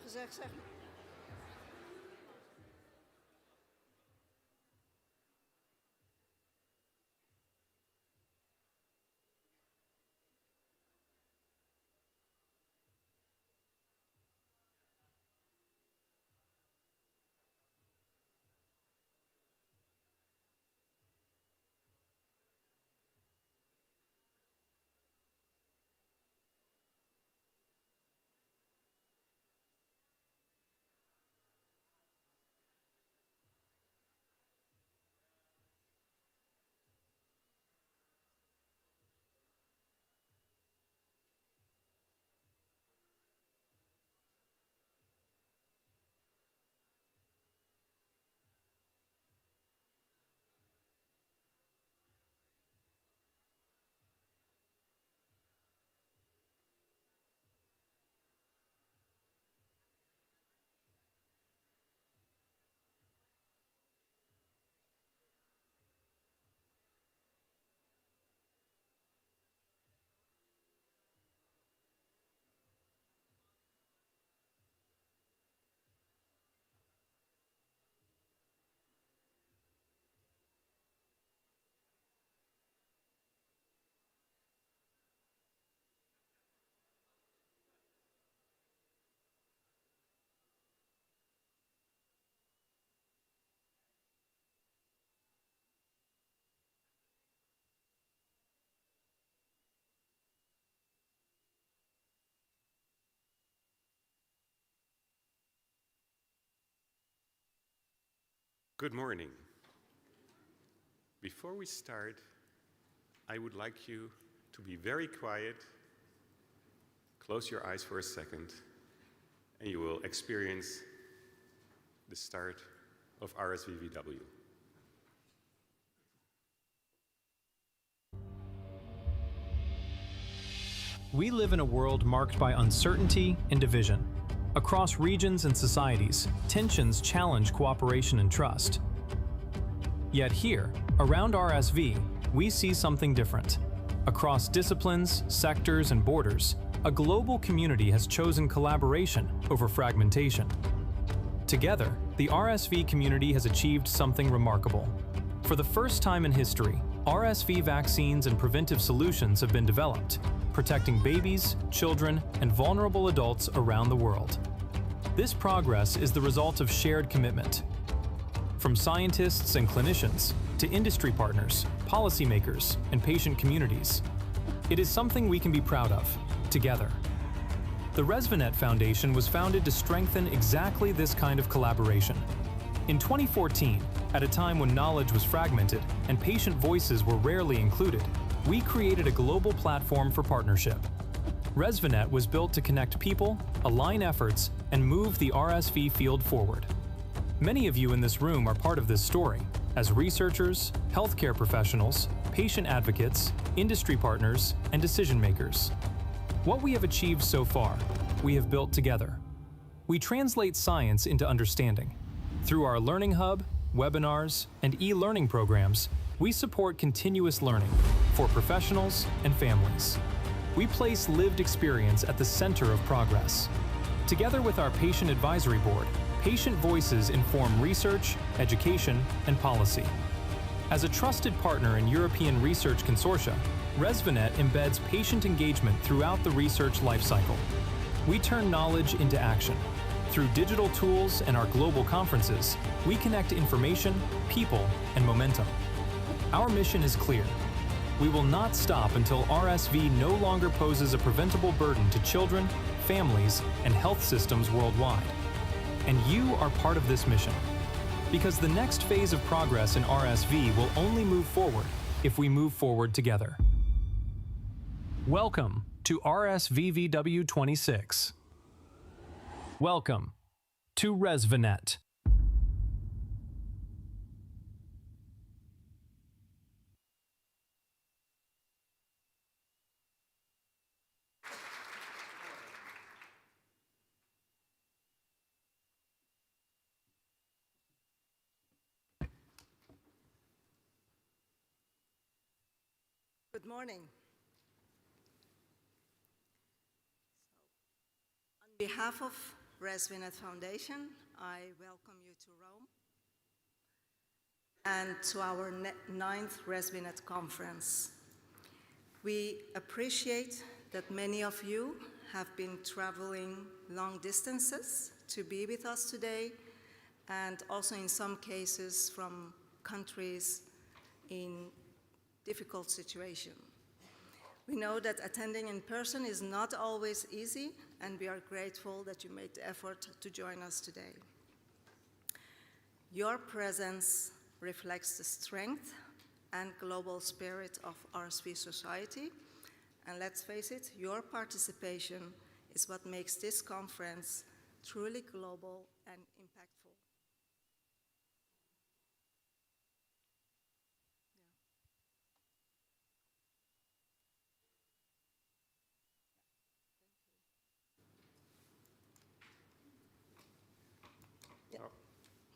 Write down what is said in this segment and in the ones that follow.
gezegd, zeg maar. Good morning. Before we start, I would like you to be very quiet, close your eyes for a second, and you will experience the start of RSVVW. We live in a world marked by uncertainty and division. Across regions and societies, tensions challenge cooperation and trust. Yet here, around RSV, we see something different. Across disciplines, sectors, and borders, a global community has chosen collaboration over fragmentation. Together, the RSV community has achieved something remarkable. For the first time in history, RSV vaccines and preventive solutions have been developed, protecting babies, children, and vulnerable adults around the world. This progress is the result of shared commitment. From scientists and clinicians to industry partners, policymakers, and patient communities, it is something we can be proud of, together. The ReSViNET Foundation was founded to strengthen exactly this kind of collaboration. In 2014, at a time when knowledge was fragmented and patient voices were rarely included, we created a global platform for partnership. ReSViNET was built to connect people, align efforts, and move the RSV field forward. Many of you in this room are part of this story, as researchers, healthcare professionals, patient advocates, industry partners, and decision makers. What we have achieved so far, we have built together. We translate science into understanding. Through our Learning Hub, webinars, and e-learning programs, we support continuous learning for professionals and families. We place lived experience at the center of progress. Together with our Patient Advisory Board, patient voices inform research, education, and policy. As a trusted partner in European research consortia, ReSViNET embeds patient engagement throughout the research lifecycle. We turn knowledge into action. Through digital tools and our global conferences, we connect information, people, and momentum. Our mission is clear. We will not stop until RSV no longer poses a preventable burden to children, families, and health systems worldwide. And you are part of this mission. Because the next phase of progress in RSV will only move forward if we move forward together. Welcome to RSVVW'26. Welcome to ReSViNET. Good morning. On behalf of ReSViNET Foundation, I welcome you to Rome and to our 9th ReSViNET conference. We appreciate that many of you have been traveling long distances to be with us today, and also in some cases from countries in difficult situations. We know that attending in person is not always easy, and we are grateful that you made the effort to join us today. Your presence reflects the strength and global spirit of RSV Society, and let's face it, your participation is what makes this conference truly global and impactful.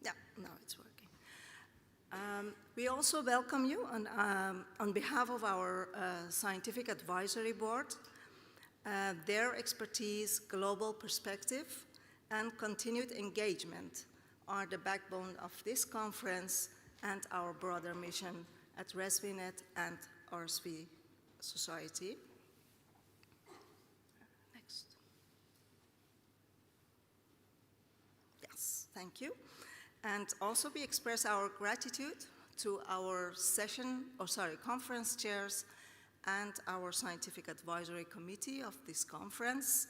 Yeah, now it's working. We also welcome you on behalf of our Scientific Advisory Board. Their expertise, global perspective, and continued engagement are the backbone of this conference and our broader mission at ReSViNET and RSV Society. Thank you. And also we express our gratitude to our conference chairs and our Scientific Advisory Committee of this conference,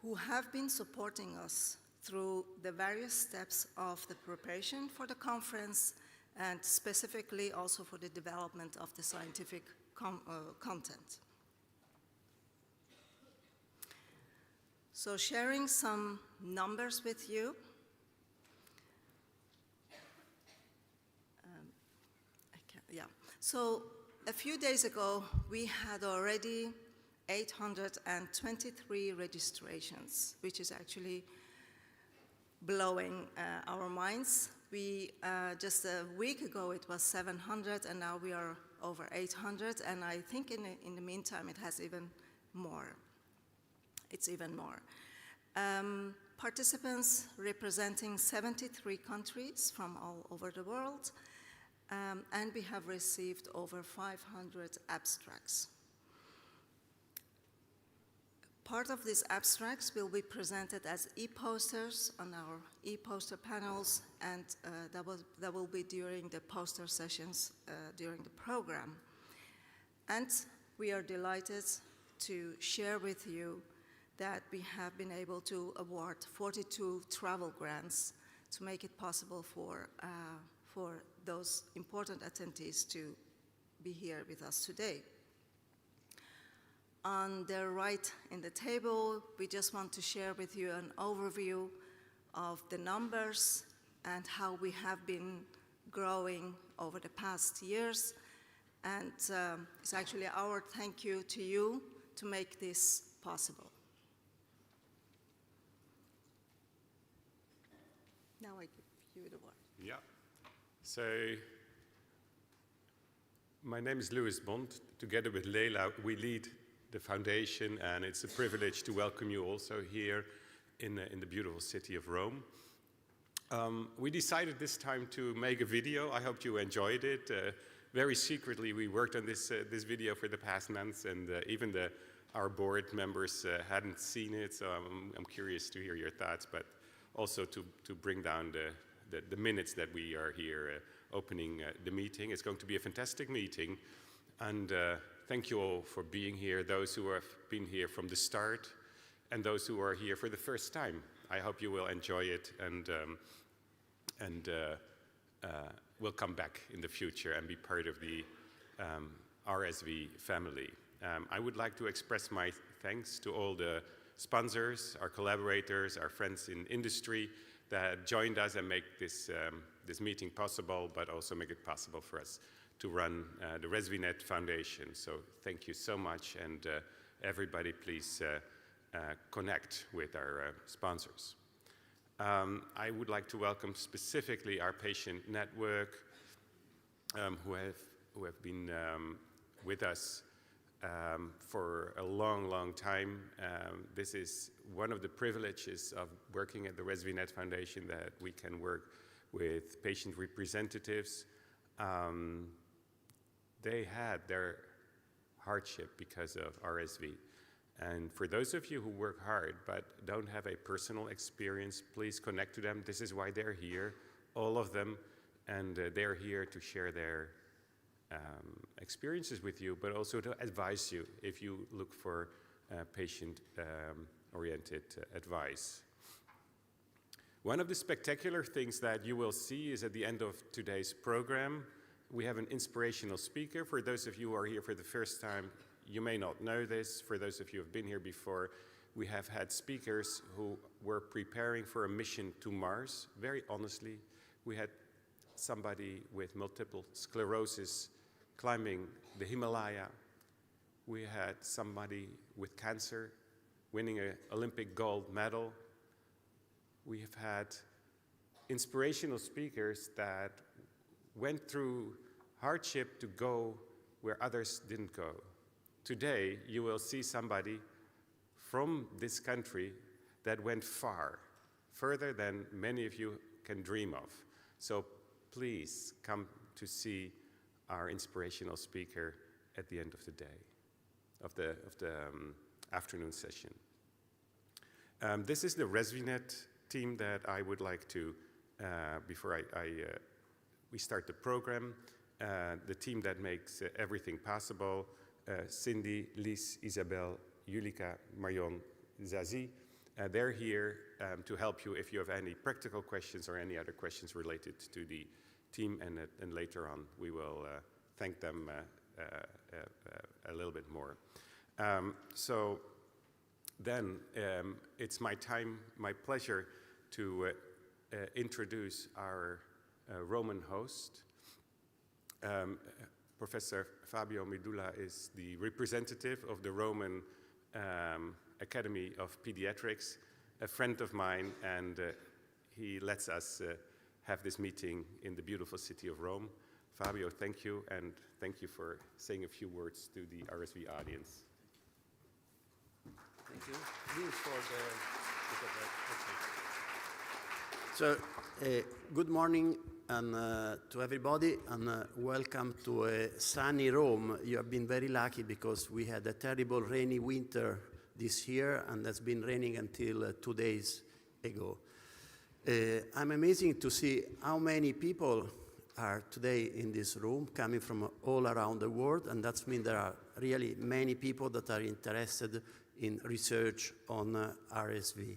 who have been supporting us through the various steps of the preparation for the conference, and specifically also for the development of the scientific content. So sharing some numbers with you. So a few days ago, we had already 823 registrations, which is actually blowing our minds. Just a week ago, it was 700, and now we are over 800, and I think in the meantime, it has even more. It's even more. Participants representing 73 countries from all over the world, and we have received over 500 abstracts. Part of these abstracts will be presented as e-posters on our e-poster panels, and that will be during the poster sessions during the program. And we are delighted to share with you that we have been able to award 42 travel grants to make it possible for those important attendees to be here with us today. On the right in the table, we just want to share with you an overview of the numbers and how we have been growing over the past years. And it's actually our thank you to you to make this possible. Now I give you the word. Yeah. So, my name is Louis Bond. Together with Leila, we lead the foundation, and it's a privilege to welcome you also here in the beautiful city of Rome. We decided this time to make a video. I hope you enjoyed it. Very secretly, we worked on this video for the past months, and even our board members hadn't seen it, so I'm curious to hear your thoughts, but also to bring down the minutes that we are here opening the meeting. It's going to be a fantastic meeting, and thank you all for being here, those who have been here from the start, and those who are here for the first time. I hope you will enjoy it, and will come back in the future and be part of the RSV family. I would like to express my thanks to all the sponsors, our collaborators, our friends in industry that joined us and make this meeting possible, but also make it possible for us to run the ReSViNET Foundation. So thank you so much, and everybody please connect with our sponsors. I would like to welcome specifically our patient network who have been with us for a long, long time. This is one of the privileges of working at the ReSViNET Foundation, that we can work with patient representatives. They had their hardship because of RSV. And for those of you who work hard but don't have a personal experience, please connect to them. This is why they're here, all of them, and they're here to share their experiences with you, but also to advise you if you look for patient-oriented advice. One of the spectacular things that you will see is at the end of today's program, we have an inspirational speaker. For those of you who are here for the first time, you may not know this. For those of you who have been here before, we have had speakers who were preparing for a mission to Mars. Very honestly, we had somebody with multiple sclerosis climbing the Himalaya. We had somebody with cancer winning an Olympic gold medal. We have had inspirational speakers that went through hardship to go where others didn't go. Today, you will see somebody from this country that went far, further than many of you can dream of. So please come to see our inspirational speaker at the end of the day, of the afternoon session. This is the ReSViNET team that I would like to, before we start the program, the team that makes everything possible, Cindy, Liz, Isabel, Julika, Marion, Zazie. They're here to help you if you have any practical questions or any other questions related to the team, and later on we will thank them a little bit more. So then it's my pleasure to introduce our Roman host. Professor Fabio Midula is the representative of the Roman Academy of Pediatrics, a friend of mine, and he lets us have this meeting in the beautiful city of Rome. Fabio, thank you, and thank you for saying a few words to the RSV audience. Thank you. So, good morning and to everybody, and welcome to a sunny Rome. You have been very lucky because we had a terrible rainy winter this year, and it's been raining until 2 days ago. I'm amazing to see how many people are today in this room, coming from all around the world, and that means there are really many people that are interested in research on RSV.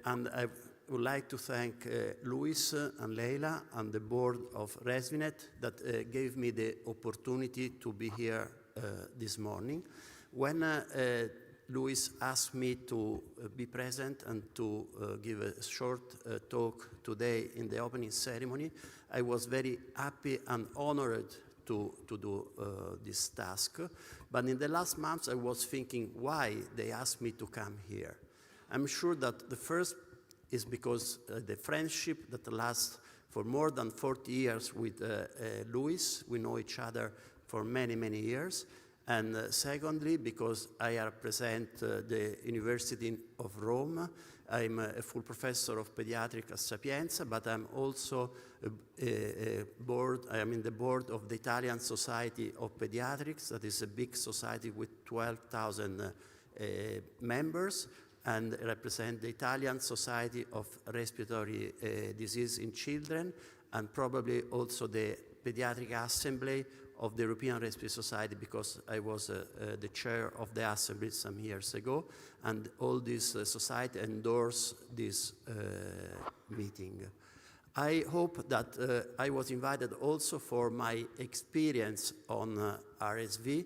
And I would like to thank Luis and Leila and the board of ReSViNET that gave me the opportunity to be here this morning. When Luis asked me to be present and to give a short talk today in the opening ceremony, I was very happy and honored to do this task. But in the last months, I was thinking why they asked me to come here. I'm sure that the first is because the friendship that lasts for more than 40 years with Luis. We know each other for many, many years. And secondly, because I represent the University of Rome. I'm a full professor of pediatrics at Sapienza, but I'm also I am in the board of the Italian Society of Pediatrics. That is a big society with 12,000 members, and represent the Italian Society of Respiratory Disease in Children, and probably also the Pediatric Assembly of the European Respiratory Society, because I was the chair of the assembly some years ago, and all this society endorse this meeting. I hope that I was invited also for my experience on RSV.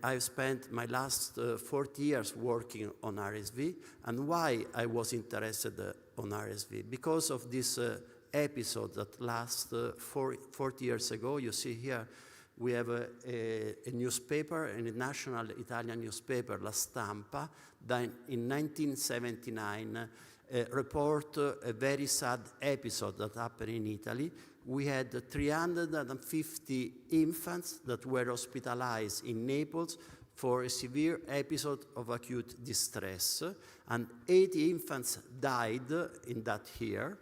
I've spent my last 40 years working on RSV, and why I was interested on RSV? Because of this episode that lasted 40 years ago. You see here, we have a newspaper, a national Italian newspaper, La Stampa, that in 1979 report a very sad episode that happened in Italy. We had 350 infants that were hospitalized in Naples for a severe episode of acute distress, and 80 infants died in that year.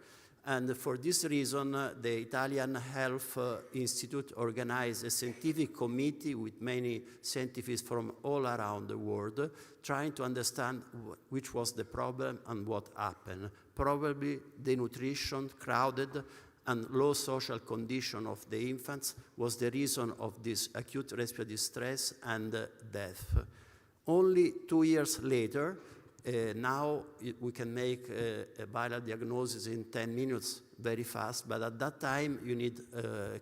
And for this reason, the Italian Health Institute organized a scientific committee with many scientists from all around the world, trying to understand which was the problem and what happened. Probably the nutrition, crowded and low social condition of the infants was the reason of this acute respiratory distress and death. Only 2 years later, now we can make a viral diagnosis in 10 minutes very fast, but at that time you need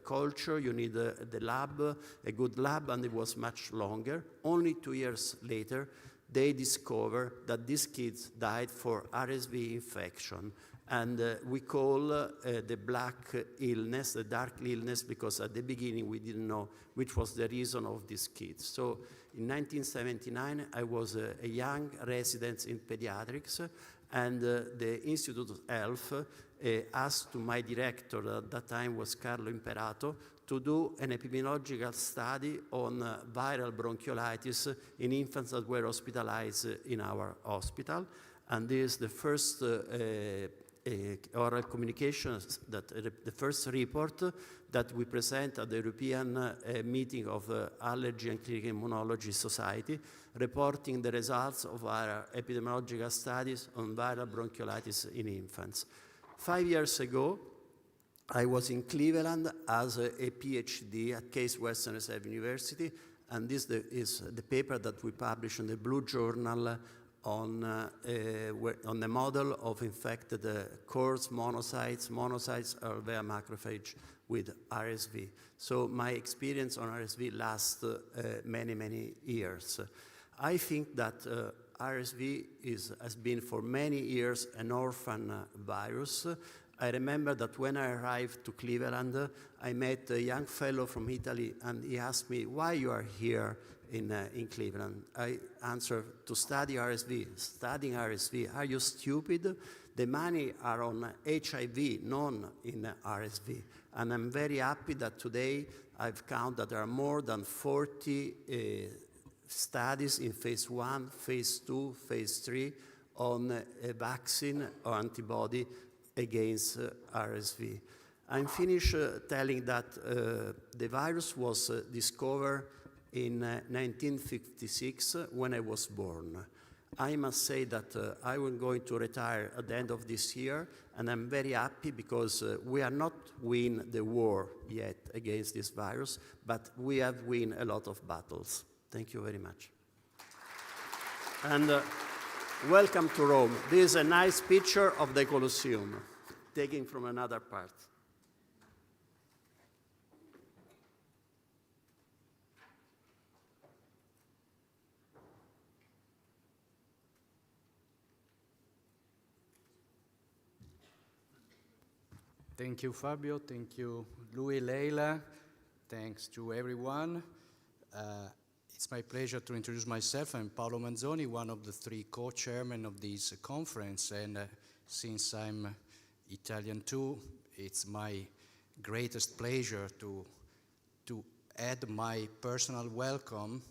culture, you need the lab, a good lab, and it was much longer. Only 2 years later, they discovered that these kids died for RSV infection. And we call the black illness, the dark illness, because at the beginning we didn't know which was the reason of these kids. So in 1979, I was a young resident in pediatrics, and the Institute of Health asked to my director, at that time was Carlo Imperato, to do an epidemiological study on viral bronchiolitis in infants that were hospitalized in our hospital. And this is the first oral communications, the first report that we present at the European meeting of Allergy and Clinical Immunology Society, reporting the results of our epidemiological studies on viral bronchiolitis in infants. 5 years ago, I was in Cleveland as a PhD at Case Western Reserve University, and this is the paper that we published in the Blue Journal on the model of infected coarse monocytes. Monocytes are alveolar macrophage with RSV. So my experience on RSV lasts many, many years. I think that RSV has been for many years an orphan virus. I remember that when I arrived to Cleveland, I met a young fellow from Italy, and he asked me, why you are here in Cleveland? I answered, to study RSV. Studying RSV, are you stupid? The money are on HIV, not in RSV. And I'm very happy that today I've counted that there are more than 40 studies in phase 1, phase 2, phase 3 on a vaccine or antibody against RSV. I'm finished telling that the virus was discovered in 1956 when I was born. I must say that I am going to retire at the end of this year, and I'm very happy because we are not win the war yet against this virus, but we have win a lot of battles. Thank you very much. And welcome to Rome. This is a nice picture of the Colosseum, taken from another part. Thank you, Fabio. Thank you, Louis, Leila. Thanks to everyone. It's my pleasure to introduce myself. I'm Paolo Manzoni, one of the 3 co-chairmen of this conference. And since I'm Italian too, it's my greatest pleasure to add my personal welcome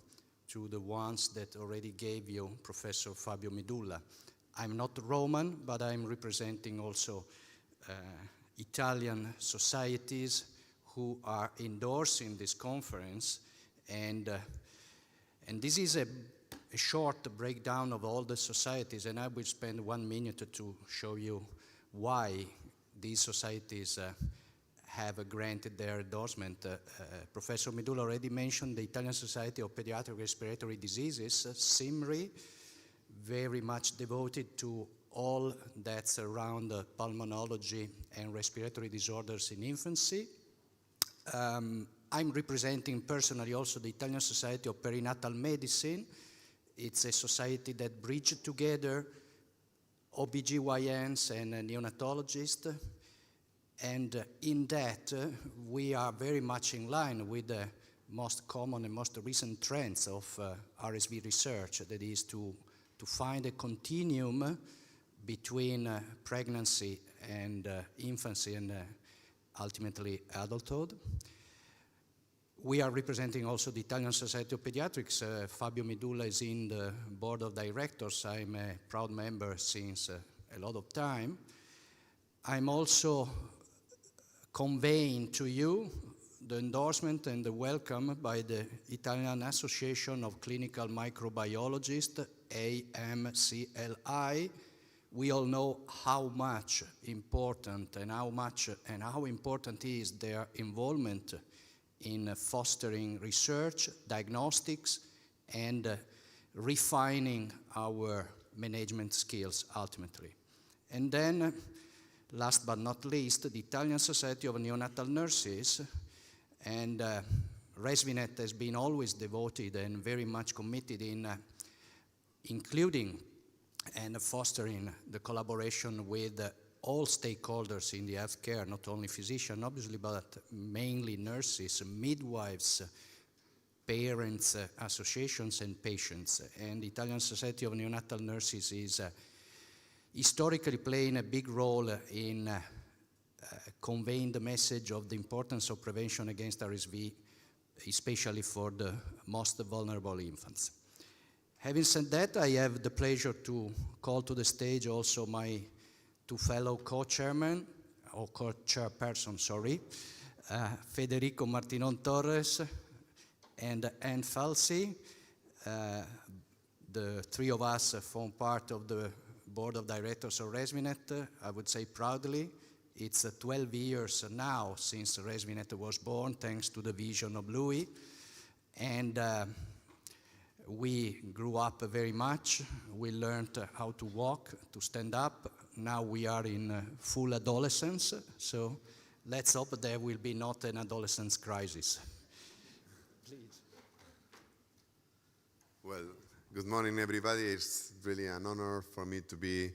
to the ones that already gave you Professor Fabio Medulla. I'm not Roman, but I'm representing also Italian societies who are endorsing this conference, and this is a short breakdown of all the societies, and I will spend 1 minute to show you why these societies have granted their endorsement. Professor Medulla already mentioned the Italian Society of Pediatric Respiratory Diseases, SIMRI, very much devoted to all that's around pulmonology and respiratory disorders in infancy. I'm representing personally also the Italian Society of Perinatal Medicine. It's a society that bridges together OBGYNs and neonatologists, and in that we are very much in line with the most common and most recent trends of RSV research, that is to find a continuum between pregnancy and infancy and ultimately adulthood. We are representing also the Italian Society of Pediatrics. Fabio Medulla is in the board of directors. I'm a proud member since a lot of time. I'm also conveying to you the endorsement and the welcome by the Italian Association of Clinical Microbiologists, AMCLI. We all know how much important and how important is their involvement in fostering research, diagnostics, and refining our management skills ultimately. And then, last but not least, the Italian Society of Neonatal Nurses, and ReSViNET has been always devoted and very much committed in including and fostering the collaboration with all stakeholders in the healthcare, not only physicians, obviously, but mainly nurses, midwives, parents, associations, and patients. And the Italian Society of Neonatal Nurses is historically playing a big role in conveying the message of the importance of prevention against RSV, especially for the most vulnerable infants. Having said that, I have the pleasure to call to the stage also my two fellow co-chairmen, or co-chairperson, sorry, Federico Martinon Torres and Anne Falsey. The three of us form part of the board of directors of ReSViNET. I would say proudly, it's 12 years now since ReSViNET was born, thanks to the vision of Louis. And we grew up very much. We learned how to walk, to stand up. Now we are in full adolescence, so let's hope there will be not an adolescence crisis. Please. Well, good morning, everybody. It's really an honor for me to be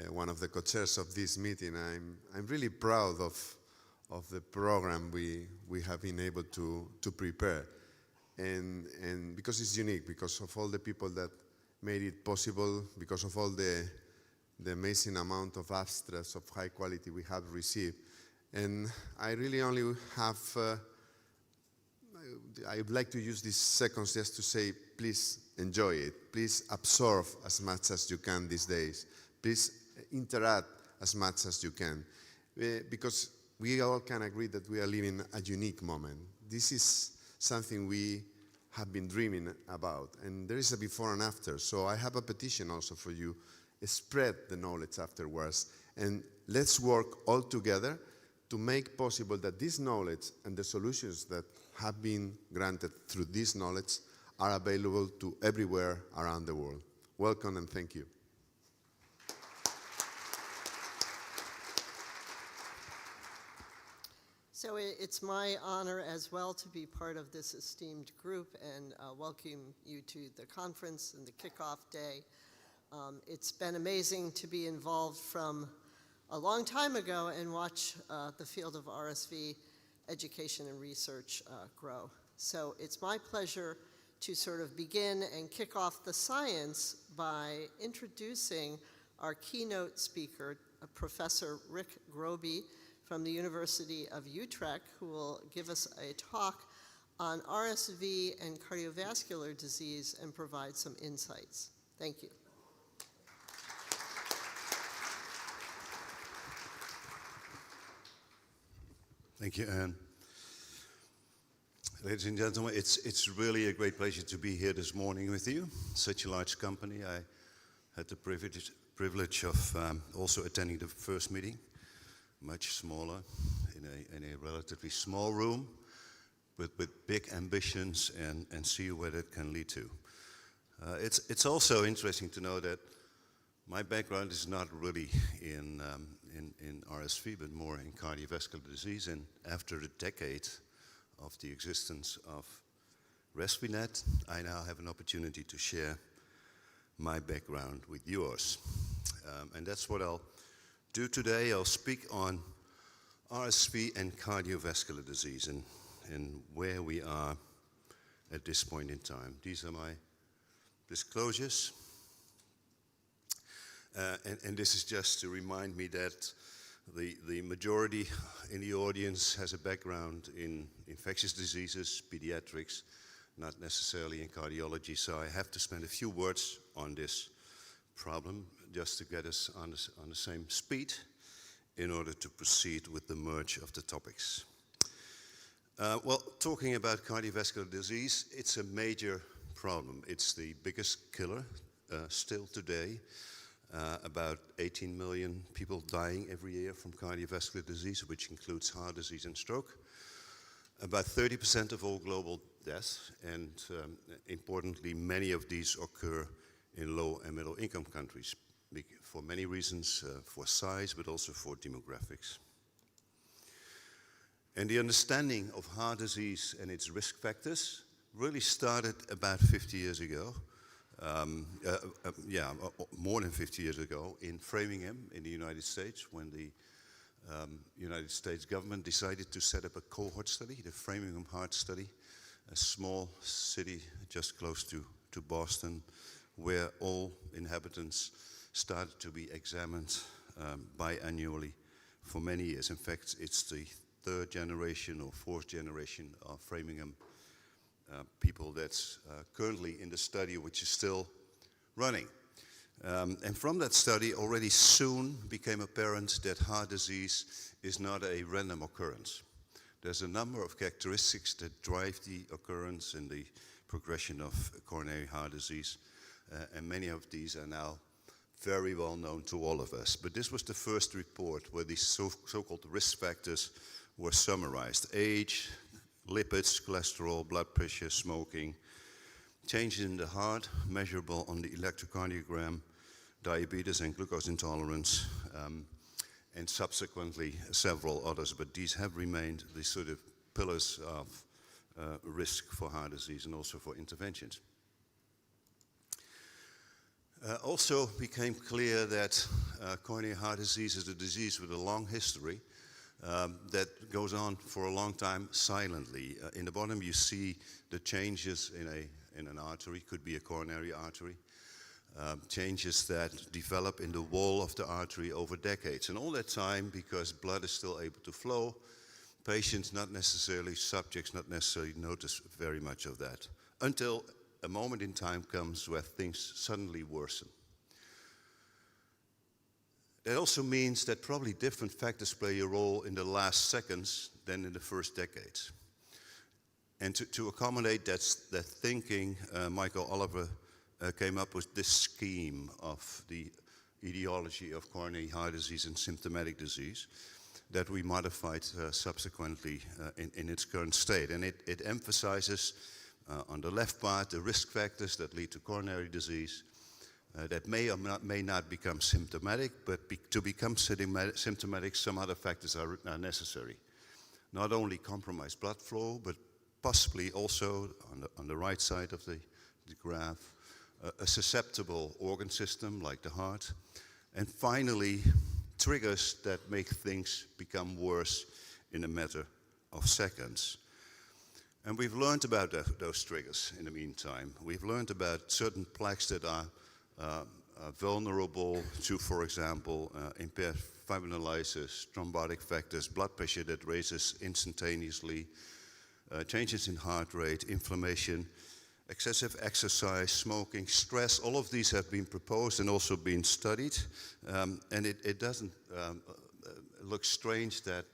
one of the co-chairs of this meeting. I'm really proud of the program we have been able to prepare. And because it's unique, because of all the people that made it possible, because of all the amazing amount of abstracts of high quality we have received. And I really only have, I would like to use these seconds just to say, please enjoy it. Please absorb as much as you can these days. Please interact as much as you can. Because we all can agree that we are living a unique moment. This is something we have been dreaming about. And there is a before and after. So I have a petition also for you. Spread the knowledge afterwards. And let's work all together to make possible that this knowledge and the solutions that have been granted through this knowledge are available to everywhere around the world. Welcome and thank you. So it's my honor as well to be part of this esteemed group and welcome you to the conference and the kickoff day. It's been amazing to be involved from a long time ago and watch the field of RSV education and research grow. So it's my pleasure to sort of begin and kick off the science by introducing our keynote speaker, Professor Rick Groby from the University of Utrecht, who will give us a talk on RSV and cardiovascular disease and provide some insights. Thank you. Thank you, Anne. Ladies and gentlemen, it's really a great pleasure to be here this morning with you. Such a large company. I had the privilege of also attending the first meeting, much smaller, in a relatively small room, with big ambitions, and see where that can lead to. It's also interesting to know that my background is not really in RSV, but more in cardiovascular disease. And after a decade of the existence of ReSViNET, I now have an opportunity to share my background with yours. And that's what I'll do today. I'll speak on RSV and cardiovascular disease and where we are at this point in time. These are my disclosures. And this is just to remind me that the majority in the audience has a background in infectious diseases, pediatrics, not necessarily in cardiology. So I have to spend a few words on this problem just to get us on the same speed in order to proceed with the merge of the topics. Well, talking about cardiovascular disease, it's a major problem. It's the biggest killer still today. About 18 million people dying every year from cardiovascular disease, which includes heart disease and stroke. About 30% of all global deaths, and importantly, many of these occur in low and middle income countries for many reasons, for size, but also for demographics. And the understanding of heart disease and its risk factors really started about 50 years ago. More than 50 years ago in Framingham in the United States, when the United States government decided to set up a cohort study, the Framingham Heart Study, a small city just close to Boston, where all inhabitants started to be examined biannually for many years. In fact, it's the third generation or fourth generation of Framingham people that's currently in the study, which is still running. And from that study, already soon became apparent that heart disease is not a random occurrence. There's a number of characteristics that drive the occurrence and the progression of coronary heart disease, and many of these are now very well known to all of us. But this was the first report where these so-called risk factors were summarized: age, lipids, cholesterol, blood pressure, smoking, changes in the heart, measurable on the electrocardiogram, diabetes and glucose intolerance, and subsequently several others. But these have remained the sort of pillars of risk for heart disease and also for interventions. Also became clear that coronary heart disease is a disease with a long history that goes on for a long time silently. In the bottom you see the changes in an artery, could be a coronary artery, changes that develop in the wall of the artery over decades. And all that time, because blood is still able to flow, patients, subjects not necessarily notice very much of that, until a moment in time comes where things suddenly worsen. That also means that probably different factors play a role in the last seconds than in the first decades. And to accommodate that thinking, Michael Oliver came up with this scheme of the etiology of coronary heart disease and symptomatic disease that we modified subsequently in its current state. And it emphasizes on the left part the risk factors that lead to coronary disease that may or may not become symptomatic, but to become symptomatic, some other factors are necessary. Not only compromised blood flow, but possibly also on the right side of the graph, a susceptible organ system like the heart, and finally triggers that make things become worse in a matter of seconds. And we've learned about those triggers in the meantime. We've learned about certain plaques that are vulnerable to, for example, impaired fibrinolysis, thrombotic factors, blood pressure that raises instantaneously, changes in heart rate, inflammation, excessive exercise, smoking, stress. All of these have been proposed and also been studied. And it doesn't look strange that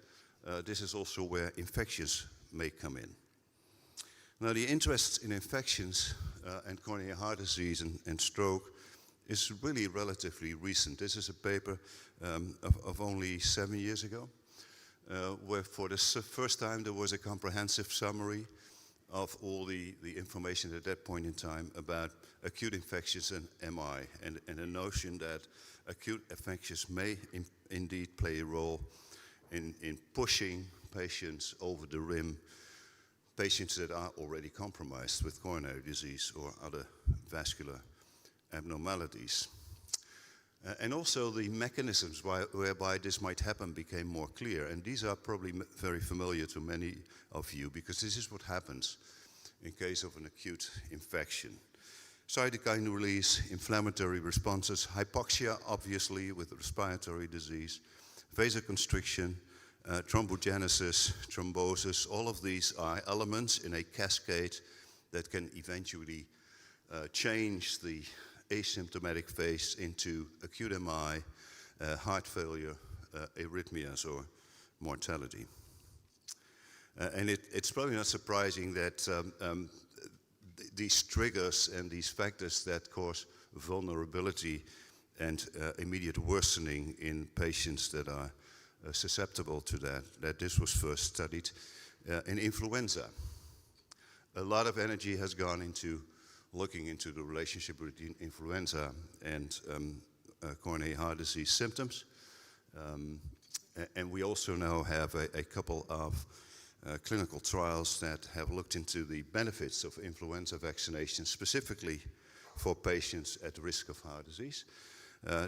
this is also where infections may come in. Now, the interest in infections and coronary heart disease and stroke is really relatively recent. This is a paper of only 7 years ago, where for the first time there was a comprehensive summary of all the information at that point in time about acute infections and MI, and the notion that acute infections may indeed play a role in pushing patients over the rim, patients that are already compromised with coronary disease or other vascular abnormalities. And also the mechanisms whereby this might happen became more clear. And these are probably very familiar to many of you, because this is what happens in case of an acute infection. cytokine release, inflammatory responses, hypoxia, obviously, with respiratory disease, vasoconstriction, thrombogenesis, thrombosis. All of these are elements in a cascade that can eventually change the asymptomatic phase into acute MI, heart failure, arrhythmias, or mortality. And it's probably not surprising that these triggers and these factors that cause vulnerability and immediate worsening in patients that are susceptible to that this was first studied in influenza. A lot of energy has gone into looking into the relationship between influenza and coronary heart disease symptoms. And we also now have a couple of clinical trials that have looked into the benefits of influenza vaccination, specifically for patients at risk of heart disease.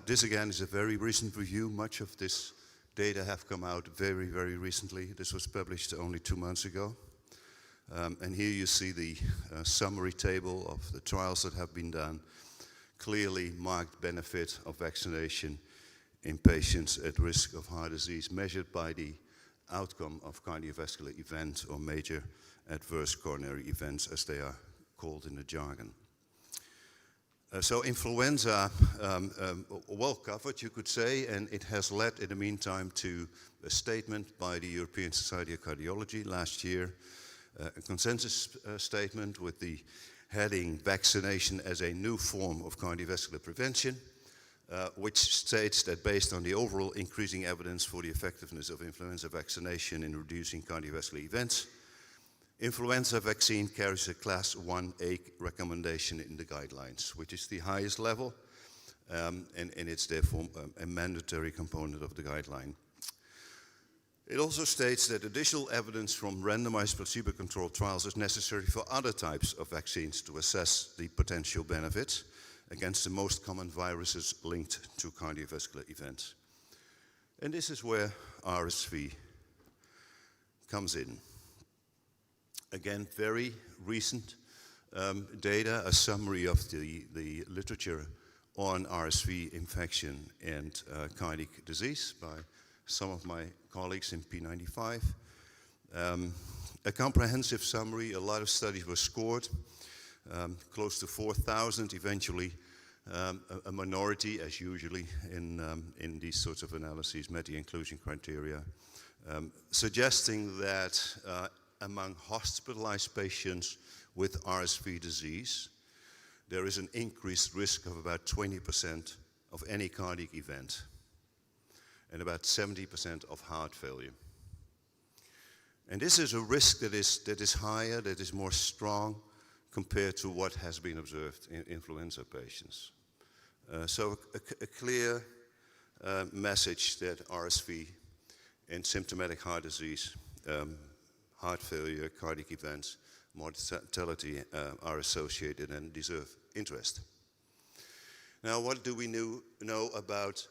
This again is a very recent review. Much of this data have come out very, very recently. This was published only 2 months ago. And here you see the summary table of the trials that have been done. Clearly marked benefit of vaccination in patients at risk of heart disease measured by the outcome of cardiovascular event or major adverse coronary events, as they are called in the jargon. So influenza, well covered, you could say, and it has led in the meantime to a statement by the European Society of Cardiology last year, a consensus statement with the heading "Vaccination as a New Form of Cardiovascular Prevention," which states that based on the overall increasing evidence for the effectiveness of influenza vaccination in reducing cardiovascular events, influenza vaccine carries a Class 1A recommendation in the guidelines, which is the highest level, and it's therefore a mandatory component of the guideline. It also states that additional evidence from randomized placebo-controlled trials is necessary for other types of vaccines to assess the potential benefits against the most common viruses linked to cardiovascular events. And this is where RSV comes in. Again, very recent data, a summary of the literature on RSV infection and cardiac disease by some of my colleagues in P95. A comprehensive summary, a lot of studies were scored, close to 4,000 eventually. A minority, as usually in these sorts of analyses, met the inclusion criteria, suggesting that among hospitalized patients with RSV disease, there is an increased risk of about 20% of any cardiac event and about 70% of heart failure. And this is a risk that is higher, that is more strong compared to what has been observed in influenza patients. So a clear message that RSV and symptomatic heart disease, heart failure, cardiac events, mortality are associated and deserve interest. Now, what do we know about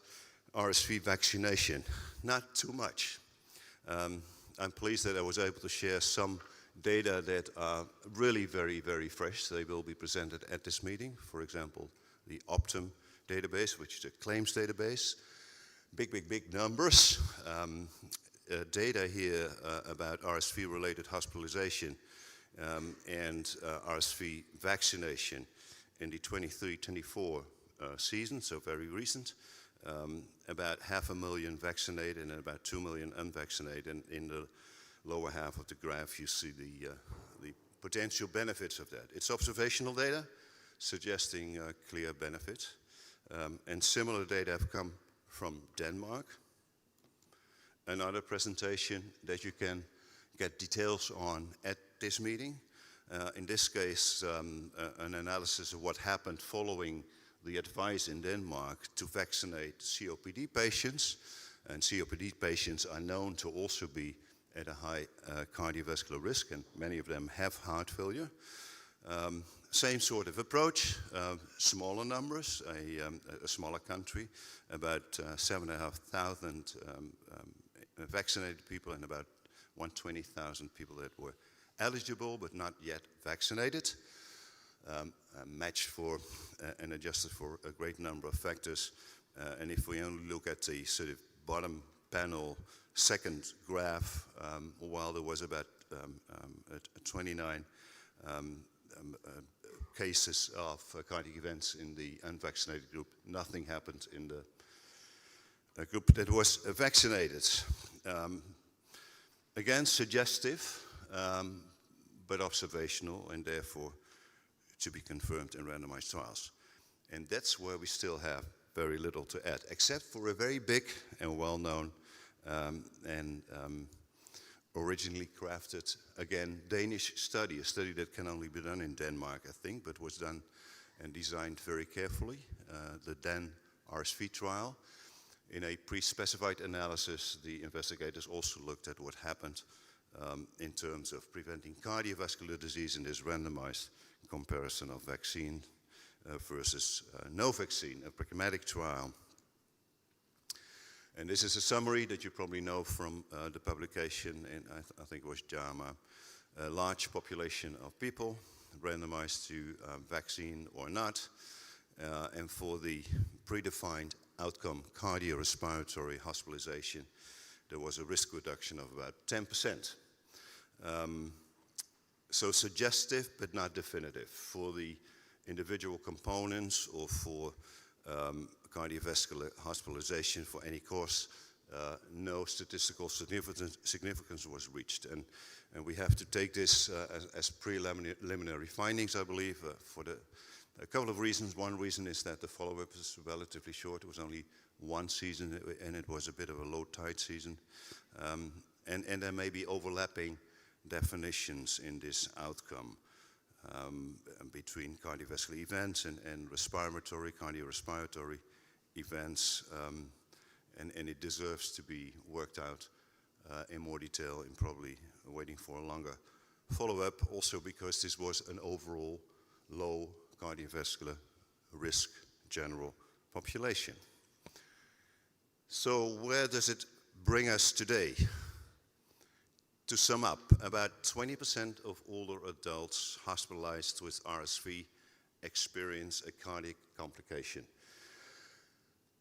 RSV vaccination? Not too much. I'm pleased that I was able to share some data that are really very, very fresh. They will be presented at this meeting. For example, the Optum database, which is a claims database. Big numbers. Data here about RSV-related hospitalization and RSV vaccination in the 23-24 season, so very recent. About 500,000 vaccinated and about 2 million unvaccinated. And in the lower half of the graph, you see the potential benefits of that. It's observational data suggesting clear benefit. And similar data have come from Denmark. Another presentation that you can get details on at this meeting. In this case, an analysis of what happened following the advice in Denmark to vaccinate COPD patients. And COPD patients are known to also be at a high cardiovascular risk, and many of them have heart failure. Same sort of approach, smaller numbers, a smaller country, about 7,500 vaccinated people and about 120,000 people that were eligible but not yet vaccinated. matched for and adjusted for a great number of factors. And if we only look at the sort of bottom panel, second graph, while there was about 29 cases of cardiac events in the unvaccinated group, nothing happened in the group that was vaccinated. Again, suggestive, but observational, and therefore to be confirmed in randomized trials. And that's where we still have very little to add, except for a very big and well-known and originally crafted, again, Danish study, a study that can only be done in Denmark, I think, but was done and designed very carefully, the Dan RSV trial. In a pre-specified analysis, the investigators also looked at what happened in terms of preventing cardiovascular disease in this randomized comparison of vaccine versus no vaccine, a pragmatic trial. And this is a summary that you probably know from the publication, in, I think it was JAMA, a large population of people randomized to vaccine or not, and for the predefined outcome, cardiorespiratory hospitalization, there was a risk reduction of about 10%. So suggestive, but not definitive. For the individual components or for cardiovascular hospitalization for any cause, no statistical significance was reached. And we have to take this as preliminary findings, I believe, for a couple of reasons. One reason is that the follow-up is relatively short. It was only one season, and it was a bit of a low-tide season. And there may be overlapping definitions in this outcome between cardiovascular events and cardiorespiratory events, and it deserves to be worked out in more detail and probably waiting for a longer follow-up, also because this was an overall low cardiovascular risk general population. So where does it bring us today? To sum up, about 20% of older adults hospitalized with RSV experience a cardiac complication.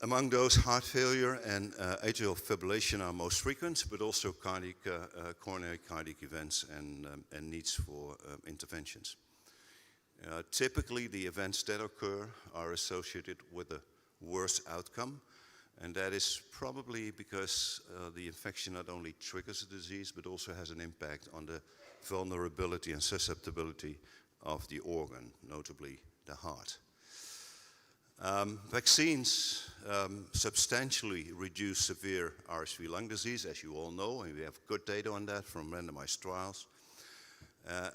Among those, heart failure and atrial fibrillation are most frequent, but also coronary cardiac events and needs for interventions. Typically, the events that occur are associated with a worse outcome, and that is probably because the infection not only triggers the disease, but also has an impact on the vulnerability and susceptibility of the organ, notably the heart. Vaccines substantially reduce severe RSV lung disease, as you all know, and we have good data on that from randomized trials.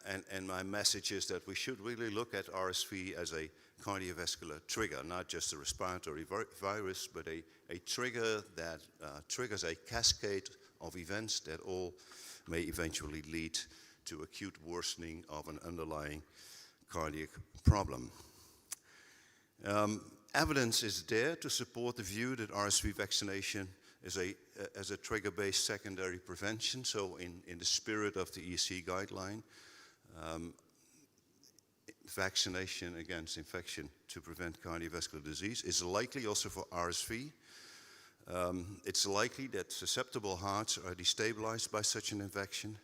And my message is that we should really look at RSV as a cardiovascular trigger, not just a respiratory virus, but a trigger that triggers a cascade of events that all may eventually lead to acute worsening of an underlying cardiac problem. Evidence is there to support the view that RSV vaccination is as a trigger-based secondary prevention. So in the spirit of the EC guideline, vaccination against infection to prevent cardiovascular disease is likely also for RSV. It's likely that susceptible hearts are destabilized by such an infection.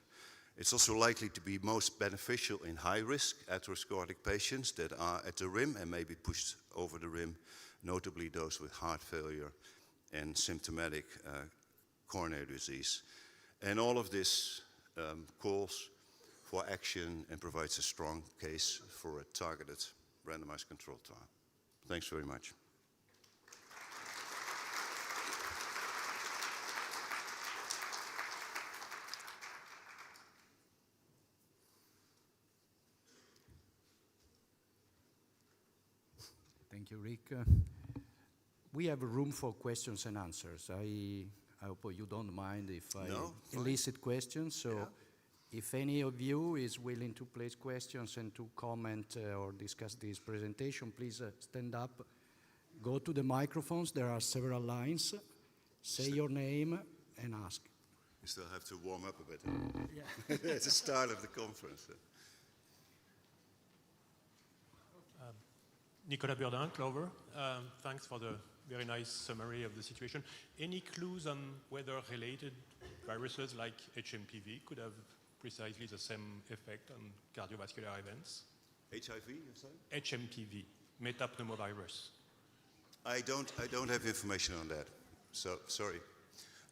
It's also likely to be most beneficial in high-risk atherosclerotic patients that are at the rim and may be pushed over the rim, notably those with heart failure and symptomatic coronary disease. And all of this calls for action and provides a strong case for a targeted randomized controlled trial. Thanks very much. Thank you, Rick. We have room for questions and answers. I hope you don't mind if I elicit questions. So if any of you is willing to place questions and to comment or discuss this presentation, please stand up, go to the microphones. There are several lines. Say your name and ask. You still have to warm up a bit. Yeah. It's the start of the conference. Nicolas Burdin, Clover. Thanks for the very nice summary of the situation. Any clues on whether related viruses like HMPV could have precisely the same effect on cardiovascular events? HIV, you said? HMPV, metapneumovirus. I don't have information on that, so sorry.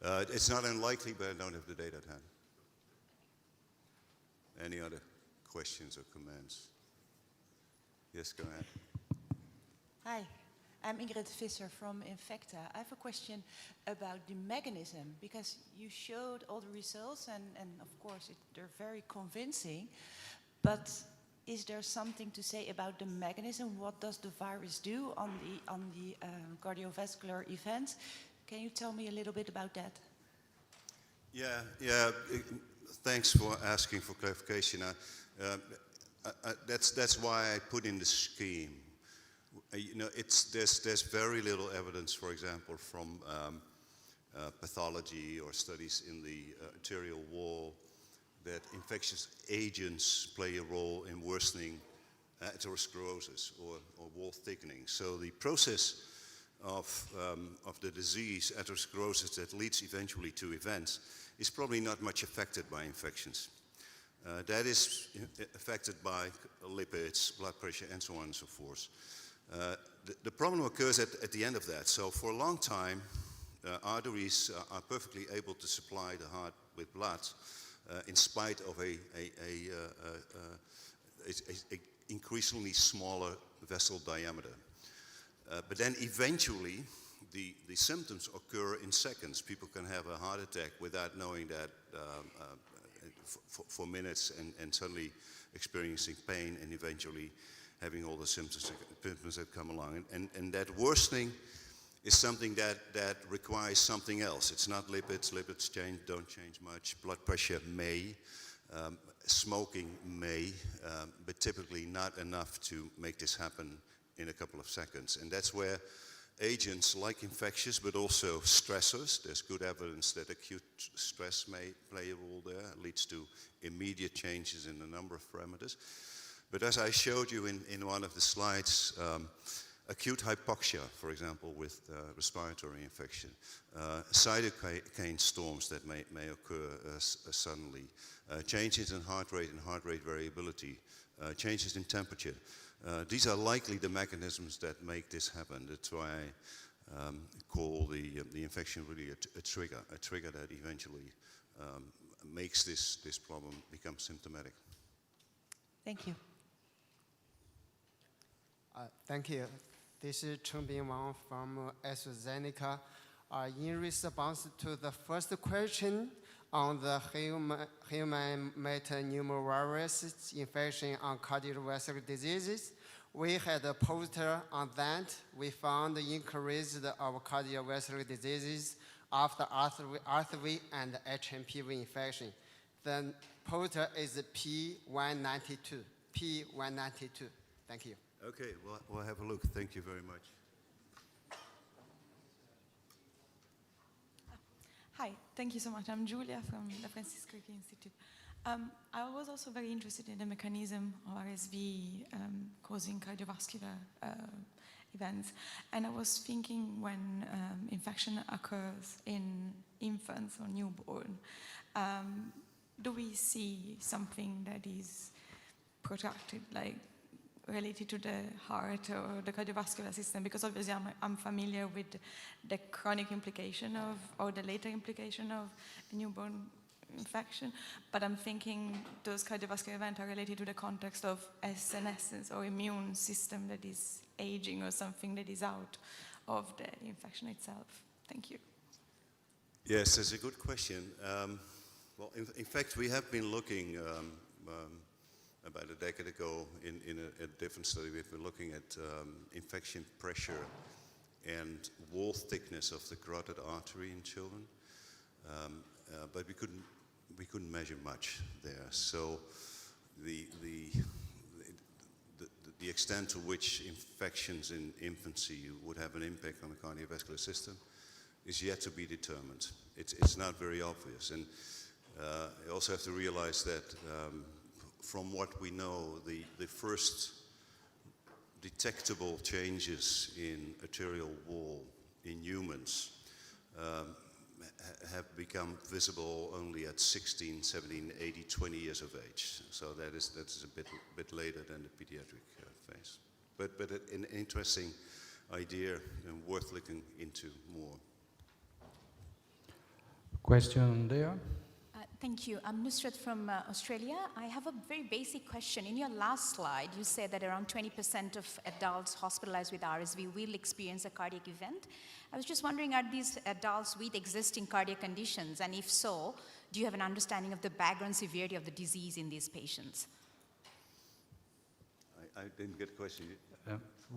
It's not unlikely, but I don't have the data at hand. Any other questions or comments? Yes, go ahead. Hi, I'm Ingrid Visser from Infecta. I have a question about the mechanism, because you showed all the results, and of course they're very convincing, but is there something to say about the mechanism? What does the virus do on the cardiovascular events? Can you tell me a little bit about that? Yeah. Thanks for asking for clarification. That's why I put in the scheme. There's very little evidence, for example, from pathology or studies in the arterial wall that infectious agents play a role in worsening atherosclerosis or wall thickening. So the process of the disease, atherosclerosis, that leads eventually to events, is probably not much affected by infections. That is affected by lipids, blood pressure, and so on and so forth. The problem occurs at the end of that. So for a long time, arteries are perfectly able to supply the heart with blood in spite of a increasingly smaller vessel diameter. But then eventually, the symptoms occur in seconds. People can have a heart attack without knowing that for minutes and suddenly experiencing pain and eventually having all the symptoms that come along. And that worsening is something that requires something else. It's not lipids. Lipids don't change much. Blood pressure may. Smoking may, but typically not enough to make this happen in a couple of seconds. And that's where agents like infectious, but also stressors, there's good evidence that acute stress may play a role there. It leads to immediate changes in a number of parameters. But as I showed you in one of the slides, acute hypoxia, for example, with respiratory infection, cytokine storms that may occur suddenly, changes in heart rate and heart rate variability, changes in temperature. These are likely the mechanisms that make this happen. That's why I call the infection really a trigger that eventually makes this problem become symptomatic. Thank you. Thank you. This is Chengbin Wang from AstraZeneca. In response to the first question on the human metapneumovirus infection on cardiovascular diseases, we had a poster on that. We found the increase of cardiovascular diseases after RSV and HMPV infection. The poster is P192. P192. Thank you. Okay, we'll have a look. Thank you very much. Hi, thank you so much. I'm Julia from the Francis Crick Institute. I was also very interested in the mechanism of RSV causing cardiovascular events. And I was thinking when infection occurs in infants or newborn, do we see something that is protracted, like related to the heart or the cardiovascular system? Because obviously I'm familiar with the chronic implication of, or the later implication of a newborn infection, but I'm thinking those cardiovascular events are related to the context of a senescence or immune system that is aging or something that is out of the infection itself. Thank you. Yes, that's a good question. Well, in fact, we have been looking about a decade ago in a different study. We've been looking at infection pressure and wall thickness of the carotid artery in children, but we couldn't measure much there. So the extent to which infections in infancy would have an impact on the cardiovascular system is yet to be determined. It's not very obvious, and you also have to realize that from what we know, the first detectable changes in arterial wall in humans have become visible only at 16, 17, 18, 20 years of age. So that is a bit later than the pediatric phase. But an interesting idea and worth looking into more. Question there? Thank you. I'm Nusrat from Australia. I have a very basic question. In your last slide, you said that around 20% of adults hospitalized with RSV will experience a cardiac event. I was just wondering, are these adults with existing cardiac conditions? And if so, do you have an understanding of the background severity of the disease in these patients? I didn't get the question.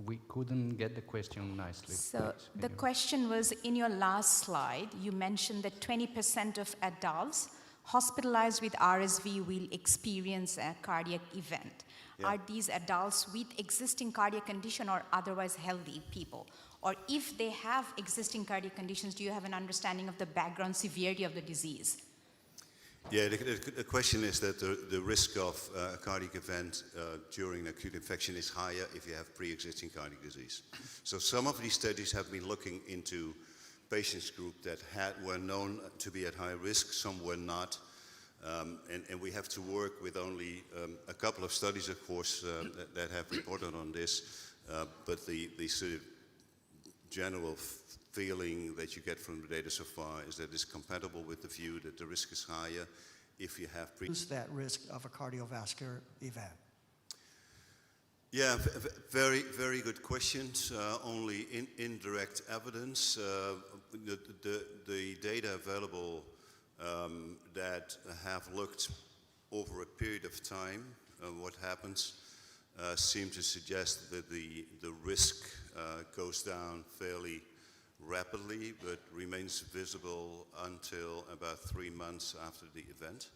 We couldn't get the question nicely. So the question was, in your last slide, you mentioned that 20% of adults hospitalized with RSV will experience a cardiac event. Yeah. Are these adults with existing cardiac condition or otherwise healthy people? Or if they have existing cardiac conditions, do you have an understanding of the background severity of the disease? Yeah, the question is that the risk of a cardiac event during an acute infection is higher if you have pre-existing cardiac disease. So some of these studies have been looking into patients group that were known to be at high risk, some were not. And we have to work with only a couple of studies, of course, that have reported on this. But the sort of general feeling that you get from the data so far is that it's compatible with the view that the risk is higher if you have Who's that risk of a cardiovascular event? Yeah, very, very good questions. Only indirect evidence. The data available that have looked over a period of time what happens seem to suggest that the risk goes down fairly rapidly, but remains visible until about 3 months after the event,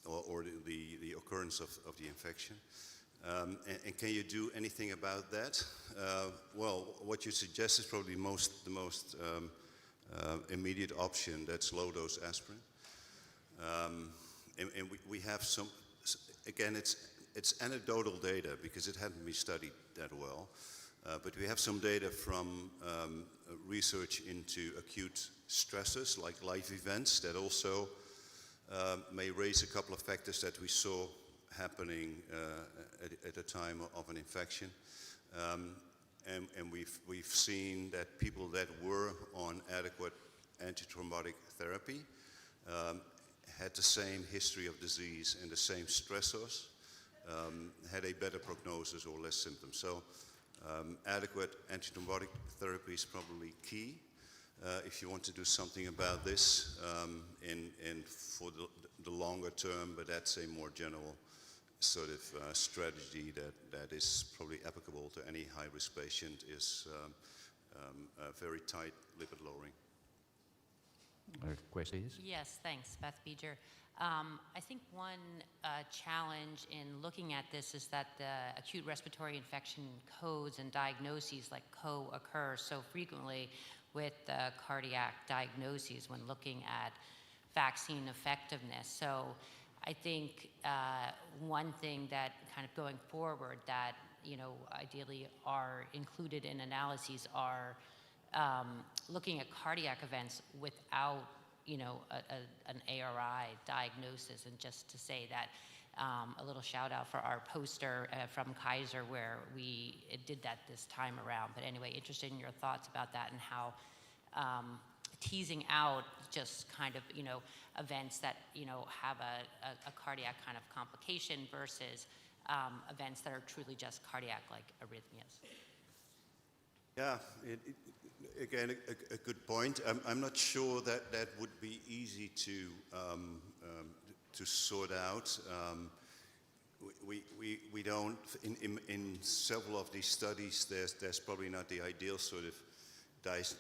or the occurrence of the infection. And can you do anything about that? Well, what you suggest is probably the most immediate option. That's low-dose aspirin. And we have some, again, it's anecdotal data because it hadn't been studied that well. But we have some data from research into acute stressors like life events that also may raise a couple of factors that we saw happening at the time of an infection. And we've seen that people that were on adequate antithrombotic therapy had the same history of disease and the same stressors, had a better prognosis or less symptoms. So adequate antithrombotic therapy is probably key if you want to do something about this and for the longer term, but that's a more general sort of strategy that is probably applicable to any high-risk patient is very tight lipid lowering. Questions? Yes, thanks, Beth Beeger. I think one challenge in looking at this is that the acute respiratory infection codes and diagnoses like co-occur so frequently with the cardiac diagnoses when looking at vaccine effectiveness. So I think one thing that kind of going forward that, you know, ideally are included in analyses are looking at cardiac events without, you know, an ARI diagnosis. And just to say that, a little shout out for our poster from Kaiser where we did that this time around. But anyway, interested in your thoughts about that and how teasing out just kind of, you know, events that, you know, have a cardiac kind of complication versus events that are truly just cardiac, like arrhythmias. Yeah, again, a good point. I'm not sure that that would be easy to sort out. We don't, in several of these studies, there's probably not the ideal sort of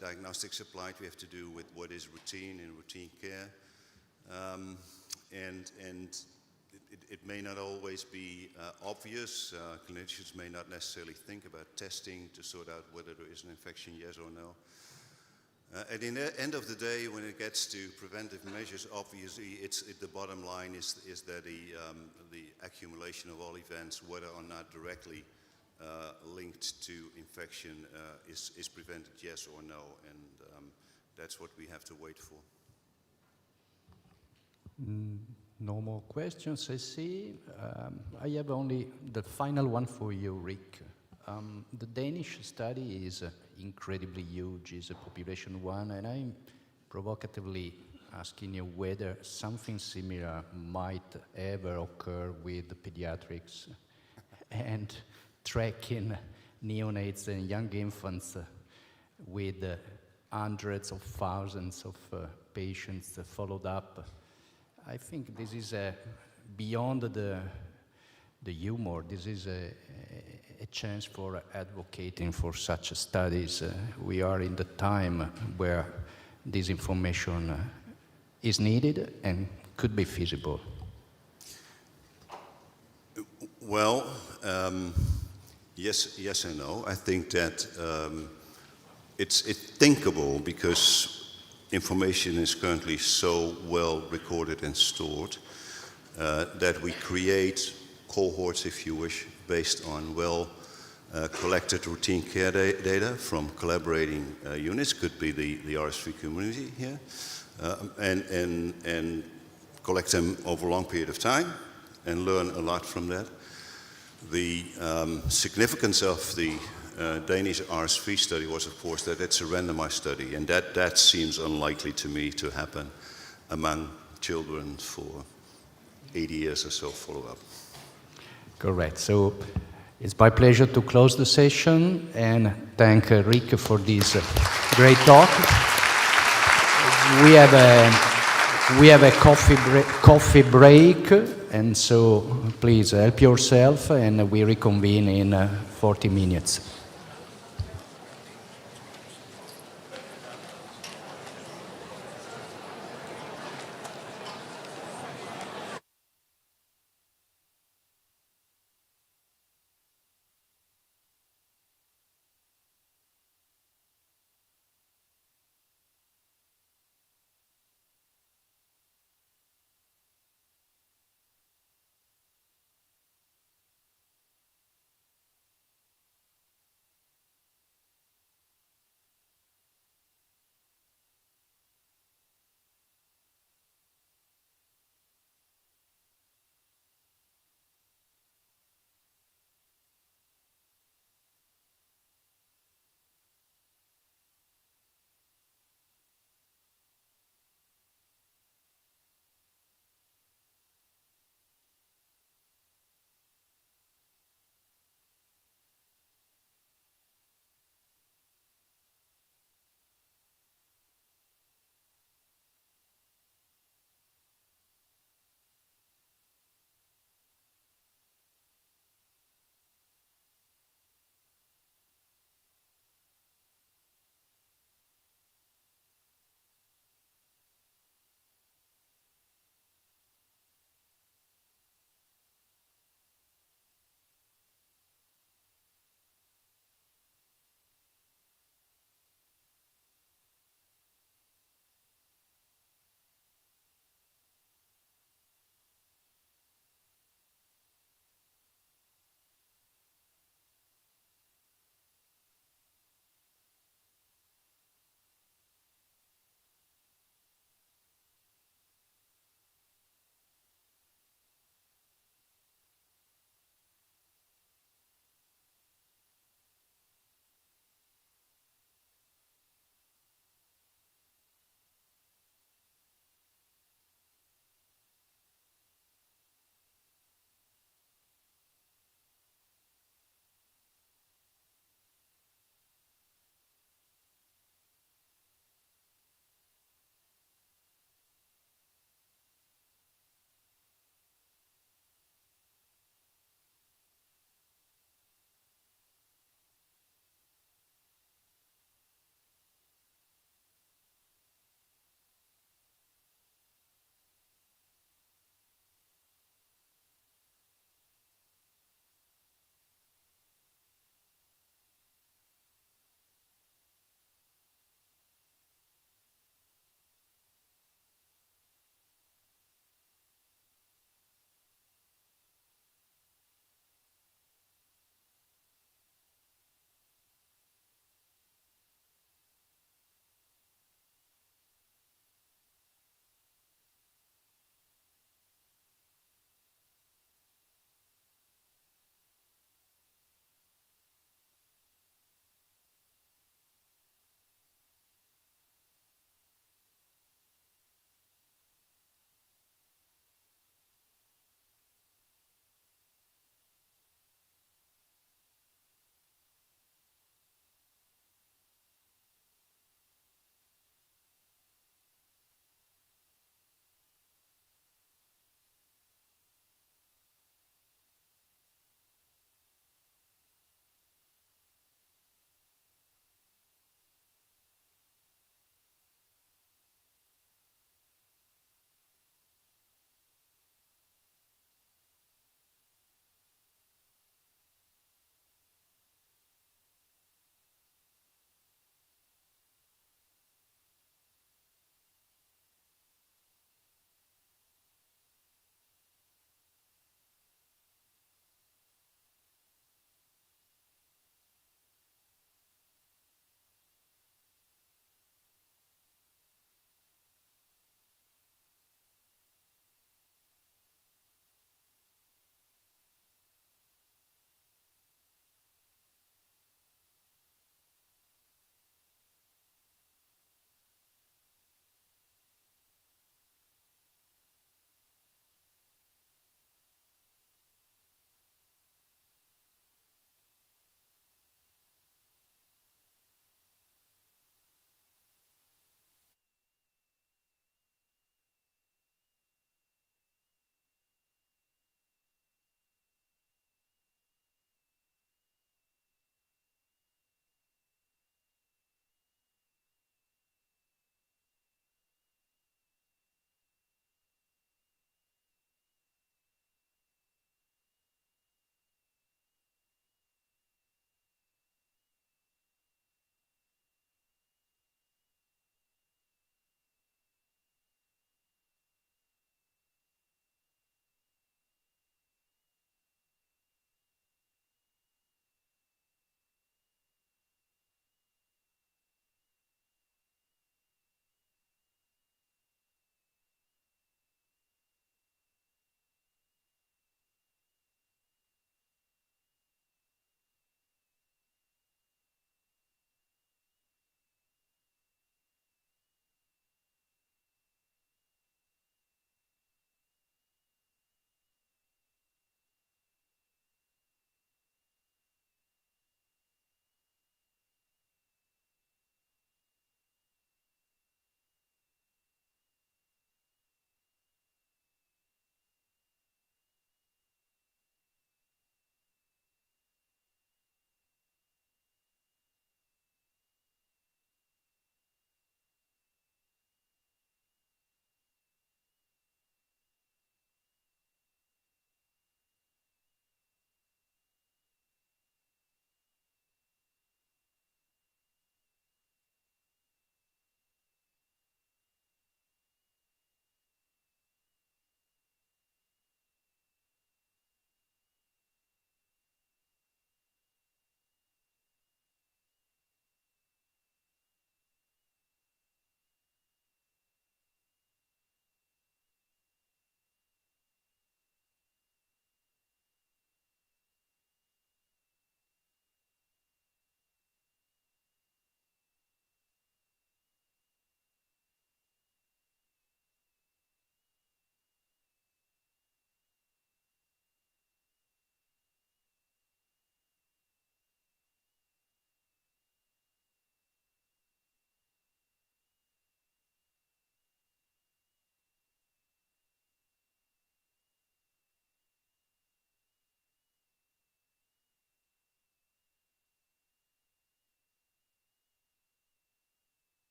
diagnostics applied. We have to do with what is routine and routine care. And it may not always be obvious. Clinicians may not necessarily think about testing to sort out whether there is an infection, yes or no. At the end of the day, when it gets to preventive measures, obviously the bottom line is that the accumulation of all events, whether or not directly linked to infection is prevented, yes or no, and that's what we have to wait for. No more questions, I see. I have only the final one for you, Rick. The Danish study is incredibly huge, is a population one, and I'm provocatively asking you whether something similar might ever occur with the pediatrics and tracking neonates and young infants with hundreds of thousands of patients followed up. I think this is beyond the humor. This is a chance for advocating for such studies. We are in the time where this information is needed and could be feasible. Well, yes and no. I think that it's thinkable because information is currently so well recorded and stored that we create cohorts, if you wish, based on well collected routine care data from collaborating units, could be the RSV community here, and collect them over a long period of time and learn a lot from that. The significance of the Danish RSV study was, of course, that it's a randomized study, and that seems unlikely to me to happen among children for 80 years or so follow-up. Correct. So it's my pleasure to close the session and thank Rick for this great talk. We have a coffee break, and so please help yourself, and we reconvene in 40 minutes.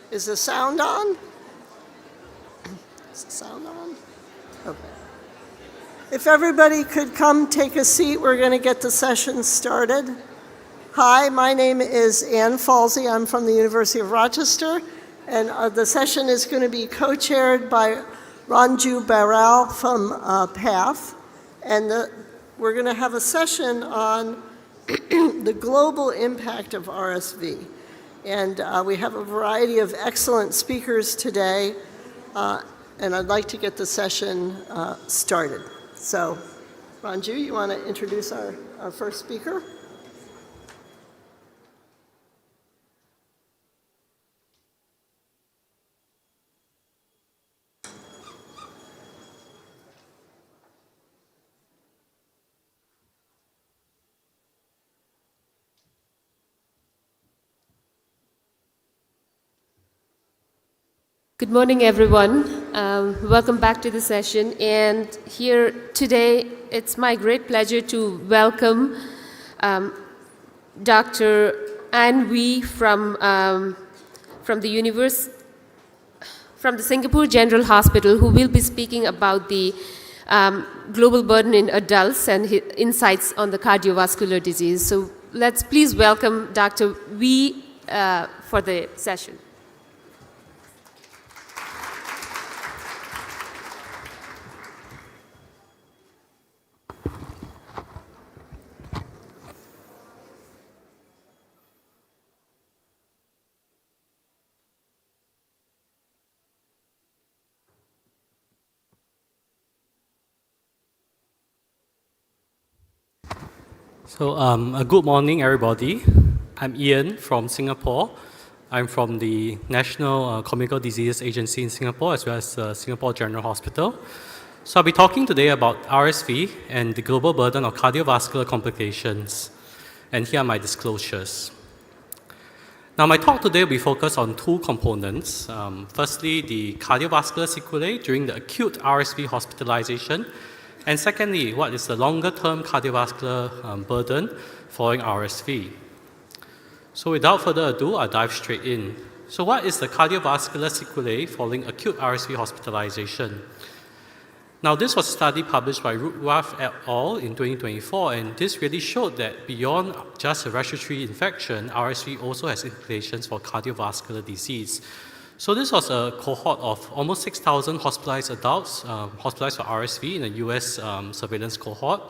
Is the sound on? Is the sound on? Okay. If everybody could come take a seat, we're going to get the session started. Hi, my name is Ann Falsey. I'm from the University of Rochester, and the session is going to be co-chaired by Ranju Baral from PATH, and we're going to have a session on the global impact of RSV. And we have a variety of excellent speakers today, and I'd like to get the session started. So, Ranju, you want to introduce our first speaker? Good morning, everyone. Welcome back to the session. And here today, it's my great pleasure to welcome Dr. Ann Wee from the Singapore General Hospital, who will be speaking about the global burden in adults and his insights on the cardiovascular disease. So let's please welcome Dr. Wee for the session. So, good morning, everybody. I'm Ian from Singapore. I'm from the National Communicable Diseases Agency in Singapore, as well as Singapore General Hospital. So I'll be talking today about RSV and the global burden of cardiovascular complications. And here are my disclosures. Now, my talk today will be focused on two components. Firstly, the cardiovascular sequelae during the acute RSV hospitalization. And secondly, what is the longer-term cardiovascular burden following RSV? So without further ado, I'll dive straight in. So what is the cardiovascular sequelae following acute RSV hospitalization? Now, this was a study published by Ruff et al. In 2024, and this really showed that beyond just a respiratory infection, RSV also has implications for cardiovascular disease. So this was a cohort of almost 6,000 hospitalized adults hospitalized for RSV in a US surveillance cohort.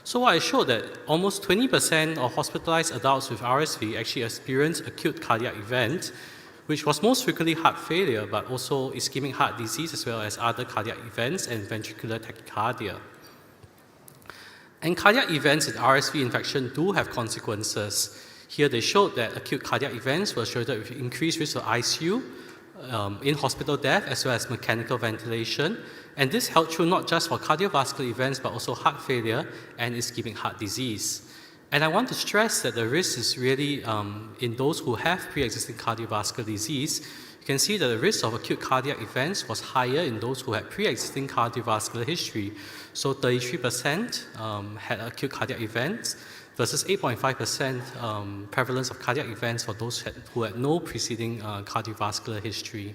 So what I showed that almost 20% of hospitalized adults with RSV actually experienced acute cardiac event, which was most frequently heart failure, but also ischemic heart disease as well as other cardiac events and ventricular tachycardia. And cardiac events in RSV infection do have consequences. Here they showed that acute cardiac events were associated with increased risk of ICU, in-hospital death, as well as mechanical ventilation. And this held true not just for cardiovascular events, but also heart failure and ischemic heart disease. And I want to stress that the risk is really in those who have pre-existing cardiovascular disease. You can see that the risk of acute cardiac events was higher in those who had pre-existing cardiovascular history. So 33% had acute cardiac events, versus 8.5% prevalence of cardiac events for those who had no preceding cardiovascular history.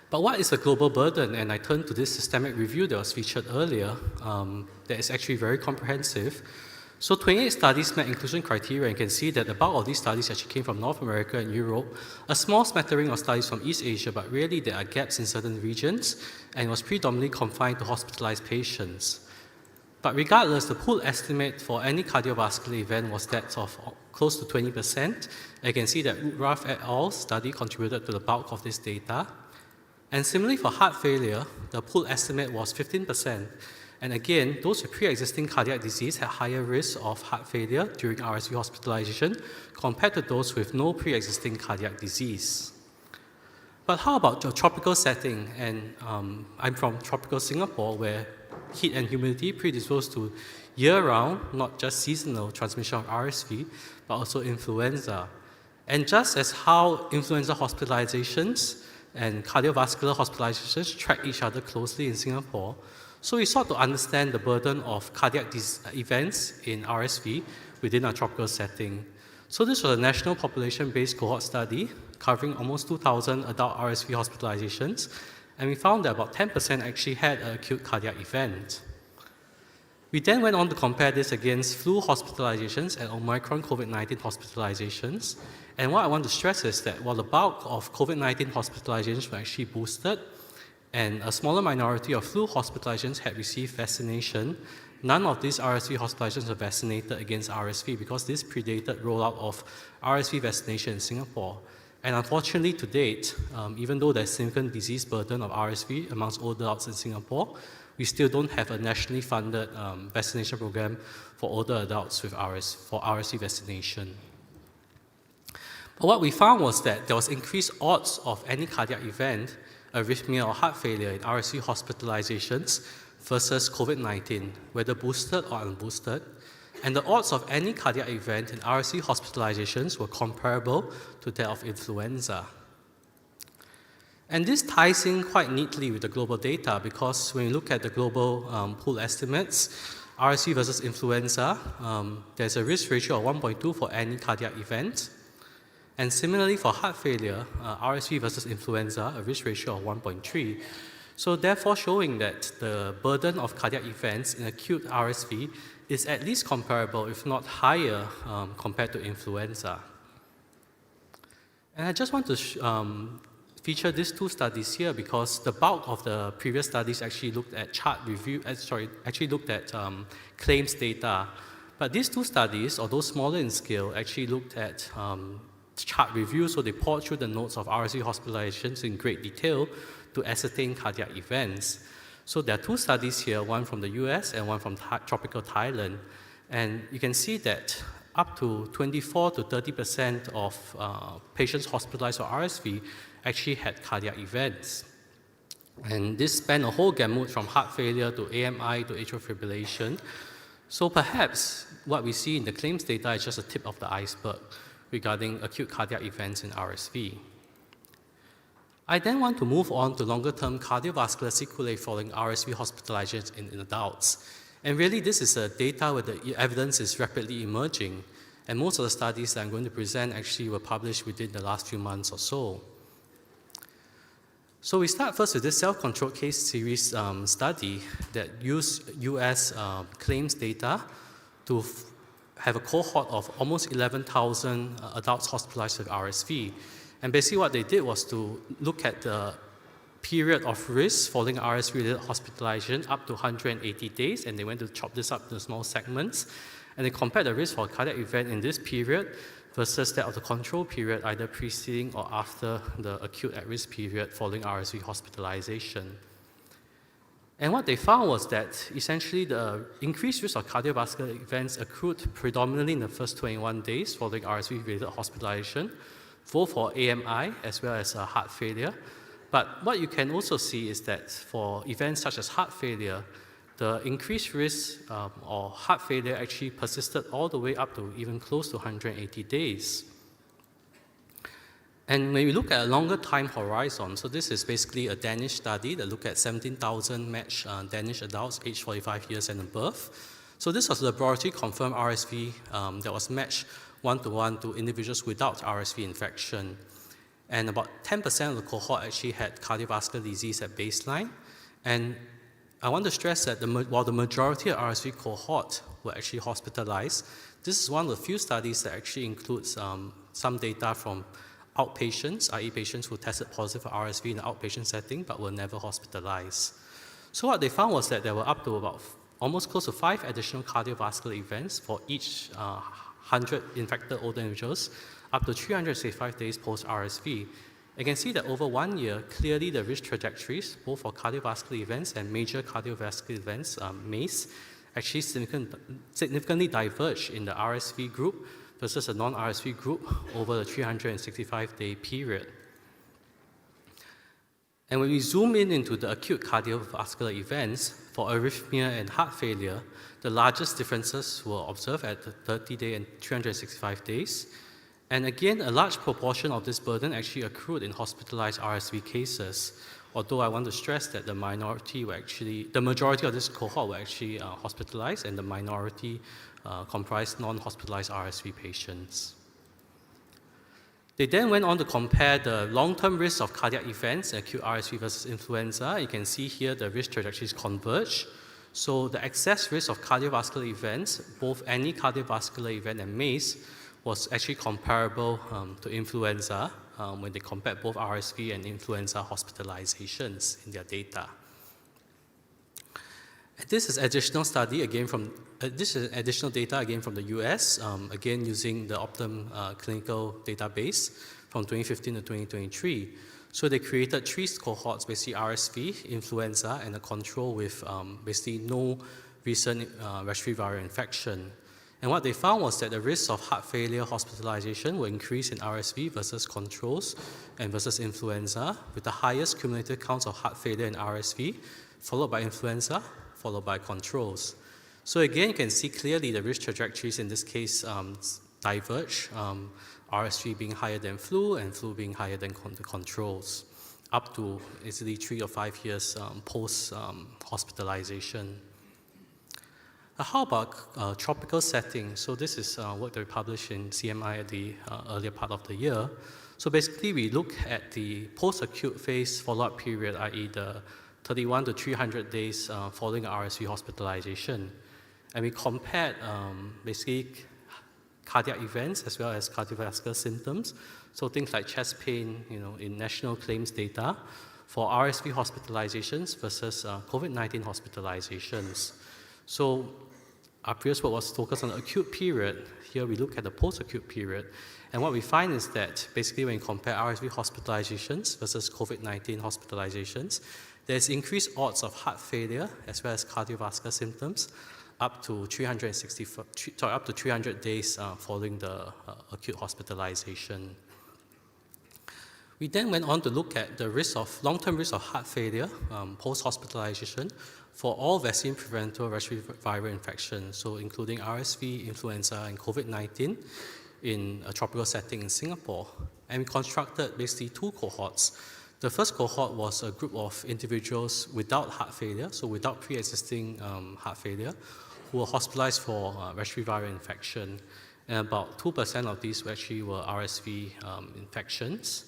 But what is the global burden? And I turn to this systemic review that was featured earlier that is actually very comprehensive. So 28 studies met inclusion criteria, and you can see that the bulk of these studies actually came from North America and Europe, a small smattering of studies from East Asia, but really there are gaps in certain regions, and it was predominantly confined to hospitalized patients. But regardless, the pool estimate for any cardiovascular event was that of close to 20%. You can see that Ruff et al. Study contributed to the bulk of this data. And similarly for heart failure, the pool estimate was 15%. And again, those with pre-existing cardiac disease had higher risk of heart failure during RSV hospitalization compared to those with no pre-existing cardiac disease. But how about the tropical setting? And I'm from tropical Singapore, where heat and humidity predisposed to year-round, not just seasonal transmission of RSV, but also influenza. And just as how influenza hospitalizations and cardiovascular hospitalizations track each other closely in Singapore, so we sought to understand the burden of cardiac events in RSV within a tropical setting. So this was a national population-based cohort study covering almost 2,000 adult RSV hospitalizations, and we found that about 10% actually had an acute cardiac event. We then went on to compare this against flu hospitalizations and Omicron COVID-19 hospitalizations. And what I want to stress is that while the bulk of COVID-19 hospitalizations were actually boosted, and a smaller minority of flu hospitalizations had received vaccination, none of these RSV hospitalizations were vaccinated against RSV because this predated rollout of RSV vaccination in Singapore. And unfortunately, to date, even though there's significant disease burden of RSV amongst older adults in Singapore, we still don't have a nationally funded vaccination program for older adults with RSV vaccination. But what we found was that there was increased odds of any cardiac event, arrhythmia or heart failure in RSV hospitalizations versus COVID-19, whether boosted or unboosted. And the odds of any cardiac event in RSV hospitalizations were comparable to that of influenza. And this ties in quite neatly with the global data because when you look at the global pool estimates, RSV versus influenza, there's a risk ratio of 1.2 for any cardiac event. And similarly for heart failure, RSV versus influenza, a risk ratio of 1.3. So therefore showing that the burden of cardiac events in acute RSV is at least comparable, if not higher, compared to influenza. And I just want to feature these two studies here because the bulk of the previous studies actually looked at claims data. But these two studies, although smaller in scale, actually looked at chart review, so they poured through the notes of RSV hospitalizations in great detail to ascertain cardiac events. So there are two studies here, one from the US and one from tropical Thailand. And you can see that up to 24 to 30% of patients hospitalized for RSV actually had cardiac events. And this spanned a whole gamut from heart failure to AMI to atrial fibrillation. So perhaps what we see in the claims data is just a tip of the iceberg regarding acute cardiac events in RSV. I then want to move on to longer-term cardiovascular sequelae following RSV hospitalizations in adults. And really, this is a data where the evidence is rapidly emerging. And most of the studies that I'm going to present actually were published within the last few months or so. So we start first with this self-controlled case series study that used US claims data to have a cohort of almost 11,000 adults hospitalized with RSV. And basically what they did was to look at the period of risk following RSV-related hospitalization up to 180 days, and they went to chop this up into small segments. And they compared the risk for a cardiac event in this period versus that of the control period, either preceding or after the acute at-risk period following RSV hospitalization. And what they found was that essentially the increased risk of cardiovascular events accrued predominantly in the first 21 days following RSV-related hospitalization, both for AMI as well as heart failure. But what you can also see is that for events such as heart failure, the increased risk or heart failure actually persisted all the way up to even close to 180 days. And when we look at a longer time horizon, so this is basically a Danish study that looked at 17,000 matched Danish adults aged 45 years and above. So this was laboratory-confirmed RSV that was matched one-to-one to individuals without RSV infection. And about 10% of the cohort actually had cardiovascular disease at baseline. And I want to stress that while the majority of RSV cohort were actually hospitalized, this is one of the few studies that actually includes some data from outpatients, i.e. patients who tested positive for RSV in an outpatient setting but were never hospitalized. So what they found was that there were up to about almost close to 5 additional cardiovascular events for each 100 infected older individuals, up to 365 days post-RSV. You can see that over 1 year, clearly the risk trajectories, both for cardiovascular events and major cardiovascular events, MACE, actually significantly diverged in the RSV group versus the non-RSV group over the 365-day period. And when we zoom in into the acute cardiovascular events for arrhythmia and heart failure, the largest differences were observed at the 30-day and 365 days. And again, a large proportion of this burden actually accrued in hospitalized RSV cases, although I want to stress that the majority of this cohort were actually hospitalized, and the minority comprised non-hospitalized RSV patients. They then went on to compare the long-term risk of cardiac events, acute RSV versus influenza. You can see here the risk trajectories converge. So the excess risk of cardiovascular events, both any cardiovascular event and MACE, was actually comparable to influenza when they compared both RSV and influenza hospitalizations in their data. This is additional study again from this is additional data again from the US, again using the Optum clinical database from 2015 to 2023. So they created 3 cohorts, basically RSV, influenza, and a control with basically no recent respiratory viral infection. And what they found was that the risk of heart failure hospitalization will increase in RSV versus controls and versus influenza, with the highest cumulative counts of heart failure in RSV, followed by influenza, followed by controls. So again, you can see clearly the risk trajectories in this case diverge, RSV being higher than flu and flu being higher than the controls, up to easily 3 or 5 years post-hospitalization. How about tropical settings? So this is work that we published in CMI at the earlier part of the year. So basically, we look at the post-acute phase follow-up period, i.e. the 31 to 300 days following RSV hospitalization. And we compared basically cardiac events as well as cardiovascular symptoms. So things like chest pain, in national claims data for RSV hospitalizations versus COVID-19 hospitalizations. So our previous work was focused on the acute period. Here we look at the post-acute period. And what we find is that basically when you compare RSV hospitalizations versus COVID-19 hospitalizations, there's increased odds of heart failure as well as cardiovascular symptoms up to 300 days following the acute hospitalization. We then went on to look at the risk of long-term risk of heart failure post-hospitalization for all vaccine-preventable respiratory viral infections, so including RSV, influenza, and COVID-19 in a tropical setting in Singapore. And we constructed basically 2 cohorts. The first cohort was a group of individuals without heart failure, so without pre-existing heart failure, who were hospitalized for respiratory viral infection. And about 2% of these actually were RSV infections.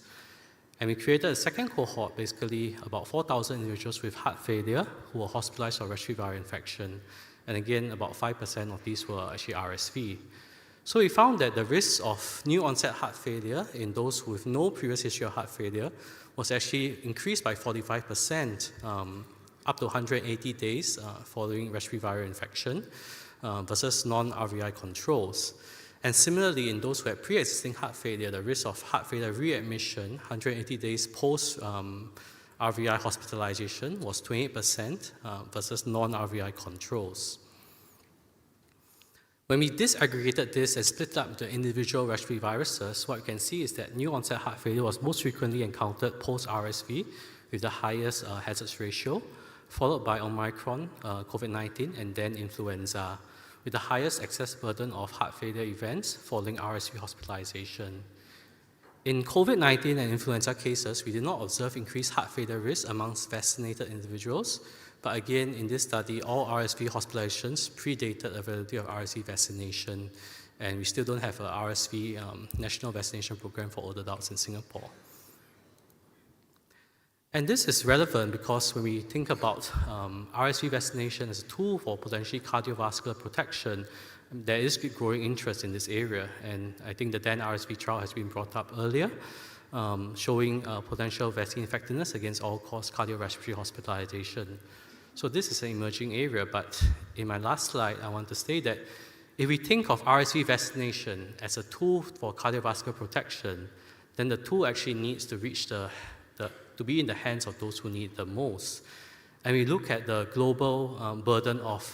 And we created a second cohort, basically about 4,000 individuals with heart failure who were hospitalized for respiratory viral infection. And again, about 5% of these were actually RSV. So we found that the risk of new onset heart failure in those with no previous history of heart failure was actually increased by 45%, up to 180 days following respiratory viral infection versus non-RVI controls. And similarly, in those who had pre-existing heart failure, the risk of heart failure readmission 180 days post-RVI hospitalization was 28% versus non-RVI controls. When we disaggregated this and split up the individual respiratory viruses, what you can see is that new onset heart failure was most frequently encountered post-RSV with the highest hazards ratio, followed by Omicron, COVID-19, and then influenza, with the highest excess burden of heart failure events following RSV hospitalization. In COVID-19 and influenza cases, we did not observe increased heart failure risk amongst vaccinated individuals, but again, in this study, all RSV hospitalizations predated availability of RSV vaccination, and we still don't have a RSV national vaccination program for older adults in Singapore. And this is relevant because when we think about RSV vaccination as a tool for potentially cardiovascular protection, there is growing interest in this area. And I think the Dan RSV trial has been brought up earlier, showing potential vaccine effectiveness against all-cause cardiorespiratory hospitalization. So this is an emerging area, but in my last slide, I want to state that if we think of RSV vaccination as a tool for cardiovascular protection, then the tool actually needs to reach to be in the hands of those who need the most. And we look at the global burden of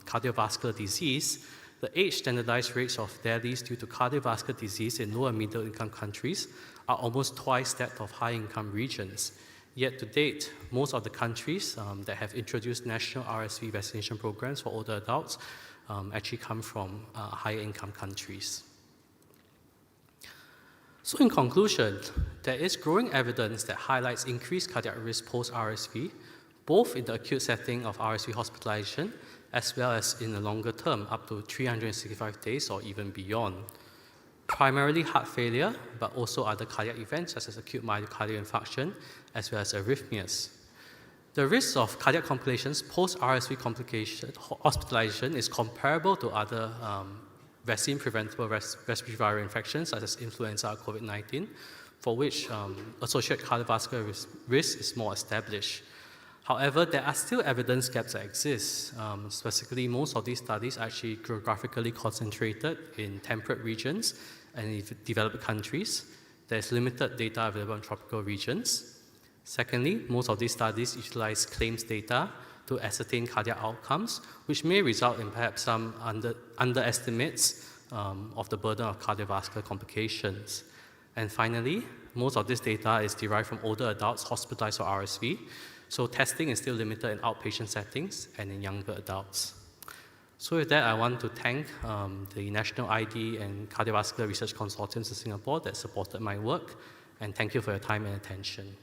cardiovascular disease, the age standardized rates of deaths due to cardiovascular disease in low and middle income countries are almost twice that of high income regions. Yet to date, most of the countries that have introduced national RSV vaccination programs for older adults actually come from higher income countries. So in conclusion, there is growing evidence that highlights increased cardiac risk post-RSV, both in the acute setting of RSV hospitalization, as well as in the longer term, up to 365 days or even beyond. primarily heart failure, but also other cardiac events such as acute myocardial infarction, as well as arrhythmias. The risk of cardiac complications post-RSV complication hospitalization is comparable to other vaccine-preventable respiratory viral infections such as influenza or COVID-19, for which associated cardiovascular risk is more established. However, there are still evidence gaps that exist. Specifically, most of these studies are actually geographically concentrated in temperate regions and in developed countries. There's limited data available in tropical regions. Secondly, most of these studies utilize claims data to ascertain cardiac outcomes, which may result in perhaps some underestimates of the burden of cardiovascular complications. And finally, most of this data is derived from older adults hospitalized for RSV, so testing is still limited in outpatient settings and in younger adults. So with that, I want to thank the National ID and Cardiovascular Research Consortiums in Singapore that supported my work, and thank you for your time and attention.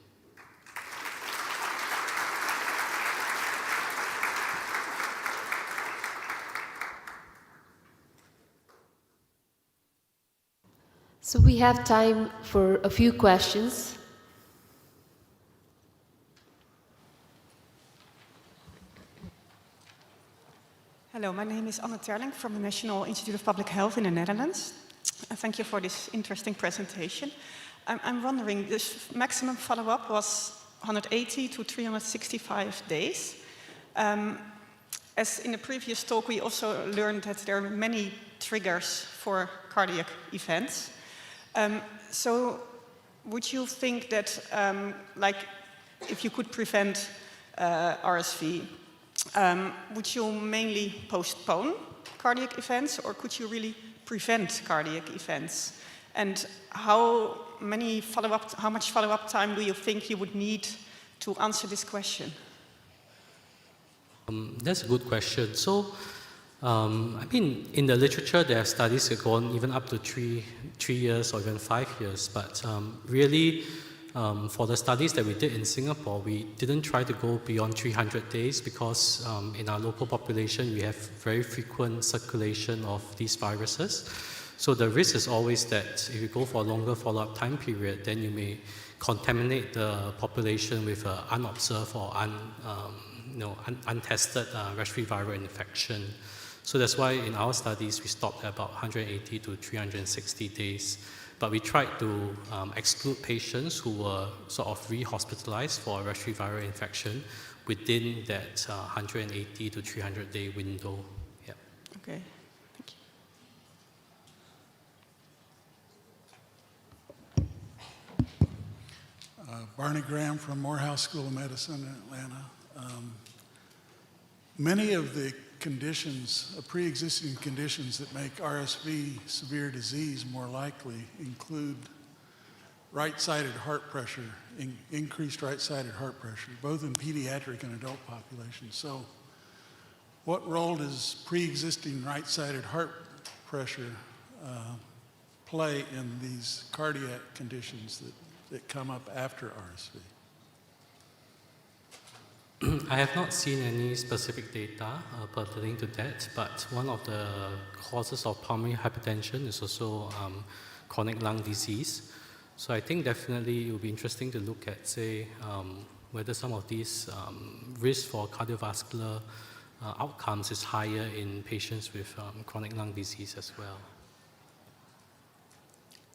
So we have time for a few questions. Hello, my name is Anne Terling from the National Institute of Public Health in the Netherlands. Thank you for this interesting presentation. I'm wondering, this maximum follow-up was 180 to 365 days. As in the previous talk, we also learned that there are many triggers for cardiac events. So would you think that, like, if you could prevent RSV, would you mainly postpone cardiac events, or could you really prevent cardiac events? And how much follow-up time do you think you would need to answer this question? That's a good question. So, I mean, in the literature, there are studies that go on even up to three years or even 5 years. But really, for the studies that we did in Singapore, we didn't try to go beyond 300 days because in our local population, we have very frequent circulation of these viruses. So the risk is always that if you go for a longer follow-up time period, then you may contaminate the population with an unobserved or untested respiratory viral infection. So that's why in our studies, we stopped at about 180 to 360 days. But we tried to exclude patients who were sort of re-hospitalized for a respiratory viral infection within that 180 to 300 day window. Yeah. Okay, thank you. Barney Graham from Morehouse School of Medicine in Atlanta. Many of the conditions, pre-existing conditions that make RSV severe disease more likely include right-sided heart pressure, increased right-sided heart pressure, both in pediatric and adult populations. So what role does pre-existing right-sided heart pressure play in these cardiac conditions that come up after RSV? I have not seen any specific data pertaining to that, but one of the causes of pulmonary hypertension is also chronic lung disease. So I think definitely it will be interesting to look at, say, whether some of these risks for cardiovascular outcomes is higher in patients with chronic lung disease as well.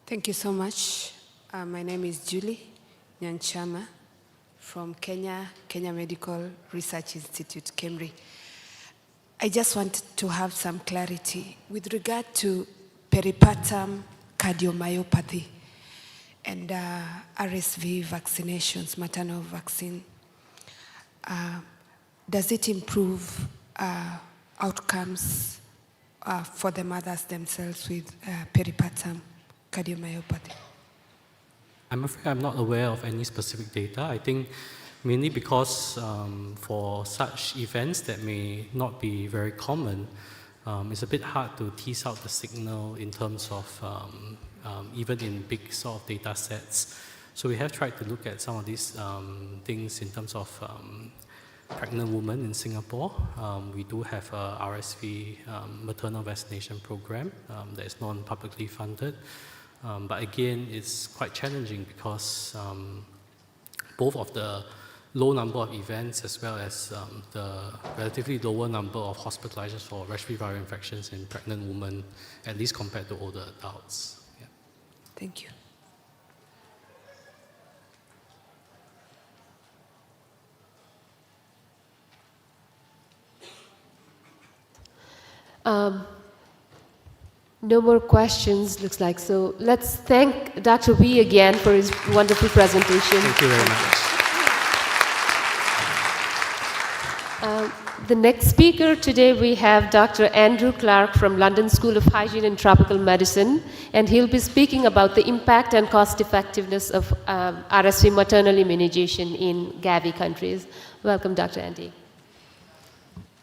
Thank you so much. My name is Julie Nyanchama from Kenya Medical Research Institute, Kemri. I just wanted to have some clarity with regard to peripartum cardiomyopathy and RSV vaccinations, maternal vaccine. Does it improve outcomes for the mothers themselves with peripartum cardiomyopathy? I'm afraid I'm not aware of any specific data. I think mainly because for such events that may not be very common, it's a bit hard to tease out the signal in terms of even in big sort of data sets. So we have tried to look at some of these things in terms of pregnant women in Singapore. We do have a RSV maternal vaccination program that is non-publicly funded. But again, it's quite challenging because both of the low number of events as well as the relatively lower number of hospitalizations for respiratory viral infections in pregnant women, at least compared to older adults. Yeah. Thank you. No more questions, looks like. So let's thank Dr. Wee again for his wonderful presentation. Thank you very much. The next speaker today, we have Dr. Andrew Clark from London School of Hygiene and Tropical Medicine, and he'll be speaking about the impact and cost effectiveness of RSV maternal immunization in Gavi countries. Welcome, Dr. Andy.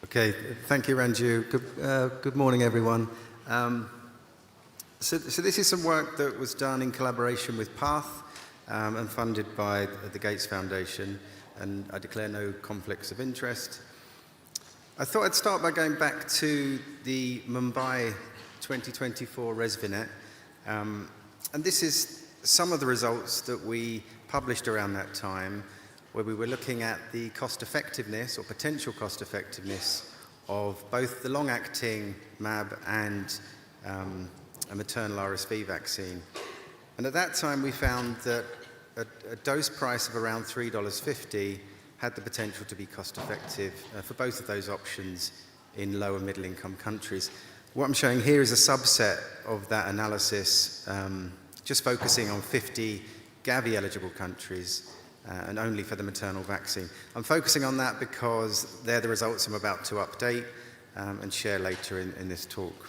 Okay, thank you, Ranju. Good morning, everyone. So this is some work that was done in collaboration with PATH and funded by the Gates Foundation, and I declare no conflicts of interest. I thought I'd start by going back to the Mumbai 2024 ReSViNET, and this is some of the results that we published around that time, where we were looking at the cost effectiveness or potential cost effectiveness of both the long-acting MAB and a maternal RSV vaccine. And at that time we found that a dose price of around $3.50 had the potential to be cost effective for both of those options in low and middle income countries. What I'm showing here is a subset of that analysis, just focusing on 50 Gavi eligible countries and only for the maternal vaccine. I'm focusing on that because they're the results I'm about to update and share later in this talk.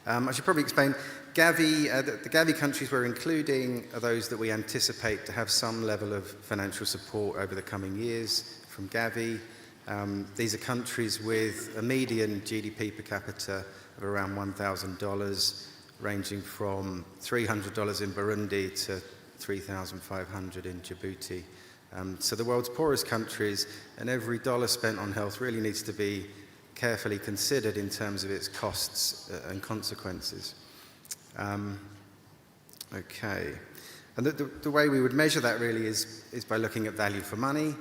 I should probably explain, the Gavi countries we're including are those that we anticipate to have some level of financial support over the coming years from Gavi. These are countries with a median GDP per capita of around $1,000, ranging from $300 in Burundi to $3,500 in Djibouti. So the world's poorest countries, and every dollar spent on health really needs to be carefully considered in terms of its costs and consequences. Okay, and the way we would measure that really is by looking at value for money,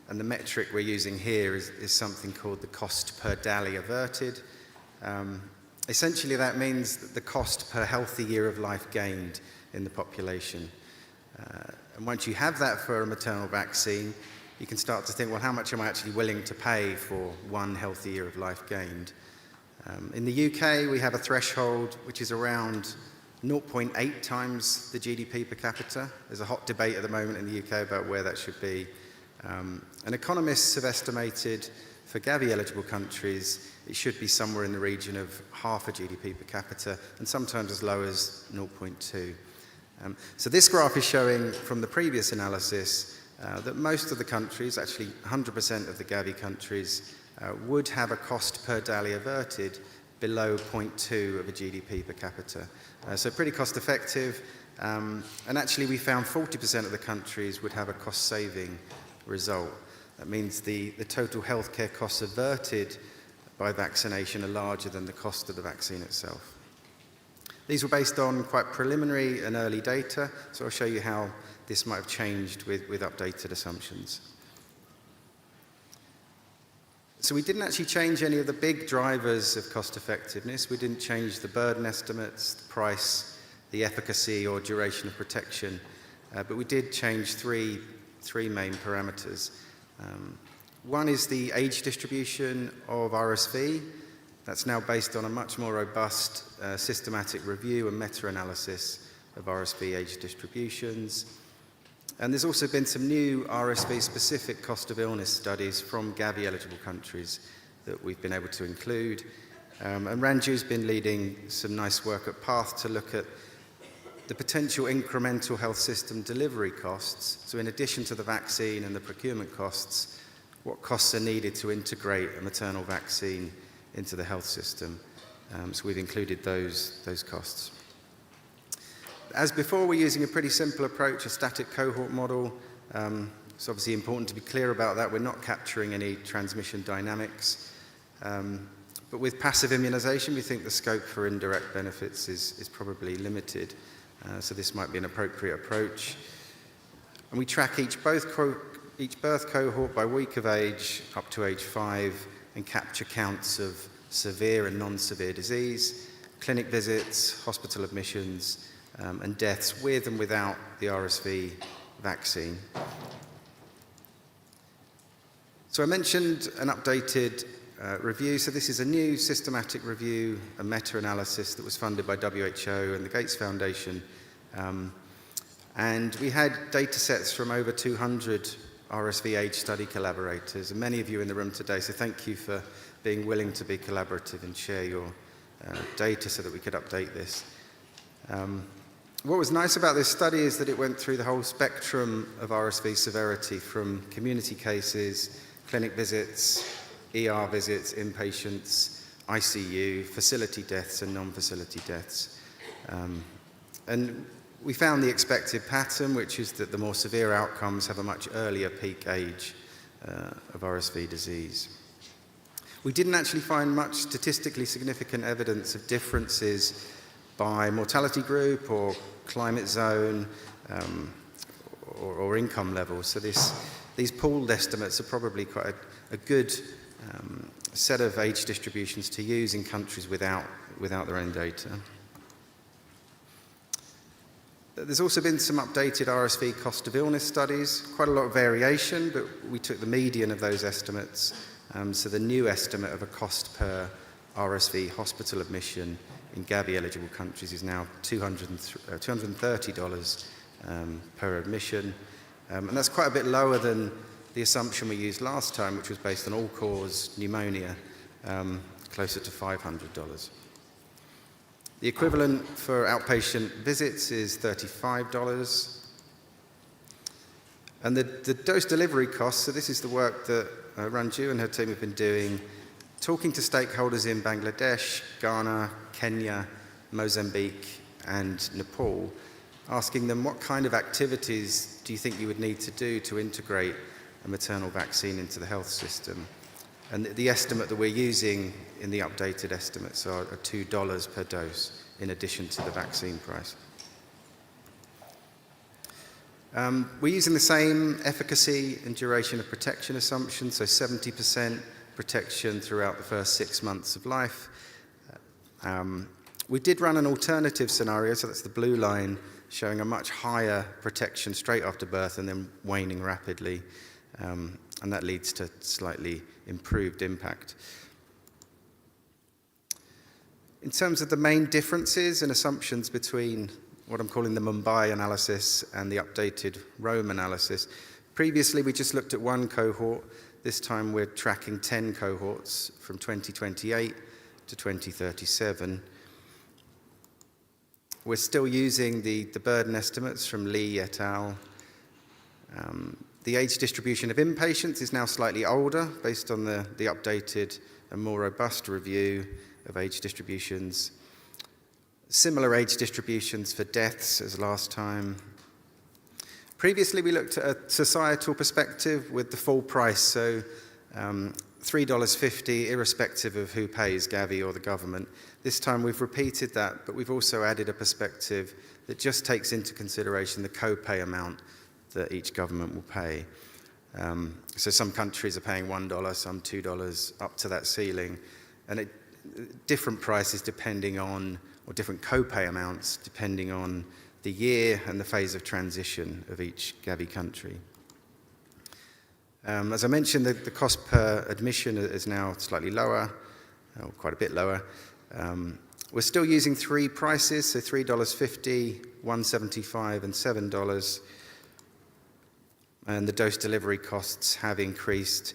and the metric we're using here is something called the cost per DALY averted. Essentially that means the cost per healthy year of life gained in the population. And once you have that for a maternal vaccine, you can start to think, well, how much am I actually willing to pay for one healthy year of life gained? In the UK, we have a threshold which is around 0.8 times the GDP per capita. There's a hot debate at the moment in the UK about where that should be. And economists have estimated for Gavi-eligible countries, it should be somewhere in the region of half a GDP per capita, and sometimes as low as 0.2. So this graph is showing from the previous analysis that most of the countries, actually 100% of the Gavi countries, would have a cost per DALY averted below 0.2 of a GDP per capita. So pretty cost effective, and actually we found 40% of the countries would have a cost saving result. That means the total healthcare costs averted by vaccination are larger than the cost of the vaccine itself. These were based on quite preliminary and early data, so I'll show you how this might have changed with updated assumptions. So we didn't actually change any of the big drivers of cost effectiveness. We didn't change the burden estimates, the price, the efficacy or duration of protection, but we did change three main parameters. One is the age distribution of RSV. That's now based on a much more robust systematic review and meta-analysis of RSV age distributions. And there's also been some new RSV-specific cost of illness studies from Gavi-eligible countries that we've been able to include. And Ranju's been leading some nice work at PATH to look at the potential incremental health system delivery costs. So in addition to the vaccine and the procurement costs, what costs are needed to integrate a maternal vaccine into the health system. So we've included those costs. As before, we're using a pretty simple approach, a static cohort model. It's obviously important to be clear about that. We're not capturing any transmission dynamics. But with passive immunization, we think the scope for indirect benefits is probably limited. So this might be an appropriate approach. And we track each birth cohort by week of age up to age 5 and capture counts of severe and non-severe disease, clinic visits, hospital admissions, and deaths with and without the RSV vaccine. So I mentioned an updated review. So this is a new systematic review, a meta-analysis that was funded by WHO and the Gates Foundation. And we had data sets from over 200 RSV age study collaborators, and many of you in the room today, so thank you for being willing to be collaborative and share your data so that we could update this. What was nice about this study is that it went through the whole spectrum of RSV severity, from community cases, clinic visits, ER visits, inpatients, ICU, facility deaths and non-facility deaths. And we found the expected pattern, which is that the more severe outcomes have a much earlier peak age of RSV disease. We didn't actually find much statistically significant evidence of differences by mortality group or climate zone or income level. So these pooled estimates are probably quite a good set of age distributions to use in countries without their own data. There's also been some updated RSV cost of illness studies, quite a lot of variation, but we took the median of those estimates. So the new estimate of a cost per RSV hospital admission in Gavi-eligible countries is now $230 per admission. And that's quite a bit lower than the assumption we used last time, which was based on all-cause pneumonia, closer to $500. The equivalent for outpatient visits is $35. And the dose delivery costs, so this is the work that Ranju and her team have been doing, talking to stakeholders in Bangladesh, Ghana, Kenya, Mozambique, and Nepal, asking them what kind of activities do you think you would need to do to integrate a maternal vaccine into the health system. And the estimate that we're using in the updated estimates are $2 per dose in addition to the vaccine price. We're using the same efficacy and duration of protection assumption, so 70% protection throughout the first 6 months of life. We did run an alternative scenario, so that's the blue line, showing a much higher protection straight after birth and then waning rapidly. And that leads to slightly improved impact. In terms of the main differences and assumptions between what I'm calling the Mumbai analysis and the updated Rome analysis, previously we just looked at one cohort. This time we're tracking 10 cohorts from 2028 to 2037. We're still using the burden estimates from Lee et al. The age distribution of inpatients is now slightly older based on the updated and more robust review of age distributions. Similar age distributions for deaths as last time. Previously we looked at a societal perspective with the full price, so $3.50 irrespective of who pays, Gavi or the government. This time we've repeated that, but we've also added a perspective that just takes into consideration the co-pay amount that each government will pay. So some countries are paying $1, some $2, up to that ceiling. And different prices depending on, or different co-pay amounts depending on the year and the phase of transition of each Gavi country. As I mentioned, the cost per admission is now slightly lower, or quite a bit lower. We're still using 3 prices, so $3.50, $1.75, and $7. And the dose delivery costs have increased,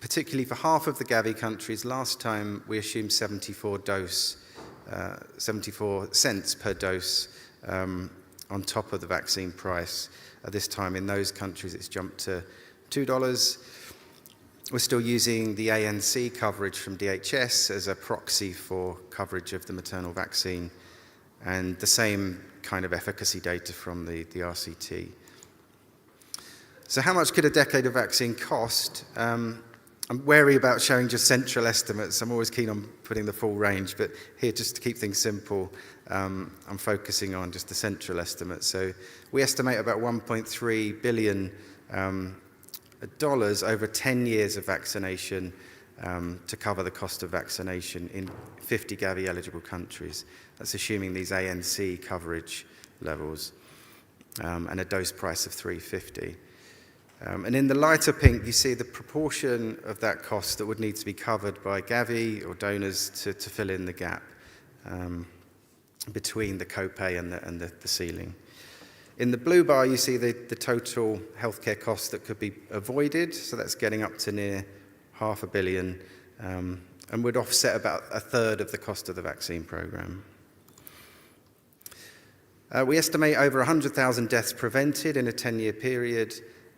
particularly for half of the Gavi countries. Last time we assumed 74 cents per dose on top of the vaccine price. This time in those countries it's jumped to $2. We're still using the ANC coverage from DHS as a proxy for coverage of the maternal vaccine, and the same kind of efficacy data from the RCT. So how much could a decade of vaccine cost? I'm wary about showing just central estimates. I'm always keen on putting the full range, but here, just to keep things simple, I'm focusing on just the central estimate. So we estimate about $1.3 billion over 10 years of vaccination to cover the cost of vaccination in 50 Gavi-eligible countries. That's assuming these ANC coverage levels and a dose price of $3.50. And in the lighter pink, you see the proportion of that cost that would need to be covered by Gavi or donors to fill in the gap between the copay and the ceiling. In the blue bar, you see the total healthcare costs that could be avoided, so that's getting up to near $500 million, and would offset about a third of the cost of the vaccine program. We estimate over 100,000 deaths prevented in a 10-year period,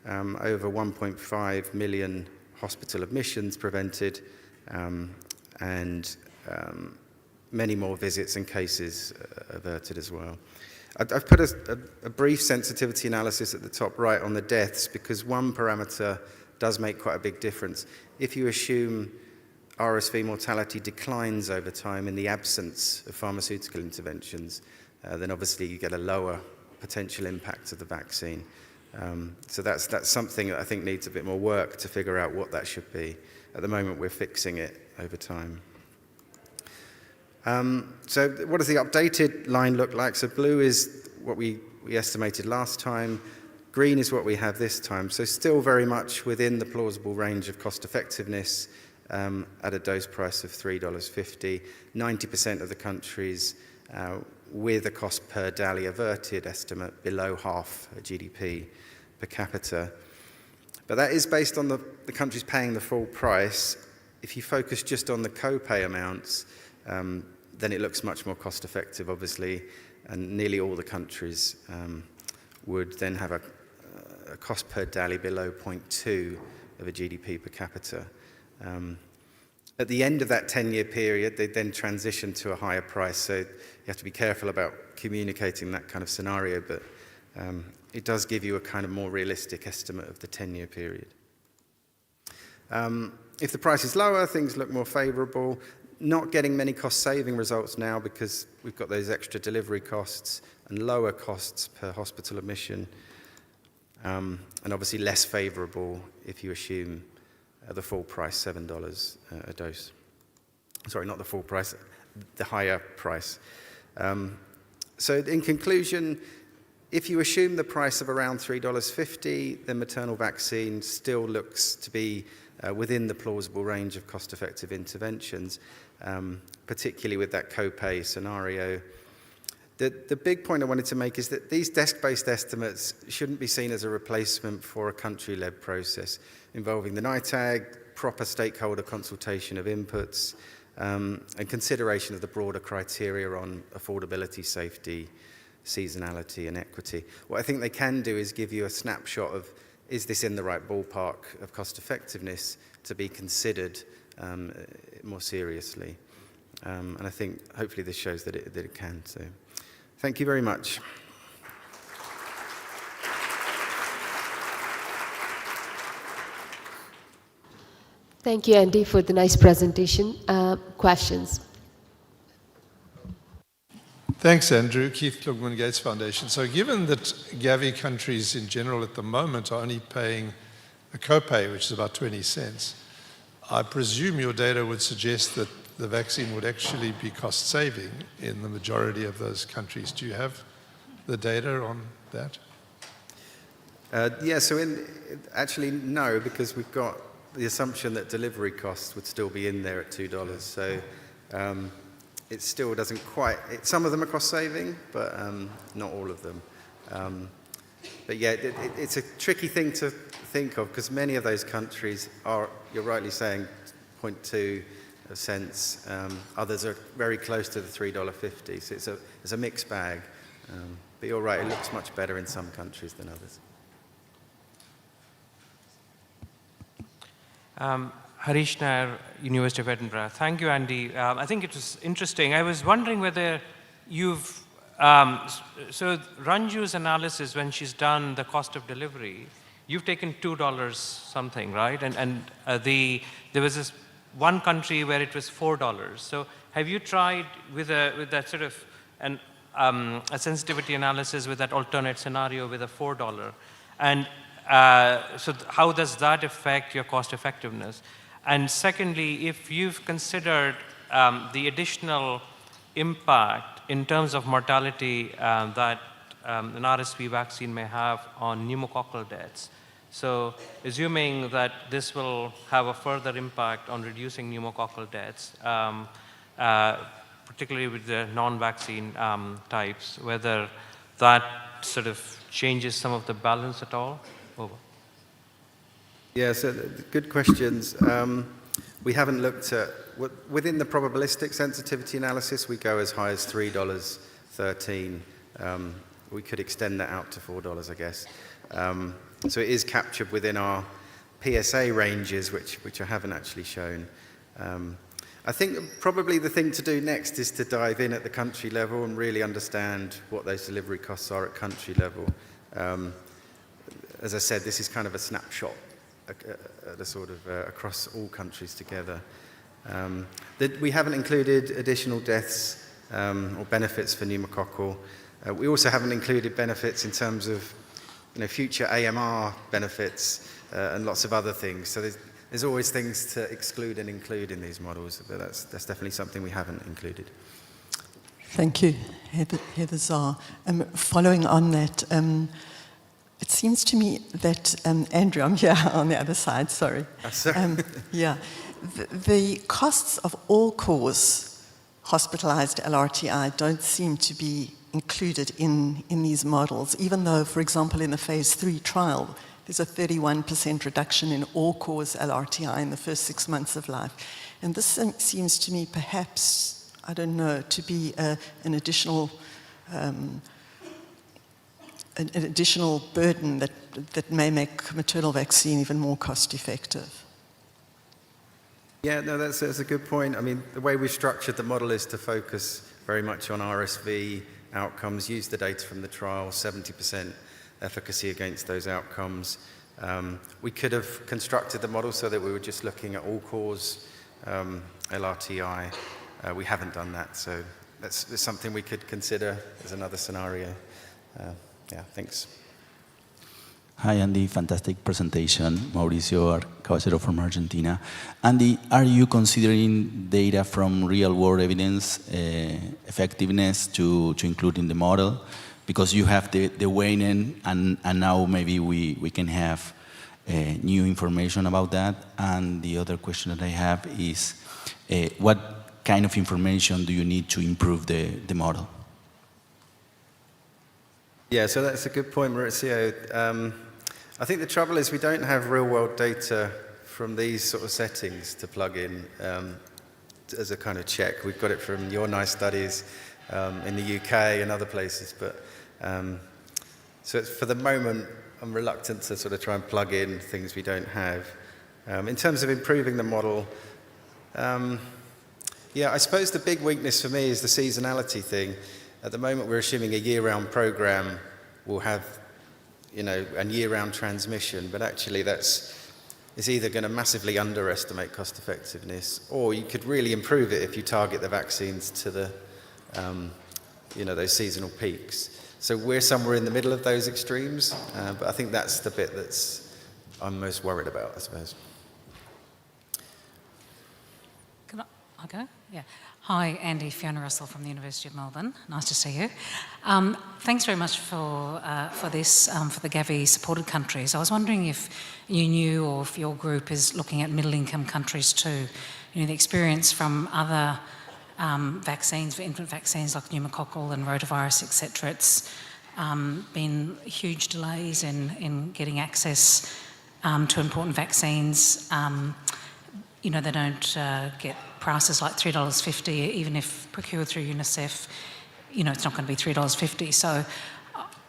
over 1.5 million hospital admissions prevented, and many more visits and cases averted as well. I've put a brief sensitivity analysis at the top right on the deaths because one parameter does make quite a big difference. If you assume RSV mortality declines over time in the absence of pharmaceutical interventions, then obviously you get a lower potential impact of the vaccine. So that's something that I think needs a bit more work to figure out what that should be. At the moment, we're fixing it over time. So what does the updated line look like? So blue is what we estimated last time. Green is what we have this time. So still very much within the plausible range of cost effectiveness at a dose price of $3.50. 90% of the countries with a cost per DALI averted estimate below half a GDP per capita. But that is based on the countries paying the full price. If you focus just on the copay amounts, then it looks much more cost effective, obviously, and nearly all the countries would then have a cost per DALI below 0.2 of a GDP per capita. At the end of that 10-year period, they then transition to a higher price, so you have to be careful about communicating that kind of scenario, but it does give you a kind of more realistic estimate of the 10-year period. If the price is lower, things look more favorable. Not getting many cost-saving results now because we've got those extra delivery costs and lower costs per hospital admission, and obviously less favorable if you assume the full price, $7 a dose. Sorry, not the full price, the higher price. So in conclusion, if you assume the price of around $3.50, then maternal vaccine still looks to be within the plausible range of cost-effective interventions, particularly with that copay scenario. The big point I wanted to make is that these desk-based estimates shouldn't be seen as a replacement for a country-led process involving the NITAG, proper stakeholder consultation of inputs, and consideration of the broader criteria on affordability, safety, seasonality, and equity. What I think they can do is give you a snapshot of, is this in the right ballpark of cost effectiveness to be considered more seriously? And I think hopefully this shows that it can. So thank you very much. Thank you, Andy, for the nice presentation. Questions? Thanks, Andrew. Keith Klugman, Gates Foundation. So given that Gavi countries in general at the moment are only paying a copay, which is about 20 cents, I presume your data would suggest that the vaccine would actually be cost-saving in the majority of those countries. Do you have the data on that? Yeah, so actually no, because we've got the assumption that delivery costs would still be in there at $2. So it still doesn't quite, some of them are cost-saving, but not all of them. But yeah, it's a tricky thing to think of because many of those countries are, you're rightly saying, 0.2 cents. Others are very close to the $3.50. So it's a mixed bag. But you're right, it looks much better in some countries than others. Harish Nair, University of Edinburgh. Thank you, Andy. I think it was interesting. I was wondering whether you've, so Ranju's analysis, when she's done the cost of delivery, you've taken $2 something, right? And there was this one country where it was $4. So have you tried with that sort of a sensitivity analysis with that alternate scenario with a $4? And so how does that affect your cost effectiveness? And secondly, if you've considered the additional impact in terms of mortality that an RSV vaccine may have on pneumococcal deaths. So assuming that this will have a further impact on reducing pneumococcal deaths, particularly with the non-vaccine types, whether that sort of changes some of the balance at all? Over. Yeah, so good questions. We haven't looked at, within the probabilistic sensitivity analysis, we go as high as $3.13. We could extend that out to $4, I guess. So it is captured within our PSA ranges, which I haven't actually shown. I think probably the thing to do next is to dive in at the country level and really understand what those delivery costs are at country level. As I said, this is kind of a snapshot at a sort of across all countries together. We haven't included additional deaths or benefits for pneumococcal. We also haven't included benefits in terms of future AMR benefits and lots of other things. So there's always things to exclude and include in these models, but that's definitely something we haven't included. Thank you, Heather Czar. Following on that, it seems to me that, Andrew, I'm here on the other side, sorry. Yeah, the costs of all-cause hospitalized LRTI don't seem to be included in these models, even though, for example, in the phase 3 trial, there's a 31% reduction in all-cause LRTI in the first 6 months of life. And this seems to me perhaps, I don't know, to be an additional burden that may make maternal vaccine even more cost-effective. Yeah, no, that's a good point. I mean, the way we've structured the model is to focus very much on RSV outcomes, use the data from the trial, 70% efficacy against those outcomes. We could have constructed the model so that we were just looking at all-cause LRTI. We haven't done that, so that's something we could consider as another scenario. Yeah, thanks. Hi, Andy. Fantastic presentation. Mauricio Caballero from Argentina. Andy, are you considering data from real-world evidence effectiveness to include in the model? Because you have the waning, and now maybe we can have new information about that. And the other question that I have is, what kind of information do you need to improve the model? Yeah, so that's a good point, Mauricio. I think the trouble is we don't have real-world data from these sort of settings to plug in as a kind of check. We've got it from your nice studies in the UK and other places, but so for the moment, I'm reluctant to sort of try and plug in things we don't have. In terms of improving the model, yeah, I suppose the big weakness for me is the seasonality thing. At the moment, we're assuming a year-round program will have, a year-round transmission, but actually it's either going to massively underestimate cost effectiveness, or you could really improve it if you target the vaccines to the, those seasonal peaks. So we're somewhere in the middle of those extremes, but I think that's the bit I'm most worried about, I suppose. I'll go? Yeah. Hi, Andy, Fiona Russell from the University of Melbourne. Nice to see you. Thanks very much for this, for the Gavi-supported countries. I was wondering if you knew, or if your group is looking at middle-income countries too. The experience from other vaccines, for infant vaccines like pneumococcal and rotavirus, etc. It's been huge delays in getting access to important vaccines. They don't get prices like $3.50, even if procured through UNICEF, it's not going to be $3.50. So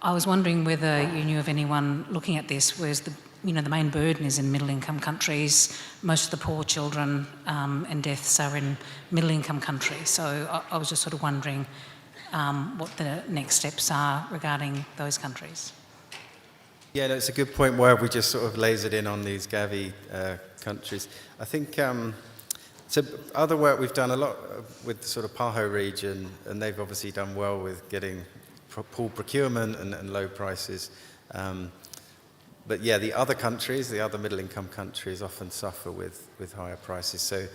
I was wondering whether you knew of anyone looking at this, whereas the main burden is in middle-income countries. Most of the poor children and deaths are in middle-income countries. So I was just sort of wondering what the next steps are regarding those countries. Yeah, no, it's a good point. Why have we just sort of lasered in on these Gavi countries? I think so other work we've done a lot with the sort of PAHO region, and they've obviously done well with getting pool procurement and low prices. But yeah, the other countries, the other middle-income countries often suffer with higher prices. So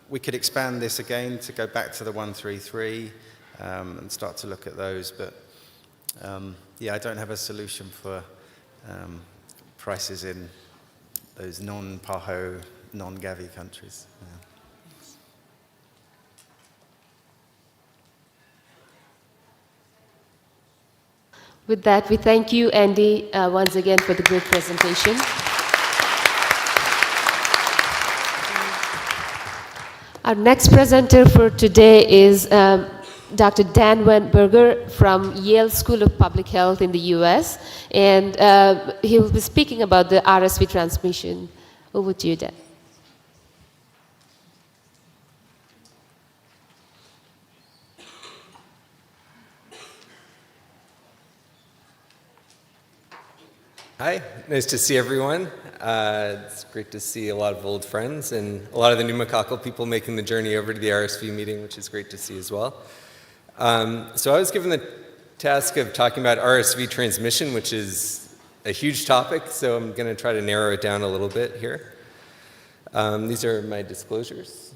we could expand this again to go back to the 133 and start to look at those. But yeah, I don't have a solution for prices in those non-PAHO, non-Gavi countries. Yeah. With that, we thank you, Andy, once again for the great presentation. Our next presenter for today is Dr. Dan Weinberger from Yale School of Public Health in the US, and he will be speaking about the RSV transmission. Over to you, Dan. Hi, nice to see everyone. It's great to see a lot of old friends and a lot of the pneumococcal people making the journey over to the RSV meeting, which is great to see as well. So I was given the task of talking about RSV transmission, which is a huge topic, so I'm going to try to narrow it down a little bit here. These are my disclosures.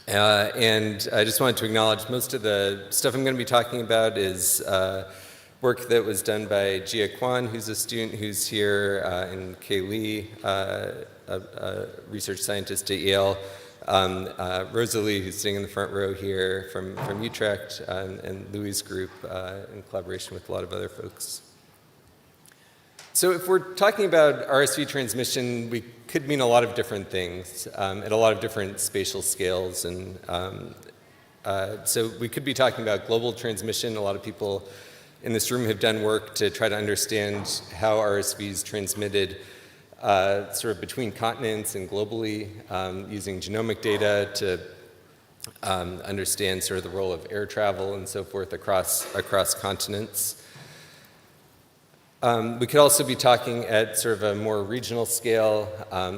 And I just wanted to acknowledge most of the stuff I'm going to be talking about is work that was done by Jia Kwan, who's a student who's here, and Kay Lee, a research scientist at Yale, Rosalie, who's sitting in the front row here from Utrecht, and Louis' group in collaboration with a lot of other folks. So if we're talking about RSV transmission, we could mean a lot of different things at a lot of different spatial scales. And so we could be talking about global transmission. A lot of people in this room have done work to try to understand how RSV is transmitted sort of between continents and globally, using genomic data to understand sort of the role of air travel and so forth across continents. We could also be talking at sort of a more regional scale.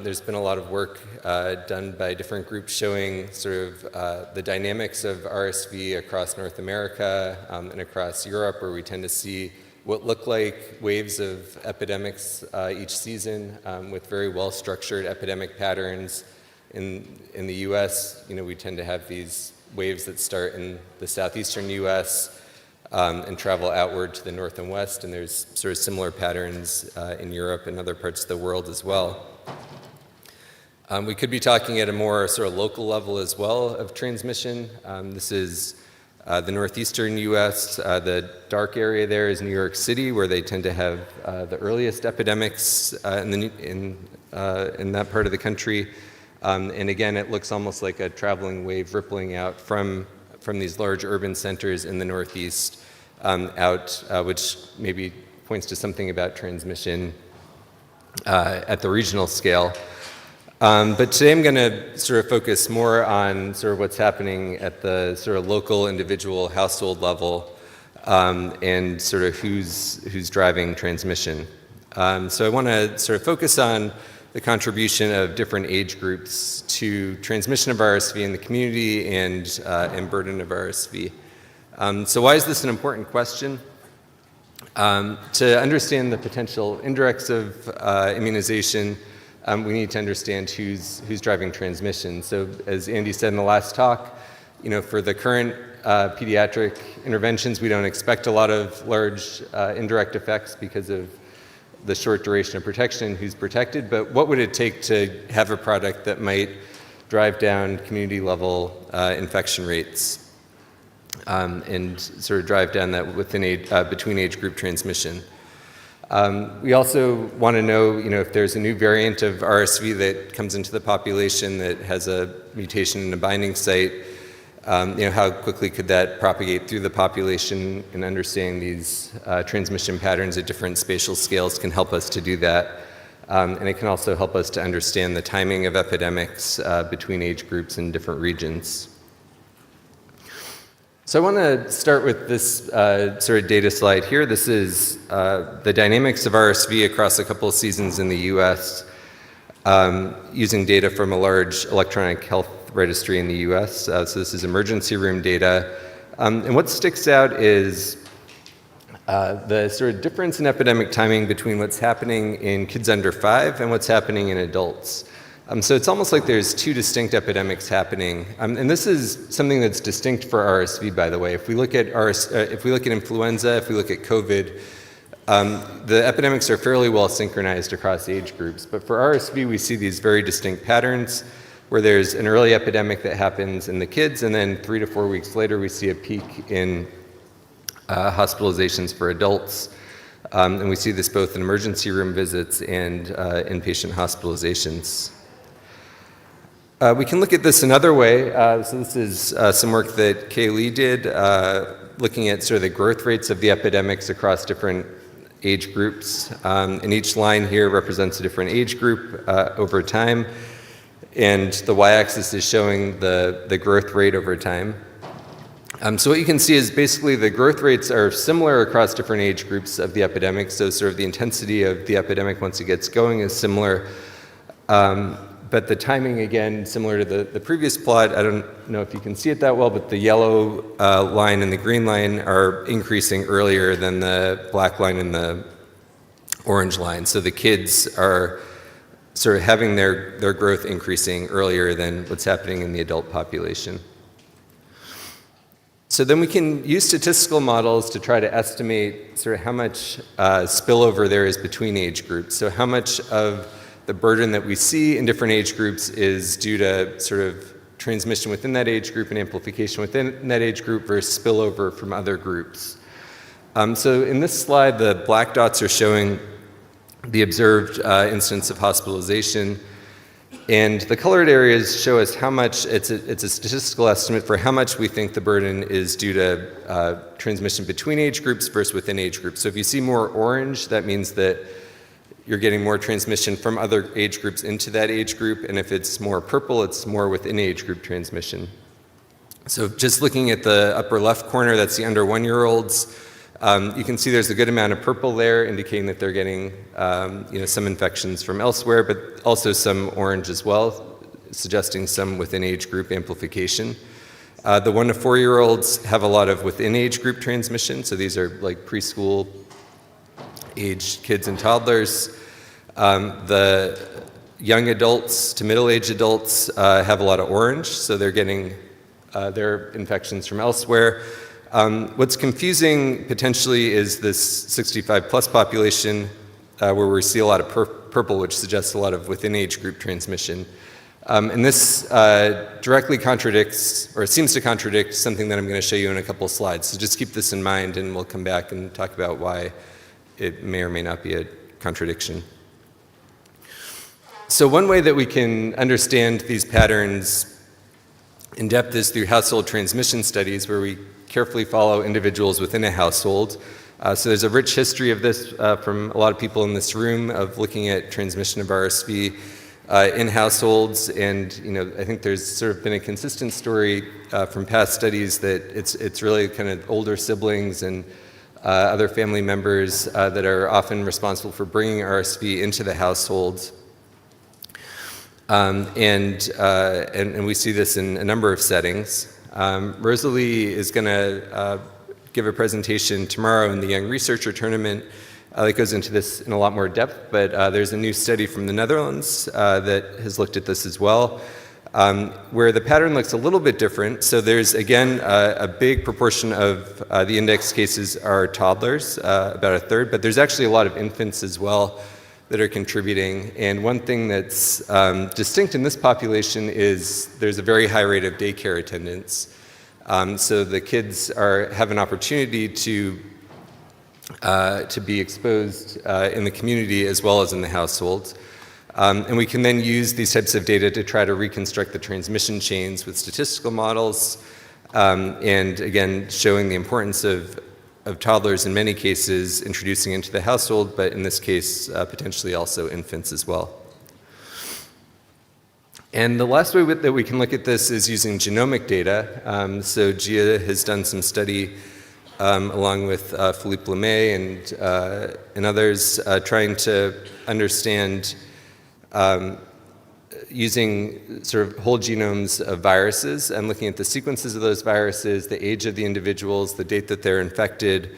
There's been a lot of work done by different groups showing sort of the dynamics of RSV across North America and across Europe, where we tend to see what look like waves of epidemics each season with very well-structured epidemic patterns. In the US, we tend to have these waves that start in the southeastern US and travel outward to the north and west, and there's sort of similar patterns in Europe and other parts of the world as well. We could be talking at a more sort of local level as well of transmission. This is the northeastern US. The dark area there is New York City, where they tend to have the earliest epidemics in that part of the country. And again, it looks almost like a traveling wave rippling out from these large urban centers in the Northeast out, which maybe points to something about transmission at the regional scale. But today I'm going to sort of focus more on sort of what's happening at the sort of local individual household level and sort of who's driving transmission. So I want to sort of focus on the contribution of different age groups to transmission of RSV in the community and burden of RSV. So why is this an important question? To understand the potential indirects of immunization, we need to understand who's driving transmission. So as Andy said in the last talk, for the current pediatric interventions, we don't expect a lot of large indirect effects because of the short duration of protection, who's protected, but what would it take to have a product that might drive down community level infection rates and sort of drive down that between age group transmission? We also want to know, if there's a new variant of RSV that comes into the population that has a mutation in a binding site, how quickly could that propagate through the population, and understanding these transmission patterns at different spatial scales can help us to do that. And it can also help us to understand the timing of epidemics between age groups in different regions. So I want to start with this sort of data slide here. This is the dynamics of RSV across a couple of seasons in the US using data from a large electronic health registry in the US. So this is emergency room data. And what sticks out is the sort of difference in epidemic timing between what's happening in kids under 5 and what's happening in adults. So it's almost like there's two distinct epidemics happening, and this is something that's distinct for RSV, by the way. If we look at influenza, if we look at COVID, the epidemics are fairly well synchronized across age groups. But for RSV, we see these very distinct patterns where there's an early epidemic that happens in the kids, and then 3 to 4 weeks later, we see a peak in hospitalizations for adults. And we see this both in emergency room visits and inpatient hospitalizations. We can look at this another way. So this is some work that Kay Lee did, looking at sort of the growth rates of the epidemics across different age groups. And each line here represents a different age group over time. And the y-axis is showing the growth rate over time. So what you can see is basically the growth rates are similar across different age groups of the epidemic. So sort of the intensity of the epidemic once it gets going is similar. But the timing, again, similar to the previous plot. I don't know if you can see it that well, but the yellow line and the green line are increasing earlier than the black line and the orange line. So the kids are sort of having their growth increasing earlier than what's happening in the adult population. So then we can use statistical models to try to estimate sort of how much spillover there is between age groups. So how much of the burden that we see in different age groups is due to sort of transmission within that age group and amplification within that age group versus spillover from other groups. So in this slide, the black dots are showing the observed incidence of hospitalization. And the colored areas show us how much, it's a statistical estimate for how much we think the burden is due to transmission between age groups versus within age groups. So if you see more orange, that means that you're getting more transmission from other age groups into that age group, and if it's more purple, it's more within age group transmission. So just looking at the upper left corner, that's the under 1-year-olds. You can see there's a good amount of purple there, indicating that they're getting some infections from elsewhere, but also some orange as well, suggesting some within age group amplification. The 1 to 4-year-olds have a lot of within age group transmission, so these are like preschool age kids and toddlers. The young adults to middle-aged adults have a lot of orange, so they're getting their infections from elsewhere. What's confusing potentially is this 65 plus population where we see a lot of purple, which suggests a lot of within age group transmission. And this directly contradicts, or seems to contradict, something that I'm going to show you in a couple slides. So just keep this in mind and we'll come back and talk about why it may or may not be a contradiction. So one way that we can understand these patterns in depth is through household transmission studies, where we carefully follow individuals within a household. So there's a rich history of this from a lot of people in this room of looking at transmission of RSV in households, and I think there's sort of been a consistent story from past studies that it's really kind of older siblings and other family members that are often responsible for bringing RSV into the household. And we see this in a number of settings. Rosalie is going to give a presentation tomorrow in the Young Researcher Tournament that goes into this in a lot more depth, but there's a new study from the Netherlands that has looked at this as well, where the pattern looks a little bit different. So there's, again, a big proportion of the index cases are toddlers, about a third, but there's actually a lot of infants as well that are contributing. And one thing that's distinct in this population is there's a very high rate of daycare attendance. So the kids have an opportunity to be exposed in the community as well as in the household. And we can then use these types of data to try to reconstruct the transmission chains with statistical models, and again, showing the importance of toddlers in many cases introducing into the household, but in this case, potentially also infants as well. And the last way that we can look at this is using genomic data. So Gia has done some study along with Philippe Lemay and others trying to understand using sort of whole genomes of viruses and looking at the sequences of those viruses, the age of the individuals, the date that they're infected,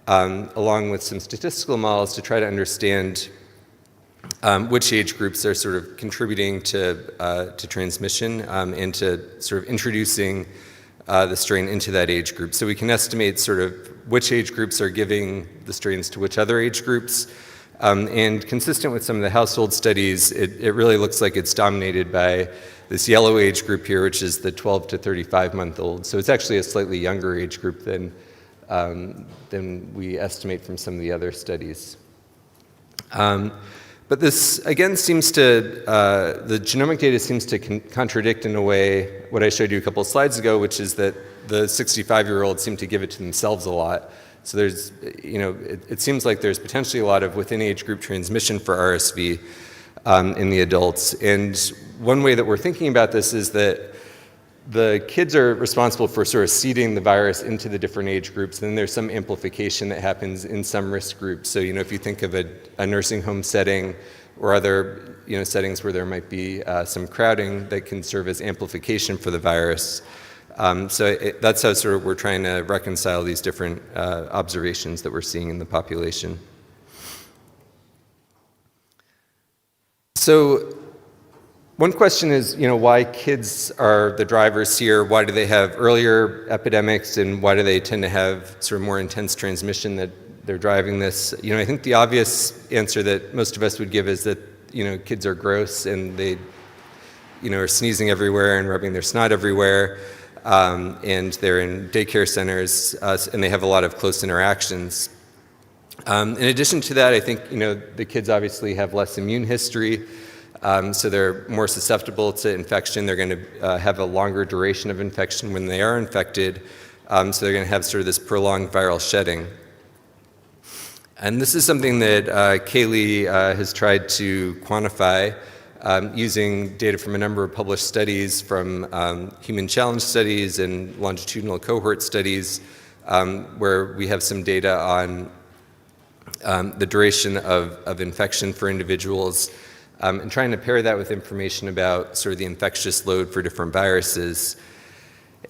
along with some statistical models to try to understand which age groups are sort of contributing to transmission and to sort of introducing the strain into that age group. So we can estimate sort of which age groups are giving the strains to which other age groups. And consistent with some of the household studies, it really looks like it's dominated by this yellow age group here, which is the 12 to 35-month-old. So it's actually a slightly younger age group than we estimate from some of the other studies. But this, again, seems to, the genomic data seems to contradict in a way what I showed you a couple of slides ago, which is that the 65-year-olds seem to give it to themselves a lot. So there's, it seems like there's potentially a lot of within age group transmission for RSV in the adults. And one way that we're thinking about this is that the kids are responsible for sort of seeding the virus into the different age groups. Then there's some amplification that happens in some risk groups. So, if you think of a nursing home setting or other, settings where there might be some crowding that can serve as amplification for the virus. So that's how sort of we're trying to reconcile these different observations that we're seeing in the population. So one question is, why kids are the drivers here? Why do they have earlier epidemics, and why do they tend to have sort of more intense transmission that they're driving this? I think the obvious answer that most of us would give is that, kids are gross and they, are sneezing everywhere and rubbing their snot everywhere. And they're in daycare centers, and they have a lot of close interactions. In addition to that, I think, the kids obviously have less immune history, so they're more susceptible to infection. They're going to have a longer duration of infection when they are infected, so they're going to have sort of this prolonged viral shedding. And this is something that Kaylee has tried to quantify using data from a number of published studies from human challenge studies and longitudinal cohort studies where we have some data on the duration of infection for individuals and trying to pair that with information about sort of the infectious load for different viruses.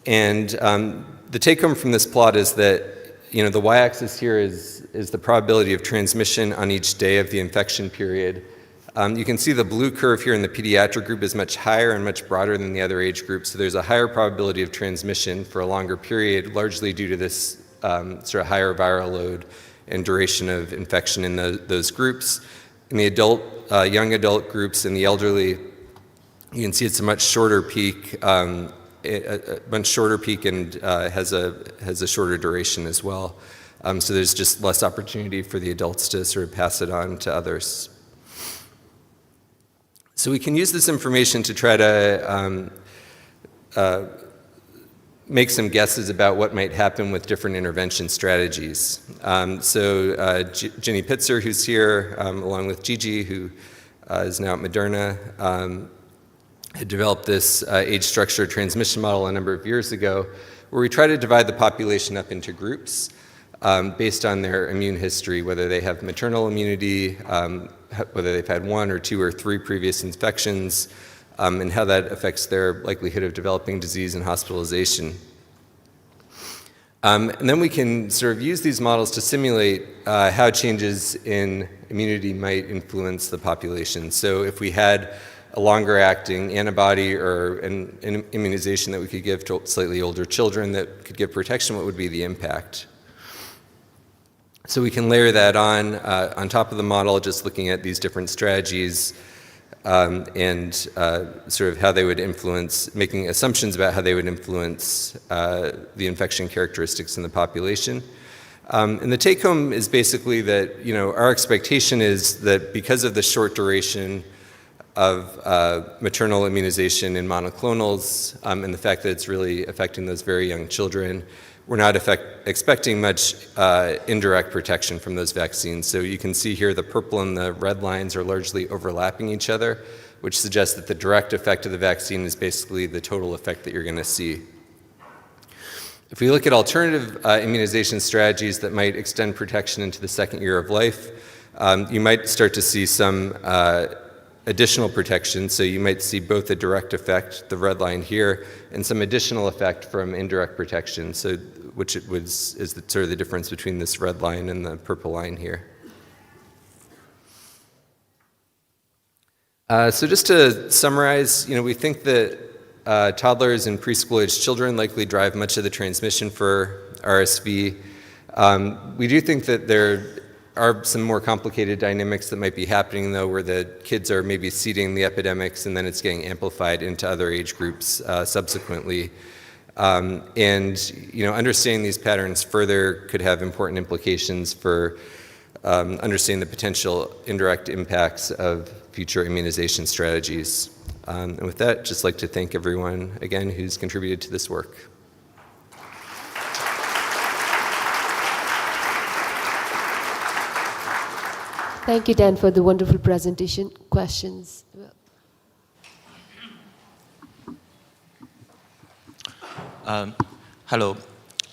And the take home from this plot is that the y-axis here is the probability of transmission on each day of the infection period. You can see the blue curve here in the pediatric group is much higher and much broader than the other age groups, so there's a higher probability of transmission for a longer period, largely due to this sort of higher viral load and duration of infection in those groups. In the young adult groups and the elderly, you can see it's a much shorter peak, and has a shorter duration as well. So there's just less opportunity for the adults to sort of pass it on to others. So we can use this information to try to make some guesses about what might happen with different intervention strategies. So Ginny Pitzer, who's here, along with Gigi, who is now at Moderna, had developed this age structure transmission model a number of years ago, where we try to divide the population up into groups based on their immune history, whether they have maternal immunity, whether they've had 1 or 2 or 3 previous infections, and how that affects their likelihood of developing disease and hospitalization. And then we can sort of use these models to simulate how changes in immunity might influence the population. So if we had a longer acting antibody or an immunization that we could give to slightly older children that could give protection, what would be the impact? So we can layer that on top of the model, just looking at these different strategies and sort of how they would influence, making assumptions about how they would influence the infection characteristics in the population. And the take home is basically that, our expectation is that because of the short duration of maternal immunization in monoclonals and the fact that it's really affecting those very young children, we're not expecting much indirect protection from those vaccines. So you can see here the purple and the red lines are largely overlapping each other, which suggests that the direct effect of the vaccine is basically the total effect that you're going to see. If we look at alternative immunization strategies that might extend protection into the second year of life, you might start to see some additional protection. So you might see both a direct effect, the red line here, and some additional effect from indirect protection, so which is sort of the difference between this red line and the purple line here. So just to summarize, we think that toddlers and preschool-aged children likely drive much of the transmission for RSV. We do think that there are some more complicated dynamics that might be happening, though, where the kids are maybe seeding the epidemics and then it's getting amplified into other age groups subsequently. Understanding these patterns further could have important implications for understanding the potential indirect impacts of future immunization strategies. And with that, I'd just like to thank everyone again who's contributed to this work. Thank you, Dan, for the wonderful presentation. Questions? Hello,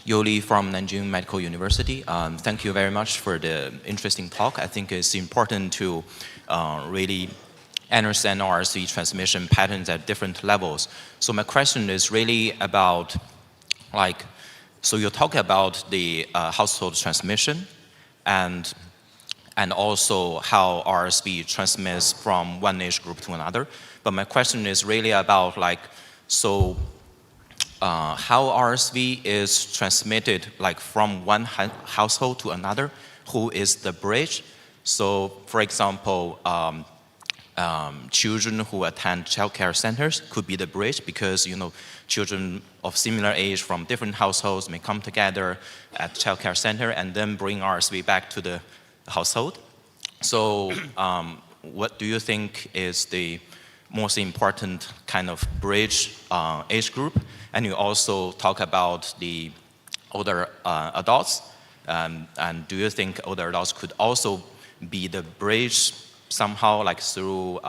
Yoli from Nanjing Medical University. Thank you very much for the interesting talk. I think it's important to really understand RSV transmission patterns at different levels. So my question is really about, so you talk about the household transmission and also how RSV transmits from one age group to another. But my question is really about how RSV is transmitted from one household to another, who is the bridge. So for example, children who attend childcare centers could be the bridge because children of similar age from different households may come together at childcare center and then bring RSV back to the household. So what do you think is the most important kind of bridge age group? And you also talk about the older adults. And do you think older adults could also be the bridge somehow, through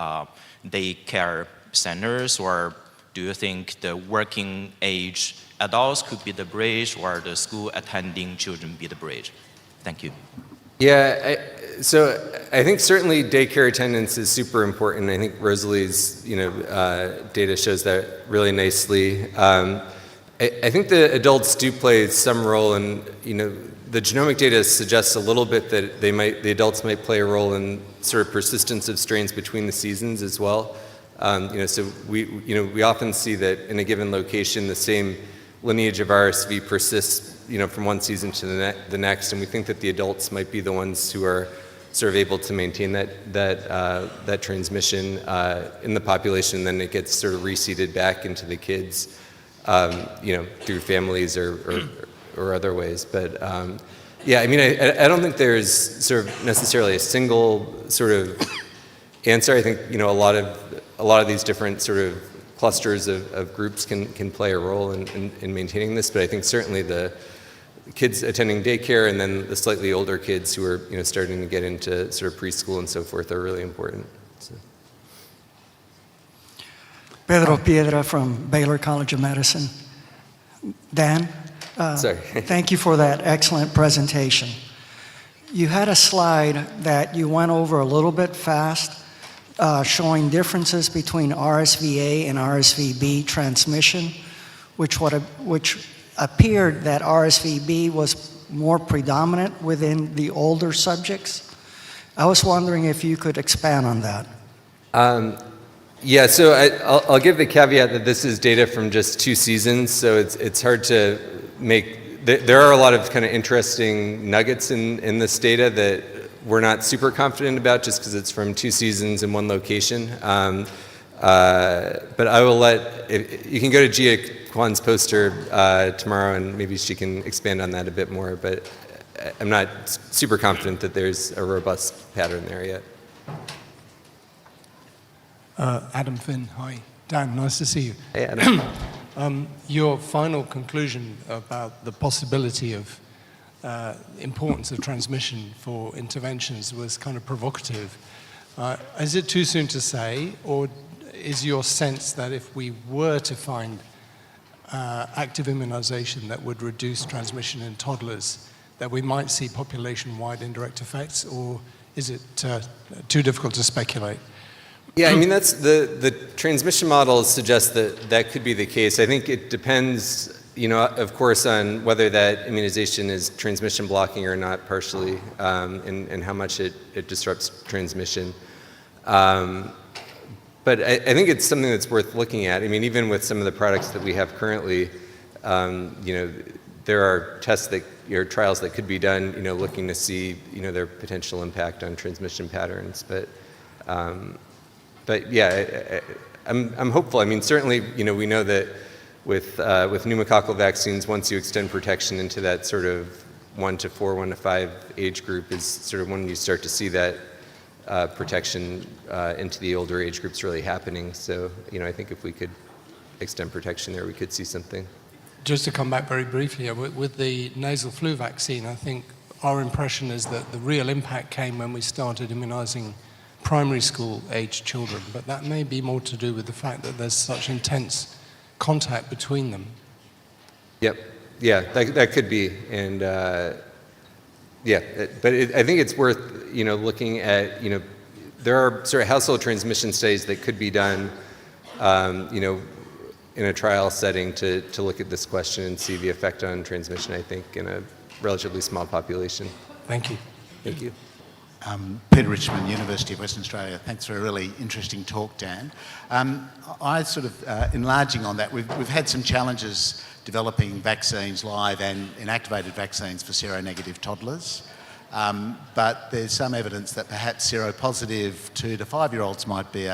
daycare centers? Or do you think the working age adults could be the bridge, or the school attending children be the bridge? Thank you. Yeah, so I think certainly daycare attendance is super important. I think Rosalie's data shows that really nicely. I think the adults do play some role, and the genomic data suggests a little bit that the adults might play a role in sort of persistence of strains between the seasons as well. So we often see that in a given location the same lineage of RSV persists from one season to the next, and we think that the adults might be the ones who are sort of able to maintain that transmission in the population, and then it gets sort of reseeded back into the kids, through families or other ways. But yeah, I don't think there's sort of necessarily a single sort of answer. I think a lot of these different sort of clusters of groups can play a role in maintaining this, but I think certainly the kids attending daycare and then the slightly older kids who are starting to get into sort of preschool and so forth are really important. So. Pedro Piedra from Baylor College of Medicine. Dan, thank you for that excellent presentation. You had a slide that you went over a little bit fast, showing differences between RSVA and RSVB transmission, which appeared that RSVB was more predominant within the older subjects. I was wondering if you could expand on that. Yeah, so I'll give the caveat that this is data from just 2 seasons, so it's hard to make. There are a lot of kind of interesting nuggets in this data that we're not super confident about just because it's from 2 seasons in one location. But I will you can go to Gia Kwan's poster tomorrow and maybe she can expand on that a bit more, but I'm not super confident that there's a robust pattern there yet. Adam Finn, hi. Dan, nice to see you. Hey, Adam. Your final conclusion about the possibility of importance of transmission for interventions was kind of provocative. Is it too soon to say, or is your sense that if we were to find active immunization that would reduce transmission in toddlers, that we might see population-wide indirect effects, or is it too difficult to speculate? Yeah, I mean, that's the transmission models suggest that that could be the case. I think it depends, you know, of course, on whether that immunization is transmission blocking or not partially, and how much it disrupts transmission. But I think it's something that's worth looking at. I mean, even with some of the products that we have currently, you know, there are tests that, or trials that could be done, you know, looking to see, you know, their potential impact on transmission patterns. But yeah, I'm hopeful. I mean, certainly, you know, we know that with pneumococcal vaccines, once you extend protection into that sort of 1 to 4, 1 to 5 age group is sort of when you start to see that protection into the older age groups really happening. So, you know, I think if we could extend protection there, we could see something. Just to come back very briefly, with the nasal flu vaccine, I think our impression is that the real impact came when we started immunizing primary school aged children, but that may be more to do with the fact that there's such intense contact between them. Yep. Yeah, that could be. And yeah, but I think it's worth, you know, looking at, you know, there are sort of household transmission studies that could be done, you know, in a trial setting to look at this question and see the effect on transmission, I think, in a relatively small population. Thank you. Thank you. Peter Richmond, University of Western Australia. Thanks for a really interesting talk, Dan. I sort of, enlarging on that, we've had some challenges developing vaccines, live and inactivated vaccines for seronegative toddlers. But there's some evidence that perhaps seropositive 2 to 5-year-olds might be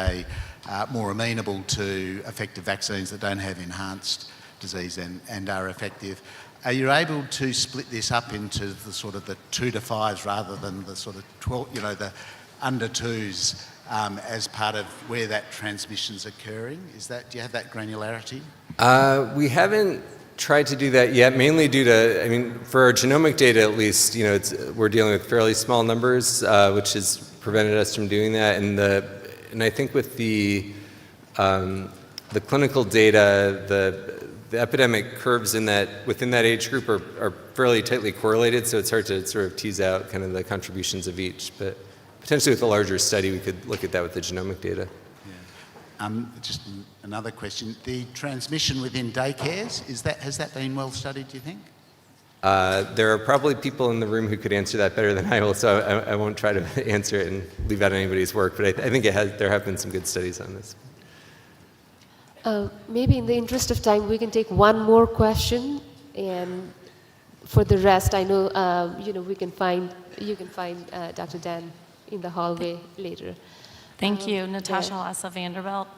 more amenable to effective vaccines that don't have enhanced disease and are effective. Are you able to split this up into the sort of the 2 to 5s rather than the sort of 12, you know, the under 2s as part of where that transmission's occurring? Do you have that granularity? We haven't tried to do that yet, mainly due to, I mean, for our genomic data at least, you know, we're dealing with fairly small numbers, which has prevented us from doing that. And I think with the clinical data, the epidemic curves within that age group are fairly tightly correlated, so it's hard to sort of tease out kind of the contributions of each. But potentially with a larger study, we could look at that with the genomic data. Yeah. Just another question. The transmission within daycares, has that been well studied, do you think? There are probably people in the room who could answer that better than I will, so I won't try to answer it and leave out anybody's work, but I think there have been some good studies on this. Maybe in the interest of time, we can take one more question, and for the rest, I know you know, you can find Dr. Dan in the hallway later. Thank you, Natasha Lassa Vanderbilt.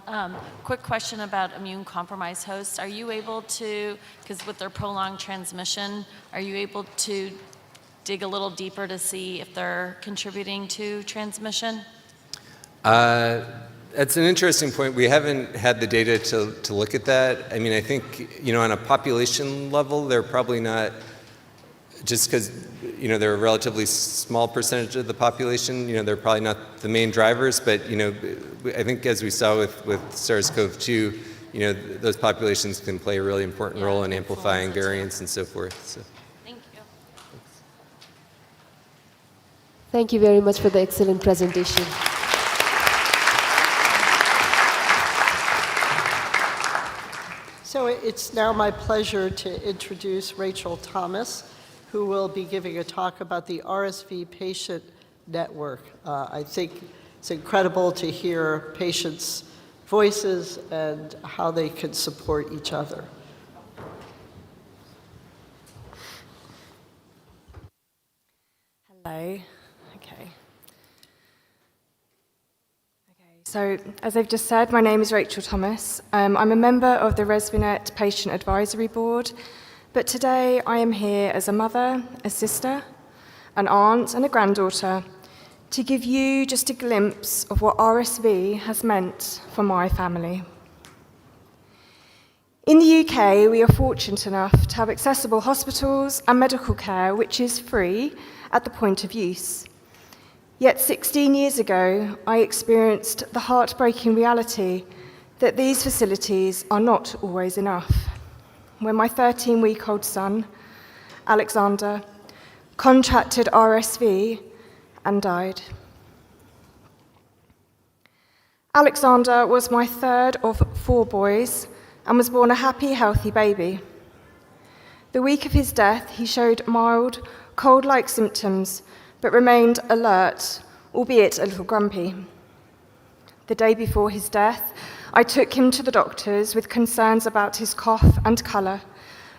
Quick question about immune-compromised hosts. Are you able to, because with their prolonged transmission, are you able to dig a little deeper to see if they're contributing to transmission? That's an interesting point. We haven't had the data to look at that. I mean, I think, you know, on a population level, they're probably not, just because, you know, they're a relatively small percentage of the population, you know, they're probably not the main drivers, but, you know, I think as we saw with SARS-CoV-2, you know, those populations can play a really important role in amplifying variants and so forth. So. Thank you. Thank you very much for the excellent presentation. So it's now my pleasure to introduce Rachel Thomas, who will be giving a talk about the RSV patient network. I think it's incredible to hear patients' voices and how they can support each other. Hello. So, as I've just said, my name is Rachel Thomas. I'm a member of the ReSViNET Patient Advisory Board, but today I am here as a mother, a sister, an aunt and a granddaughter to give you just a glimpse of what RSV has meant for my family. In the UK, we are fortunate enough to have accessible hospitals and medical care which is free at the point of use. Yet 16 years ago, I experienced the heartbreaking reality that these facilities are not always enough. When my 13-week-old son, Alexander, contracted RSV and died. Alexander was my third of 4 boys and was born a happy, healthy baby. The week of his death, he showed mild, cold-like symptoms, but remained alert, albeit a little grumpy. The day before his death, I took him to the doctors with concerns about his cough and colour,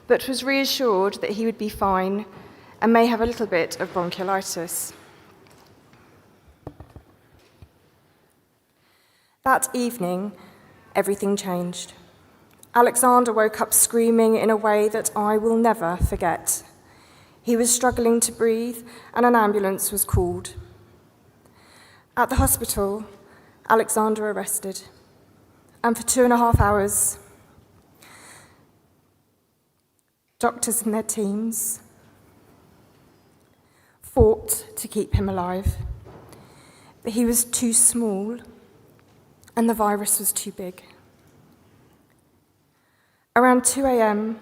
but was reassured that he would be fine and may have a little bit of bronchiolitis. That evening, everything changed. Alexander woke up screaming in a way that I will never forget. He was struggling to breathe, and an ambulance was called. At the hospital, Alexander arrested, and for 2.5 hours, doctors and their teams fought to keep him alive, but he was too small, and the virus was too big. Around 2 a.m.,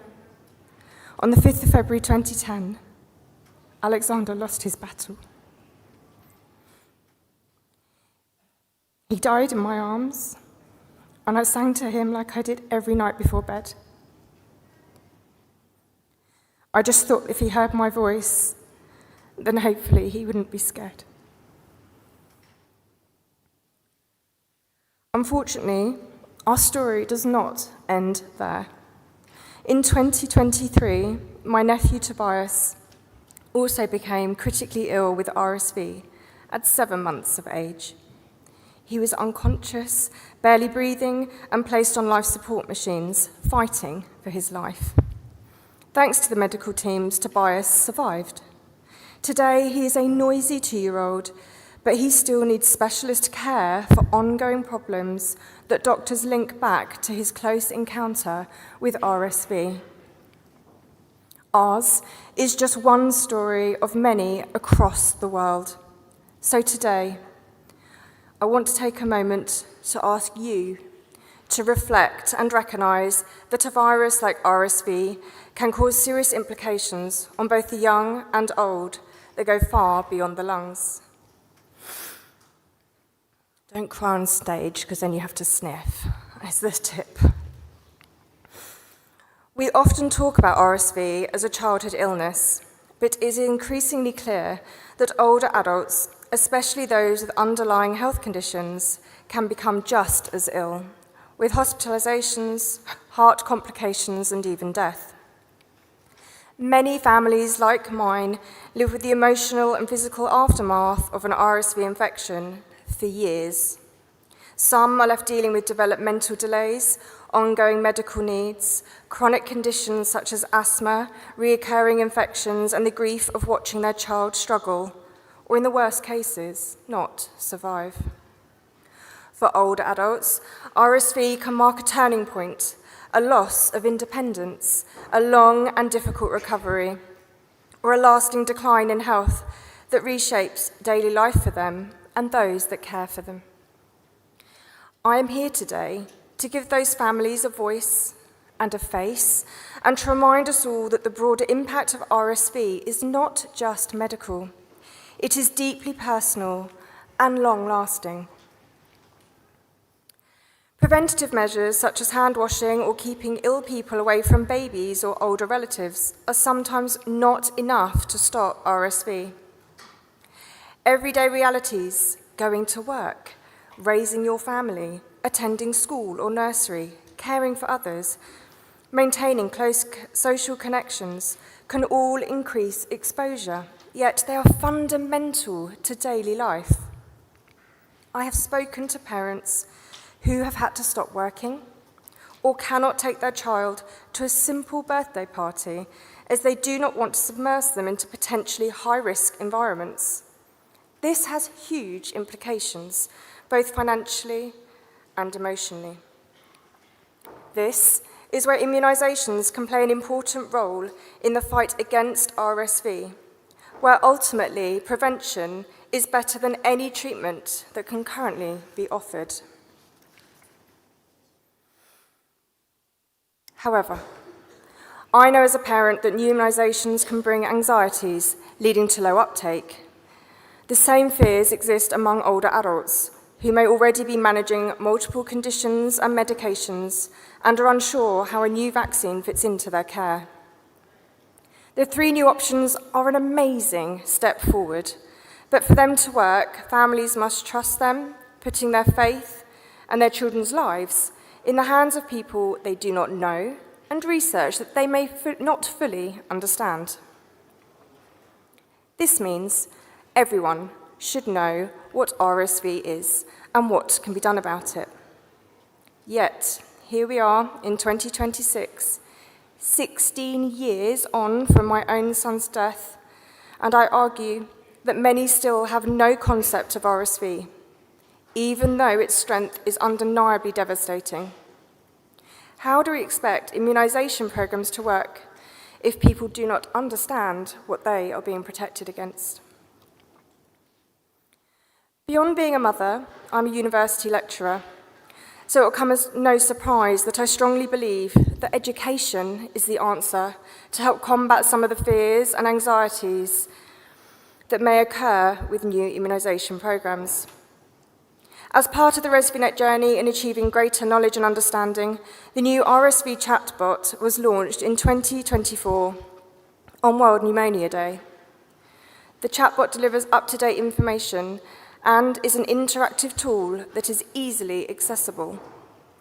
on the 5th of February 2010, Alexander lost his battle. He died in my arms, and I sang to him like I did every night before bed. I just thought if he heard my voice, then hopefully he wouldn't be scared. Unfortunately, our story does not end there. In 2023, my nephew Tobias also became critically ill with RSV at 7 months of age. He was unconscious, barely breathing, and placed on life support machines, fighting for his life. Thanks to the medical teams, Tobias survived. Today, he is a noisy 2-year-old, but he still needs specialist care for ongoing problems that doctors link back to his close encounter with RSV. Ours is just one story of many across the world. So today, I want to take a moment to ask you to reflect and recognise that a virus like RSV can cause serious implications on both the young and old that go far beyond the lungs. Don't cry on stage, because then you have to sniff. That's the tip. We often talk about RSV as a childhood illness, but it is increasingly clear that older adults, especially those with underlying health conditions, can become just as ill, with hospitalizations, heart complications, and even death. Many families, like mine, live with the emotional and physical aftermath of an RSV infection for years. Some are left dealing with developmental delays, ongoing medical needs, chronic conditions such as asthma, recurring infections, and the grief of watching their child struggle, or in the worst cases, not survive. For older adults, RSV can mark a turning point, a loss of independence, a long and difficult recovery, or a lasting decline in health that reshapes daily life for them and those that care for them. I am here today to give those families a voice and a face, and to remind us all that the broader impact of RSV is not just medical. It is deeply personal and long-lasting. Preventative measures such as hand washing or keeping ill people away from babies or older relatives are sometimes not enough to stop RSV. Everyday realities, going to work, raising your family, attending school or nursery, caring for others, maintaining close social connections can all increase exposure, yet they are fundamental to daily life. I have spoken to parents who have had to stop working or cannot take their child to a simple birthday party as they do not want to submerge them into potentially high-risk environments. This has huge implications, both financially and emotionally. This is where immunisations can play an important role in the fight against RSV, where ultimately prevention is better than any treatment that can currently be offered. However, I know as a parent that new immunisations can bring anxieties, leading to low uptake. The same fears exist among older adults who may already be managing multiple conditions and medications and are unsure how a new vaccine fits into their care. The 3 new options are an amazing step forward, but for them to work, families must trust them, putting their faith and their children's lives in the hands of people they do not know and research that they may not fully understand. This means everyone should know what RSV is and what can be done about it. Yet, here we are in 2026, 16 years on from my own son's death, and I argue that many still have no concept of RSV, even though its strength is undeniably devastating. How do we expect immunisation programmes to work if people do not understand what they are being protected against? Beyond being a mother, I'm a university lecturer, so it will come as no surprise that I strongly believe that education is the answer to help combat some of the fears and anxieties that may occur with new immunisation programmes. As part of the ReSViNET journey in achieving greater knowledge and understanding, the new RSV chatbot was launched in 2024 on World Pneumonia Day. The chatbot delivers up-to-date information and is an interactive tool that is easily accessible,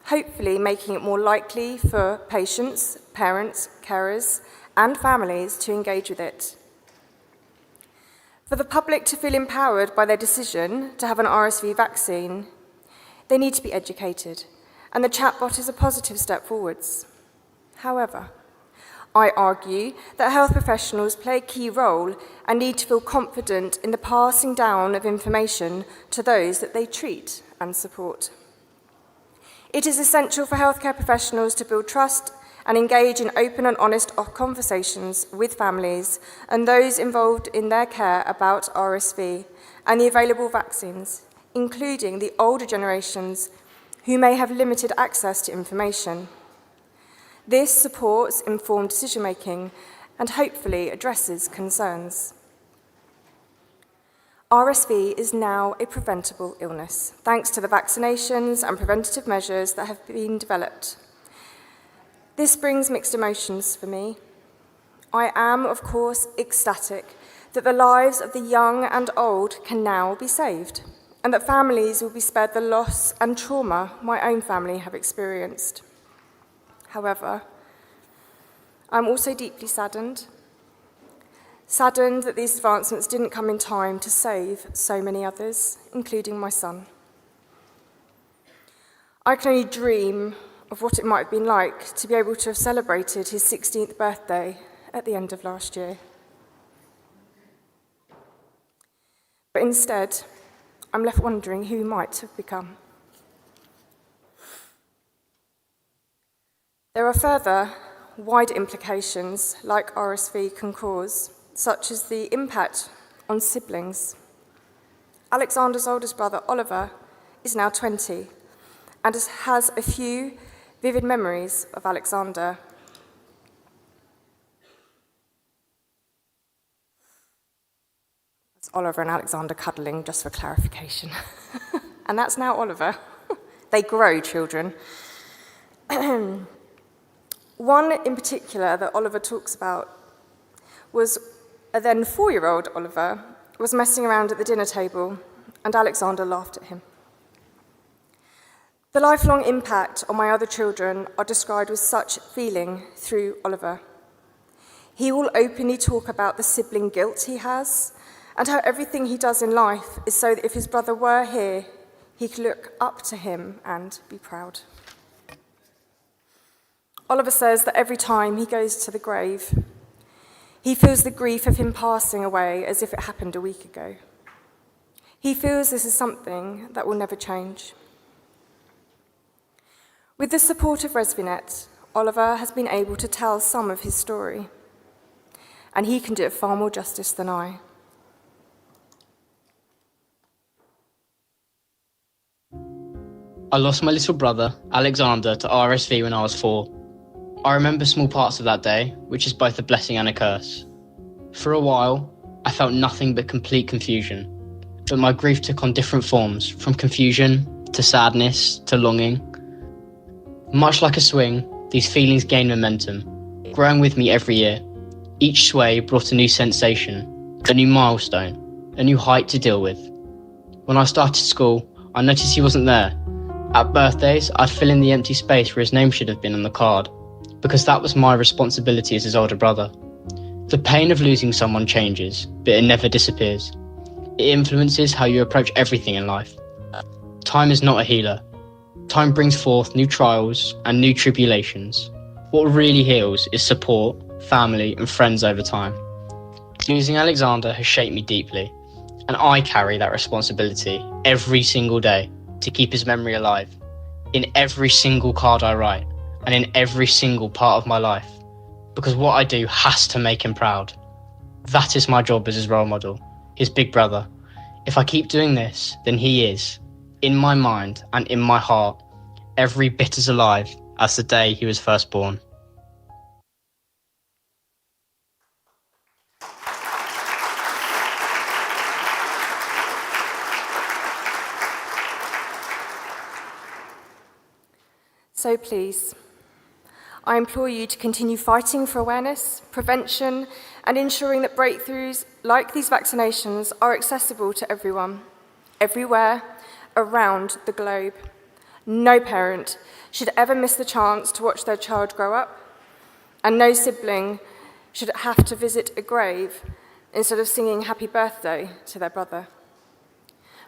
hopefully making it more likely for patients, parents, carers, and families to engage with it. For the public to feel empowered by their decision to have an RSV vaccine, they need to be educated, and the chatbot is a positive step forwards. However, I argue that health professionals play a key role and need to feel confident in the passing down of information to those that they treat and support. It is essential for healthcare professionals to build trust and engage in open and honest conversations with families and those involved in their care about RSV and the available vaccines, including the older generations who may have limited access to information. This supports informed decision-making and hopefully addresses concerns. RSV is now a preventable illness, thanks to the vaccinations and preventative measures that have been developed. This brings mixed emotions for me. I am, of course, ecstatic that the lives of the young and old can now be saved, and that families will be spared the loss and trauma my own family have experienced. However, I'm also deeply saddened that these advancements didn't come in time to save so many others, including my son. I can only dream of what it might have been like to be able to have celebrated his 16th birthday at the end of last year. But instead, I'm left wondering who he might have become. There are further wider implications like RSV can cause, such as the impact on siblings. Alexander's oldest brother, Oliver, is now 20 and has a few vivid memories of Alexander. That's Oliver and Alexander cuddling, just for clarification. And that's now Oliver. They grow, children. One in particular that Oliver talks about was a then 4-year-old Oliver was messing around at the dinner table, and Alexander laughed at him. The lifelong impact on my other children are described with such feeling through Oliver. He will openly talk about the sibling guilt he has and how everything he does in life is so that if his brother were here, he could look up to him and be proud. Oliver says that every time he goes to the grave, he feels the grief of him passing away as if it happened a week ago. He feels this is something that will never change. With the support of ReSViNET, Oliver has been able to tell some of his story, and he can do it far more justice than I. I lost my little brother, Alexander, to RSV when I was 4. I remember small parts of that day, which is both a blessing and a curse. For a while, I felt nothing but complete confusion, but my grief took on different forms, from confusion to sadness to longing. Much like a swing, these feelings gained momentum, growing with me every year. Each sway brought a new sensation, a new milestone, a new height to deal with. When I started school, I noticed he wasn't there. At birthdays, I'd fill in the empty space where his name should have been on the card, because that was my responsibility as his older brother. The pain of losing someone changes, but it never disappears. It influences how you approach everything in life. Time is not a healer. Time brings forth new trials and new tribulations. What really heals is support, family, and friends over time. Losing Alexander has shaped me deeply, and I carry that responsibility every single day to keep his memory alive, in every single card I write, and in every single part of my life, because what I do has to make him proud. That is my job as his role model, his big brother. If I keep doing this, then he is, in my mind and in my heart, every bit as alive as the day he was first born. So please, I implore you to continue fighting for awareness, prevention, and ensuring that breakthroughs like these vaccinations are accessible to everyone, everywhere, around the globe. No parent should ever miss the chance to watch their child grow up, and no sibling should have to visit a grave instead of singing happy birthday to their brother.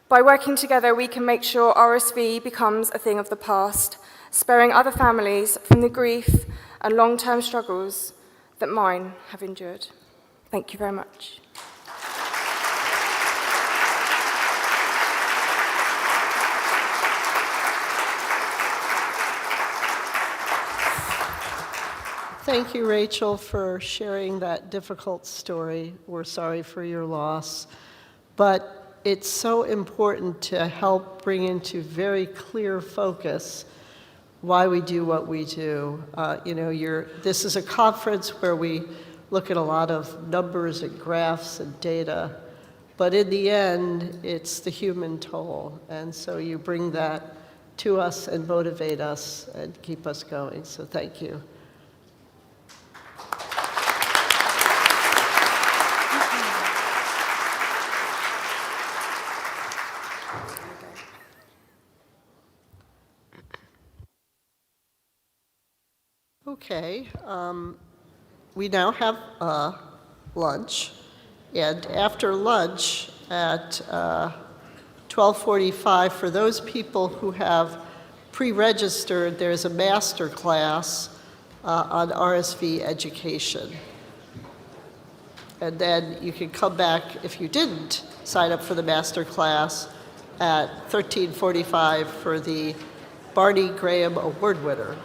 By working together, we can make sure RSV becomes a thing of the past, sparing other families from the grief and long-term struggles that mine have endured. Thank you very much. Thank you, Rachel, for sharing that difficult story. We're sorry for your loss. But it's so important to help bring into very clear focus why we do what we do. This is a conference where we look at a lot of numbers and graphs and data, but in the end, it's the human toll. And so you bring that to us and motivate us and keep us going. So thank you. Okay, we now have lunch, and after lunch at 12:45, for those people who have pre-registered, there's a master class on RSV education. And then you can come back, if you didn't sign up for the master class, at 13:45 for the Barney Graham Award winner.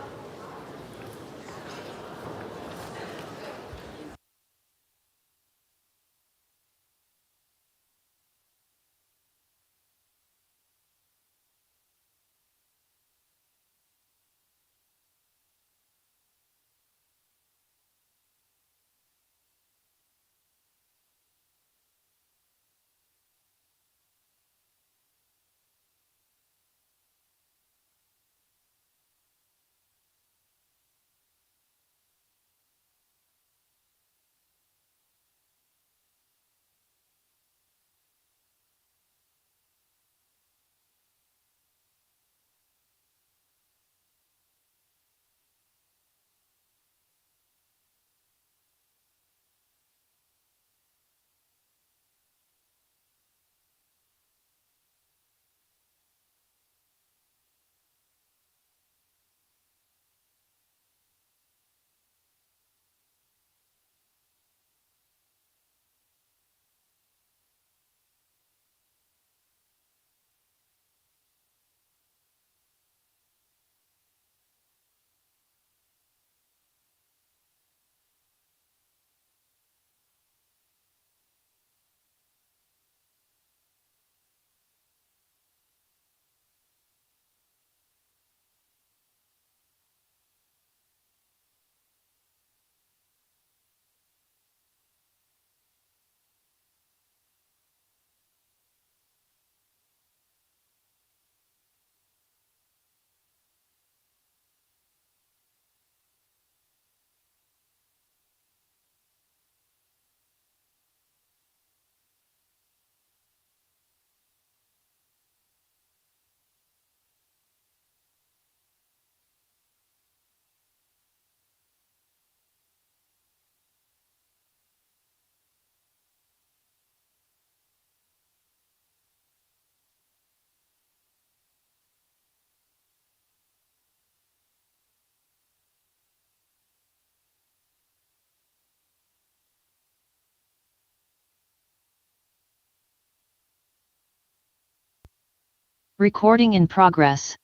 Recording in progress.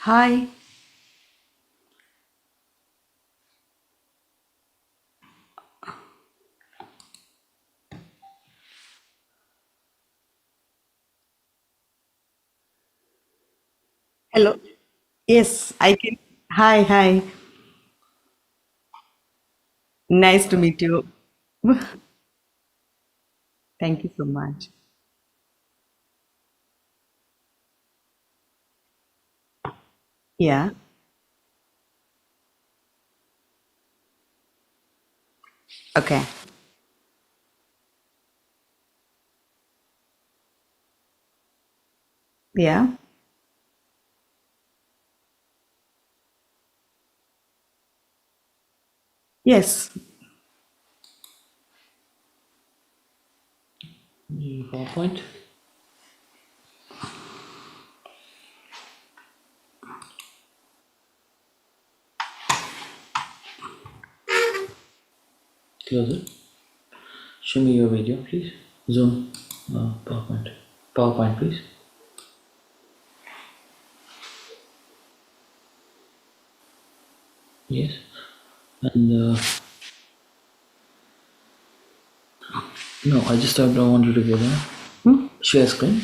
Hi. Hello. Yes, I can. Hi, hi. Nice to meet you. Thank you so much. Yeah. Okay. Yeah. Yes. PowerPoint. Close it. Show me your video, please. Zoom. PowerPoint. PowerPoint, please. Yes. And no, I just don't want you to go there. Share screen.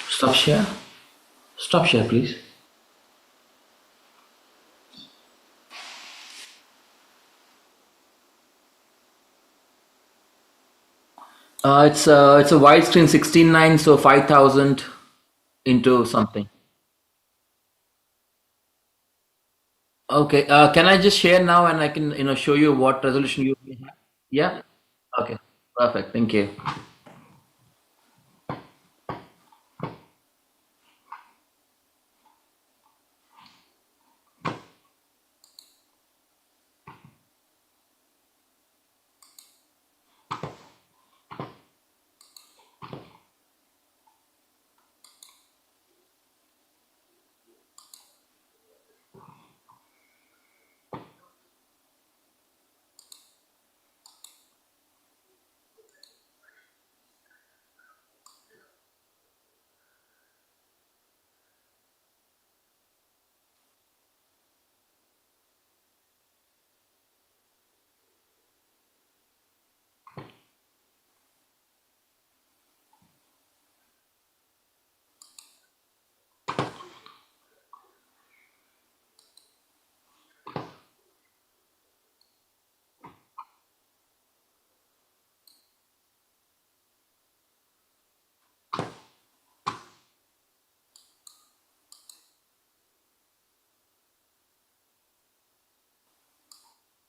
Stop share. Stop share, please. It's a widescreen 16:9, so 5000 into something. Okay. Can I just share now and I can show you what resolution you have? Yeah. Okay. Perfect. Thank you.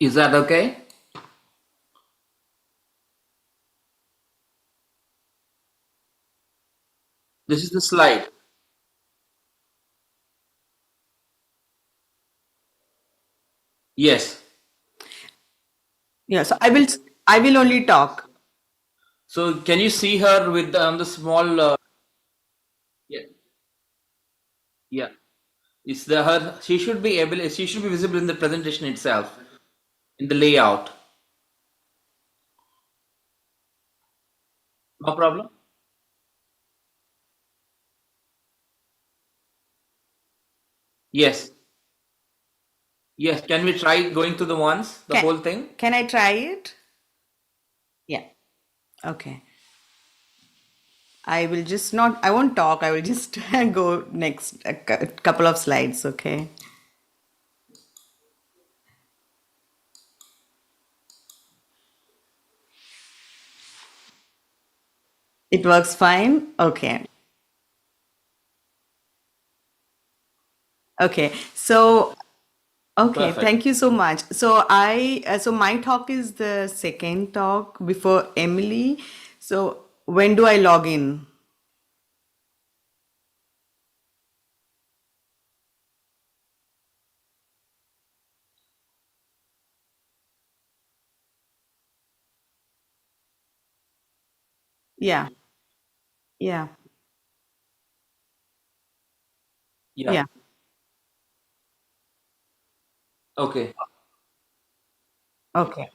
Is that okay? This is the slide. Yes. Yeah, so I will only talk. So can you see her with the small? Yeah. Yeah. It's the her. She should be able. She should be visible in the presentation itself, in the layout. No problem. Yes. Yes. Can we try going to the ones, the whole thing? Can I try it? Yeah. Okay. I will just not, I won't talk. I will just go next a couple of slides, okay? It works fine? Okay. Okay. So, okay, Perfect. thank you so much. So so my talk is the second talk before Emily. So when do I log in? Yeah. Yeah. Yeah. Yeah. Okay. Okay.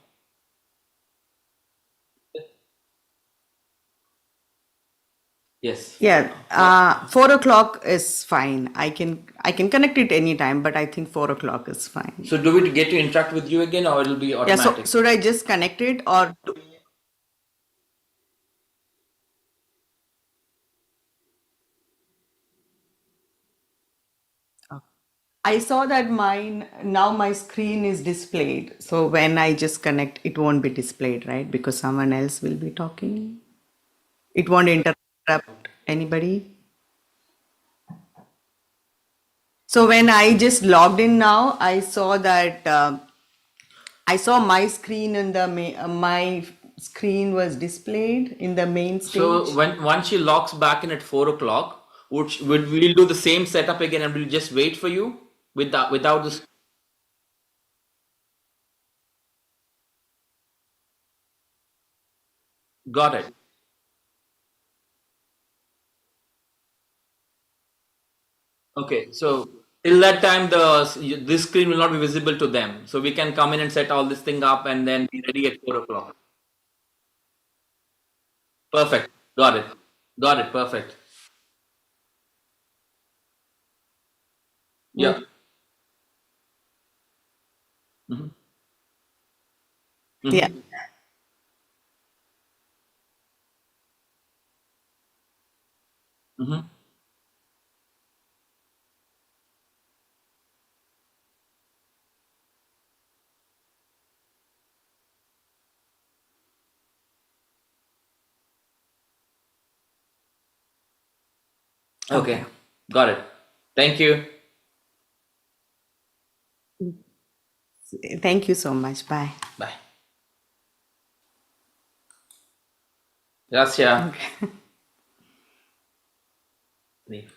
Yes. Yeah, 4 o'clock is fine. I can connect it anytime, but I think 4 o'clock is fine. So do we get to interact with you again, or it'll be Yeah, automatic? so should I just connect it or I saw that my screen is displayed. So when I just connect, it won't be displayed, right? Because someone else will be talking. It won't interrupt anybody. So when I just logged in now, I saw that I saw my screen in the my screen was displayed in the main stage. So once she logs back in at 4 o'clock, would we'll do the same setup again, and we'll just wait for you without this. Got it. Okay, so till that time, this screen will not be visible to them. So we can come in and set all this thing up and then be ready at 4 o'clock. Perfect. Got it. Got it. Perfect. Yeah. Mhm. Yeah. Mhm. Okay. Got it. Thank you. Thank you so much. Bye. Bye. Gracias. Leave.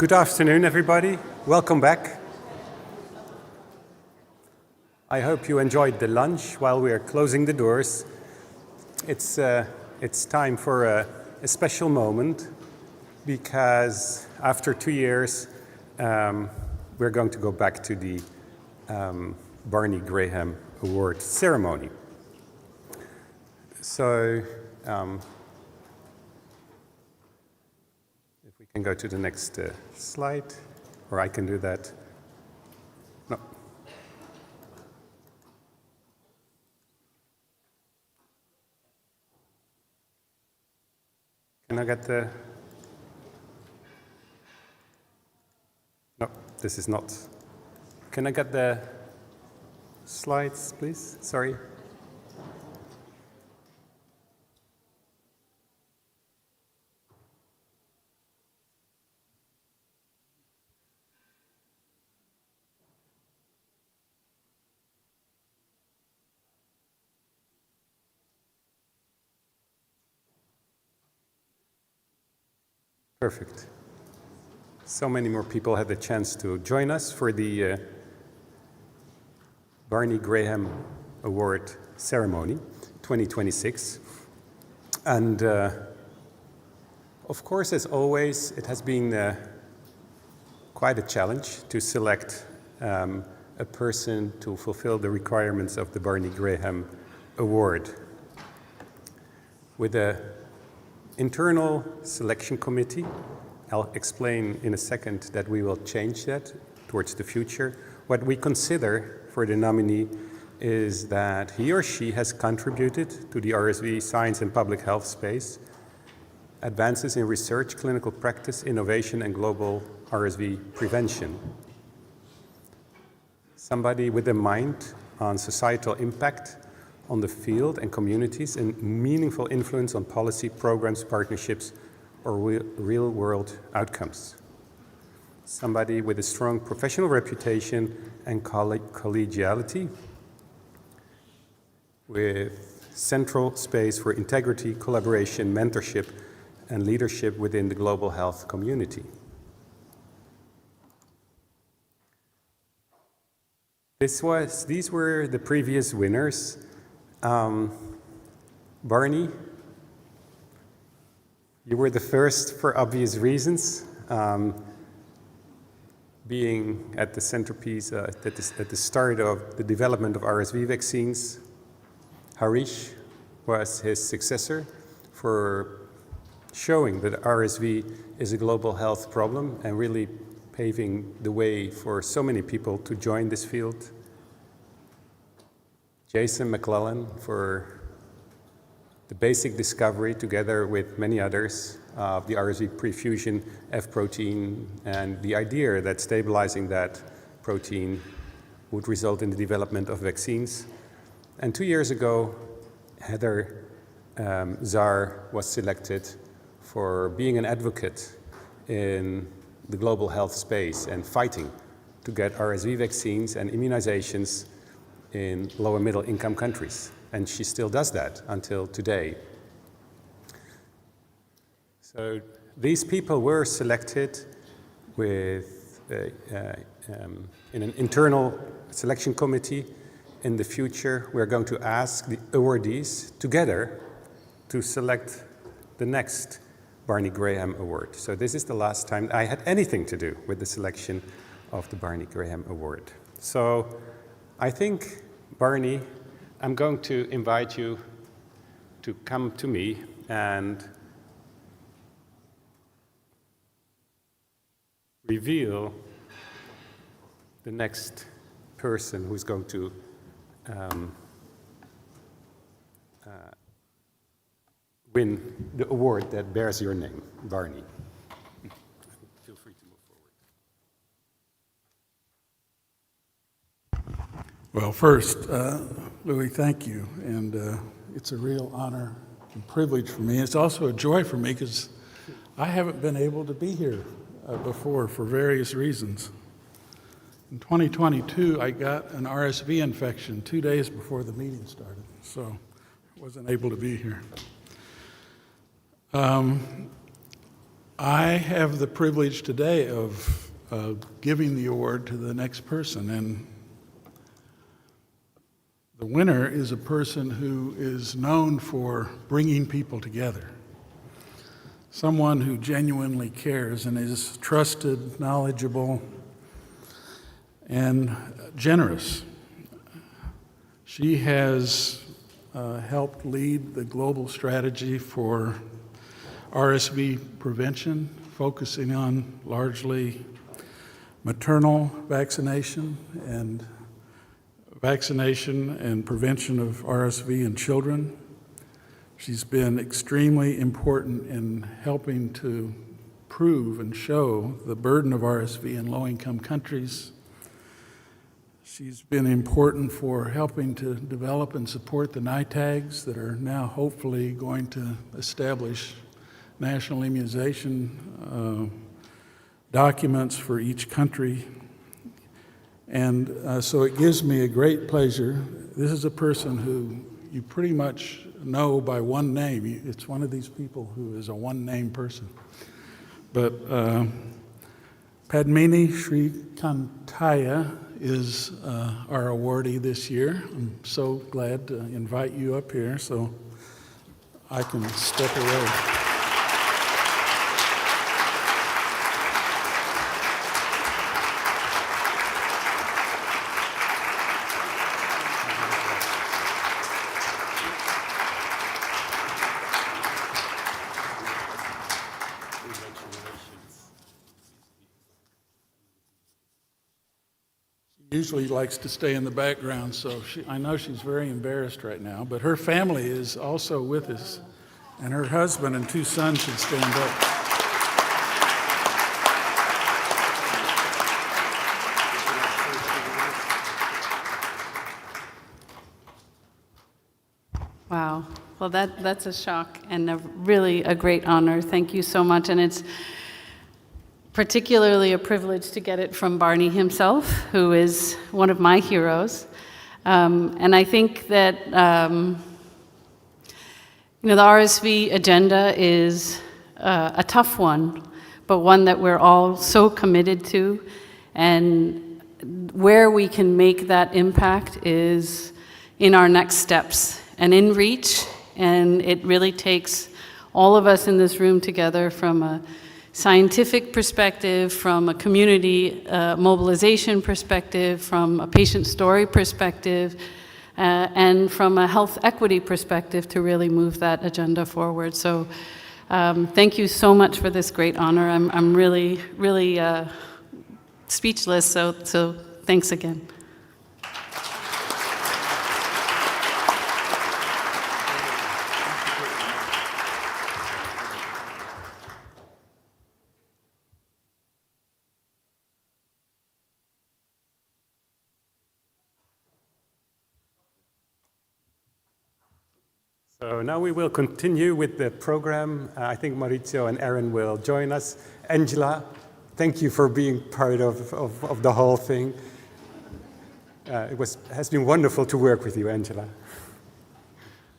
Good afternoon, everybody. Welcome back. I hope you enjoyed the lunch while we are closing the doors. It's time for a special moment because after 2 years, we're going to go back to the Barney Graham Award ceremony. So, if we can go to the next slide, or I can do that. No. Can I get the... No, this is not. Can I get the slides, please? Sorry. Perfect. So many more people had the chance to join us for the Barney Graham Award ceremony 2026. And of course, as always, it has been quite a challenge to select a person to fulfill the requirements of the Barney Graham Award. With an internal selection committee, I'll explain in a second that we will change that towards the future. What we consider for the nominee is that he or she has contributed to the RSV science and public health space, advances in research, clinical practice, innovation, and global RSV prevention. Somebody with a mind on societal impact on the field and communities and meaningful influence on policy, programs, partnerships, or real-world outcomes. Somebody with a strong professional reputation and collegiality, with central space for integrity, collaboration, mentorship, and leadership within the global health community. These were the previous winners. Barney, you were the first for obvious reasons, being at the centerpiece, at the start of the development of RSV vaccines. Harish was his successor for showing that RSV is a global health problem and really paving the way for so many people to join this field. Jason McClellan for the basic discovery, together with many others, of the RSV prefusion F protein and the idea that stabilizing that protein would result in the development of vaccines. And 2 years ago, Heather Czar was selected for being an advocate in the global health space and fighting to get RSV vaccines and immunizations in low and middle income countries. And she still does that until today. So these people were selected with in an internal selection committee. In the future, we're going to ask the awardees together to select the next Barney Graham Award. So this is the last time I had anything to do with the selection of the Barney Graham Award. So I think, Barney, I'm going to invite you to come to me and reveal the next person who's going to win the award that bears your name, Barney. Feel free to move forward. Well, first, Louis, thank you. And it's a real honor and privilege for me. It's also a joy for me because I haven't been able to be here before for various reasons. In 2022, I got an RSV infection 2 days before the meeting started, so I wasn't able to be here. I have the privilege today of giving the award to the next person, and the winner is a person who is known for bringing people together. Someone who genuinely cares and is trusted, knowledgeable, and generous. She has helped lead the global strategy for RSV prevention, focusing on largely maternal vaccination and prevention of RSV in children. She's been extremely important in helping to prove and show the burden of RSV in low-income countries. She's been important for helping to develop and support the NITAGs that are now hopefully going to establish national immunization documents for each country. And so it gives me a great pleasure. This is a person who you pretty much know by one name. It's one of these people who is a one-name person. But Padmini Srikantaya is our awardee this year. I'm so glad to invite you up here so I can step away. Usually likes to stay in the background, so I know she's very embarrassed right now, but her family is also with us, and her husband and 2 sons should stand up. Wow. Well, that's a shock and really a great honor. Thank you so much. And it's particularly a privilege to get it from Barney himself, who is one of my heroes. And I think that the RSV agenda is a tough one, but one that we're all so committed to. And where we can make that impact is in our next steps and in reach. And it really takes all of us in this room together, from a scientific perspective, from a community mobilization perspective, from a patient story perspective, and from a health equity perspective to really move that agenda forward. So thank you so much for this great honor. I'm really, really speechless, so thanks again. So now we will continue with the program. I think Maurizio and Erin will join us. Angela, thank you for being part of the whole thing. It has been wonderful to work with you, Angela.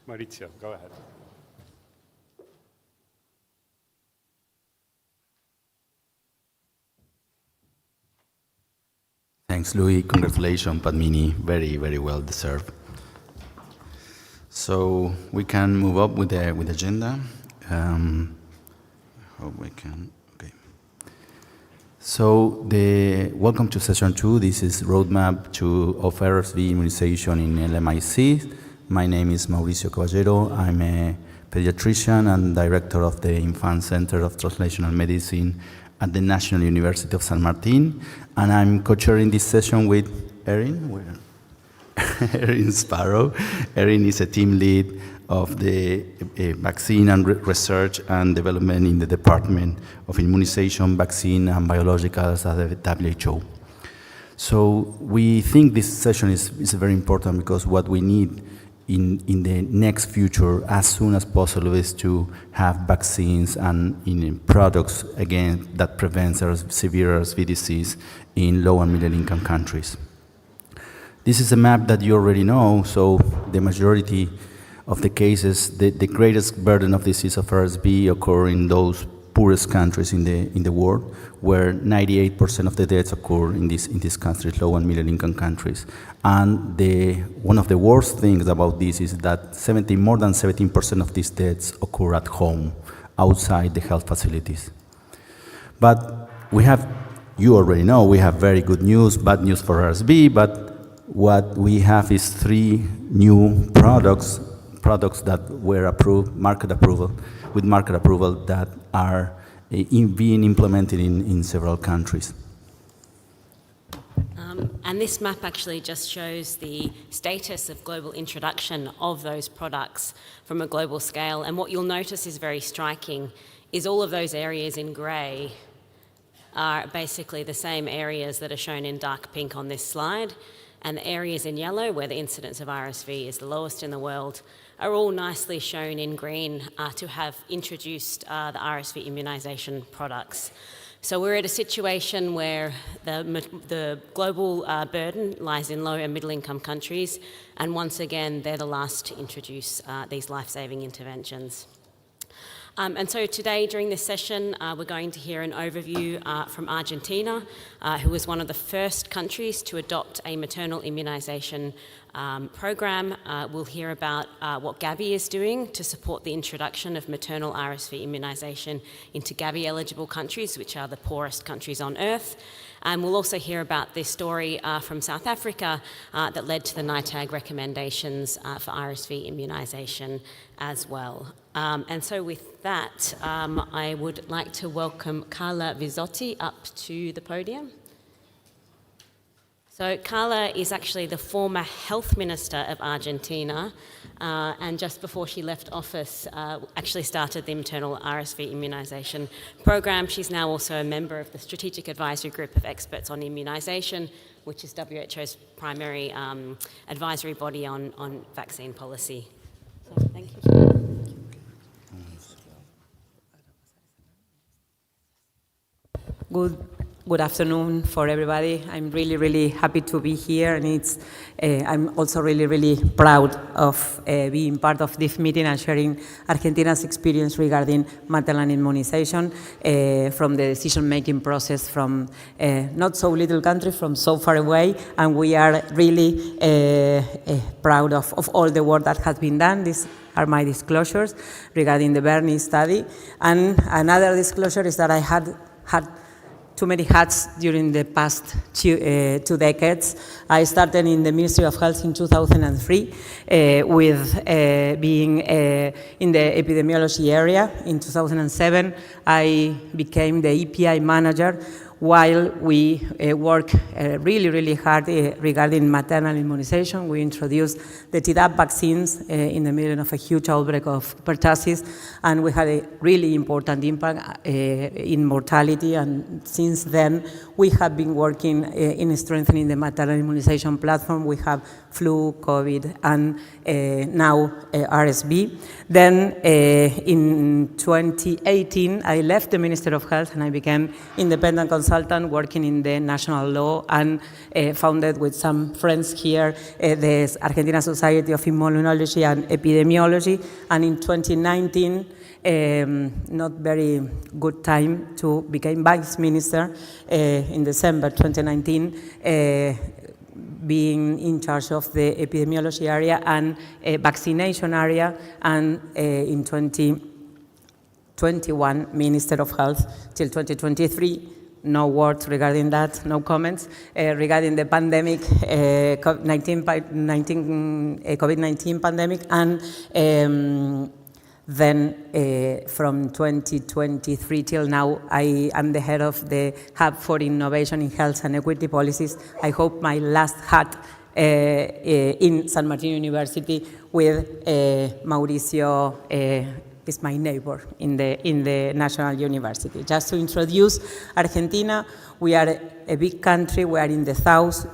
Maurizio, go ahead. Thanks, Louis. Congratulations, Padmini. Very, very well deserved. So we can move up with the agenda. Hope we can. Okay. So welcome to session 2. This is roadmap of RSV immunization in LMIC. My name is Mauricio Caballero. I'm a pediatrician and director of the Infant Center of Translational Medicine at the National University of San Martin, and I'm co-chairing this session with Erin. Erin Sparrow. Erin is a team lead of the vaccine and research and development in the Department of Immunization, Vaccine and Biologicals at the WHO. So we think this session is very important because what we need in the next future as soon as possible is to have vaccines and products, again, that prevents severe RSV disease in low and middle income countries. This is a map that you already know, so the majority of the cases, the greatest burden of disease of RSV occur in those poorest countries in the world, where 98% of the deaths occur in these countries, low and middle income countries. And one of the worst things about this is that more than 17% of these deaths occur at home, outside the health facilities. But you already know, we have very good news, bad news for RSV, but what we have is 3 new products that were approved, with market approval that are being implemented in several countries. And this map actually just shows the status of global introduction of those products from a global scale. And what you'll notice is very striking is all of those areas in grey are basically the same areas that are shown in dark pink on this slide. And the areas in yellow, where the incidence of RSV is the lowest in the world, are all nicely shown in green to have introduced the RSV immunisation products. So we're at a situation where the global burden lies in low and middle income countries, and once again, they're the last to introduce these life-saving interventions. And so today, during this session, we're going to hear an overview from Argentina, who was one of the first countries to adopt a maternal immunisation program. We'll hear about what Gavi is doing to support the introduction of maternal RSV immunisation into Gavi-eligible countries, which are the poorest countries on earth. And we'll also hear about this story from South Africa that led to the NITAG recommendations for RSV immunisation as well. And so with that, I would like to welcome Carla Vizzotti up to the podium. So Carla is actually the former health minister of Argentina, and just before she left office, actually started the maternal RSV immunisation program. She's now also a member of the Strategic Advisory Group of Experts on Immunisation, which is WHO's primary advisory body on vaccine policy. So thank you. Good afternoon for everybody. I'm really, really happy to be here, and I'm also really, really proud of being part of this meeting and sharing Argentina's experience regarding maternal immunization from the decision-making process from not so little country, from so far away, and we are really proud of all the work that has been done. These are my disclosures regarding the Bernie study, and another disclosure is that I had too many hats during the past 2 decades. I started in the Ministry of Health in 2003 with being in the epidemiology area. In 2007, I became the EPI manager while we work really, really hard regarding maternal immunization. We introduced the Tdap vaccines in the middle of a huge outbreak of pertussis, and we had a really important impact in mortality. And since then, we have been working in strengthening the maternal immunization platform. We have flu, COVID, and now RSV. Then in 2018, I left the Minister of Health and I became independent consultant working in the national law, and founded with some friends here the Argentina Society of Immunology and Epidemiology. And in 2019, not very good time to become vice minister in December 2019, being in charge of the epidemiology area and vaccination area, and in 2021 Minister of Health till 2023. No words regarding that, no comments. Regarding the pandemic, COVID-19 pandemic, and then from 2023 till now, I am the head of the Hub for Innovation in Health and Equity Policies. I hope my last hat in San Martin University with Mauricio is my neighbor in the National University. Just to introduce Argentina, we are a big country. We are in the south.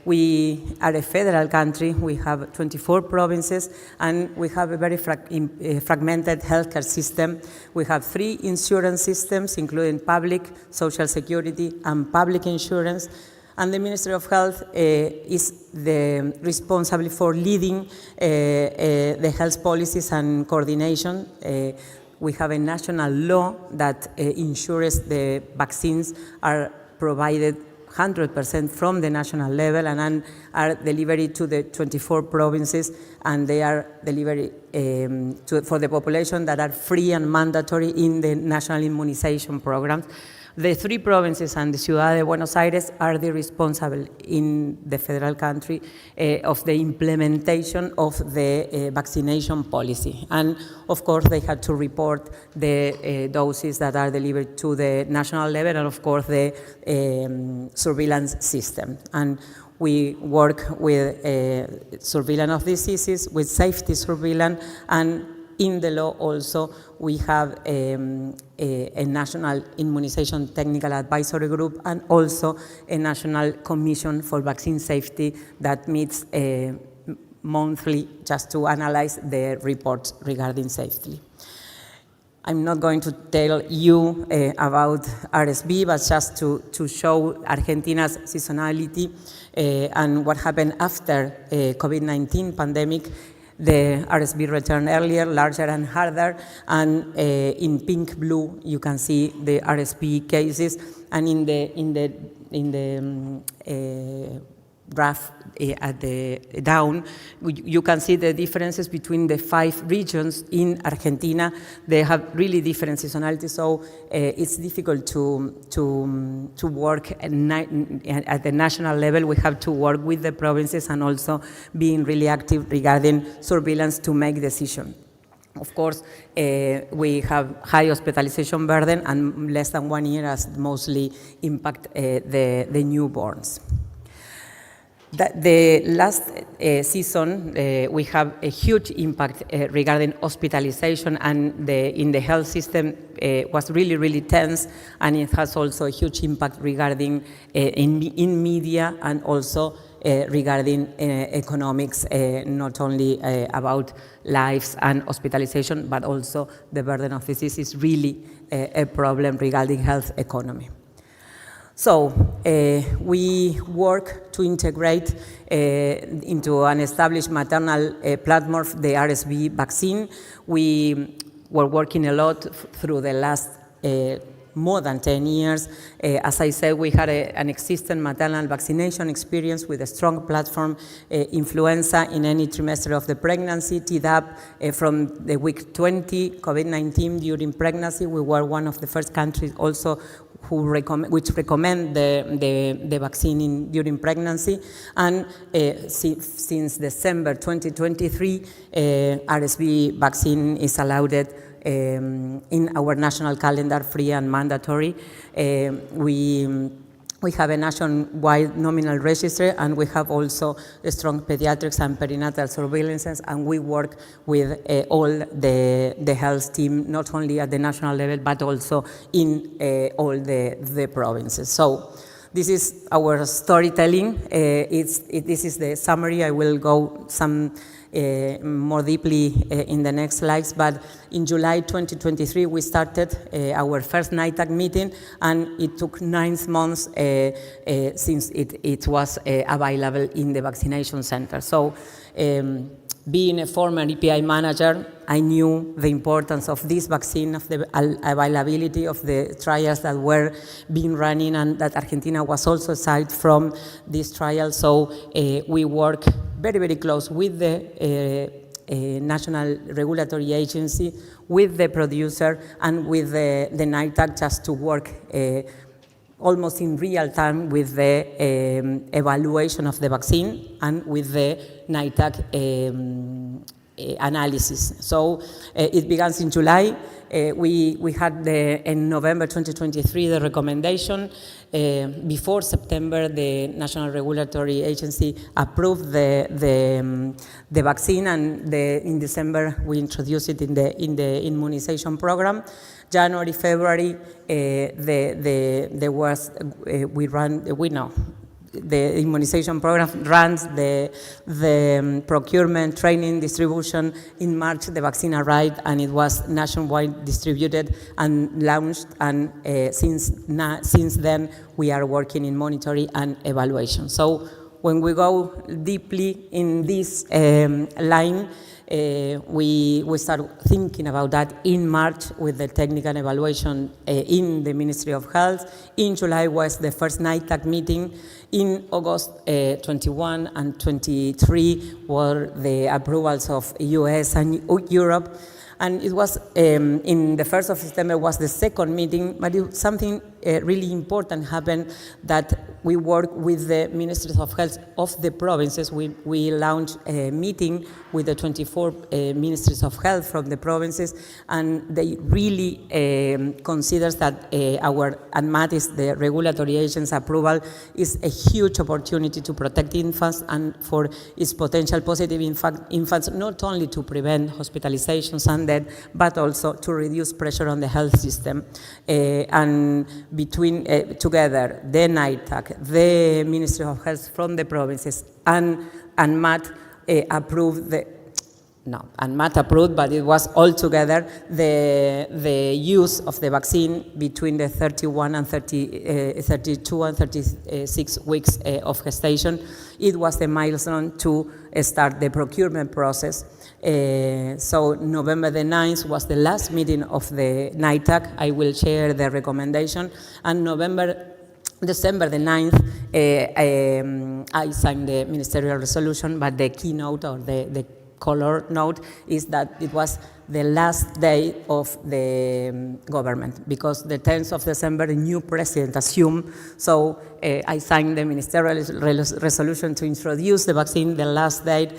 We are a federal country. We have 24 provinces, and we have a very fragmented healthcare system. We have 3 insurance systems, including public, social security, and public insurance. And the Ministry of Health is responsible for leading the health policies and coordination. we have a national law that ensures the vaccines are provided 100% from the national level and are delivered to the 24 provinces, and they are delivered for the population that are free and mandatory in the national immunization programs. The 3 provinces and the Ciudad de Buenos Aires are the responsible in the federal country of the implementation of the vaccination policy. And of course, they had to report the doses that are delivered to the national level and of course the surveillance system. And we work with surveillance of diseases, with safety surveillance, and in the law also we have a national immunization technical advisory group and also a national commission for vaccine safety that meets monthly just to analyze the reports regarding safety. I'm not going to tell you about RSV, but just to show Argentina's seasonality and what happened after COVID-19 pandemic. The RSV returned earlier, larger and harder, and in pink blue you can see the RSV cases, and in the graph at the down, you can see the differences between the 5 regions in Argentina. They have really different seasonality, so it's difficult to work at the national level. We have to work with the provinces and also being really active regarding surveillance to make decisions. Of course, we have high hospitalization burden and less than 1 year as mostly impact the newborns. The last season, we have a huge impact regarding hospitalization, and in the health system was really, really tense, and it has also a huge impact regarding in media and also regarding economics, not only about lives and hospitalization, but also the burden of disease is really a problem regarding health economy. So we work to integrate into an established maternal platform the RSV vaccine. We were working a lot through the last more than 10 years. As I said, we had an existing maternal vaccination experience with a strong platform, influenza in any trimester of the pregnancy, Tdap from the week 20, COVID-19 during pregnancy. We were one of the first countries also which recommend the vaccine during pregnancy, and since December 2023, RSV vaccine is allowed in our national calendar, free and mandatory. We have a nationwide nominal register, and we have also a strong pediatrics and perinatal surveillance, and we work with all the health team, not only at the national level, but also in all the provinces. So this is our storytelling. This is the summary. I will go some more deeply in the next slides, but in July 2023 we started our first NITAC meeting, and it took 9 months since it was available in the vaccination center. So being a former EPI manager, I knew the importance of this vaccine, of the availability of the trials that were being running, and that Argentina was also aside from this trial. So we work very, very close with the national regulatory agency, with the producer, and with the NITAC, just to work almost in real time with the evaluation of the vaccine and with the NITAC analysis. So it begins in July. We had in November 2023 the recommendation. Before September, the National Regulatory Agency approved the vaccine, and in December we introduced it in the immunization program. January, February, the immunization program runs the procurement, training, distribution. In March, the vaccine arrived, and it was nationwide distributed and launched, and since then we are working in monitoring and evaluation. So when we go deeply in this line, we started thinking about that in March with the technical evaluation in the Ministry of Health. In July was the first NITAC meeting. In August 21 and 23 were the approvals of US and Europe. And it was, in the 1st of September was the second meeting, but something really important happened, that we work with the Ministries of Health of the provinces. We launched a meeting with the 24 Ministries of Health from the provinces, and they really considers that our ANMAT is the regulatory agency's approval is a huge opportunity to protect infants and for its potential positive impacts, not only to prevent hospitalizations and death, but also to reduce pressure on the health system. And between, together, the NITAC, the Ministry of Health from the provinces, and ANMAT approved ANMAT approved, but it was altogether the use of the vaccine between the 32 and 36 weeks of gestation. It was the milestone to start the procurement process. So November the 9th was the last meeting of the NITAC. I will share the recommendation. And December the 9th, I signed the ministerial resolution, but the keynote or the color note is that it was the last day of the government, because the 10th of December, the new president assumed. So I signed the ministerial resolution to introduce the vaccine, the last date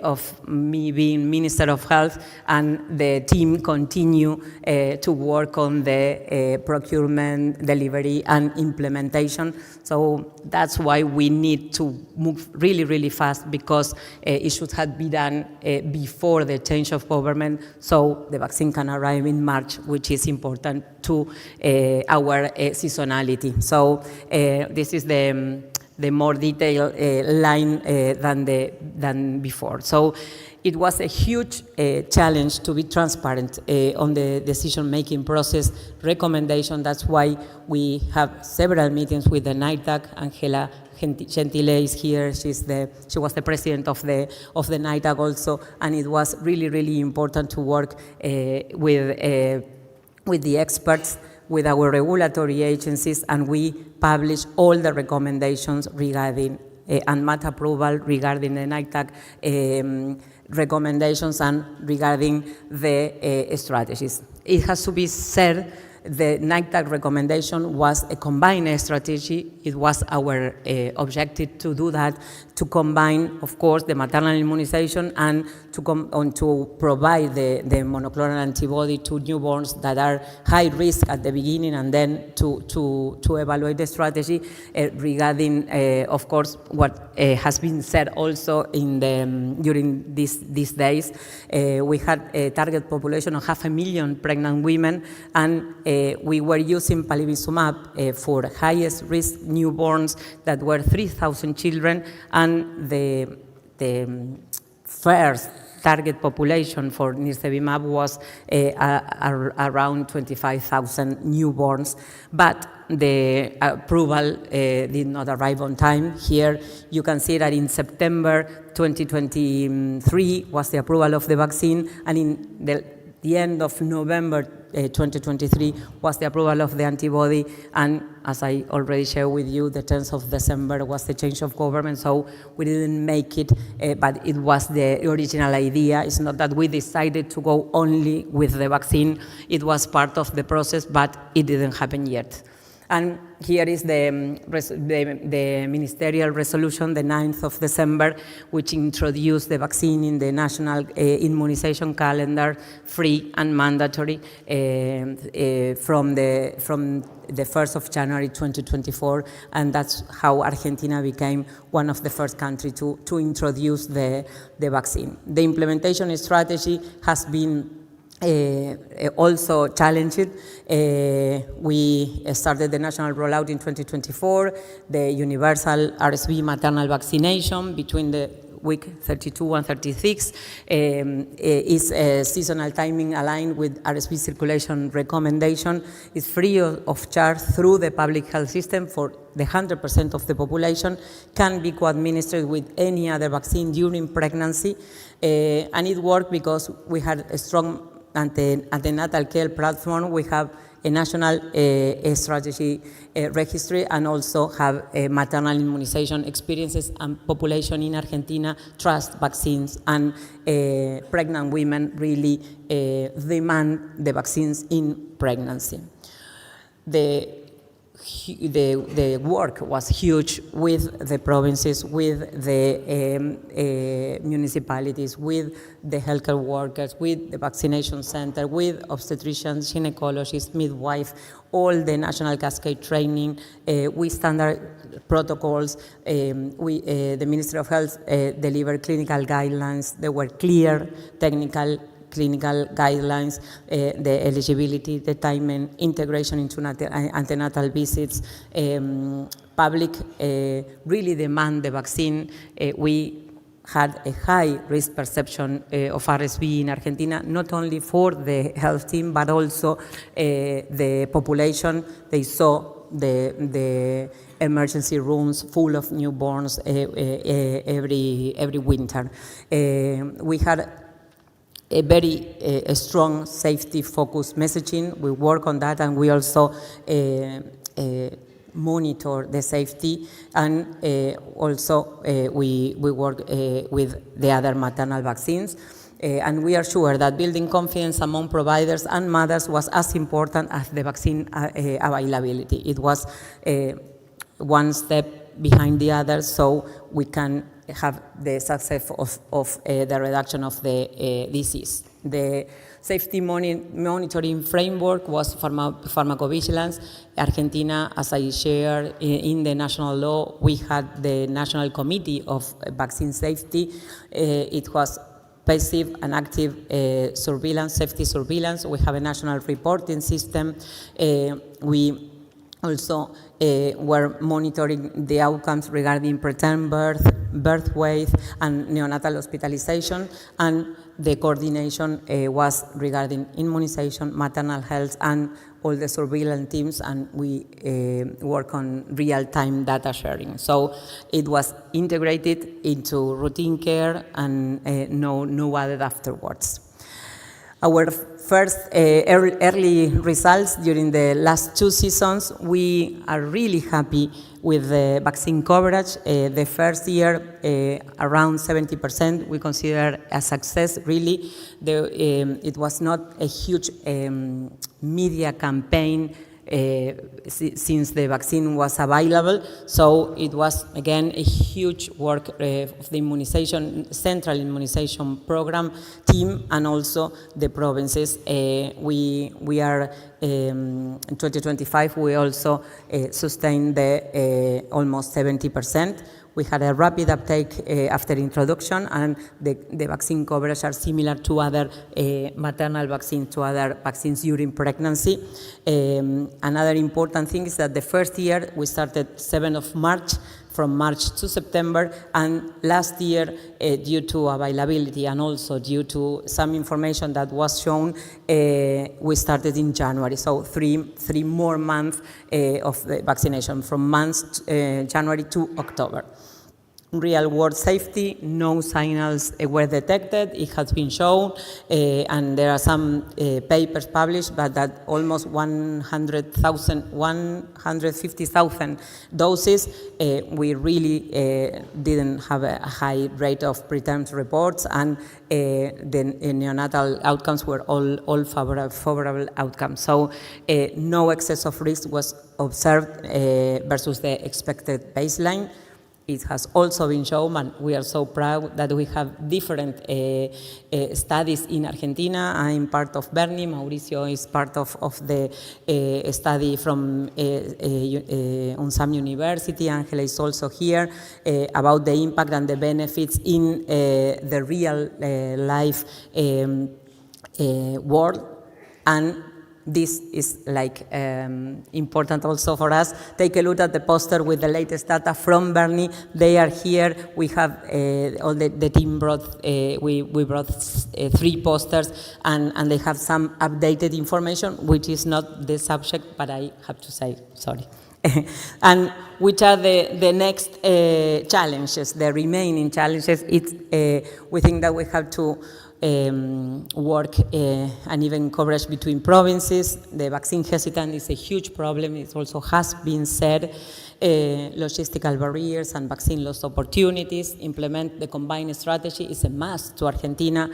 of me being Minister of Health, and the team continue to work on the procurement, delivery, and implementation. So that's why we need to move really, really fast, because it should have been done before the change of government, so the vaccine can arrive in March, which is important to our seasonality. So this is the more detailed line than before. So it was a huge challenge to be transparent on the decision-making process recommendation. That's why we have several meetings with the NITAC. Angela Gentile is here. She was the president of the NITAC also, and it was really, really important to work with the experts, with our regulatory agencies, and we publish all the recommendations regarding ANMAT approval, regarding the NITAC recommendations, and regarding the strategies. It has to be said, the NITAC recommendation was a combined strategy. It was our objective to do that, to combine, of course, the maternal immunization and to provide the monoclonal antibody to newborns that are high risk at the beginning, and then to evaluate the strategy regarding, of course, what has been said also during these days. We had a target population of 500,000 pregnant women, and we were using palivizumab for highest risk newborns that were 3,000 children, and the first target population for ReSViNET was around 25,000 newborns, but the approval did not arrive on time. Here you can see that in September 2023 was the approval of the vaccine, and in the end of November 2023 was the approval of the antibody, and as I already shared with you, the 10th of December was the change of government, so we didn't make it, but it was the original idea. It's not that we decided to go only with the vaccine. It was part of the process, but it didn't happen yet. And here is the ministerial resolution, the 9th of December, which introduced the vaccine in the national immunization calendar, free and mandatory, from the 1st of January 2024, and that's how Argentina became one of the first countries to introduce the vaccine. The implementation strategy has been also challenged. We started the national rollout in 2024, the universal RSV maternal vaccination week 32 and 36, is seasonal timing aligned with RSV circulation recommendation, is free of charge through the public health system for the 100% of the population, can be co-administered with any other vaccine during pregnancy, and it worked because we had a strong antenatal care platform. We have a national strategy registry, and also have maternal immunization experiences, and population in Argentina trust vaccines, and pregnant women really demand the vaccines in pregnancy. The work was huge with the provinces, with the municipalities, with the healthcare workers, with the vaccination center, with obstetricians, gynecologists, midwife, all the national cascade training, with standard protocols. The Ministry of Health delivered clinical guidelines. There were clear clinical guidelines, the eligibility, the timing, integration into antenatal visits. Public really demand the vaccine. We had a high risk perception of RSV in Argentina, not only for the health team, but also the population. They saw the emergency rooms full of newborns every winter. We had a very strong safety-focused messaging. We work on that, and we also monitor the safety, and also we work with the other maternal vaccines. And we are sure that building confidence among providers and mothers was as important as the vaccine availability. It was one step behind the other, so we can have the success of the reduction of the disease. The safety monitoring framework was pharmacovigilance. Argentina, as I shared in the national law, we had the National Committee of Vaccine Safety. It was passive and active surveillance, safety surveillance. We have a national reporting system. We also were monitoring the outcomes regarding preterm birth weight, and neonatal hospitalization, and the coordination was regarding immunization, maternal health, and all the surveillance teams, and we work on real-time data sharing. So it was integrated into routine care, and no added afterwards. Our first early results during the last 2 seasons, we are really happy with the vaccine coverage. The first year, around 70%, we consider a success, really. It was not a huge media campaign since the vaccine was available, so it was, again, a huge work of the immunization, central immunization program team, and also the provinces. We are, in 2025, we also sustained the almost 70%. We had a rapid uptake after introduction, and the vaccine coverage are similar to other maternal vaccines, to other vaccines during pregnancy. Another important thing is that the first year we started 7th of March, from March to September, and last year, due to availability and also due to some information that was shown, we started in January, so three more months of the vaccination, from January to October. Real-world safety, no signals were detected. It has been shown, and there are some papers published, but that almost 150,000 doses, we really didn't have a high rate of preterm reports, and the neonatal outcomes were all favorable outcomes. So no excess of risk was observed versus the expected baseline. It has also been shown, and we are so proud that we have different studies in Argentina. I'm part of Berni, Mauricio is part of the study from UNSAM University, Angela is also here, about the impact and the benefits in the real life world. And this is like important also for us. Take a look at the poster with the latest data from Bernie. They are here. We have all the team brought. We brought 3 posters, and they have some updated information, which is not the subject, but I have to say sorry. And which are the next challenges, the remaining challenges? We think that we have to work uneven coverage between provinces. The vaccine hesitancy is a huge problem. It also has been said. Logistical barriers and vaccine loss opportunities. Implement the combined strategy is a must to Argentina,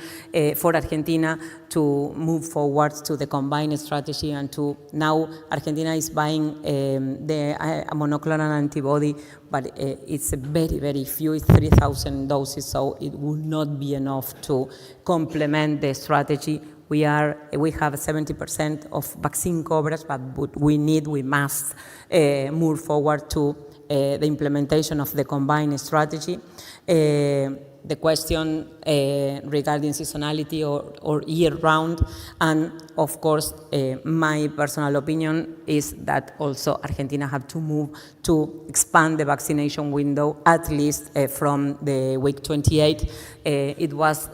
for Argentina to move forward to the combined strategy, and to now Argentina is buying the monoclonal antibody, but it's a very, very few, it's 3,000 doses, so it would not be enough to complement the strategy. We have 70% of vaccine coverage, but we must move forward to the implementation of the combined strategy. The question regarding seasonality or year-round, and of course, my personal opinion is that also Argentina have to move to expand the vaccination window, at least from the week 28. It was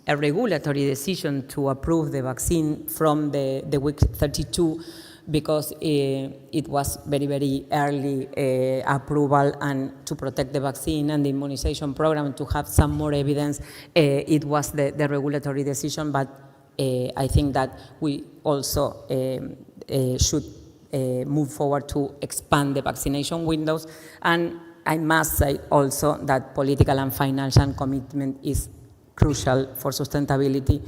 a regulatory decision to approve the vaccine from the week 32, because it was very, very early approval, and to protect the vaccine and the immunization program, to have some more evidence, it was the regulatory decision. But I think that we also should move forward to expand the vaccination windows. And I must say also that political and financial commitment is crucial for sustainability.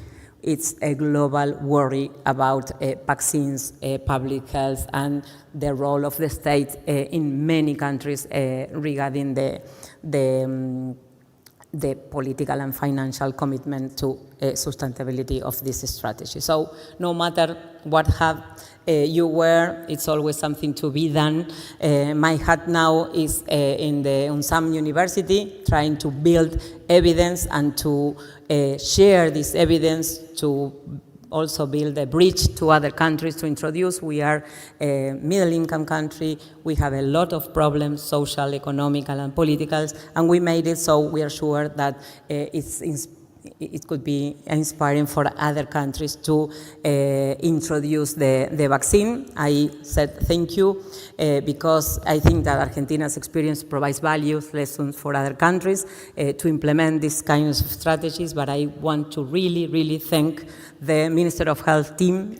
It's a global worry about vaccines, public health, and the role of the state in many countries regarding the political and financial commitment to sustainability of this strategy. So no matter what have you wear, it's always something to be done. My hat now is on some university, trying to build evidence and to share this evidence, to also build a bridge to other countries to introduce. We are a middle-income country. We have a lot of problems, social, economical, and political, and we made it, so we are sure that it could be inspiring for other countries to introduce the vaccine. I said thank you because I think that Argentina's experience provides values, lessons for other countries to implement these kinds of strategies, but I want to really, really thank the Minister of Health team,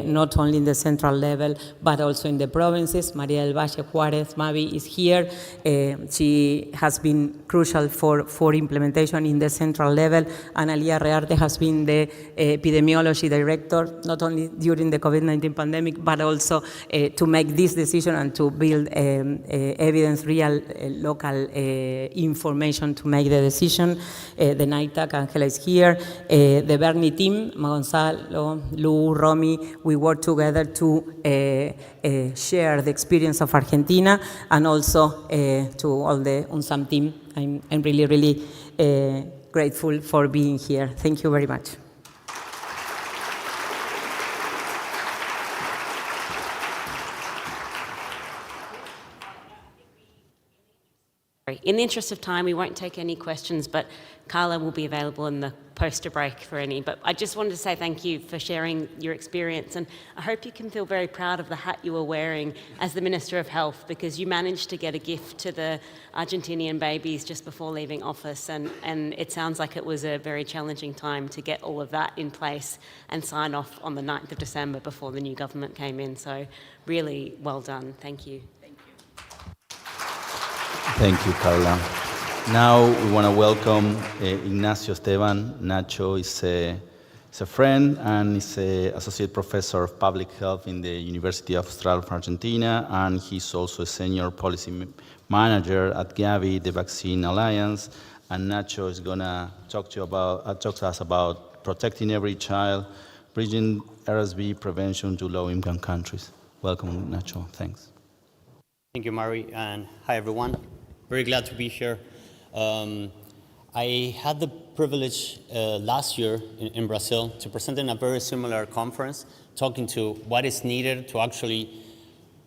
not only in the central level, but also in the provinces. Maria del Valle Juarez, Mavi, is here. She has been crucial for implementation in the central level. Analia Rearte has been the epidemiology director, not only during the COVID-19 pandemic, but also to make this decision and to build evidence, real local information to make the decision. The NITAC, Angela is here. The Bernie team, Gonzalo, Lou, Romy, we work together to share the experience of Argentina, and also to all the UNSAM team. I'm really, really grateful for being here. Thank you very much. In the interest of time, we won't take any questions, but Carla will be available in the poster break for any. But I just wanted to say thank you for sharing your experience, and I hope you can feel very proud of the hat you were wearing as the Minister of Health, because you managed to get a gift to the Argentinian babies just before leaving office, and it sounds like it was a very challenging time to get all of that in place and sign off on the 9th of December before the new government came in. So really well done. Thank you. Thank you, Carla. Now we want to welcome Ignacio Esteban. Nacho is a friend and is an associate professor of public health in the University of Austral of Argentina, and he's also a senior policy manager at Gavi, the Vaccine Alliance. And Nacho is going to talk to us about protecting every child, bridging RSV prevention to low-income countries. Welcome, Nacho. Thanks. Thank you, Mari, and hi, everyone. Very glad to be here. I had the privilege last year in Brazil to present in a very similar conference, talking to what is needed to actually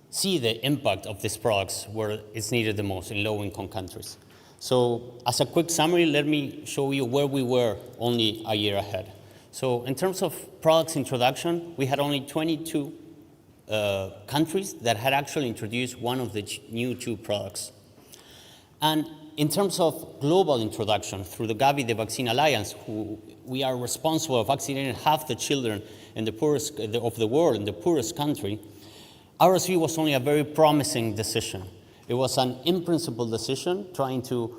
see the impact of these products where it's needed the most, in low-income countries. So as a quick summary, let me show you where we were only a year ahead. So in terms of products introduction, we had only 22 countries that had actually introduced one of the new 2 products. And in terms of global introduction, through the Gavi, the Vaccine Alliance, who we are responsible for vaccinating half the children in the poorest of the world, in the poorest country, RSV was only a very promising decision. It was an in-principle decision trying to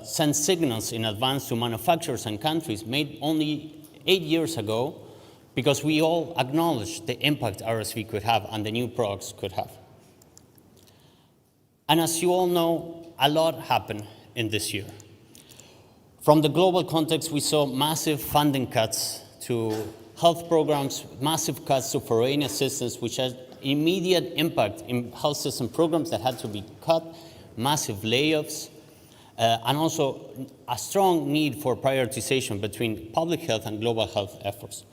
send signals in advance to manufacturers and countries made only 8 years ago, because we all acknowledged the impact RSV could have and the new products could have. And as you all know, a lot happened in this year. From the global context, we saw massive funding cuts to health programs, massive cuts to foreign assistance, which had immediate impact in health system programs that had to be cut, massive layoffs, and also a strong need for prioritization between public health and global health efforts.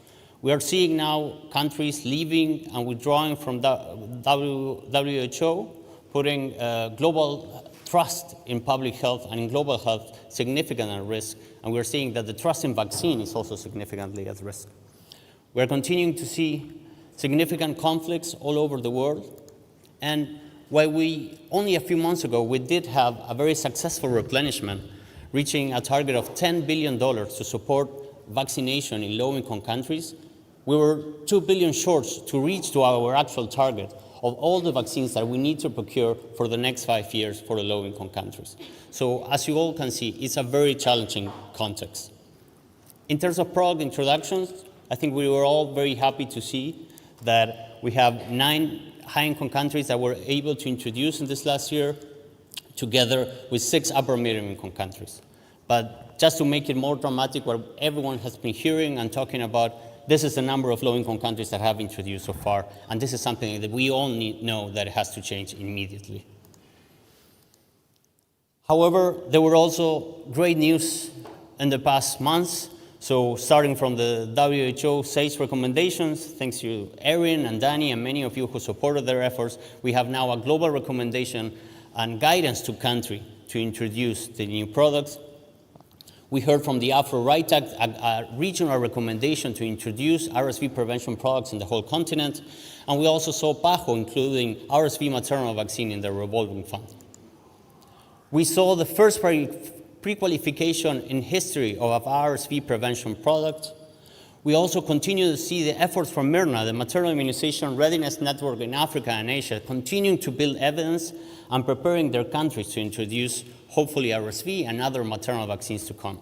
We are seeing now countries leaving and withdrawing from the WHO, putting global trust in public health and in global health significantly at risk, and we're seeing that the trust in vaccine is also significantly at risk. We're continuing to see significant conflicts all over the world, and while only a few months ago, we did have a very successful replenishment, reaching a target of $10 billion to support vaccination in low-income countries, we were $2 billion short to reach to our actual target of all the vaccines that we need to procure for the next 5 years for the low-income countries. So as you all can see, it's a very challenging context. In terms of product introductions, I think we were all very happy to see that we have 9 high-income countries that were able to introduce in this last year, together with 6 upper middle-income countries. But just to make it more dramatic, what everyone has been hearing and talking about, this is the number of low-income countries that have introduced so far, and this is something that we all know that it has to change immediately. However, there were also great news in the past months. So starting from the WHO SAGE recommendations, thanks to Erin and Danny and many of you who supported their efforts, we have now a global recommendation and guidance to country to introduce the new products. We heard from the Afro-Right Act, a regional recommendation to introduce RSV prevention products in the whole continent. And we also saw PAHO including RSV maternal vaccine in the revolving fund. We saw the first pre-qualification in history of RSV prevention product. We also continue to see the efforts from Myrna, the Maternal Immunization Readiness Network in Africa and Asia, continuing to build evidence and preparing their countries to introduce, hopefully, RSV and other maternal vaccines to come.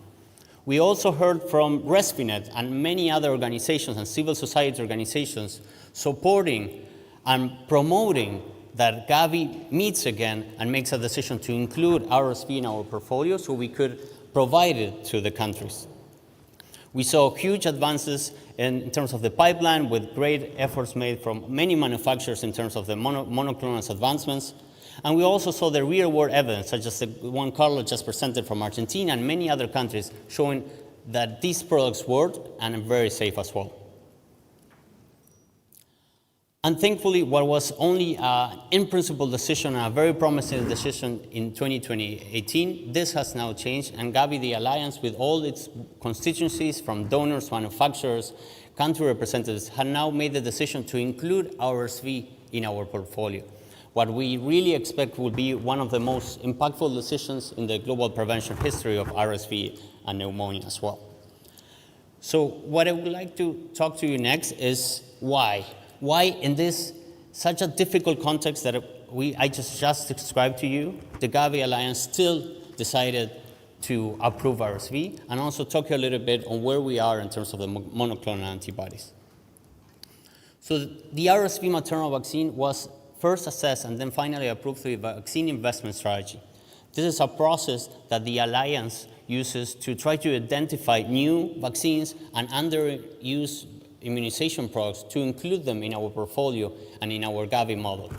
We also heard from ReSViNET and many other organizations and civil society organizations supporting and promoting that Gavi meets again and makes a decision to include RSV in our portfolio so we could provide it to the countries. We saw huge advances in terms of the pipeline with great efforts made from many manufacturers in terms of the monoclonal advancements. And we also saw the real-world evidence, such as the one Carlos just presented from Argentina and many other countries, showing that these products work and are very safe as well. And thankfully, what was only an in-principle decision and a very promising decision in 2018, this has now changed, and Gavi, the alliance with all its constituencies, from donors, manufacturers, country representatives, have now made the decision to include RSV in our portfolio. What we really expect will be one of the most impactful decisions in the global prevention history of RSV and pneumonia as well. So what I would like to talk to you next is why. Why in this such a difficult context that I just described to you, the Gavi Alliance still decided to approve RSV, and also talk a little bit on where we are in terms of the monoclonal antibodies. So the RSV maternal vaccine was first assessed and then finally approved through the vaccine investment strategy. This is a process that the Alliance uses to try to identify new vaccines and underused immunization products to include them in our portfolio and in our Gavi model.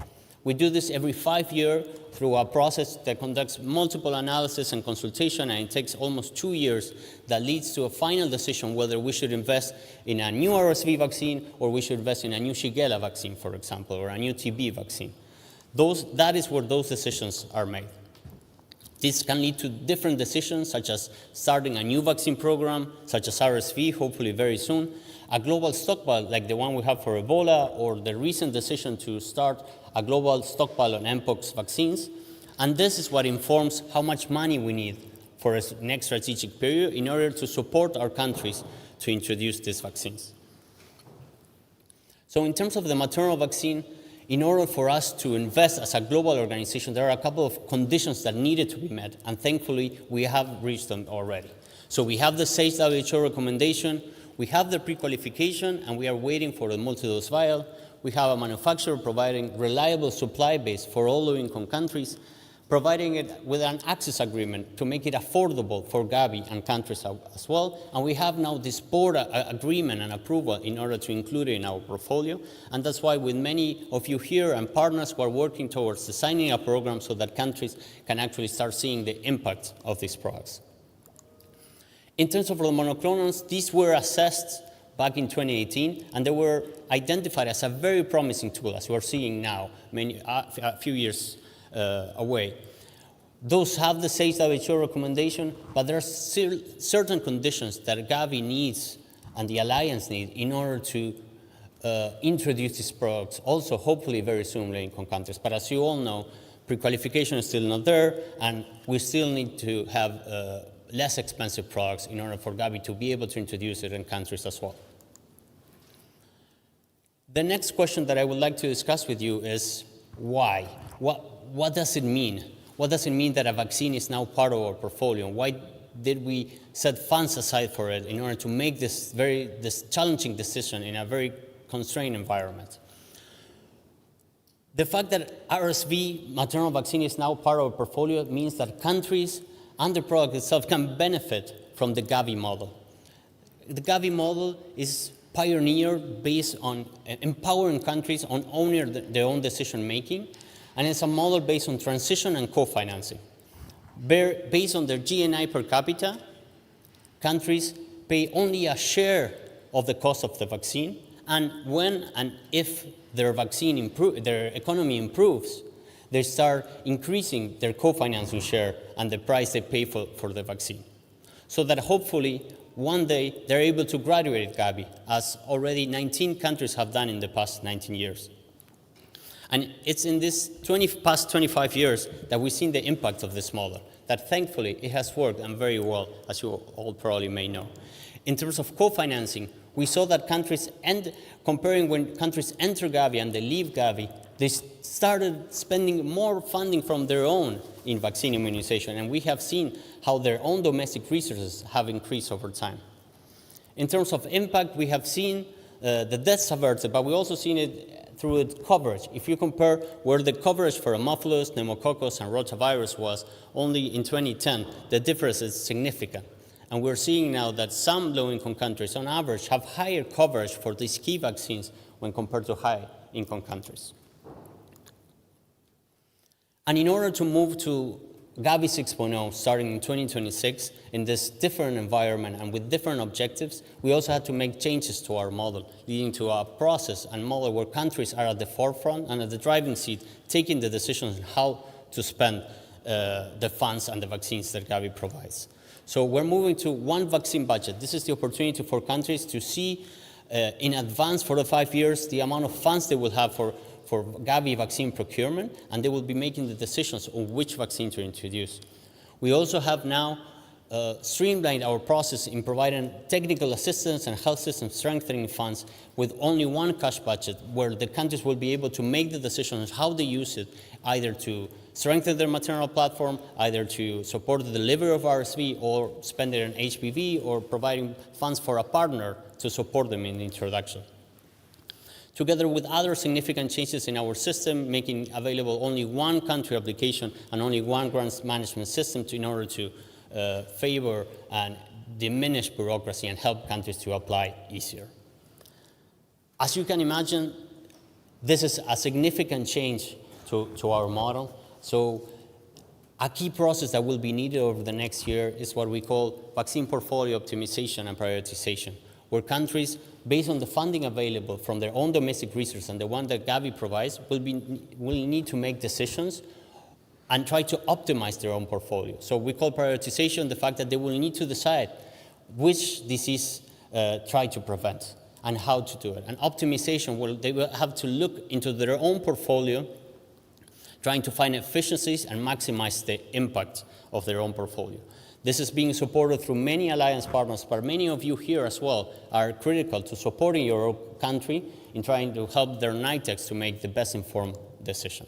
We do this every 5 years through a process that conducts multiple analysis and consultation, and it takes almost 2 years that leads to a final decision whether we should invest in a new RSV vaccine or we should invest in a new Shigella vaccine, for example, or a new TB vaccine. That is where those decisions are made. This can lead to different decisions, such as starting a new vaccine program, such as RSV, hopefully very soon, a global stockpile like the one we have for Ebola, or the recent decision to start a global stockpile on Mpox vaccines. And this is what informs how much money we need for a next strategic period in order to support our countries to introduce these vaccines. So in terms of the maternal vaccine, in order for us to invest as a global organization, there are a couple of conditions that needed to be met, and thankfully we have reached them already. So we have the SAGE WHO recommendation, we have the pre-qualification, and we are waiting for the multi-dose vial. We have a manufacturer providing reliable supply base for all low-income countries, providing it with an access agreement to make it affordable for Gavi and countries as well. And we have now this board agreement and approval in order to include it in our portfolio. And that's why with many of you here and partners who are working towards designing a program so that countries can actually start seeing the impact of these products. In terms of the monoclonals, these were assessed back in 2018, and they were identified as a very promising tool, as we're seeing now, a few years away. Those have the SAGE WHO recommendation, but there are still certain conditions that Gavi needs and the Alliance need in order to introduce these products, also hopefully very soon in low-income countries. But as you all know, pre-qualification is still not there, and we still need to have less expensive products in order for Gavi to be able to introduce it in countries as well. The next question that I would like to discuss with you is why? What does it mean? What does it mean that a vaccine is now part of our portfolio? Why did we set funds aside for it in order to make this challenging decision in a very constrained environment? The fact that RSV maternal vaccine is now part of our portfolio means that countries and the product itself can benefit from the Gavi model. The Gavi model is pioneered based on empowering countries on owning their own decision-making, and it's a model based on transition and co-financing. Based on their GNI per capita, countries pay only a share of the cost of the vaccine, and when and if their economy improves, they start increasing their co-financing share and the price they pay for the vaccine. So that hopefully one day they're able to graduate Gavi, as already 19 countries have done in the past 19 years. And it's in this past 25 years that we've seen the impact of this model, that thankfully it has worked and very well, as you all probably may know. In terms of co-financing, we saw that comparing when countries enter Gavi and they leave Gavi, they started spending more funding from their own in vaccine immunization, and we have seen how their own domestic resources have increased over time. In terms of impact, we have seen the deaths averted, but we've also seen it through its coverage. If you compare where the coverage for Haemophilus, pneumococcus, and rotavirus was only in 2010, the difference is significant. And we're seeing now that some low-income countries, on average, have higher coverage for these key vaccines when compared to high-income countries. And in order to move to Gavi 6.0 starting in 2026, in this different environment and with different objectives, we also had to make changes to our model, leading to a process and model where countries are at the forefront and at the driving seat, taking the decisions on how to spend the funds and the vaccines that Gavi provides. So we're moving to one vaccine budget. This is the opportunity for countries to see in advance for the 5 years the amount of funds they will have for Gavi vaccine procurement, and they will be making the decisions on which vaccine to introduce. We also have now streamlined our process in providing technical assistance and health system strengthening funds with only one cash budget, where the countries will be able to make the decisions how they use it, either to strengthen their maternal platform, either to support the delivery of RSV, or spend it on HPV, or providing funds for a partner to support them in the introduction. Together with other significant changes in our system, making available only one country application and only one grants management system in order to favor and diminish bureaucracy and help countries to apply easier. As you can imagine, this is a significant change to our model. So a key process that will be needed over the next year is what we call vaccine portfolio optimization and prioritization, where countries, based on the funding available from their own domestic research and the one that Gavi provides, will need to make decisions and try to optimize their own portfolio. So we call prioritization the fact that they will need to decide which disease try to prevent and how to do it. And optimization, they will have to look into their own portfolio, trying to find efficiencies and maximize the impact of their own portfolio. This is being supported through many alliance partners, but many of you here as well are critical to supporting your own country in trying to help their NITEX to make the best informed decision.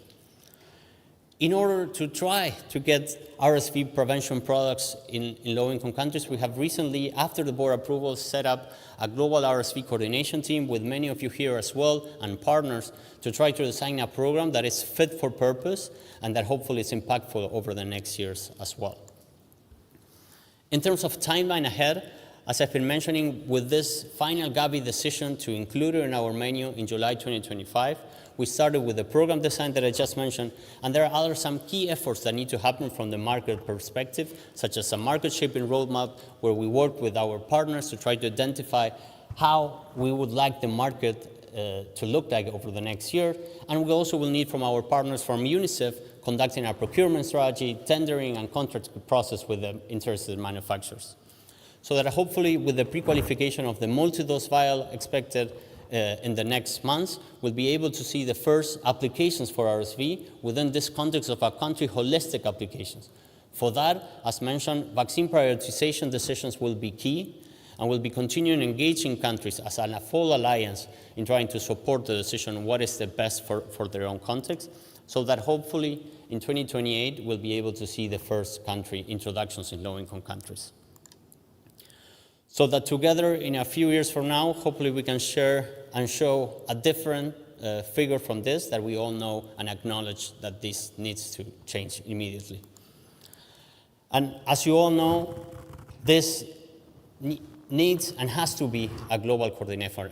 In order to try to get RSV prevention products in low-income countries, we have recently, after the board approval, set up a global RSV coordination team with many of you here as well and partners to try to design a program that is fit for purpose and that hopefully is impactful over the next years as well. In terms of timeline ahead, as I've been mentioning, with this final Gavi decision to include it in our menu in July 2025, we started with the program design that I just mentioned, and there are some key efforts that need to happen from the market perspective, such as a market shaping roadmap where we work with our partners to try to identify how we would like the market to look like over the next year. And we also will need from our partners from UNICEF conducting a procurement strategy, tendering, and contract process with the interested manufacturers. So that hopefully with the pre-qualification of the multi-dose vial expected in the next months, we'll be able to see the first applications for RSV within this context of our country holistic applications. For that, as mentioned, vaccine prioritization decisions will be key, and we'll be continuing engaging countries as a full alliance in trying to support the decision on what is the best for their own context, so that hopefully in 2028 we'll be able to see the first country introductions in low-income countries. So that together in a few years from now, hopefully we can share and show a different figure from this that we all know and acknowledge that this needs to change immediately. And as you all know, this needs and has to be a global coordination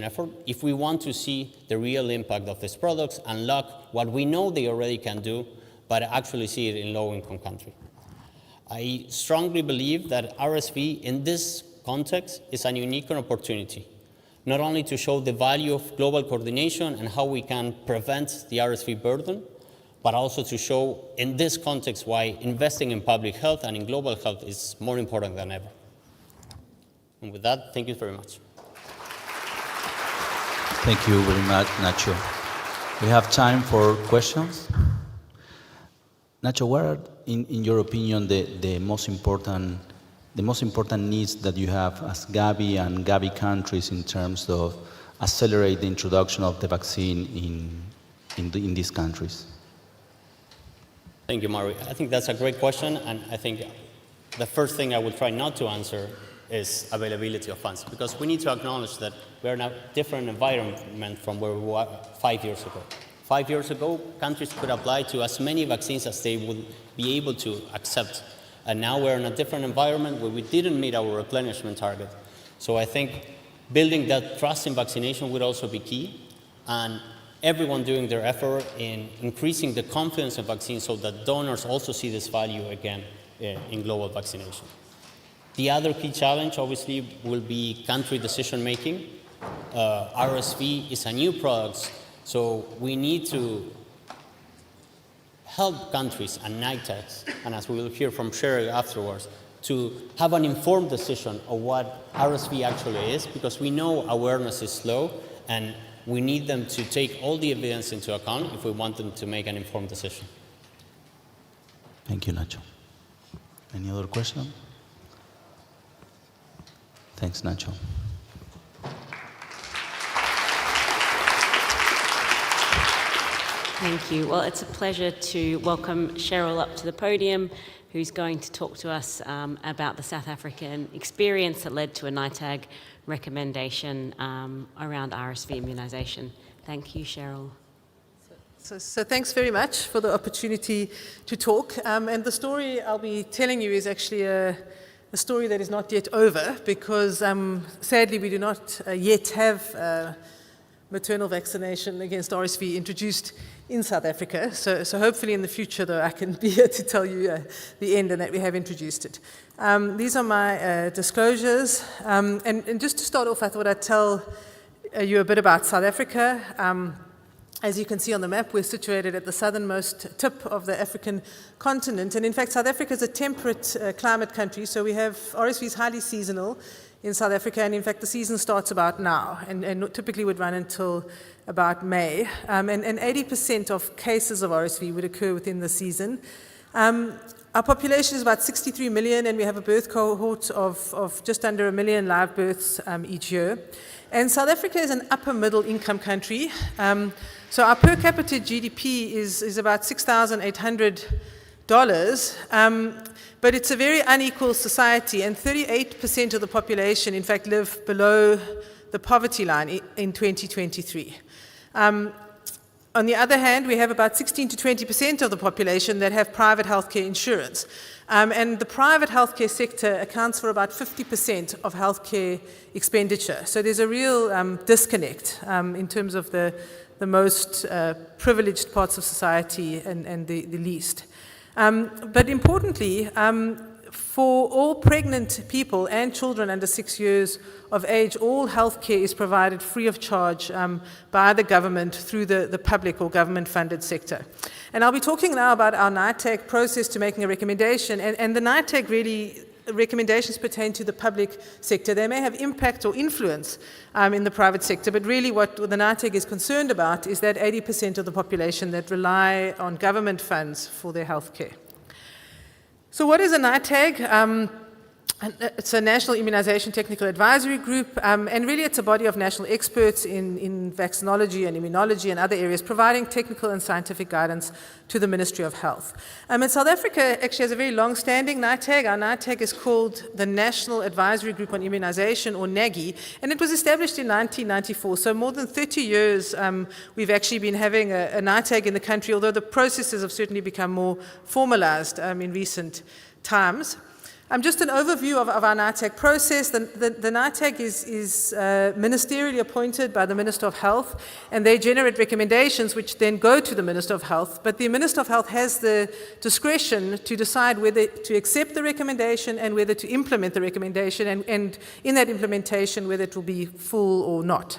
effort if we want to see the real impact of these products, unlock what we know they already can do, but actually see it in low-income countries. I strongly believe that RSV in this context is a unique opportunity, not only to show the value of global coordination and how we can prevent the RSV burden, but also to show in this context why investing in public health and in global health is more important than ever. And with that, thank you very much. Thank you very much, Nacho. We have time for questions. Nacho, what are, in your opinion, the most important needs that you have as Gavi and Gavi countries in terms of accelerate the introduction of the vaccine in these countries? Thank you, Mari. I think that's a great question, and I think the first thing I would try not to answer is availability of funds, because we need to acknowledge that we're in a different environment from where we were 5 years ago. 5 years ago, countries could apply to as many vaccines as they would be able to accept. And now we're in a different environment where we didn't meet our replenishment target. So I think building that trust in vaccination would also be key, and everyone doing their effort in increasing the confidence in vaccines so that donors also see this value again in global vaccination. The other key challenge, obviously, will be country decision-making. RSV is a new product, so we need to help countries and NITEX, and as we will hear from Sherry afterwards, to have an informed decision of what RSV actually is, because we know awareness is low, and we need them to take all the evidence into account if we want them to make an informed decision. Thank you, Nacho. Any other question? Thanks, Nacho. Thank you. Well, it's a pleasure to welcome Cheryl up to the podium, who's going to talk to us about the South African experience that led to a NITAG recommendation around RSV immunisation. Thank you, Cheryl. So thanks very much for the opportunity to talk. And the story I'll be telling you is actually a story that is not yet over, because sadly we do not yet have maternal vaccination against RSV introduced in South Africa. So hopefully in the future, though, I can be here to tell you the end and that we have introduced it. These are my disclosures. And just to start off, I thought I'd tell you a bit about South Africa. As you can see on the map, we're situated at the southernmost tip of the African continent. And in fact, South Africa is a temperate climate country, so we have RSV is highly seasonal in South Africa, and in fact, the season starts about now and typically would run until about May. And 80% of cases of RSV would occur within the season. Our population is about 63 million, and we have a birth cohort of just under 1 million live births each year. And South Africa is an upper middle income country. So our per capita GDP is about $6,800, but it's a very unequal society, and 38% of the population, in fact, live below the poverty line in 2023. On the other hand, we have about 16 to 20% of the population that have private healthcare insurance. And the private healthcare sector accounts for about 50% of healthcare expenditure. So there's a real disconnect in terms of the most privileged parts of society and the least. But importantly, for all pregnant people and children under 6 years of age, all healthcare is provided free of charge by the government through the public or government-funded sector. And I'll be talking now about our NITAG process to making a recommendation, and the NITAG really recommendations pertain to the public sector. They may have impact or influence in the private sector, but really what the NITAG is concerned about is that 80% of the population that rely on government funds for their health care. So what is a NITAG? It's a National Immunization Technical Advisory Group, and really it's a body of national experts in vaccinology and immunology and other areas, providing technical and scientific guidance to the Ministry of Health. And South Africa actually has a very long-standing NITAG. Our NITAG is called the National Advisory Group on Immunization, or NAGI, and it was established in 1994. So more than 30 years we've actually been having a NITAG in the country, although the processes have certainly become more formalized in recent times. Just an overview of our NITAG process. The NITAG is ministerially appointed by the Minister of Health, and they generate recommendations which then go to the Minister of Health. But the Minister of Health has the discretion to decide whether to accept the recommendation and whether to implement the recommendation, and in that implementation, whether it will be full or not.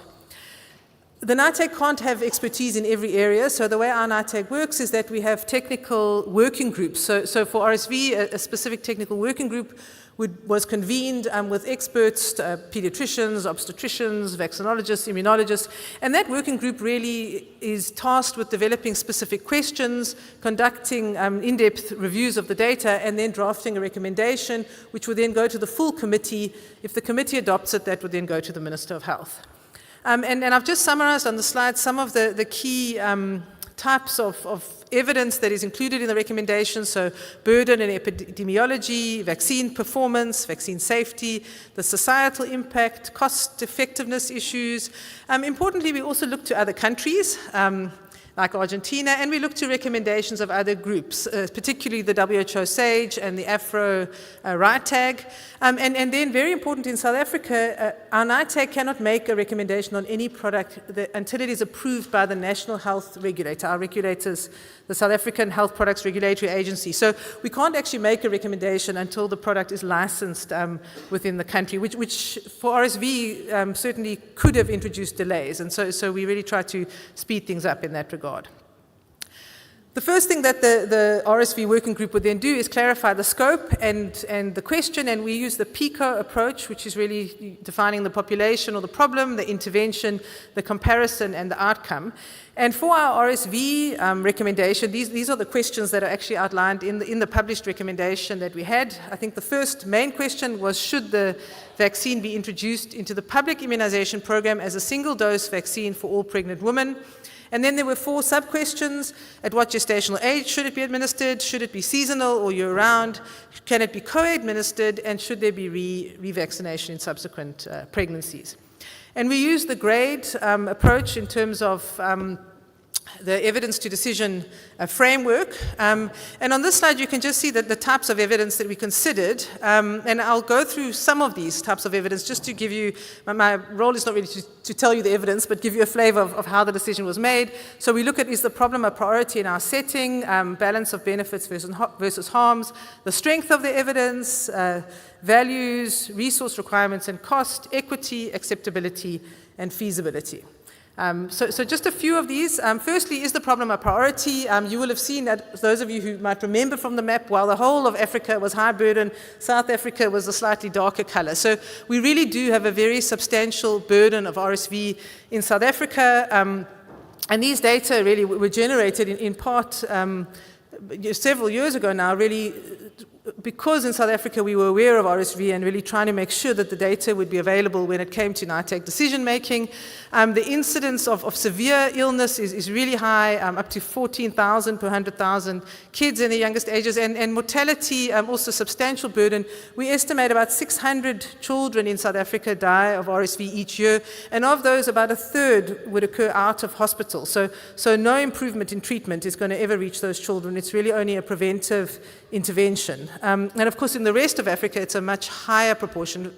The NITAG can't have expertise in every area, so the way our NITAG works is that we have technical working groups. So for RSV, a specific technical working group was convened with experts, pediatricians, obstetricians, vaccinologists, immunologists, and that working group really is tasked with developing specific questions, conducting in-depth reviews of the data, and then drafting a recommendation, which would then go to the full committee. If the committee adopts it, that would then go to the Minister of Health. And I've just summarized on the slide some of the key types of evidence that is included in the recommendations, so burden and epidemiology, vaccine performance, vaccine safety, the societal impact, cost effectiveness issues. Importantly, we also look to other countries, like Argentina, and we look to recommendations of other groups, particularly the WHO SAGE and the Afro RITAG. And then very important in South Africa, our NITAG cannot make a recommendation on any product until it is approved by the National Health Regulator. Our regulators, the South African Health Products Regulatory Agency. So we can't actually make a recommendation until the product is licensed within the country, which for RSV certainly could have introduced delays. And so we really try to speed things up in that regard. The first thing that the RSV working group would then do is clarify the scope and the question, and we use the PICO approach, which is really defining the population or the problem, the intervention, the comparison, and the outcome. And for our RSV recommendation, these are the questions that are actually outlined in the published recommendation that we had. I think the first main question was, should the vaccine be introduced into the public immunization program as a single-dose vaccine for all pregnant women? And then there were 4 sub-questions. At what gestational age should it be administered? Should it be seasonal or year-round? Can it be co-administered? And should there be revaccination in subsequent pregnancies? And we use the grade approach in terms of the evidence to decision framework. And on this slide, you can just see that the types of evidence that we considered. And I'll go through some of these types of evidence just to give you, my role is not really to tell you the evidence, but give you a flavor of how the decision was made. So we look at, is the problem a priority in our setting, balance of benefits versus harms, the strength of the evidence, values, resource requirements and cost, equity, acceptability, and feasibility. So just a few of these. Firstly, is the problem a priority? You will have seen that, those of you who might remember from the map, while the whole of Africa was high burden, South Africa was a slightly darker color. So we really do have a very substantial burden of RSV in South Africa. And these data really were generated in part several years ago now, really because in South Africa we were aware of RSV and really trying to make sure that the data would be available when it came to NITAG decision making. The incidence of severe illness is really high, up to 14,000 per 100,000 kids in the youngest ages, and mortality, also substantial burden. We estimate about 600 children in South Africa die of RSV each year, and of those about a third would occur out of hospital. So no improvement in treatment is going to ever reach those children. It's really only a preventive intervention. And of course in the rest of Africa it's a much higher proportion.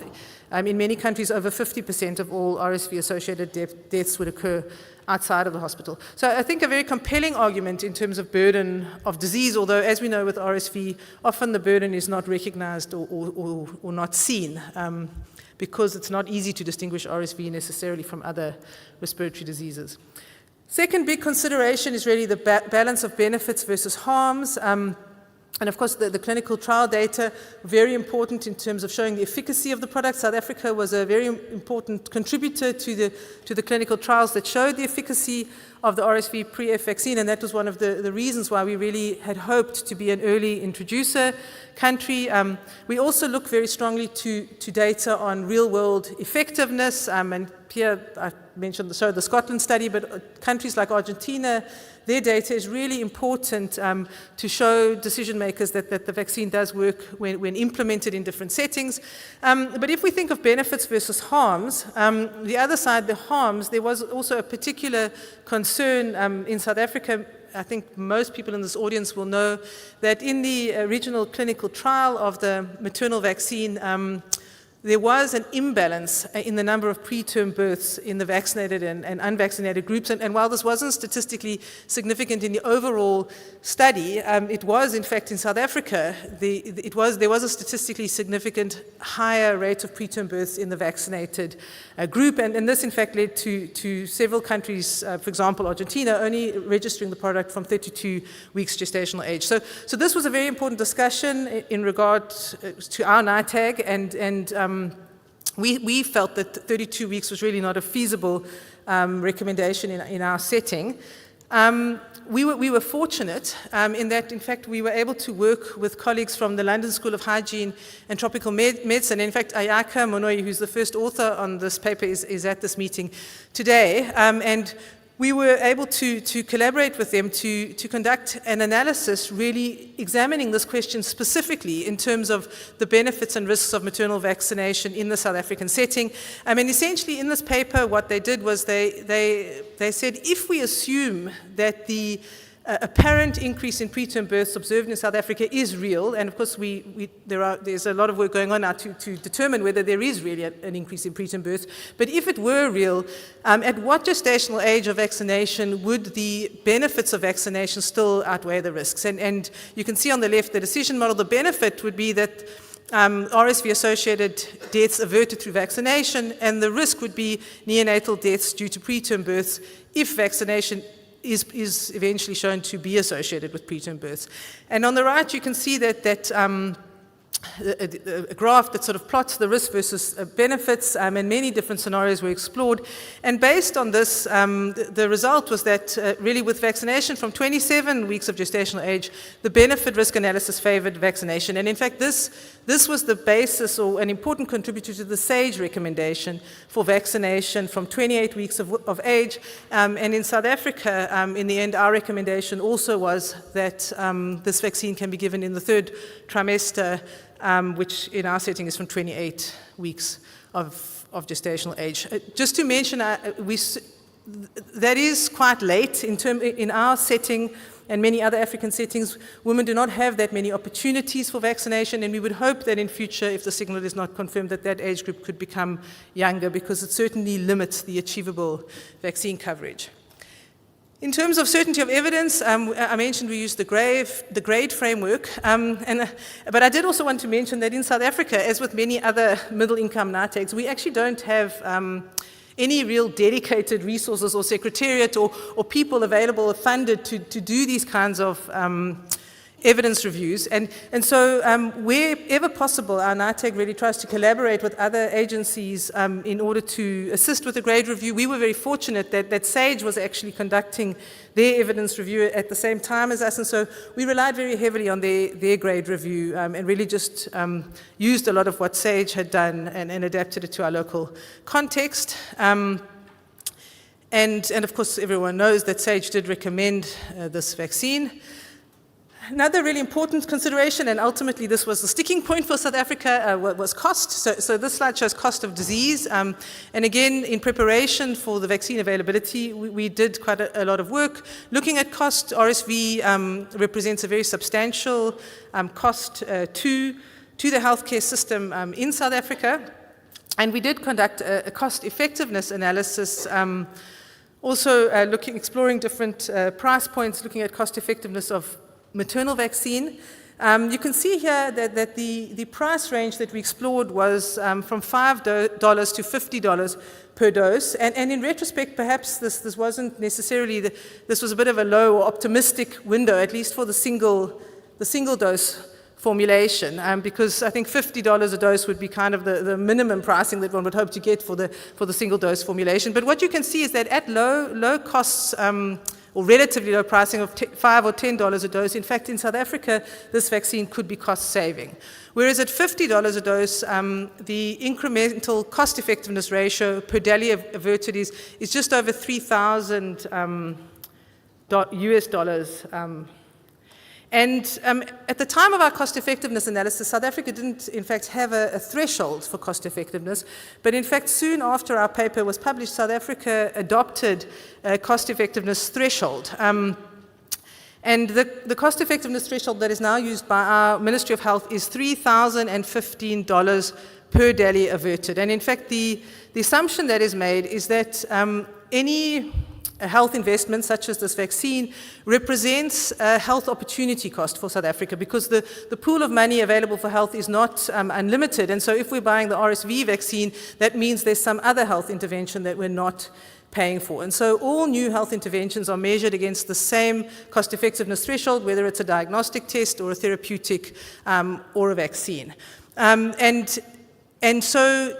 In many countries over 50% of all RSV-associated deaths would occur outside of the hospital. So I think a very compelling argument in terms of burden of disease, although as we know with RSV, often the burden is not recognized or not seen because it's not easy to distinguish RSV necessarily from other respiratory diseases. Second big consideration is really the balance of benefits versus harms. And of course, the clinical trial data, very important in terms of showing the efficacy of the product. South Africa was a very important contributor to the clinical trials that showed the efficacy of the RSV pre-F vaccine, and that was one of the reasons why we really had hoped to be an early introducer country. We also look very strongly to data on real-world effectiveness, and here I mentioned the Scotland study, but countries like Argentina, their data is really important to show decision makers that the vaccine does work when implemented in different settings. But if we think of benefits versus harms, the other side, the harms, there was also a particular concern in South Africa. I think most people in this audience will know that in the original clinical trial of the maternal vaccine, there was an imbalance in the number of preterm births in the vaccinated and unvaccinated groups. And while this wasn't statistically significant in the overall study, it was, in fact, in South Africa, there was a statistically significant higher rate of preterm births in the vaccinated group. And this, in fact, led to several countries, for example, Argentina, only registering the product from 32 weeks gestational age. So this was a very important discussion in regard to our NITAG, and we felt that 32 weeks was really not a feasible recommendation in our setting. We were fortunate in that, in fact, we were able to work with colleagues from the London School of Hygiene and Tropical Medicine. In fact, Ayaka Monoi, who's the first author on this paper, is at this meeting today. And we were able to collaborate with them to conduct an analysis really examining this question specifically in terms of the benefits and risks of maternal vaccination in the South African setting. And essentially in this paper what they did was they said if we assume that the apparent increase in preterm births observed in South Africa is real, and of course there's a lot of work going on now to determine whether there is really an increase in preterm births, but if it were real, at what gestational age of vaccination would the benefits of vaccination still outweigh the risks? And you can see on the left the decision model. The benefit would be that RSV-associated deaths averted through vaccination, and the risk would be neonatal deaths due to preterm births if vaccination is eventually shown to be associated with preterm births. And on the right, you can see that a graph that sort of plots the risk versus benefits, and many different scenarios were explored. And based on this, the result was that really with vaccination from 27 weeks of gestational age, the benefit-risk analysis favored vaccination. And in fact, this was the basis or an important contributor to the SAGE recommendation for vaccination from 28 weeks of age. And in South Africa, in the end, our recommendation also was that this vaccine can be given in the third trimester, which in our setting is from 28 weeks of gestational age. Just to mention, that is quite late in our setting and many other African settings. Women do not have that many opportunities for vaccination, and we would hope that in future, if the signal is not confirmed, that age group could become younger, because it certainly limits the achievable vaccine coverage. In terms of certainty of evidence, I mentioned we use the GRADE framework, but I did also want to mention that in South Africa, as with many other middle-income NATAGs, we actually don't have any real dedicated resources or secretariat or people available or funded to do these kinds of evidence reviews. And so wherever possible, our NATAG really tries to collaborate with other agencies in order to assist with the GRADE review. We were very fortunate that SAGE was actually conducting their evidence review at the same time as us, and so we relied very heavily on their GRADE review and really just used a lot of what SAGE had done and adapted it to our local context. And of course, everyone knows that SAGE did recommend this vaccine. Another really important consideration, and ultimately this was the sticking point for South Africa, was cost. So this slide shows cost of disease. And again, in preparation for the vaccine availability, we did quite a lot of work. Looking at cost, RSV represents a very substantial cost to the healthcare system in South Africa. And we did conduct a cost effectiveness analysis, also exploring different price points, looking at cost effectiveness of maternal vaccine. You can see here that the price range that we explored was from $5 to $50 per dose. And in retrospect, perhaps this wasn't necessarily, this was a bit of a low or optimistic window, at least for the single dose formulation, because I think $50 a dose would be kind of the minimum pricing that one would hope to get for the single dose formulation. But what you can see is that at low costs, or relatively low pricing of $5 or $10 a dose. In fact, in South Africa, this vaccine could be cost-saving. Whereas at $50 a dose, the incremental cost-effectiveness ratio per daily averted is just over $3,000 US dollars. And at the time of our cost-effectiveness analysis, South Africa didn't, in fact, have a threshold for cost-effectiveness. But in fact, soon after our paper was published, South Africa adopted a cost-effectiveness threshold. And the cost-effectiveness threshold that is now used by our Ministry of Health is $3,015 per daily averted. And in fact, the assumption that is made is that any a health investment such as this vaccine represents a health opportunity cost for South Africa, because the pool of money available for health is not unlimited. And so if we're buying the RSV vaccine, that means there's some other health intervention that we're not paying for. And so all new health interventions are measured against the same cost effectiveness threshold, whether it's a diagnostic test or a therapeutic or a vaccine. And so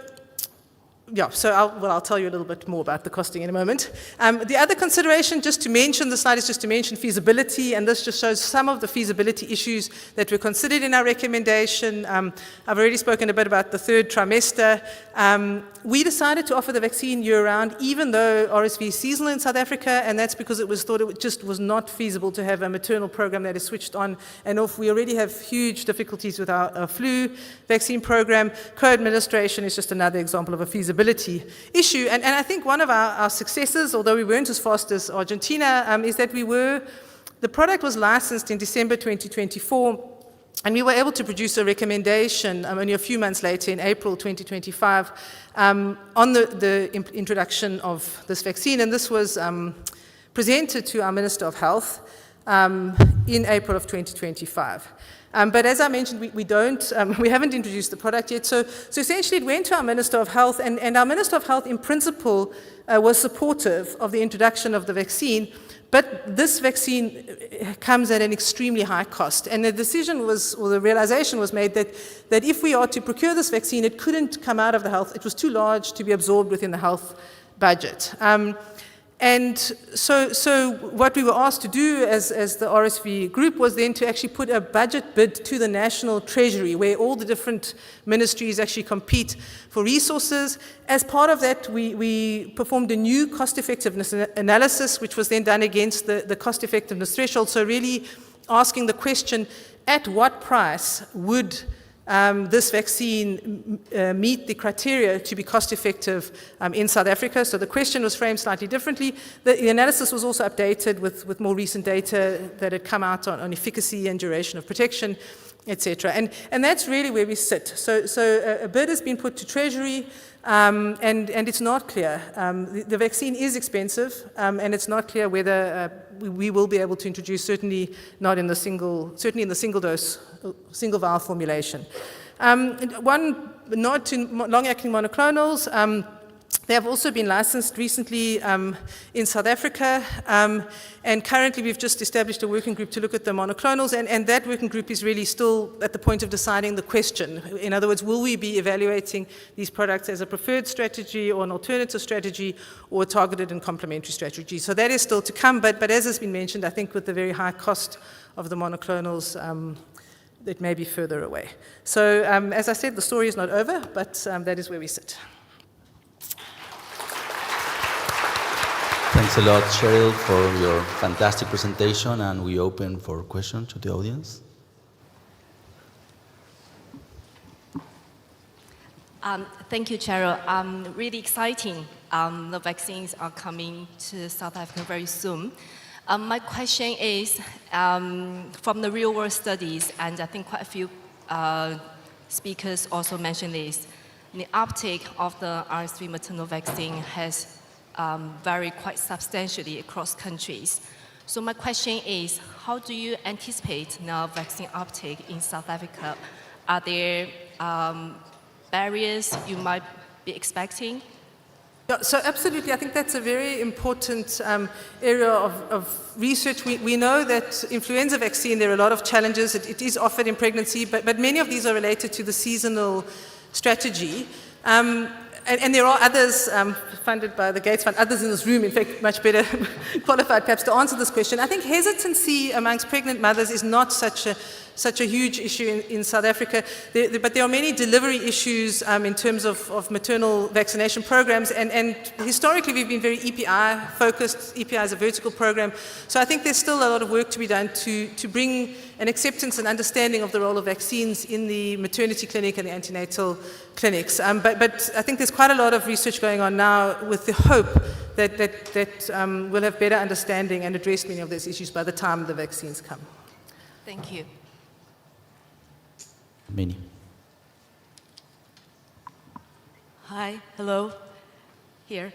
I'll tell you a little bit more about the costing in a moment. The other consideration, just to mention, the slide is just to mention feasibility, and this just shows some of the feasibility issues that were considered in our recommendation. I've already spoken a bit about the third trimester. We decided to offer the vaccine year-round, even though RSV is seasonal in South Africa, and that's because it was thought it just was not feasible to have a maternal program that is switched on and off. We already have huge difficulties with our flu vaccine program. Co-administration is just another example of a feasibility issue. And I think one of our successes, although we weren't as fast as Argentina, is that the product was licensed in December 2024, and we were able to produce a recommendation only a few months later in April 2025 on the introduction of this vaccine. And this was presented to our Minister of Health in April of 2025. But as I mentioned, we haven't introduced the product yet. So essentially it went to our Minister of Health, and our Minister of Health in principle was supportive of the introduction of the vaccine, but this vaccine comes at an extremely high cost. And the decision was, or the realization was made that if we are to procure this vaccine, it couldn't come out of the health, it was too large to be absorbed within the health budget. And so what we were asked to do as the RSV group was then to actually put a budget bid to the National Treasury, where all the different ministries actually compete for resources. As part of that, we performed a new cost-effectiveness analysis, which was then done against the cost-effectiveness threshold. So really asking the question, at what price would this vaccine meet the criteria to be cost-effective in South Africa. So the question was framed slightly differently. The analysis was also updated with more recent data that had come out on efficacy and duration of protection, etc. And that's really where we sit. So a bid has been put to Treasury, and it's not clear. The vaccine is expensive, and it's not clear whether we will be able to introduce, certainly in the single dose, single vial formulation. One nod to long-acting monoclonals. They have also been licensed recently in South Africa, and currently we've just established a working group to look at the monoclonals, and that working group is really still at the point of deciding the question. In other words, will we be evaluating these products as a preferred strategy or an alternative strategy or a targeted and complementary strategy? So that is still to come, but as has been mentioned, I think with the very high cost of the monoclonals, it may be further away. So as I said, the story is not over, but that is where we sit. Thanks a lot, Cheryl, for your fantastic presentation, and we open for questions to the audience. Thank you, Cheryl. Really exciting. The vaccines are coming to South Africa very soon. My question is, from the real-world studies, and I think quite a few speakers also mentioned this, the uptake of the RSV maternal vaccine has varied quite substantially across countries. So my question is, how do you anticipate now vaccine uptake in South Africa? Are there barriers you might be expecting? So absolutely, I think that's a very important area of research. We know that influenza vaccine, there are a lot of challenges. It is offered in pregnancy, but many of these are related to the seasonal strategy. And there are others funded by the Gates Fund, others in this room, in fact, much better qualified perhaps to answer this question. I think hesitancy amongst pregnant mothers is not such a huge issue in South Africa, but there are many delivery issues in terms of maternal vaccination programs, and historically we've been very EPI focused. EPI is a vertical program, so I think there's still a lot of work to be done to bring an acceptance and understanding of the role of vaccines in the maternity clinic and the antenatal clinics. But I think there's quite a lot of research going on now with the hope that we'll have better understanding and address many of those issues by the time the vaccines come. Thank you. Minnie. Hi, hello, here.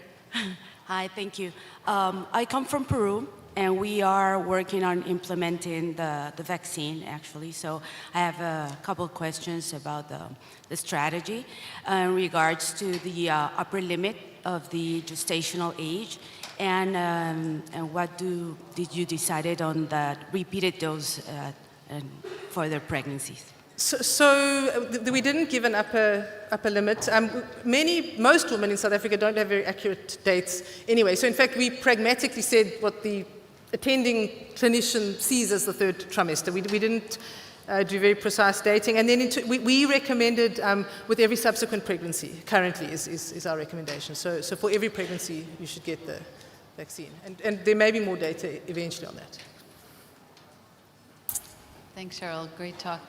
Hi, thank you. I come from Peru, and we are working on implementing the vaccine, actually. So I have a couple of questions about the strategy in regards to the upper limit of the gestational age, and what did you decide on that repeated dose for their pregnancies? So we didn't give an upper limit. Most women in South Africa don't have very accurate dates anyway. So in fact, we pragmatically said what the attending clinician sees as the third trimester. We didn't do very precise dating. And then we recommended with every subsequent pregnancy, currently is our recommendation. So for every pregnancy, you should get the vaccine. And there may be more data eventually on that. Thanks, Cheryl. Great talk.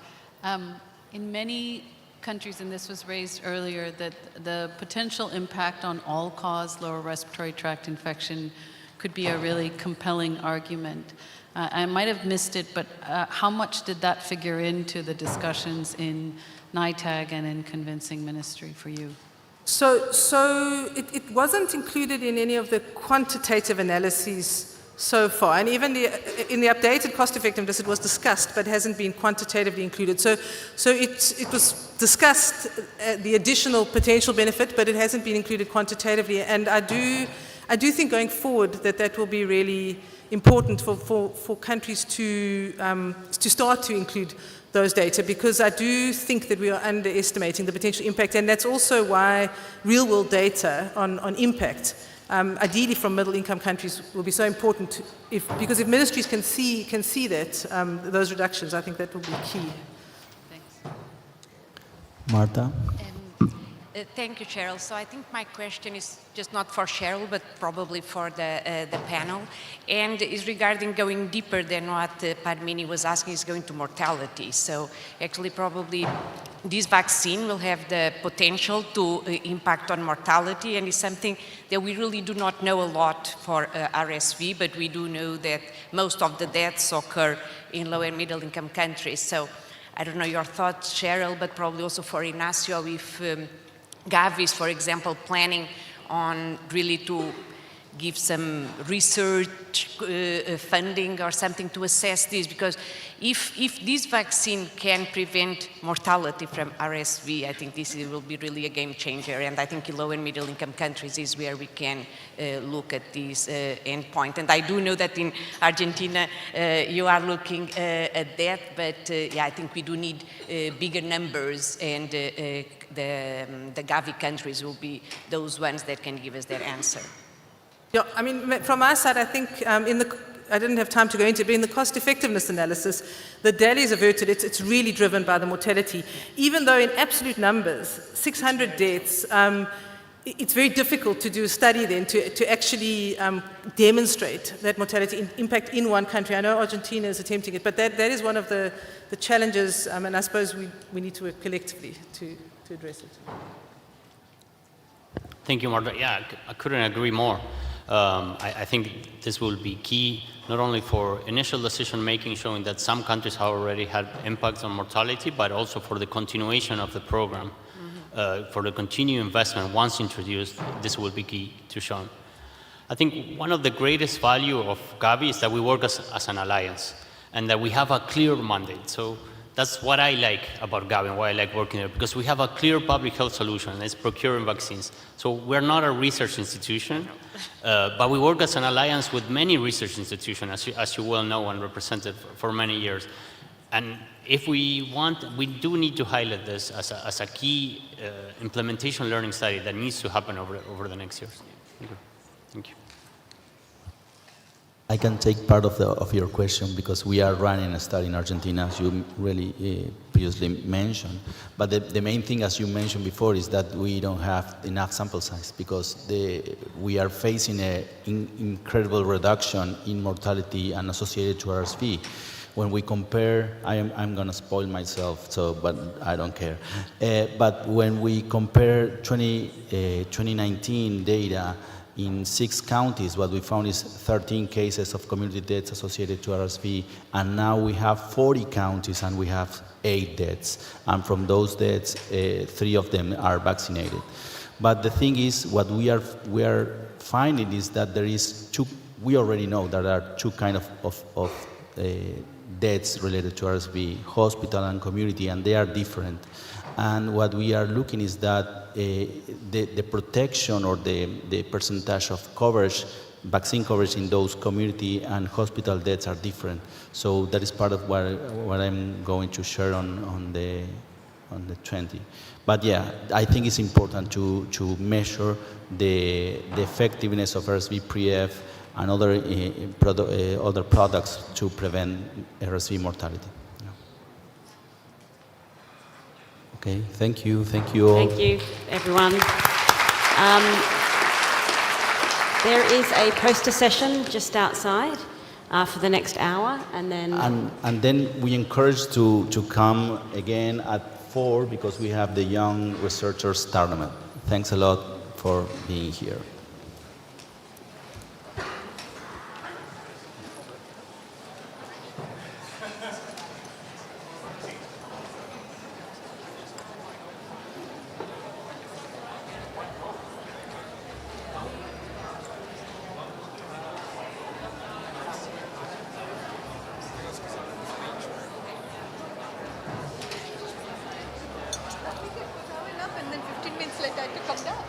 In many countries, and this was raised earlier, that the potential impact on all-cause lower respiratory tract infection could be a really compelling argument. I might have missed it, but how much did that figure into the discussions in NITAG and in convincing ministry for you? So it wasn't included in any of the quantitative analyses so far, and even in the updated cost effectiveness, it was discussed, but hasn't been quantitatively included. So it was discussed, the additional potential benefit, but it hasn't been included quantitatively. And I do think going forward that will be really important for countries to start to include those data, because I do think that we are underestimating the potential impact, and that's also why real-world data on impact, ideally from middle-income countries, will be so important. Because if ministries can see that those reductions, I think that will be key. Thanks. Marta. Thank you, Cheryl. So I think my question is just not for Cheryl, but probably for the panel, and is regarding going deeper than what Padmini was asking, is going to mortality. So actually probably this vaccine will have the potential to impact on mortality, and it's something that we really do not know a lot for RSV, but we do know that most of the deaths occur in low and middle income countries. So I don't know your thoughts, Cheryl, but probably also for Ignacio, if Gavi is, for example, planning on really to give some research funding or something to assess this, because if this vaccine can prevent mortality from RSV, I think this will be really a game changer, and I think in low and middle income countries is where we can look at this endpoint. And I do know that in Argentina you are looking at that, but yeah, I think we do need bigger numbers, and the Gavi countries will be those ones that can give us that answer. Yeah, I mean, from our side, I think I didn't have time to go into it, but in the cost effectiveness analysis, the DALI is averted. It's really driven by the mortality. Even though in absolute numbers, 600 deaths, it's very difficult to do a study then to actually demonstrate that mortality impact in one country. I know Argentina is attempting it, but that is one of the challenges, and I suppose we need to work collectively to address it. Thank you, Marta. Yeah, I couldn't agree more. I think this will be key, not only for initial decision making, showing that some countries have already had impacts on mortality, but also for the continuation of the program. For the continued investment, once introduced, this will be key to show. I think one of the greatest value of Gavi is that we work as an alliance, and that we have a clear mandate. So that's what I like about Gavi and why I like working there, because we have a clear public health solution, and it's procuring vaccines. So we're not a research institution, but we work as an alliance with many research institutions, as you well know and represented for many years. And if we want, we do need to highlight this as a key implementation learning study that needs to happen over the next years. Thank you. I can take part of your question because we are running a study in Argentina, as you really previously mentioned. But the main thing, as you mentioned before, is that we don't have enough sample size because we are facing an incredible reduction in mortality and associated to RSV. When we compare, I'm going to spoil myself, but I don't care. But when we compare 2019 data, in 6 counties, what we found is 13 cases of community deaths associated to RSV, and now we have 40 counties and we have 8 deaths. And from those deaths, 3 of them are vaccinated. But the thing is, what we are finding is that there is we already know there are 2 kinds of deaths related to RSV, hospital and community, and they are different. And what we are looking is that the protection or the percentage of coverage, vaccine coverage in those community and hospital deaths are different. So that is part of what I'm going to share on the 20. But yeah, I think it's important to measure the effectiveness of RSV Pre-F and other products to prevent RSV mortality. Okay, thank you all. Thank you, everyone. There is a poster session just outside for the next hour, and then... And then we encourage to come again at 4 because we have the Young Researchers Tournament. Thanks a lot for being here. And then 15 minutes later I had to come down.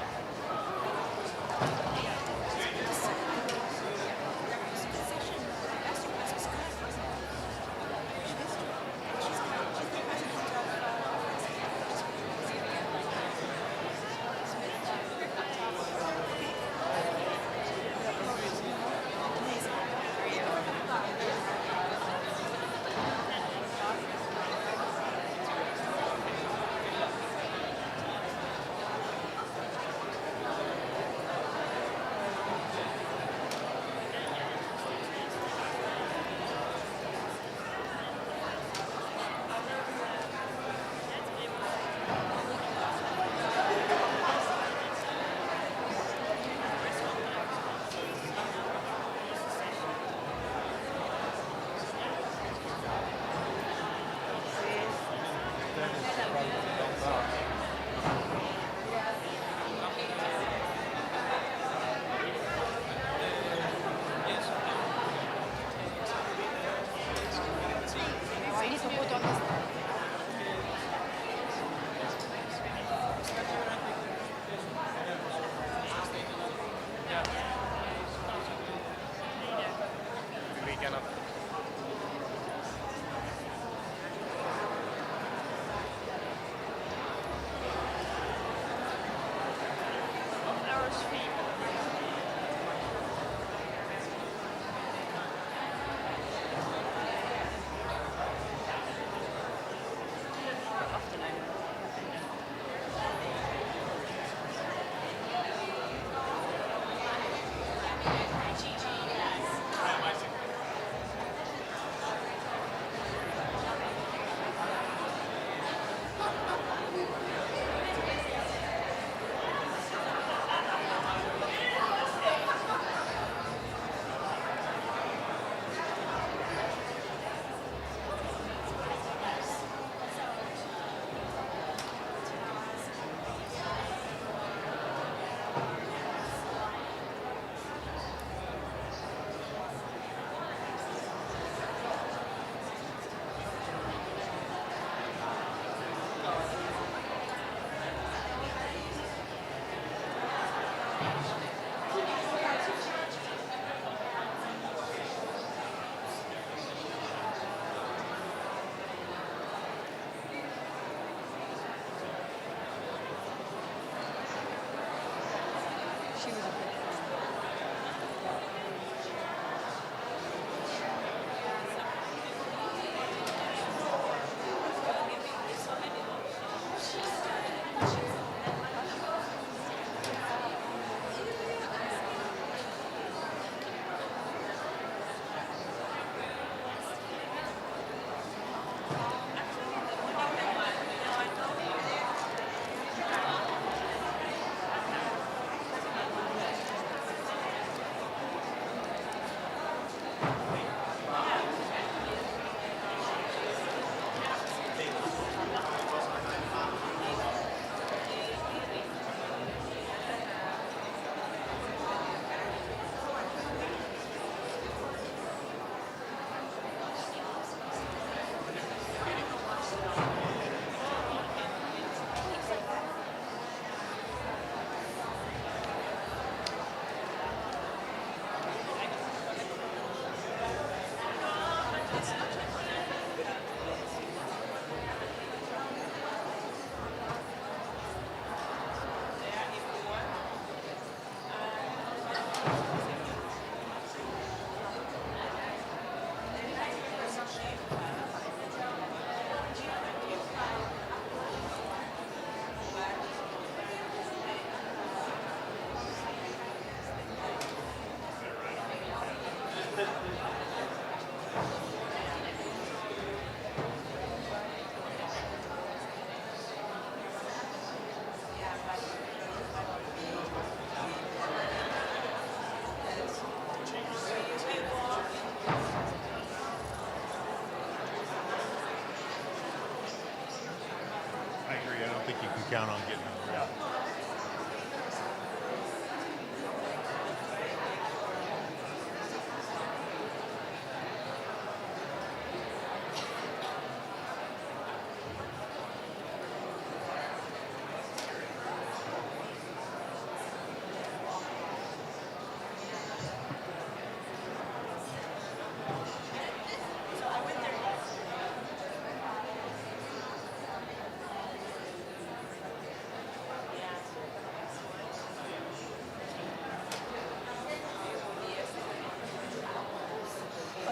count on getting them around.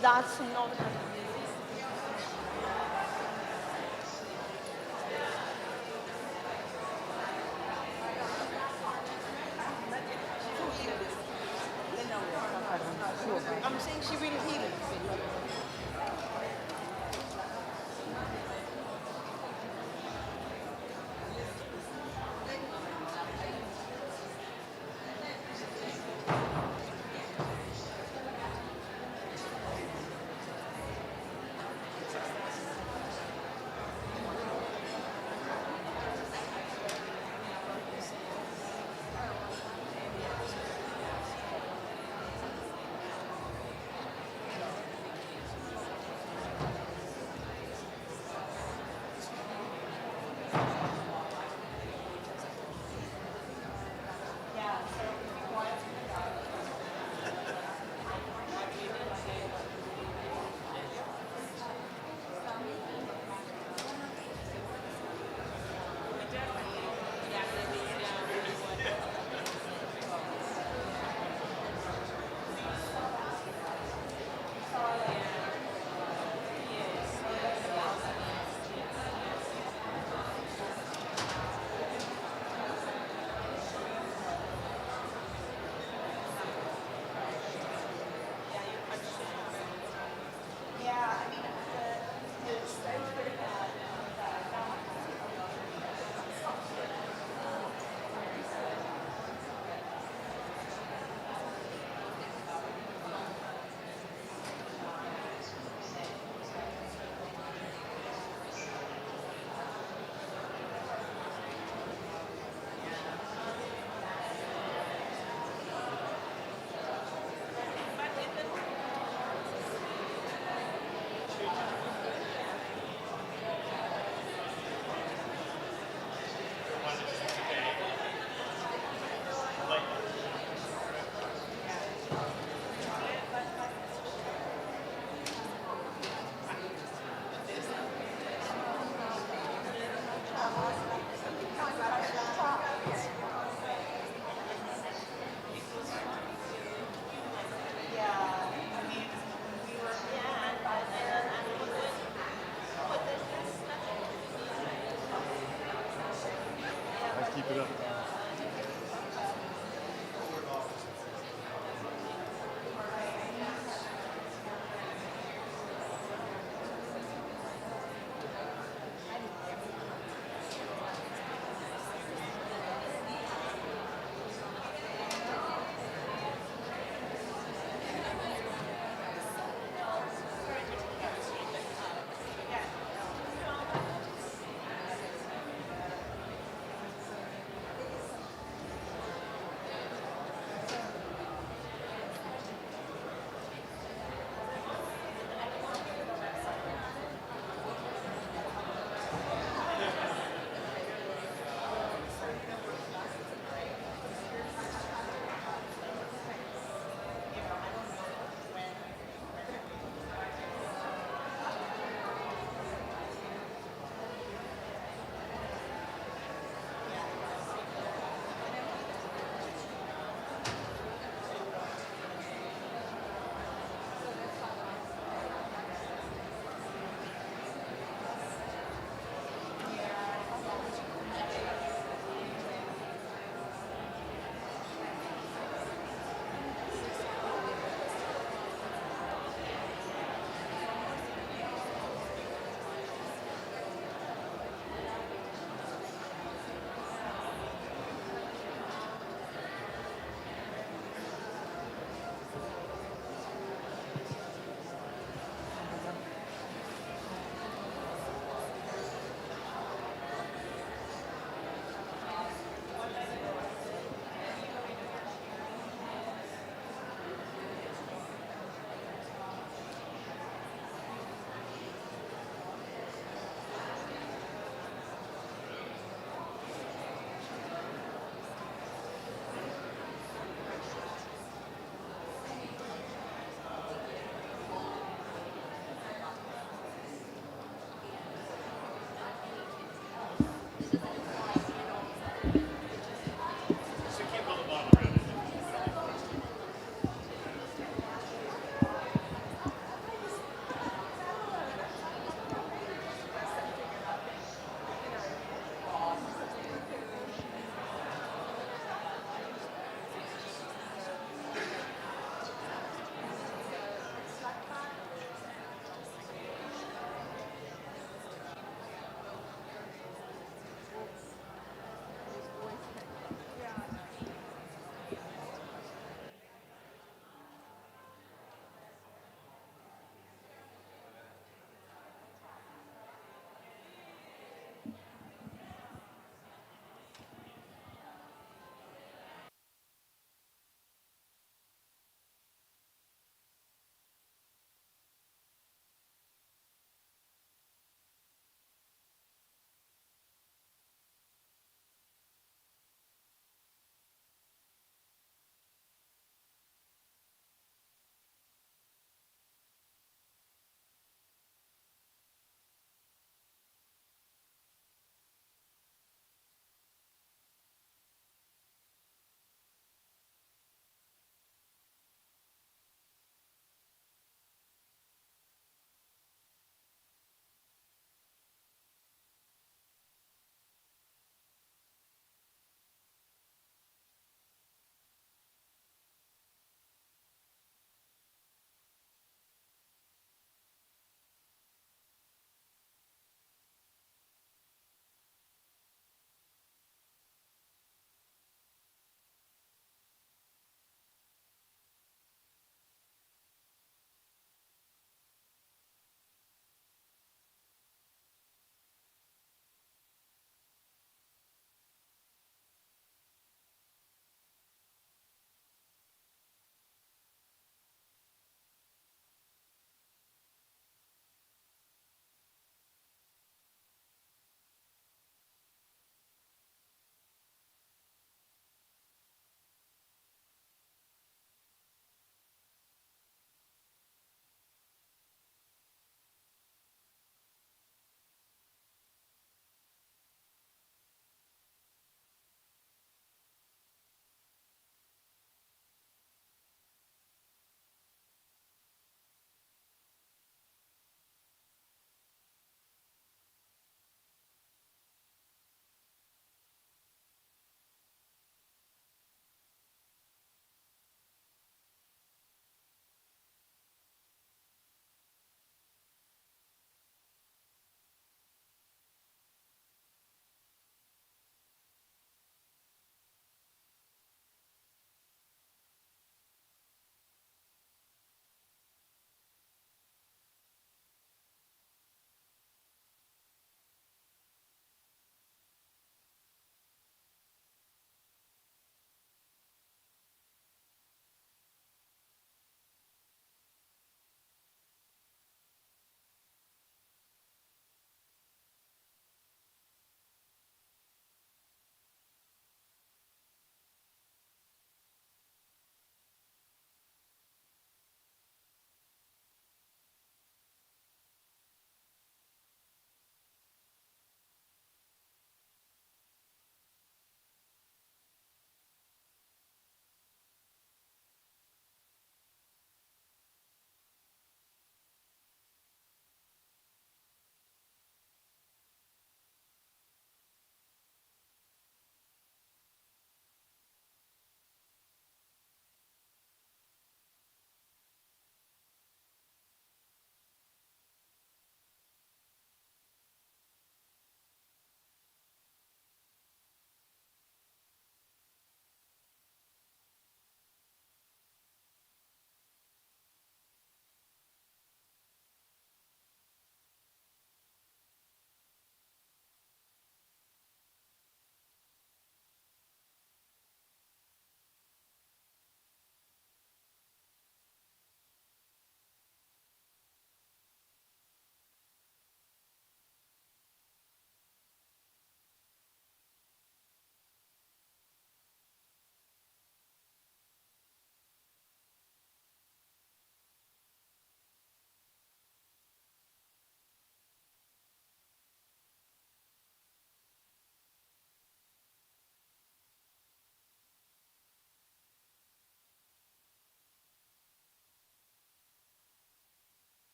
That's not I'm saying she will heal it. Keep it up.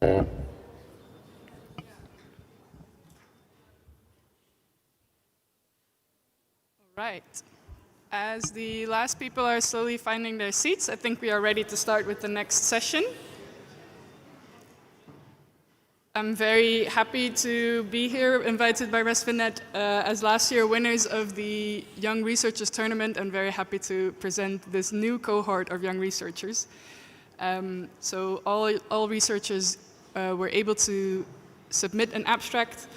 Right. As the last people are slowly finding their seats, I think we are ready to start with the next session. I'm very happy to be here, invited by ReSViNET as last year winners of the Young Researchers Tournament. I'm very happy to present this new cohort of young researchers. So all researchers were able to submit an abstract,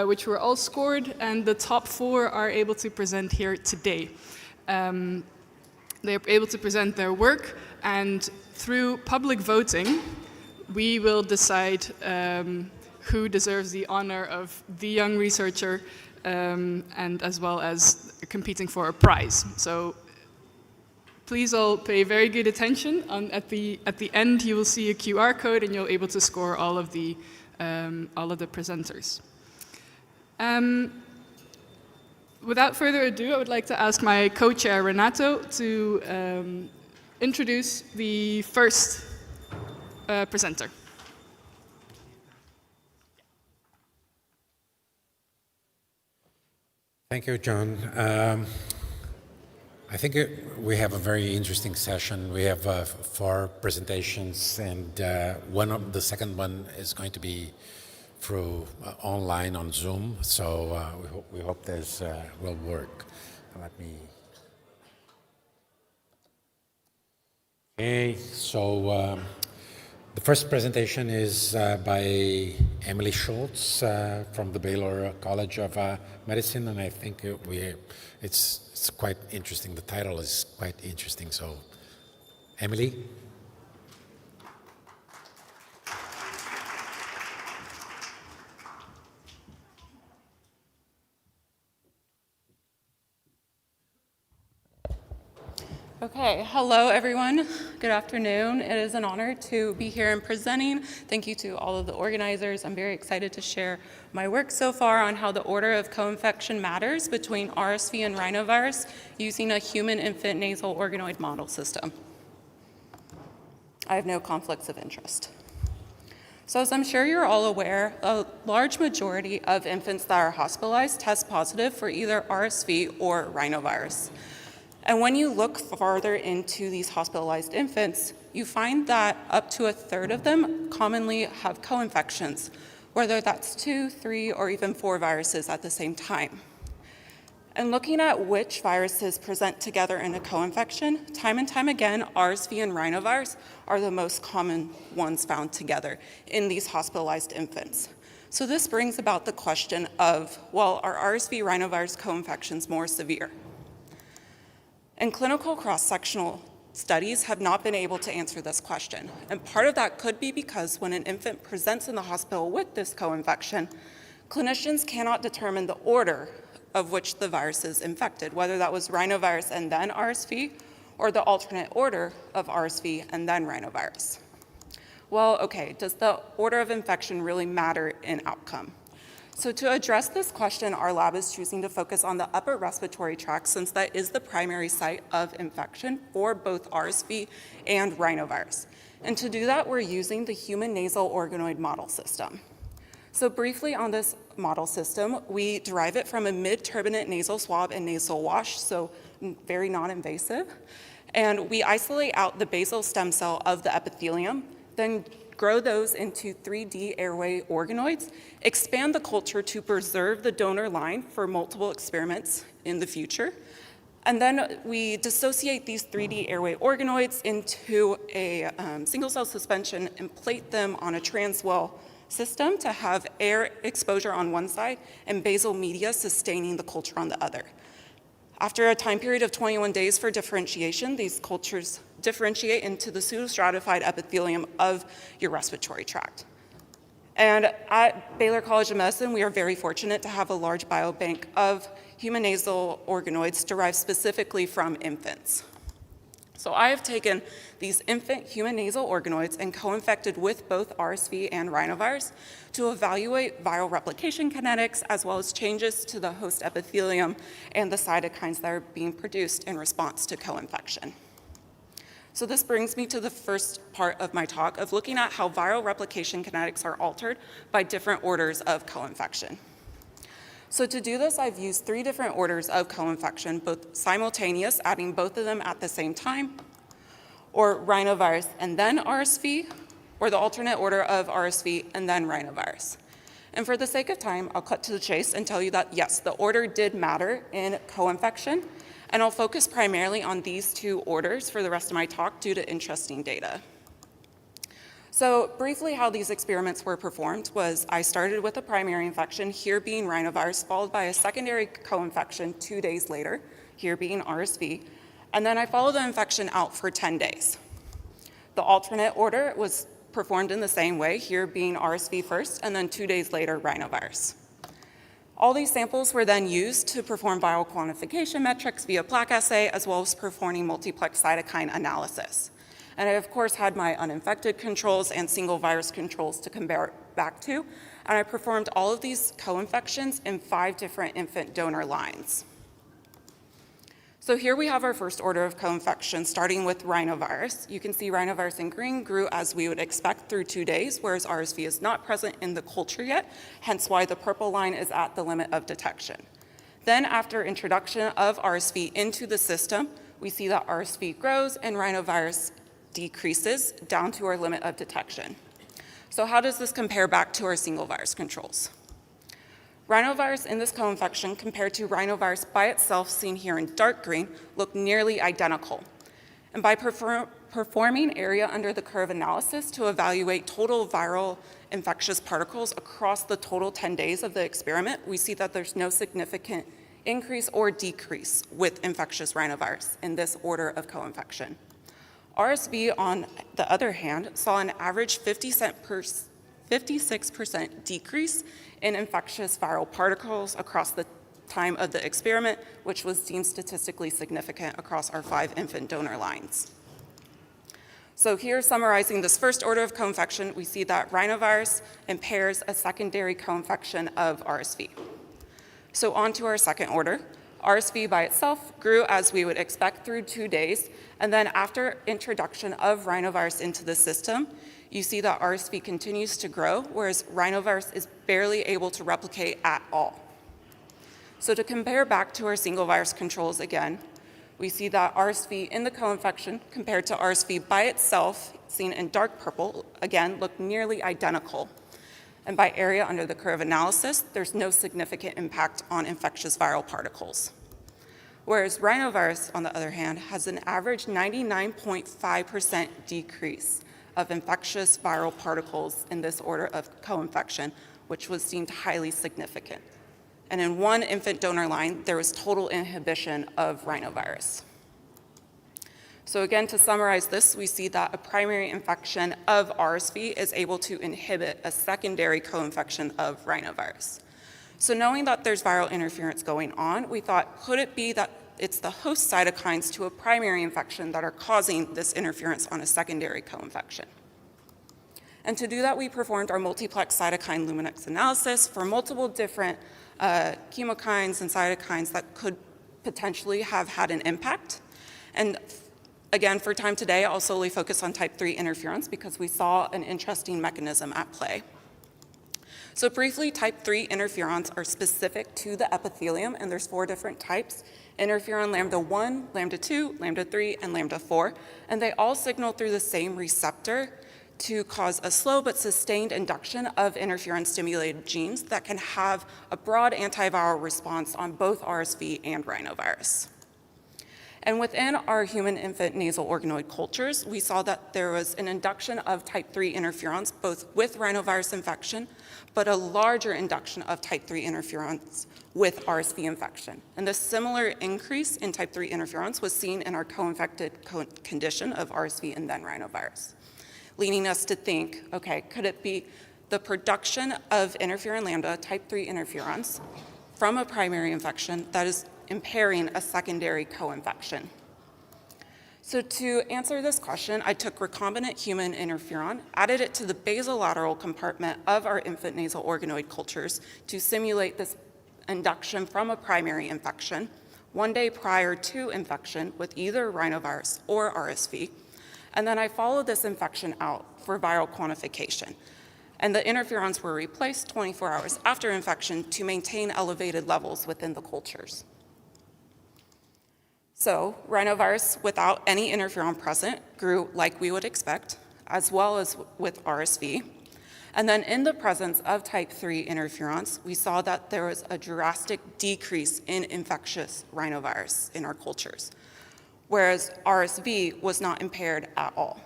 which were all scored, and the top 4 are able to present here today. They are able to present their work, and through public voting, we will decide who deserves the honor of the young researcher, and as well as competing for a prize. So please all pay very good attention. At the end, you will see a QR code, and you'll be able to score all of the presenters. Without further ado, I would like to ask my co-chair, Renato, to introduce the first presenter. Thank you, John. I think we have a very interesting session. We have 4 presentations, and the second one is going to be through online on Zoom. So we hope this will work. Let me. Okay, so the first presentation is by Emily Schultz from the Baylor College of Medicine, and I think it's quite interesting. The title is quite interesting. So, Emily. Okay, hello everyone. Good afternoon. It is an honor to be here and presenting. Thank you to all of the organizers. I'm very excited to share my work so far on how the order of co-infection matters between RSV and rhinovirus using a human infant nasal organoid model system. I have no conflicts of interest. So as I'm sure you're all aware, a large majority of infants that are hospitalized test positive for either RSV or rhinovirus. And when you look farther into these hospitalized infants, you find that up to 1/3 of them commonly have co-infections, whether that's 2, 3, or even 4 viruses at the same time. And looking at which viruses present together in a co-infection, time and time again, RSV and rhinovirus are the most common ones found together in these hospitalized infants. So this brings about the question of, well, are RSV rhinovirus co-infections more severe? And clinical cross-sectional studies have not been able to answer this question. And part of that could be because when an infant presents in the hospital with this co-infection, clinicians cannot determine the order of which the virus is infected, whether that was rhinovirus and then RSV, or the alternate order of RSV and then rhinovirus. Well, okay, does the order of infection really matter in outcome? So to address this question, our lab is choosing to focus on the upper respiratory tract since that is the primary site of infection for both RSV and rhinovirus. And to do that, we're using the human nasal organoid model system. So briefly on this model system, we derive it from a mid-turbinate nasal swab and nasal wash, so very non-invasive. And we isolate out the basal stem cell of the epithelium, then grow those into 3D airway organoids, expand the culture to preserve the donor line for multiple experiments in the future. And then we dissociate these 3D airway organoids into a single-cell suspension and plate them on a transwell system to have air exposure on one side and basal media sustaining the culture on the other. After a time period of 21 days for differentiation, these cultures differentiate into the pseudostratified epithelium of your respiratory tract. And at Baylor College of Medicine, we are very fortunate to have a large biobank of human nasal organoids derived specifically from infants. So I have taken these infant human nasal organoids and co-infected with both RSV and rhinovirus to evaluate viral replication kinetics as well as changes to the host epithelium and the cytokines that are being produced in response to co-infection. So this brings me to the first part of my talk of looking at how viral replication kinetics are altered by different orders of co-infection. So to do this, I've used 3 different orders of co-infection, both simultaneous, adding both of them at the same time, or rhinovirus and then RSV, or the alternate order of RSV and then rhinovirus. And for the sake of time, I'll cut to the chase and tell you that yes, the order did matter in co-infection, and I'll focus primarily on these 2 orders for the rest of my talk due to interesting data. So briefly how these experiments were performed was I started with a primary infection, here being rhinovirus, followed by a secondary co-infection 2 days later, here being RSV, and then I followed the infection out for 10 days. The alternate order was performed in the same way, here being RSV first, and then 2 days later, rhinovirus. All these samples were then used to perform viral quantification metrics via plaque assay, as well as performing multiplex cytokine analysis. And I, of course, had my uninfected controls and single virus controls to compare back to, and I performed all of these co-infections in 5 different infant donor lines. So here we have our first order of co-infection, starting with rhinovirus. You can see rhinovirus in green grew as we would expect through 2 days, whereas RSV is not present in the culture yet, hence why the purple line is at the limit of detection. Then after introduction of RSV into the system, we see that RSV grows and rhinovirus decreases down to our limit of detection. So how does this compare back to our single virus controls? Rhinovirus in this co-infection compared to rhinovirus by itself, seen here in dark green, look nearly identical. And by performing area under the curve analysis to evaluate total viral infectious particles across the total 10 days of the experiment, we see that there's no significant increase or decrease with infectious rhinovirus in this order of co-infection. RSV, on the other hand, saw an average 56% decrease in infectious viral particles across the time of the experiment, which was deemed statistically significant across our 5 infant donor lines. So here, summarizing this first order of co-infection, we see that rhinovirus impairs a secondary co-infection of RSV. So on to our second order. RSV by itself grew as we would expect through 2 days, and then after introduction of rhinovirus into the system, you see that RSV continues to grow, whereas rhinovirus is barely able to replicate at all. So to compare back to our single virus controls again, we see that RSV in the co-infection compared to RSV by itself, seen in dark purple, again, look nearly identical. And by area under the curve analysis, there's no significant impact on infectious viral particles. Whereas rhinovirus, on the other hand, has an average 99.5% decrease of infectious viral particles in this order of co-infection, which was deemed highly significant. And in 1 infant donor line, there was total inhibition of rhinovirus. So again, to summarize this, we see that a primary infection of RSV is able to inhibit a secondary co-infection of rhinovirus. So knowing that there's viral interference going on, we thought, could it be that it's the host cytokines to a primary infection that are causing this interference on a secondary co-infection? And to do that, we performed our multiplex cytokine Luminex analysis for multiple different chemokines and cytokines that could potentially have had an impact. And again, for time today, I'll solely focus on type 3 interferons because we saw an interesting mechanism at play. So briefly, type 3 interferons are specific to the epithelium, and there's 4 different types: interferon lambda 1, lambda 2, lambda 3, and lambda 4, and they all signal through the same receptor to cause a slow but sustained induction of interferon-stimulated genes that can have a broad antiviral response on both RSV and rhinovirus. And within our human infant nasal organoid cultures, we saw that there was an induction of type 3 interferons, both with rhinovirus infection, but a larger induction of type 3 interferons with RSV infection. And this similar increase in type 3 interferons was seen in our co-infected condition of RSV and then rhinovirus, leading us to think, okay, could it be the production of interferon lambda, type 3 interferons, from a primary infection that is impairing a secondary co-infection? So to answer this question, I took recombinant human interferon, added it to the basolateral compartment of our infant nasal organoid cultures to simulate this induction from a primary infection 1 day prior to infection with either rhinovirus or RSV. And then I followed this infection out for viral quantification. And the interferons were replaced 24 hours after infection to maintain elevated levels within the cultures. So rhinovirus without any interferon present grew like we would expect, as well as with RSV. And then in the presence of type 3 interferons, we saw that there was a drastic decrease in infectious rhinovirus in our cultures, whereas RSV was not impaired at all.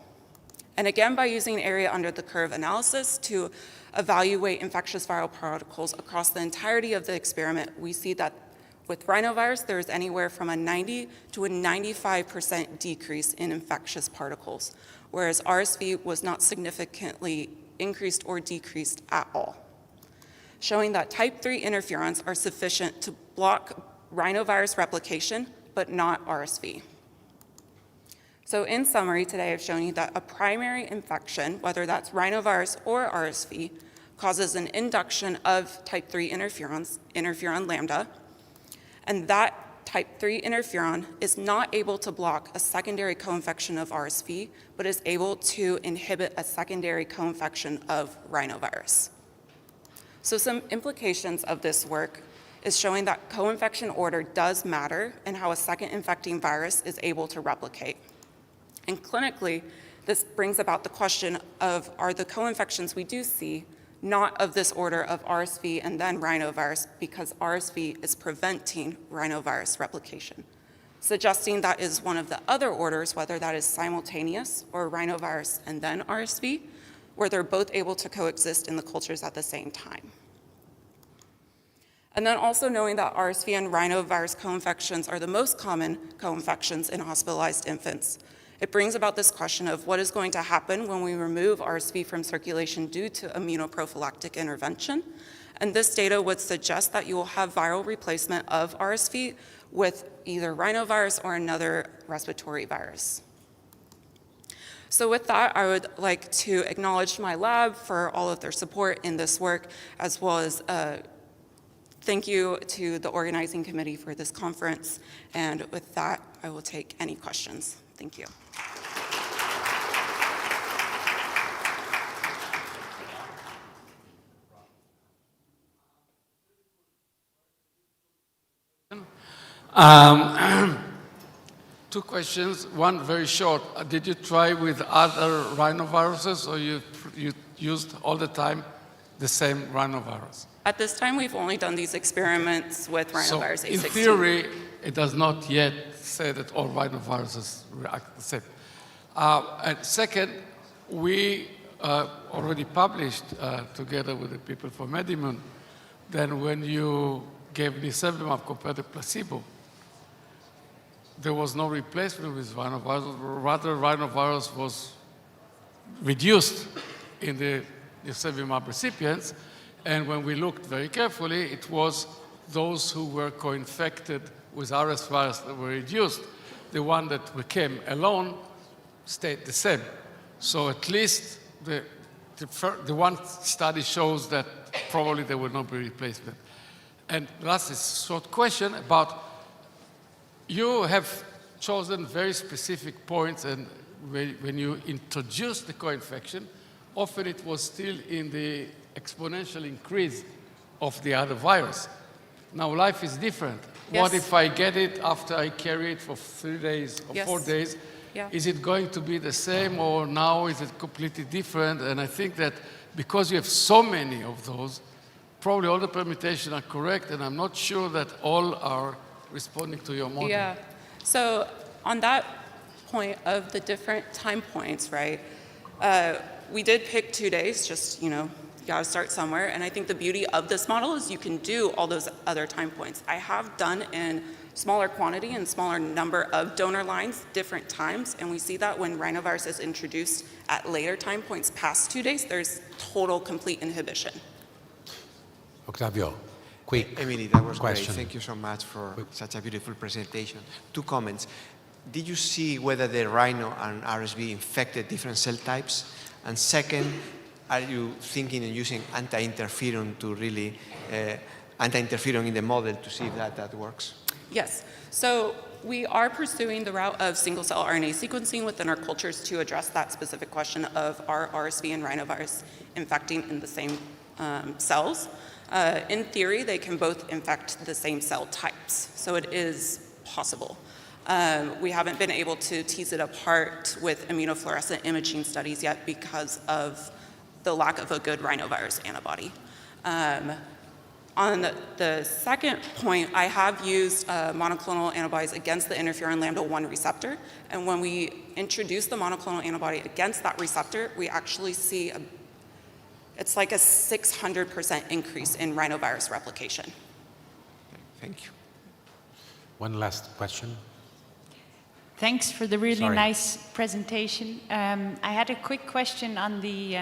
And again, by using area under the curve analysis to evaluate infectious viral particles across the entirety of the experiment, we see that with rhinovirus, there is anywhere from a 90 to a 95% decrease in infectious particles, whereas RSV was not significantly increased or decreased at all, showing that type 3 interferons are sufficient to block rhinovirus replication, but not RSV. So in summary, today I've shown you that a primary infection, whether that's rhinovirus or RSV, causes an induction of type 3 interferons, interferon lambda, and that type 3 interferon is not able to block a secondary co-infection of RSV, but is able to inhibit a secondary co-infection of rhinovirus. So some implications of this work is showing that co-infection order does matter and how a second infecting virus is able to replicate. And clinically, this brings about the question of, are the co-infections we do see not of this order of RSV and then rhinovirus, because RSV is preventing rhinovirus replication, suggesting that is one of the other orders, whether that is simultaneous or rhinovirus and then RSV, where they're both able to coexist in the cultures at the same time. And then also knowing that RSV and rhinovirus co-infections are the most common co-infections in hospitalized infants, it brings about this question of what is going to happen when we remove RSV from circulation due to immunoprophylactic intervention. And this data would suggest that you will have viral replacement of RSV with either rhinovirus or another respiratory virus. So with that, I would like to acknowledge my lab for all of their support in this work, as well as thank you to the organizing committee for this conference. And with that, I will take any questions. Thank you. Two questions. One very short. Did you try with other rhinoviruses, or you used all the time the same rhinovirus? At this time, we've only done these experiments with rhinovirus A16. In theory, it does not yet say that all rhinoviruses react the same. And second, we already published together with the people from Medimmune, then when you gave nirsevimab compared to placebo, there was no replacement with rhinovirus. Rather, rhinovirus was reduced in the nirsevimab recipients. And when we looked very carefully, it was those who were co-infected with RS virus that were reduced. The one that became alone stayed the same. So at least the one study shows that probably there will not be replacement. And last is a short question about, you have chosen very specific points, and when you introduced the co-infection, often it was still in the exponential increase of the other virus. Now life is different. Yes. What if I get it after I carry it for 3 days or 4 days? Yeah. Is it going to be the same, or now is it completely different? And I think that because you have so many of those, probably all the permutations are correct, and I'm not sure that all are responding to your model. Yeah. So on that point of the different time points, right, we did pick 2 days, just, you gotta start somewhere. And I think the beauty of this model is you can do all those other time points. I have done in smaller quantity and smaller number of donor lines, different times, and we see that when rhinovirus is introduced at later time points past 2 days, there's total complete inhibition. Octavio, quick Emily, that was question. great. Thank you so much for such a beautiful presentation. 2 comments. Did you see whether the rhino and RSV infected different cell types? And second, are you thinking of using anti-interferon to really, anti-interferon in the model to see if that works? Yes. So we are pursuing the route of single-cell RNA sequencing within our cultures to address that specific question of are RSV and rhinovirus infecting in the same cells. In theory, they can both infect the same cell types, so it is possible. We haven't been able to tease it apart with immunofluorescent imaging studies yet because of the lack of a good rhinovirus antibody. On the second point, I have used monoclonal antibodies against the interferon lambda 1 receptor, and when we introduce the monoclonal antibody against that receptor, we actually see it's like a 600% increase in rhinovirus replication. Thank you. One last question. Thanks for the really Sorry. nice presentation. I had a quick question on the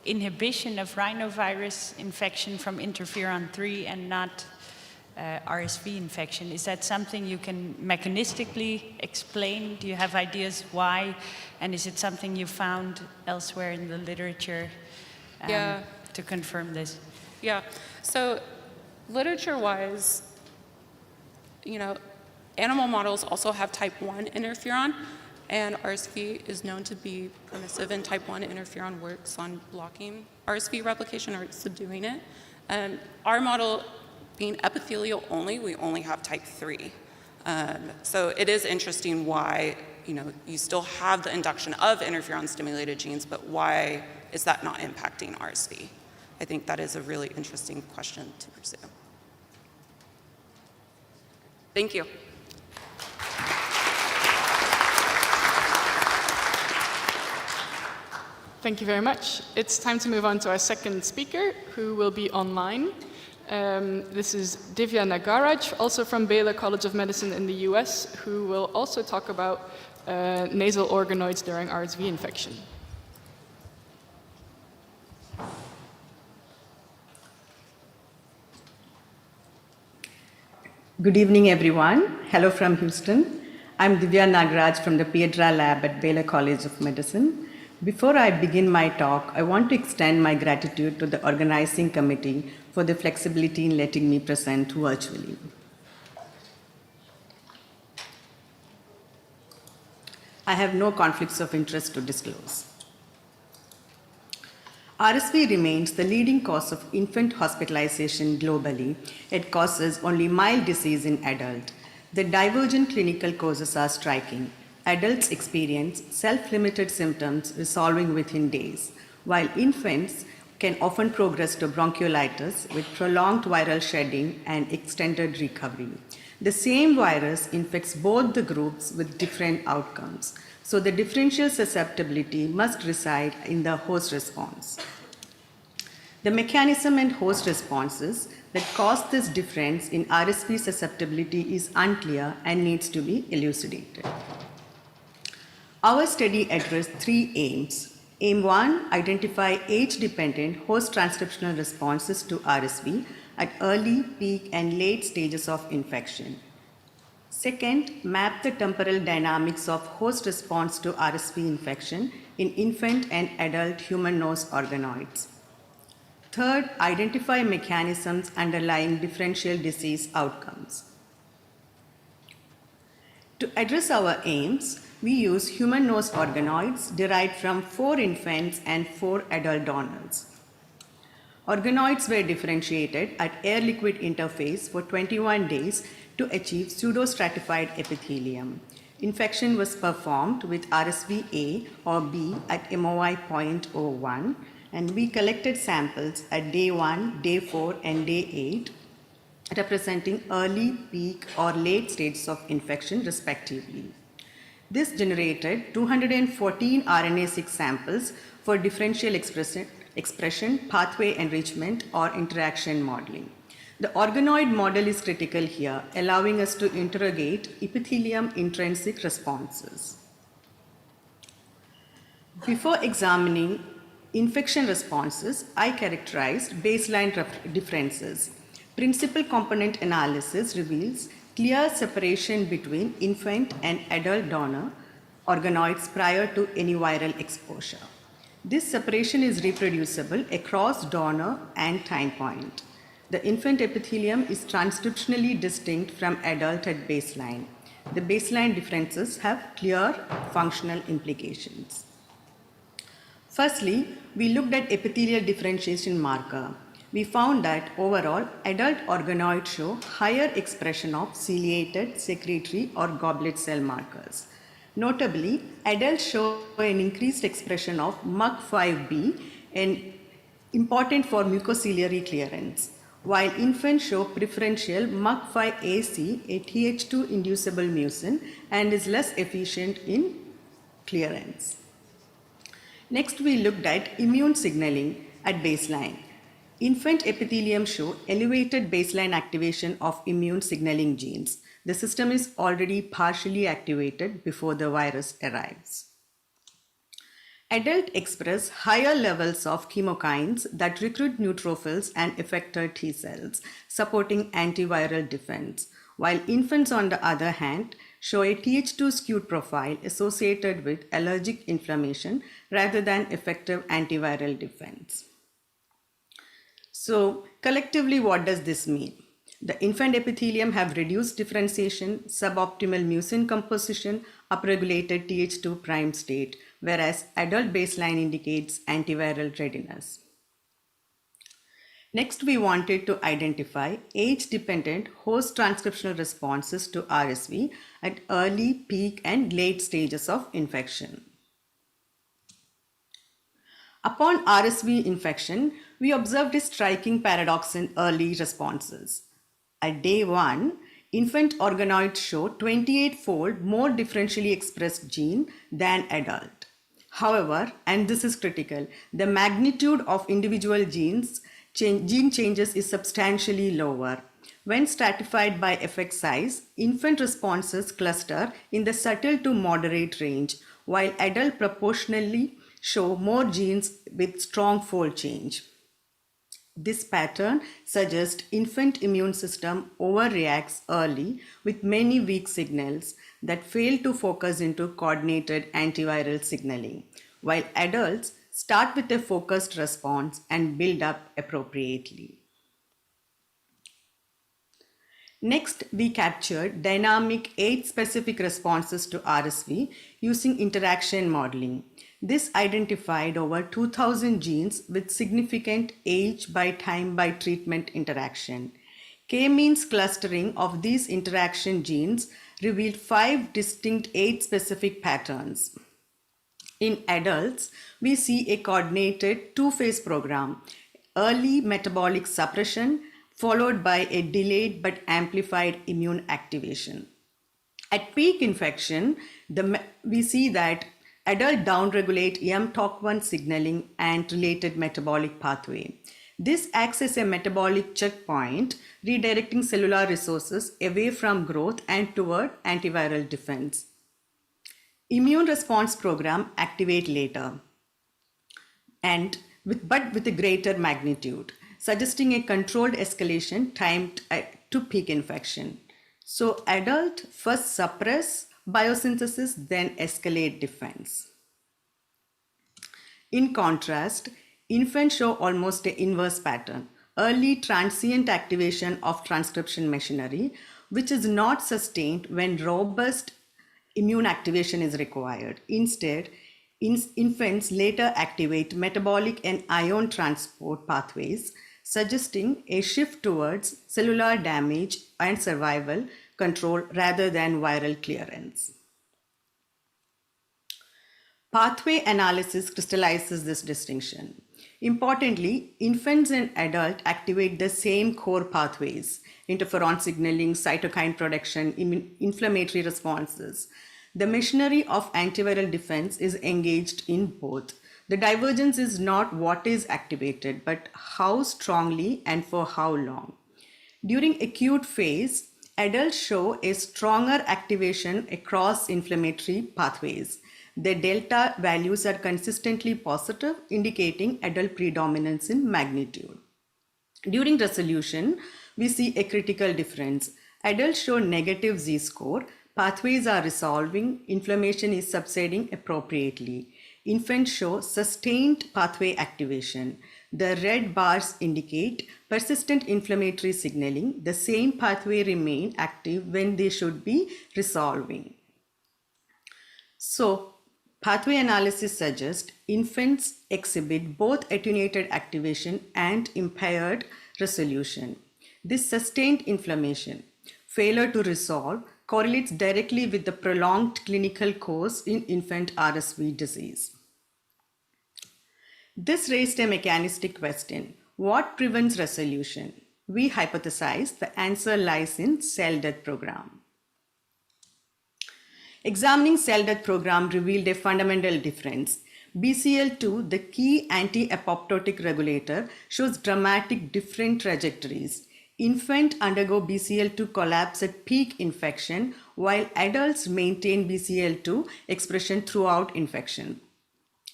inhibition of rhinovirus infection from interferon 3 and not RSV infection. Is that something you can mechanistically explain? Do you have ideas why? And is it something you found elsewhere in the literature to confirm this? Yeah, so literature-wise, you know, animal models also have type 1 interferon, and RSV is known to be permissive, and type 1 interferon works on blocking RSV replication or subduing it. Our model being epithelial only, we only have type 3. So it is interesting why, you know, you still have the induction of interferon-stimulated genes, but why is that not impacting RSV? I think that is a really interesting question to pursue. Thank you. Thank you very much. It's time to move on to our second speaker, who will be online. This is Divya Nagaraj, also from Baylor College of Medicine in the US, who will also talk about nasal organoids during RSV infection. Good evening, everyone. Hello from Houston. I'm Divya Nagaraj from the Piedra Lab at Baylor College of Medicine. Before I begin my talk, I want to extend my gratitude to the organizing committee for the flexibility in letting me present virtually. I have no conflicts of interest to disclose. RSV remains the leading cause of infant hospitalization globally. It causes only mild disease in adults. The divergent clinical causes are striking. Adults experience self-limited symptoms resolving within days, while infants can often progress to bronchiolitis with prolonged viral shedding and extended recovery. The same virus infects both the groups with different outcomes, so the differential susceptibility must reside in the host response. The mechanism and host responses that cause this difference in RSV susceptibility is unclear and needs to be elucidated. Our study addressed 3 aims. Aim 1, identify age-dependent host transcriptional responses to RSV at early, peak, and late stages of infection. Second, map the temporal dynamics of host response to RSV infection in infant and adult human nose organoids. Third, identify mechanisms underlying differential disease outcomes. To address our aims, we use human nose organoids derived from 4 infants and 4 adult donors. Organoids were differentiated at air-liquid interface for 21 days to achieve pseudostratified epithelium. Infection was performed with RSV-A or B at MOI 0.01, and we collected samples at day 1, day 4, and day 8, representing early, peak, or late stages of infection respectively. This generated 214 RNA-seq samples for differential expression, pathway enrichment, or interaction modeling. The organoid model is critical here, allowing us to interrogate epithelium intrinsic responses. Before examining infection responses, I characterized baseline differences. Principal component analysis reveals clear separation between infant and adult donor organoids prior to any viral exposure. This separation is reproducible across donor and time point. The infant epithelium is transcriptionally distinct from adult at baseline. The baseline differences have clear functional implications. Firstly, we looked at epithelial differentiation marker. We found that overall, adult organoids show higher expression of ciliated, secretory, or goblet cell markers. Notably, adults show an increased expression of MUC5B, important for mucociliary clearance, while infants show preferential MUC5AC, a Th2 inducible mucin, and is less efficient in clearance. Next, we looked at immune signaling at baseline. Infant epithelium show elevated baseline activation of immune signaling genes. The system is already partially activated before the virus arrives. Adults express higher levels of chemokines that recruit neutrophils and effector T cells, supporting antiviral defense, while infants, on the other hand, show a Th2 skewed profile associated with allergic inflammation rather than effective antiviral defense. So, collectively, what does this mean? The infant epithelium have reduced differentiation, suboptimal mucin composition, upregulated Th2 prime state, whereas adult baseline indicates antiviral readiness. Next, we wanted to identify age-dependent host transcriptional responses to RSV at early, peak, and late stages of infection. Upon RSV infection, we observed a striking paradox in early responses. At day 1, infant organoids show 28-fold more differentially expressed gene than adult. However, and this is critical, the magnitude of individual gene changes is substantially lower. When stratified by effect size, infant responses cluster in the subtle to moderate range, while adult proportionally show more genes with strong fold change. This pattern suggests infant immune system overreacts early with many weak signals that fail to focus into coordinated antiviral signaling, while adults start with a focused response and build up appropriately. Next, we captured dynamic age-specific responses to RSV using interaction modeling. This identified over 2,000 genes with significant age by time by treatment interaction. K-means clustering of these interaction genes revealed 5 distinct age-specific patterns. In adults, we see a coordinated two-phase program, early metabolic suppression followed by a delayed but amplified immune activation. At peak infection, we see that adults downregulate mTORC1 signaling and related metabolic pathway. This acts as a metabolic checkpoint, redirecting cellular resources away from growth and toward antiviral defense. Immune response program activate later, but with a greater magnitude, suggesting a controlled escalation timed to peak infection. So adult first suppress biosynthesis, then escalate defense. In contrast, infants show almost an inverse pattern, early transient activation of transcription machinery, which is not sustained when robust immune activation is required. Instead, infants later activate metabolic and ion transport pathways, suggesting a shift towards cellular damage and survival control rather than viral clearance. Pathway analysis crystallizes this distinction. Importantly, infants and adults activate the same core pathways: interferon signaling, cytokine production, inflammatory responses. The machinery of antiviral defense is engaged in both. The divergence is not what is activated, but how strongly and for how long. During acute phase, adults show a stronger activation across inflammatory pathways. The delta values are consistently positive, indicating adult predominance in magnitude. During resolution, we see a critical difference. Adults show negative Z-score, pathways are resolving, inflammation is subsiding appropriately. infants show sustained pathway activation. The red bars indicate persistent inflammatory signaling. The same pathway remain active when they should be resolving. So, pathway analysis suggests infants exhibit both attenuated activation and impaired resolution. This sustained inflammation, failure to resolve, correlates directly with the prolonged clinical course in infant RSV disease. This raised a mechanistic question. What prevents resolution? We hypothesize the answer lies in cell death program. Examining cell death program revealed a fundamental difference. BCL2, the key anti-apoptotic regulator, shows dramatic different trajectories. Infants undergo BCL2 collapse at peak infection, while adults maintain BCL2 expression throughout infection.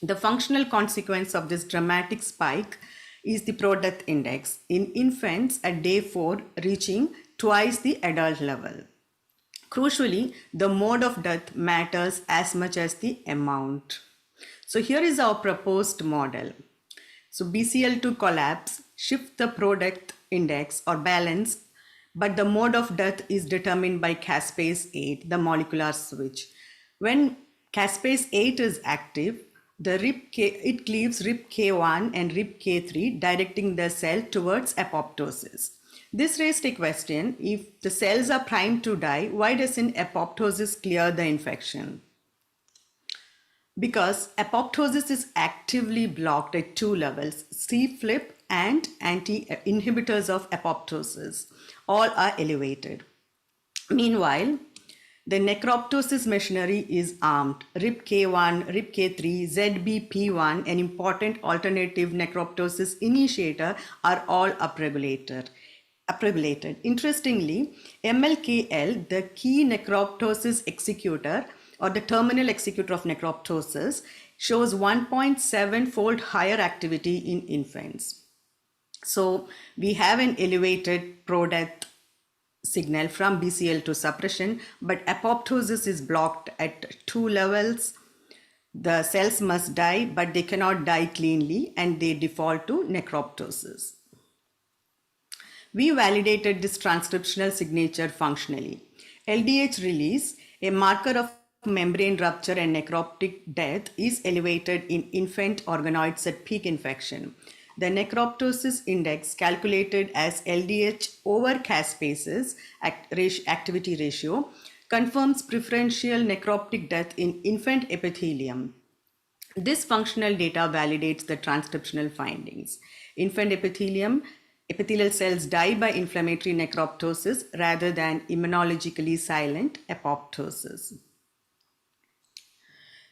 The functional consequence of this dramatic spike is the pro-death index in infants at day 4 reaching twice the adult level. Crucially, the mode of death matters as much as the amount. So here is our proposed model. So BCL2 collapse shifts the pro-death index or balance, but the mode of death is determined by caspase 8, the molecular switch. When caspase 8 is active, it cleaves RIPK1 and RIPK3, directing the cell towards apoptosis. This raised a question: if the cells are primed to die, why doesn't apoptosis clear the infection? Because apoptosis is actively blocked at 2 levels, C-flip and anti-inhibitors of apoptosis. All are elevated. Meanwhile, the necroptosis machinery is armed. RIPK1, RIPK3, ZBP1, an important alternative necroptosis initiator, are all upregulated. Interestingly, MLKL, the key necroptosis executor or the terminal executor of necroptosis, shows 1.7-fold higher activity in infants. So we have an elevated pro-death signal from BCL2 suppression, but apoptosis is blocked at 2 levels. The cells must die, but they cannot die cleanly, and they default to necroptosis. We validated this transcriptional signature functionally. LDH release, a marker of membrane rupture and necroptic death, is elevated in infant organoids at peak infection. The necroptosis index, calculated as LDH over caspases activity ratio, confirms preferential necroptic death in infant epithelium. This functional data validates the transcriptional findings. Infant epithelial cells die by inflammatory necroptosis rather than immunologically silent apoptosis.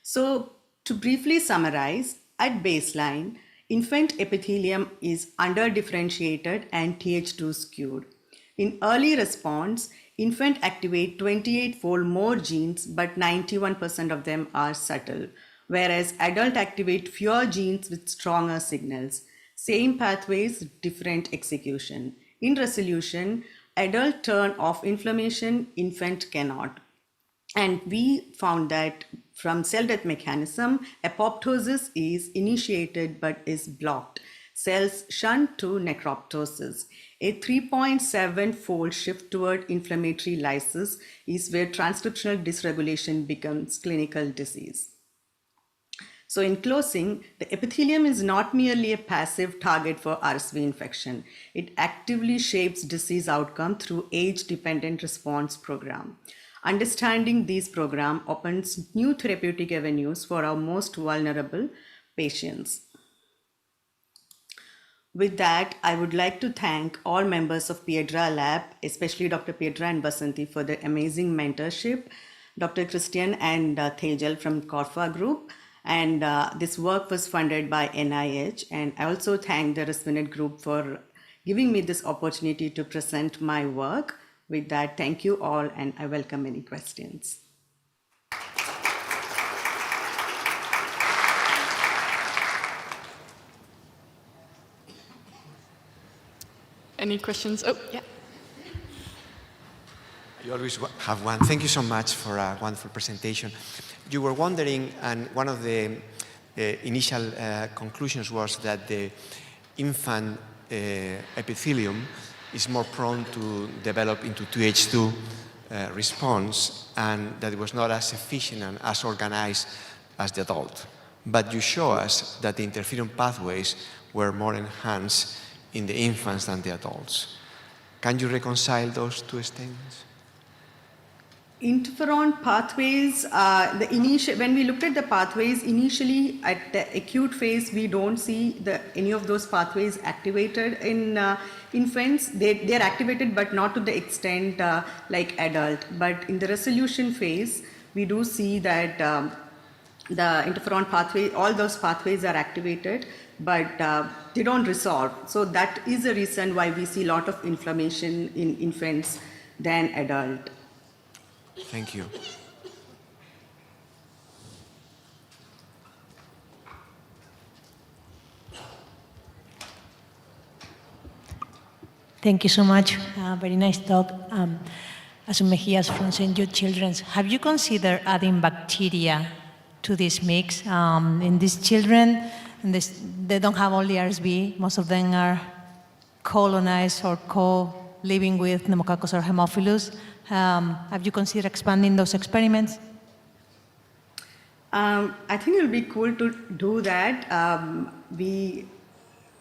So, to briefly summarize, at baseline, infant epithelium is under-differentiated and Th2 skewed. In early response, infant activate 28-fold more genes, but 91% of them are subtle, whereas adult activate fewer genes with stronger signals. Same pathways, different execution. In resolution, adult turn off inflammation, infant cannot. And we found that from cell death mechanism, apoptosis is initiated but is blocked. Cells shunt to necroptosis. A 3.7-fold shift toward inflammatory lysis is where transcriptional dysregulation becomes clinical disease. So in closing, the epithelium is not merely a passive target for RSV infection. It actively shapes disease outcome through age-dependent response program. Understanding these programs opens new therapeutic avenues for our most vulnerable patients. With that, I would like to thank all members of Piedra Lab, especially Dr. Piedra and Basanti, for their amazing mentorship, Dr. Christian and Tejal from Corfa Group, and this work was funded by NIH. And I also thank the ReSViNET group for giving me this opportunity to present my work. With that, thank you all, and I welcome any questions. Any questions? Oh, yeah. You always have one. Thank you so much for a wonderful presentation. You were wondering, and one of the initial conclusions was that the infant epithelium is more prone to develop into 2H2 response, and that it was not as efficient and as organized as the adult. But you show us that the interferon pathways were more enhanced in the infants than the adults. Can you reconcile those two statements? Interferon pathways, when we looked at the pathways, initially at the acute phase, we don't see any of those pathways activated in infants. They're activated, but not to the extent like adult. But in the resolution phase, we do see that the interferon pathway, all those pathways are activated, but they don't resolve. So that is the reason why we see a lot of inflammation in infants than adult. Thank you. Thank you so much. Very nice talk. Asun Mejias from St. Jude Children's. Have you considered adding bacteria to this mix? In these children, they don't have only RSV. Most of them are colonized or co-living with Pneumococcus or Haemophilus. Have you considered expanding those experiments? I think it will be cool to do that.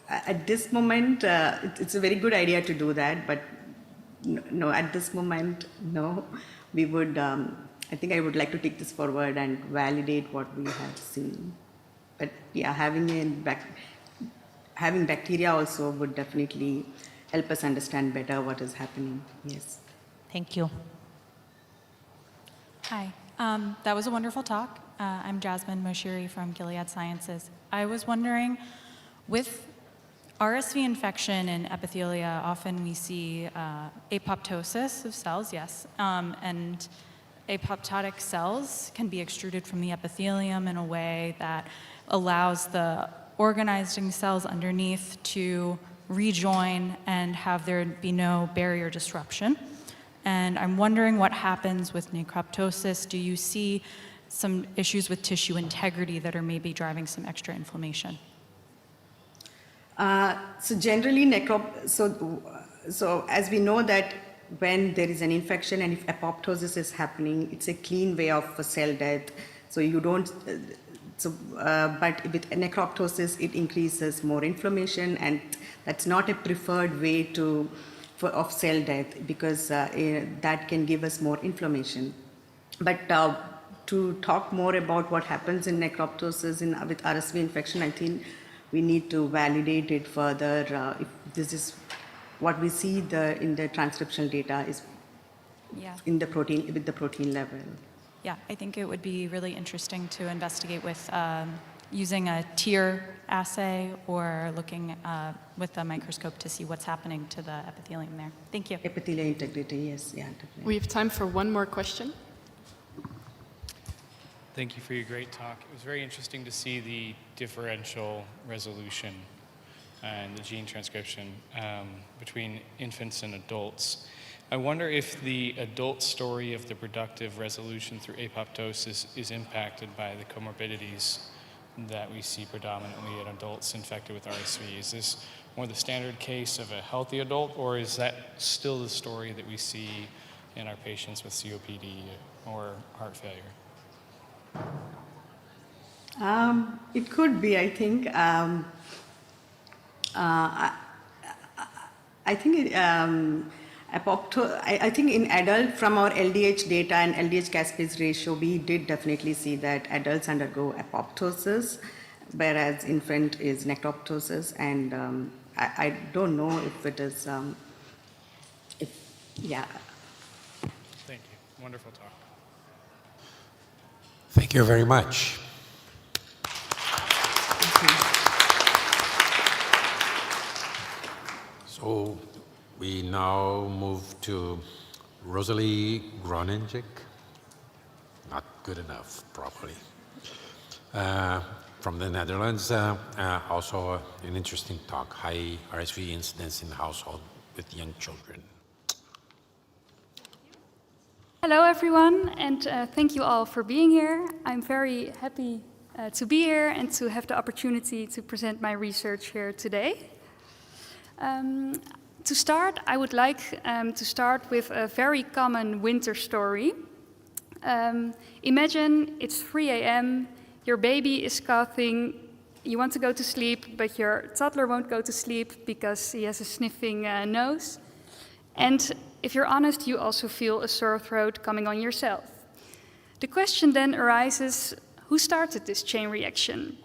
At this moment, it's a very good idea to do that, but no, at this moment, no. We would, I think I would like to take this forward and validate what we have seen. But yeah, having bacteria also would definitely help us understand better what is happening. Yes. Thank you. Hi, that was a wonderful talk. I'm Jasmine Moshiri from Gilead Sciences. I was wondering, with RSV infection in epithelia, often we see apoptosis of cells, yes, and apoptotic cells can be extruded from the epithelium in a way that allows the organizing cells underneath to rejoin and have there be no barrier disruption. And I'm wondering what happens with necroptosis. Do you see some issues with tissue integrity that are maybe driving some extra inflammation? So generally, so as we know that when there is an infection and if apoptosis is happening, it's a clean way of cell death. So you don't, but with necroptosis, it increases more inflammation, and that's not a preferred way of cell death, because that can give us more inflammation. But to talk more about what happens in necroptosis with RSV infection, I think we need to validate it further. If this is what we see in the transcriptional data is in the protein, with the protein level. Yeah, I think it would be really interesting to investigate with using a tier assay or looking with a microscope to see what's happening to the epithelium there. Thank you. Epithelial integrity, yes, yeah, definitely. We have time for one more question. Thank you for your great talk. It was very interesting to see the differential resolution and the gene transcription between infants and adults. I wonder if the adult story of the productive resolution through apoptosis is impacted by the comorbidities that we see predominantly in adults infected with RSV. Is this more the standard case of a healthy adult, or is that still the story that we see in our patients with COPD or heart failure? It could be, I think. I think I think in adult, from our LDH data and LDH caspase ratio, we did definitely see that adults undergo apoptosis, whereas infant is necroptosis, and I don't know if it is, yeah. Thank you. Wonderful talk. Thank you very much. So we now move to Rosalie Groninjik. Not good enough, probably. From the Netherlands, also an interesting talk, high RSV incidence in the household with young children. Hello everyone, and thank you all for being here. I'm very happy to be here and to have the opportunity to present my research here today. To start, I would like to start with a very common winter story. Imagine it's 3 a.m., your baby is coughing, you want to go to sleep, but your toddler won't go to sleep because he has a sniffing nose. And if you're honest, you also feel a sore throat coming on yourself. The question then arises, who started this chain reaction?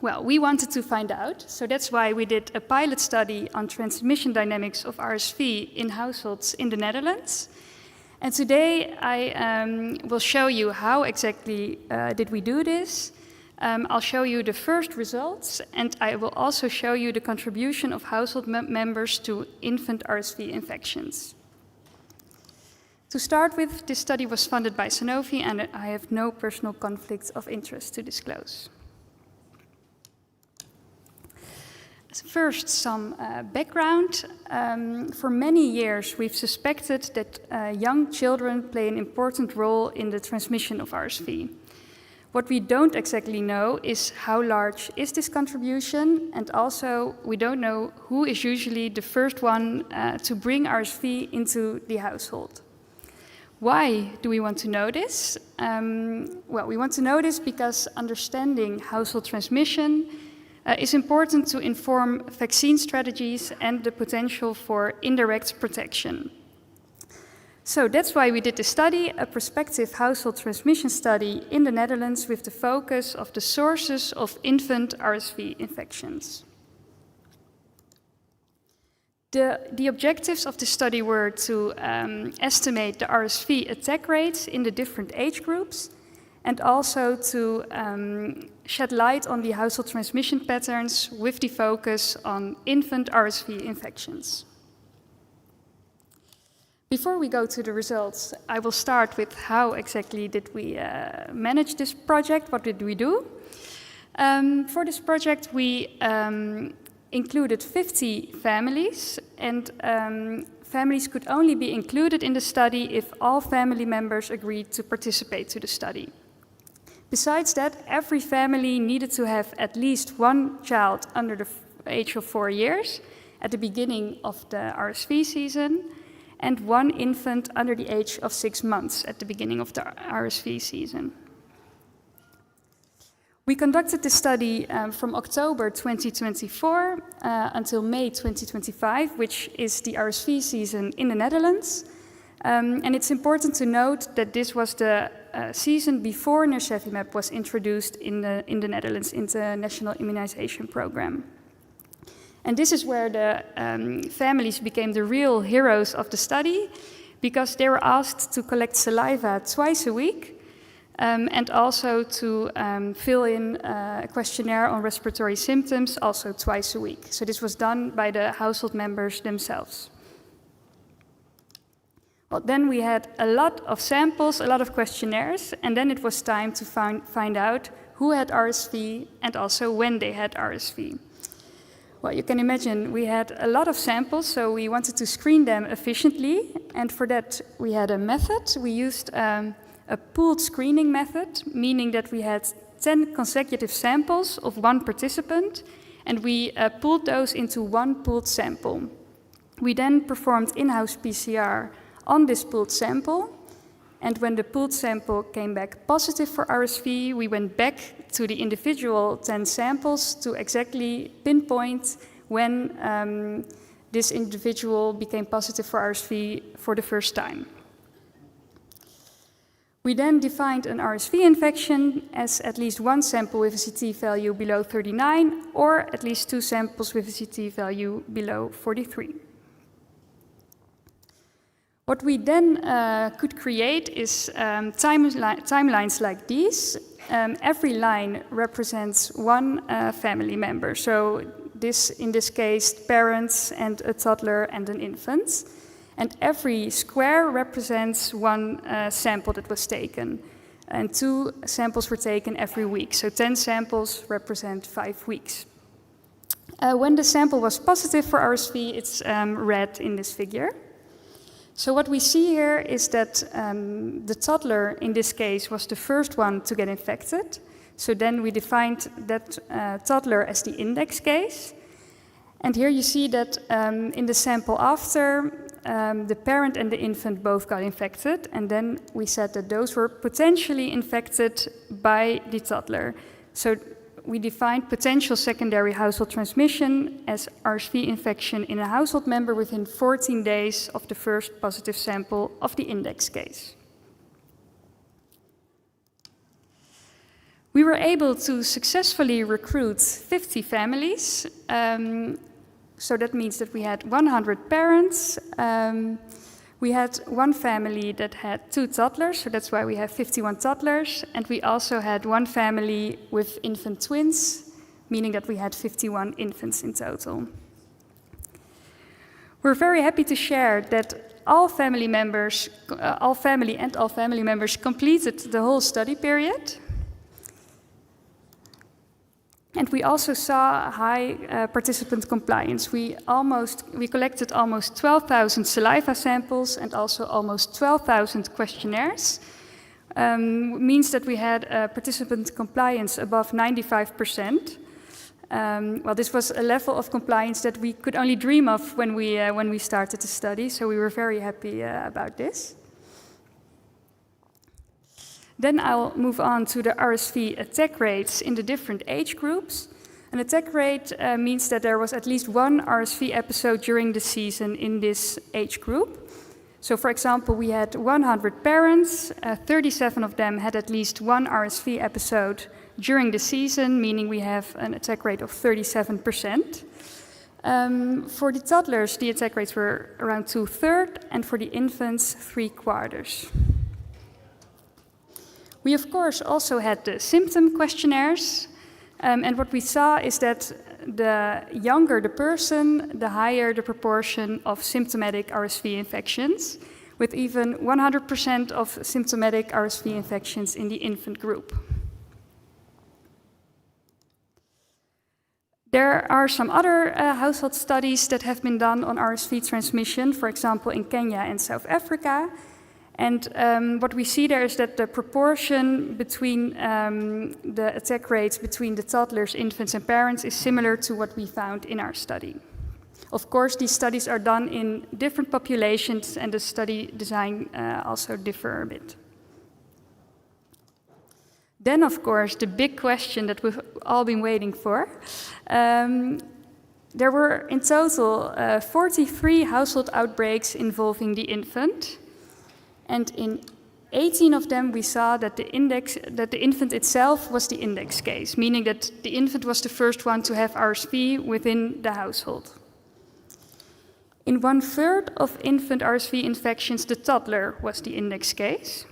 Well, we wanted to find out, so that's why we did a pilot study on transmission dynamics of RSV in households in the Netherlands. And today I will show you how exactly did we do this. I'll show you the first results, and I will also show you the contribution of household members to infant RSV infections. To start with, this study was funded by Sanofi, and I have no personal conflicts of interest to disclose. First, some background. For many years, we've suspected that young children play an important role in the transmission of RSV. What we don't exactly know is how large is this contribution, and also we don't know who is usually the first one to bring RSV into the household. Why do we want to know this? Well, we want to know this because understanding household transmission is important to inform vaccine strategies and the potential for indirect protection. So that's why we did the study, a prospective household transmission study in the Netherlands with the focus of the sources of infant RSV infections. The objectives of the study were to estimate the RSV attack rates in the different age groups and also to shed light on the household transmission patterns with the focus on infant RSV infections. Before we go to the results, I will start with how exactly did we manage this project, what did we do? For this project, we included 50 families, and families could only be included in the study if all family members agreed to participate to the study. Besides that, every family needed to have at least one child under the age of 4 years at the beginning of the RSV season, and one infant under the age of 6 months at the beginning of the RSV season. We conducted this study from October 2024 until May 2025, which is the RSV season in the Netherlands. And it's important to note that this was the season before ReSViNET was introduced in the Netherlands into the National Immunization Program. And this is where the families became the real heroes of the study, because they were asked to collect saliva twice a week and also to fill in a questionnaire on respiratory symptoms also twice a week. So this was done by the household members themselves. Well, then we had a lot of samples, a lot of questionnaires, and then it was time to find out who had RSV and also when they had RSV. Well, you can imagine we had a lot of samples, so we wanted to screen them efficiently, and for that we had a method. We used a pooled screening method, meaning that we had 10 consecutive samples of one participant, and we pooled those into one pooled sample. We then performed in-house PCR on this pooled sample, and when the pooled sample came back positive for RSV, we went back to the individual 10 samples to exactly pinpoint when this individual became positive for RSV for the first time. We then defined an RSV infection as at least one sample with a CT value below 39 or at least 2 samples with a CT value below 43. What we then could create is timelines like these. Every line represents one family member. So in this case, parents and a toddler and an infant. And every square represents one sample that was taken. And 2 samples were taken every week. So 10 samples represent 5 weeks. When the sample was positive for RSV, it's red in this figure. So what we see here is that the toddler, in this case, was the first one to get infected. So then we defined that toddler as the index case. And here you see that in the sample after, the parent and the infant both got infected, and then we said that those were potentially infected by the toddler. So we defined potential secondary household transmission as RSV infection in a household member within 14 days of the first positive sample of the index case. We were able to successfully recruit 50 families. So that means that we had 100 parents. We had one family that had 2 toddlers, so that's why we have 51 toddlers. And we also had one family with infant twins, meaning that we had 51 infants in total. We're very happy to share that all family members completed the whole study period. And we also saw high participant compliance. We collected almost 12,000 saliva samples and also almost 12,000 questionnaires. Means that we had participant compliance above 95%. Well, this was a level of compliance that we could only dream of when we started the study, so we were very happy about this. Then I'll move on to the RSV attack rates in the different age groups. An attack rate means that there was at least one RSV episode during the season in this age group. So for example, we had 100 parents, 37 of them had at least one RSV episode during the season, meaning we have an attack rate of 37%. For the toddlers, the attack rates were around 2/3, and for the infants, 3/4. We, of course, also had the symptom questionnaires, and what we saw is that the younger the person, the higher the proportion of symptomatic RSV infections, with even 100% of symptomatic RSV infections in the infant group. There are some other household studies that have been done on RSV transmission, for example, in Kenya and South Africa. And what we see there is that the proportion between the attack rates between the toddlers, infants, and parents is similar to what we found in our study. Of course, these studies are done in different populations, and the study design also differ a bit. Then, of course, the big question that we've all been waiting for. There were in total 43 household outbreaks involving the infant. And in 18 of them, we saw that the infant itself was the index case, meaning that the infant was the first one to have RSV within the household. In 1/3 of infant RSV infections, the toddler was the index case.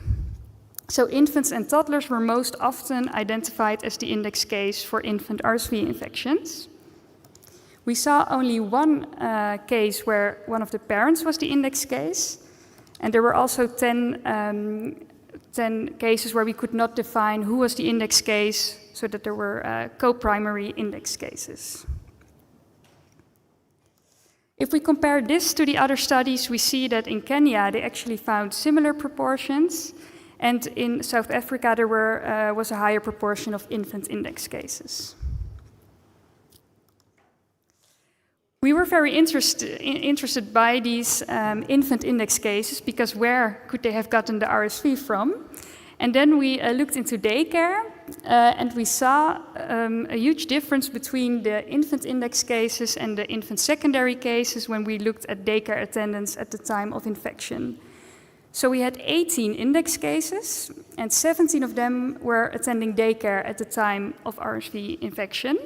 So infants and toddlers were most often identified as the index case for infant RSV infections. We saw only one case where one of the parents was the index case. And there were also 10 cases where we could not define who was the index case, so that there were co-primary index cases. If we compare this to the other studies, we see that in Kenya they actually found similar proportions, and in South Africa there was a higher proportion of infant index cases. We were very interested by these infant index cases, because where could they have gotten the RSV from? And then we looked into daycare, and we saw a huge difference between the infant index cases and the infant secondary cases when we looked at daycare attendance at the time of infection. So we had 18 index cases, and 17 of them were attending daycare at the time of RSV infection.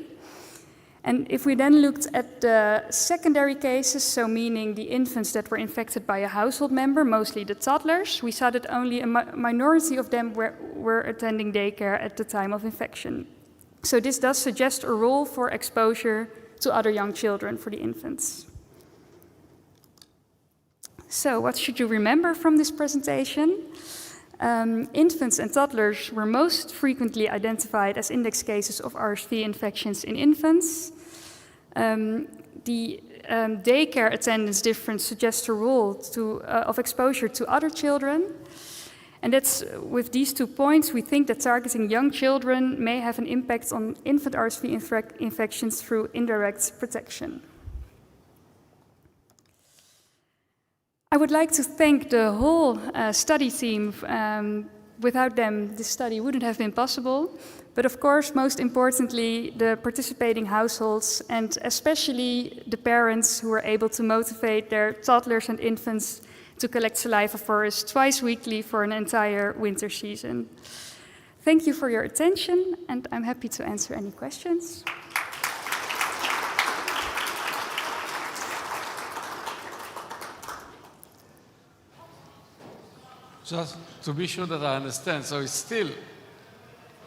And if we then looked at the secondary cases, so meaning the infants that were infected by a household member, mostly the toddlers, we saw that only a minority of them were attending daycare at the time of infection. So this does suggest a role for exposure to other young children for the infants. So what should you remember from this presentation? Infants and toddlers were most frequently identified as index cases of RSV infections in infants. The daycare attendance difference suggests a role of exposure to other children. And that's with these 2 points, we think that targeting young children may have an impact on infant RSV infections through indirect protection. I would like to thank the whole study team. Without them, this study wouldn't have been possible. But of course, most importantly, the participating households and especially the parents who were able to motivate their toddlers and infants to collect saliva for us twice weekly for an entire winter season. Thank you for your attention, and I'm happy to answer any questions. Just to be sure that I understand, so it's still,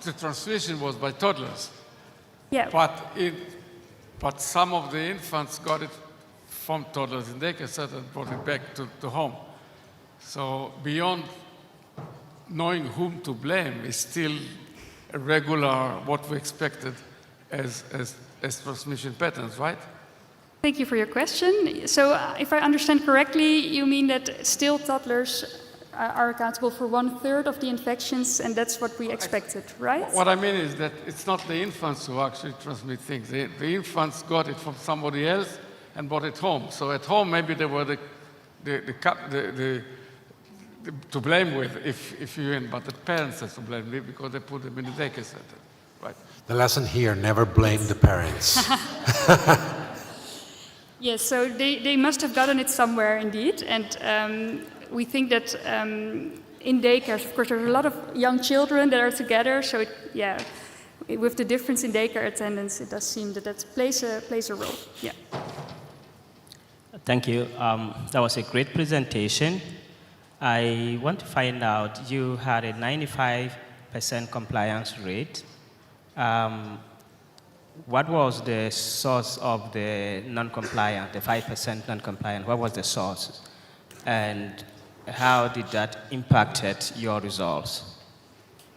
the transmission was by toddlers. Yeah. But some of the infants got it from toddlers in daycare center and brought it back to home. So beyond knowing whom to blame is still a regular, what we expected as transmission patterns, right? Thank you for your question. So if I understand correctly, you mean that still toddlers are accountable for 1/3 of the infections, and that's what we expected, right? What I mean is that it's not the infants who actually transmit things. The infants got it from somebody else and brought it home. So at home, maybe they were to blame with, if you in, but the parents have to blame with because they put them in the daycare center, right? The lesson here, never blame the parents. Yes, so they must have gotten it somewhere indeed, and we think that in daycares, of course, there's a lot of young children that are together, so with the difference in daycare attendance, it does seem that plays a role. Yeah. Thank you. That was a great presentation. I want to find out, you had a 95% compliance rate. What was the source of the non-compliant, the 5% non-compliant? What was the source? And how did that impact your results?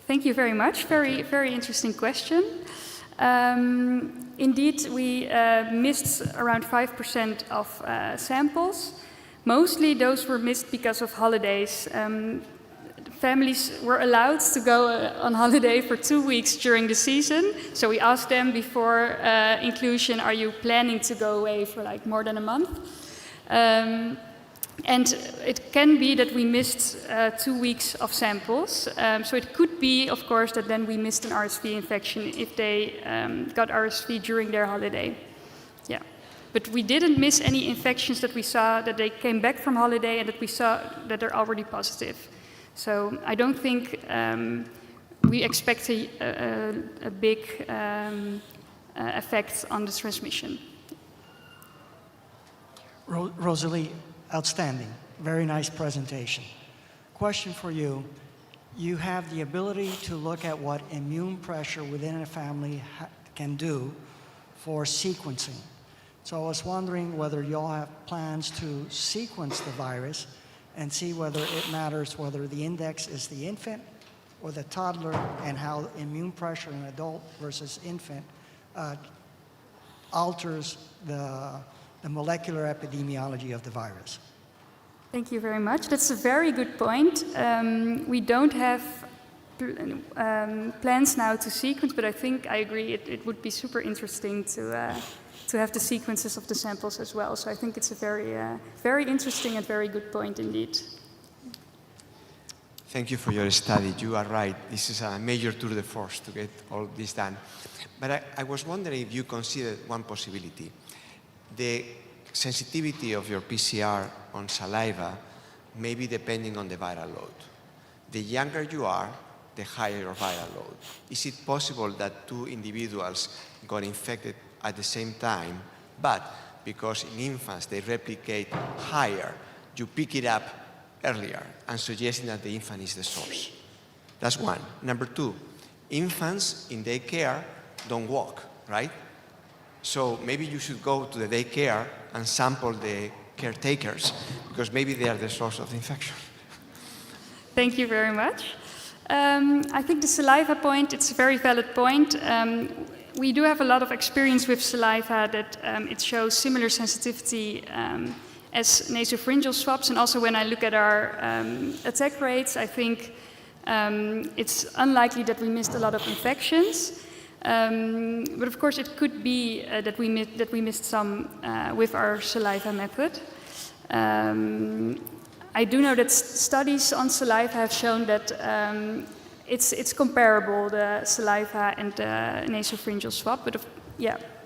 Thank you very much. Very, very interesting question. Indeed, we missed around 5% of samples. Mostly those were missed because of holidays. Families were allowed to go on holiday for 2 weeks during the season. So we asked them before inclusion, are you planning to go away for like more than a month? And it can be that we missed 2 weeks of samples. So it could be, of course, that then we missed an RSV infection if they got RSV during their holiday. Yeah. But we didn't miss any infections that we saw that they came back from holiday and that we saw that they're already positive. So I don't think we expect a big effect on the transmission. Rosalie, outstanding. Very nice presentation. Question for you. You have the ability to look at what immune pressure within a family can do for sequencing. So I was wondering whether you all have plans to sequence the virus and see whether it matters whether the index is the infant or the toddler, and how immune pressure in adult versus infant alters the molecular epidemiology of the virus. Thank you very much. That's a very good point. We don't have plans now to sequence, but I think I agree it would be super interesting to have the sequences of the samples as well. So I think it's a very interesting and very good point indeed. Thank you for your study. You are right. This is a major tour de force to get all this done. But I was wondering if you considered one possibility. The sensitivity of your PCR on saliva may be depending on the viral load. The younger you are, the higher your viral load. Is it possible that 2 individuals got infected at the same time, but because in infants they replicate higher, you pick it up earlier and suggesting that the infant is the source? That's one. Number 2, infants in daycare don't walk, right? So maybe you should go to the daycare and sample the caretakers, because maybe they are the source of the infection. Thank you very much. I think the saliva point, it's a very valid point. We do have a lot of experience with saliva that it shows similar sensitivity as nasopharyngeal swabs. And also when I look at our attack rates, I think It's unlikely that we missed a lot of infections, but of course it could be that we missed some with our saliva method. I do know that studies on saliva have shown that it's comparable, the saliva and the nasopharyngeal swab, but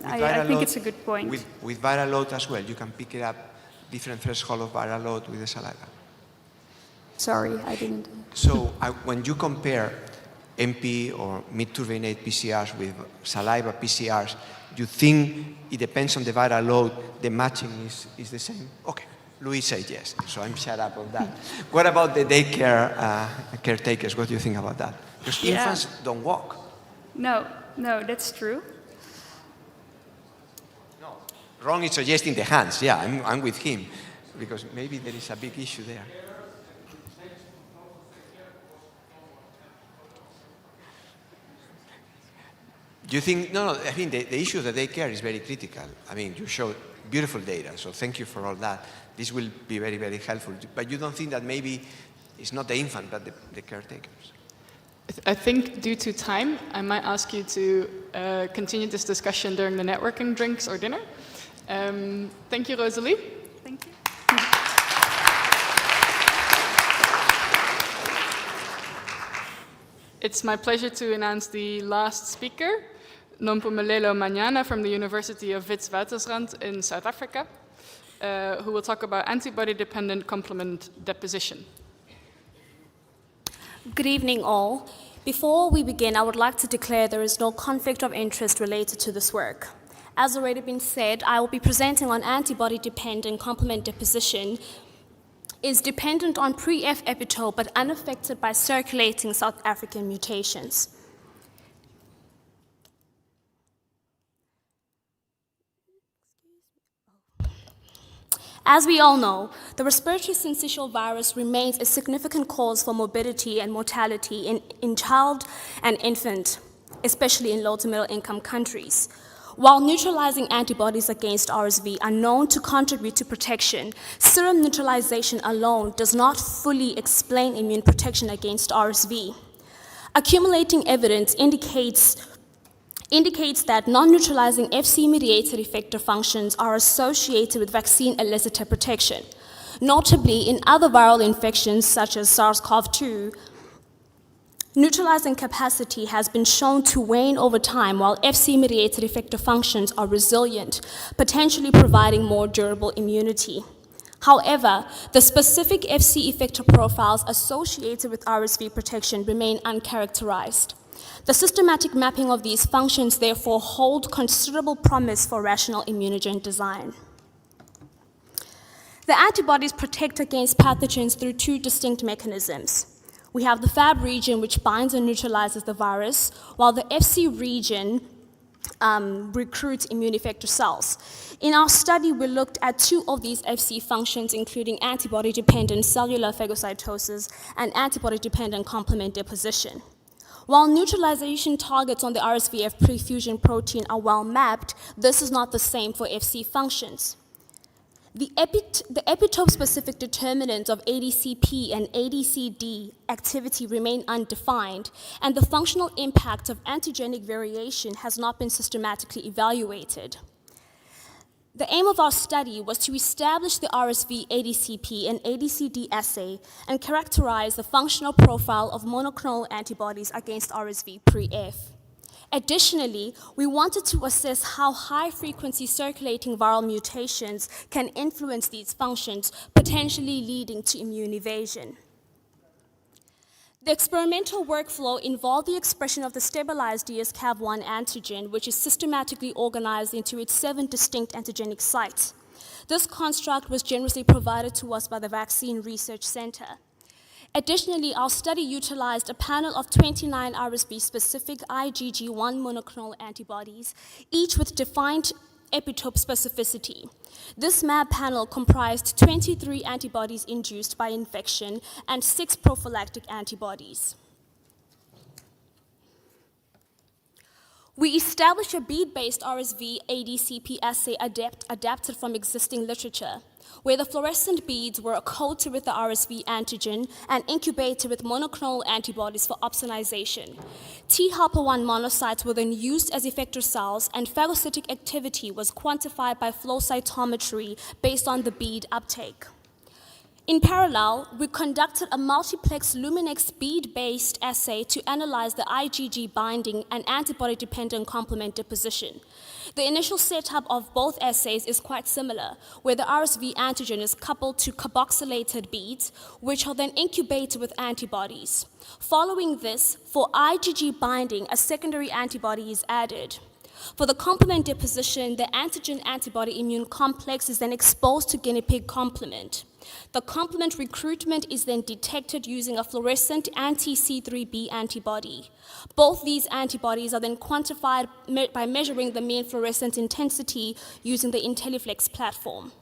I think it's a good point. With viral load as well, you can pick it up different threshold of viral load with the saliva. Sorry, I didn't. So when you compare MP or mid-turbinate PCRs with saliva PCRs, you think it depends on the viral load, the matching is the same? Okay, Louis said yes, so I'm shut up on that. What about the daycare caretakers? What do you think about that? Because infants don't walk. No, that's true. No, Ron is suggesting the hands. Yeah, I'm with him, because maybe there is a big issue there. Do you think, no, I think the issue of the daycare is very critical. I mean, you showed beautiful data, so thank you for all that. This will be very, very helpful. But you don't think that maybe it's not the infant, but the caretakers? I think due to time, I might ask you to continue this discussion during the networking drinks or dinner. Thank you, Rosalie. Thank you. It's my pleasure to announce the last speaker, Nompumelelo Manyana from the University of Witwatersrand in South Africa, who will talk about antibody-dependent complement deposition. Good evening, all. Before we begin, I would like to declare there is no conflict of interest related to this work. As already been said, I will be presenting on antibody-dependent complement deposition is dependent on pre-F epitope but unaffected by circulating South African mutations. As we all know, the respiratory syncytial virus remains a significant cause for morbidity and mortality in child and infant, especially in low to middle income countries. While neutralizing antibodies against RSV are known to contribute to protection, serum neutralization alone does not fully explain immune protection against RSV. Accumulating evidence indicates that non-neutralizing Fc-mediated effector functions are associated with vaccine-elicited protection. Notably, in other viral infections such as SARS-CoV-2, neutralizing capacity has been shown to wane over time while Fc-mediated effector functions are resilient, potentially providing more durable immunity. However, the specific Fc effector profiles associated with RSV protection remain uncharacterized. The systematic mapping of these functions therefore hold considerable promise for rational immunogen design. The antibodies protect against pathogens through two distinct mechanisms. We have the Fab region, which binds and neutralizes the virus, while the Fc region recruits immune effector cells. In our study, we looked at two of these Fc functions, including antibody-dependent cellular phagocytosis and antibody-dependent complement deposition. While neutralization targets on the RSVF prefusion protein are well mapped, this is not the same for Fc functions. The epitope-specific determinants of ADCP and ADCD activity remain undefined, and the functional impact of antigenic variation has not been systematically evaluated. The aim of our study was to establish the RSV ADCP and ADCD assay and characterize the functional profile of monoclonal antibodies against RSV pre-F. Additionally, we wanted to assess how high-frequency circulating viral mutations can influence these functions, potentially leading to immune evasion. The experimental workflow involved the expression of the stabilized DS-CAV1 antigen, which is systematically organized into its 7 distinct antigenic sites. This construct was generously provided to us by the Vaccine Research Center. Additionally, our study utilized a panel of 29 RSV-specific IgG1 monoclonal antibodies, each with defined epitope specificity. This MAB panel comprised 23 antibodies induced by infection and 6 prophylactic antibodies. We established a bead-based RSV ADCP assay adapted from existing literature, where the fluorescent beads were coated with the RSV antigen and incubated with monoclonal antibodies for opsonization. T helper 1 monocytes were then used as effector cells, and phagocytic activity was quantified by flow cytometry based on the bead uptake. In parallel, we conducted a multiplex Luminex bead-based assay to analyze the IgG binding and antibody-dependent complement deposition. The initial setup of both assays is quite similar, where the RSV antigen is coupled to carboxylated beads, which are then incubated with antibodies. Following this, for IgG binding, a secondary antibody is added. For the complement deposition, the antigen-antibody immune complex is then exposed to guinea pig complement. The complement recruitment is then detected using a fluorescent anti-C3b antibody. Both these antibodies are then quantified by measuring the mean fluorescent intensity using the IntelliFlex platform.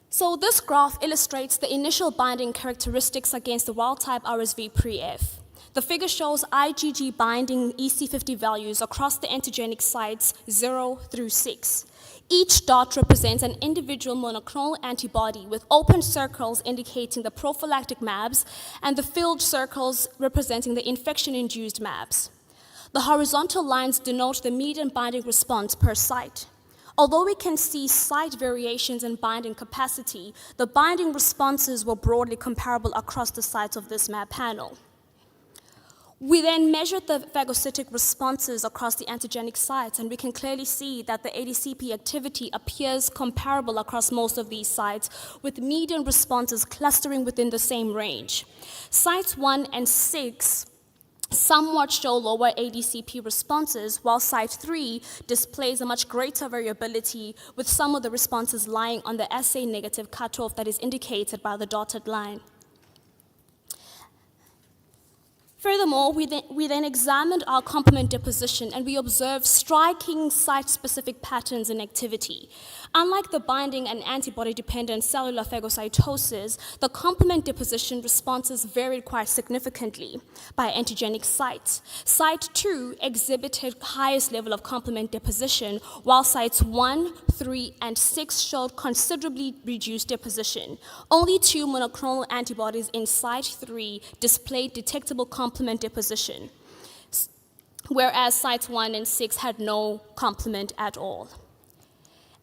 So this graph illustrates the initial binding characteristics against the wild-type RSV pre-F. The figure shows IgG binding EC50 values across the antigenic sites 0 through 6. Each dot represents an individual monoclonal antibody with open circles indicating the prophylactic MABs and the filled circles representing the infection-induced MABs. The horizontal lines denote the median binding response per site. Although we can see site variations in binding capacity, the binding responses were broadly comparable across the sites of this MAB panel. We then measured the phagocytic responses across the antigenic sites, and we can clearly see that the ADCP activity appears comparable across most of these sites, with median responses clustering within the same range. Sites 1 and 6 somewhat show lower ADCP responses, while site 3 displays a much greater variability, with some of the responses lying on the assay negative cutoff that is indicated by the dotted line. Furthermore, we then examined our complement deposition, and we observed striking site-specific patterns in activity. Unlike the binding and antibody-dependent cellular phagocytosis, the complement deposition responses varied quite significantly by antigenic sites. Site 2 exhibited highest level of complement deposition, while sites 1, 3, and 6 showed considerably reduced deposition. Only 2 monoclonal antibodies in site 3 displayed detectable complement deposition, whereas sites 1 and 6 had no complement at all.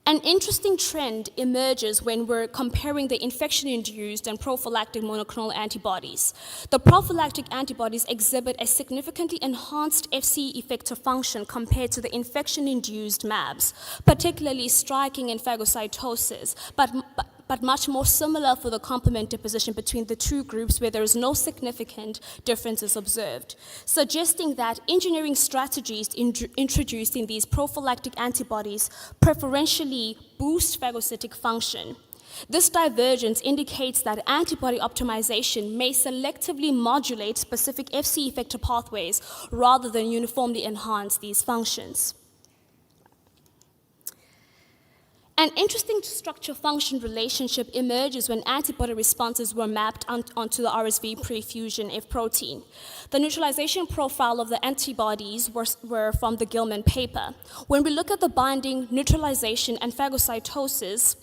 An interesting trend emerges when we're comparing the infection-induced and prophylactic monoclonal antibodies. The prophylactic antibodies exhibit a significantly enhanced FC effector function compared to the infection-induced MABs, particularly striking in phagocytosis, but much more similar for the complement deposition between the two groups, where there is no significant differences observed, suggesting that engineering strategies introduced in these prophylactic antibodies preferentially boost phagocytic function. This divergence indicates that antibody optimization may selectively modulate specific FC effector pathways rather than uniformly enhance these functions. An interesting structure-function relationship emerges when antibody responses were mapped onto the RSV pre-fusion F protein. The neutralization profile of the antibodies were from the Gilman paper. When we look at the binding, neutralization, and phagocytosis,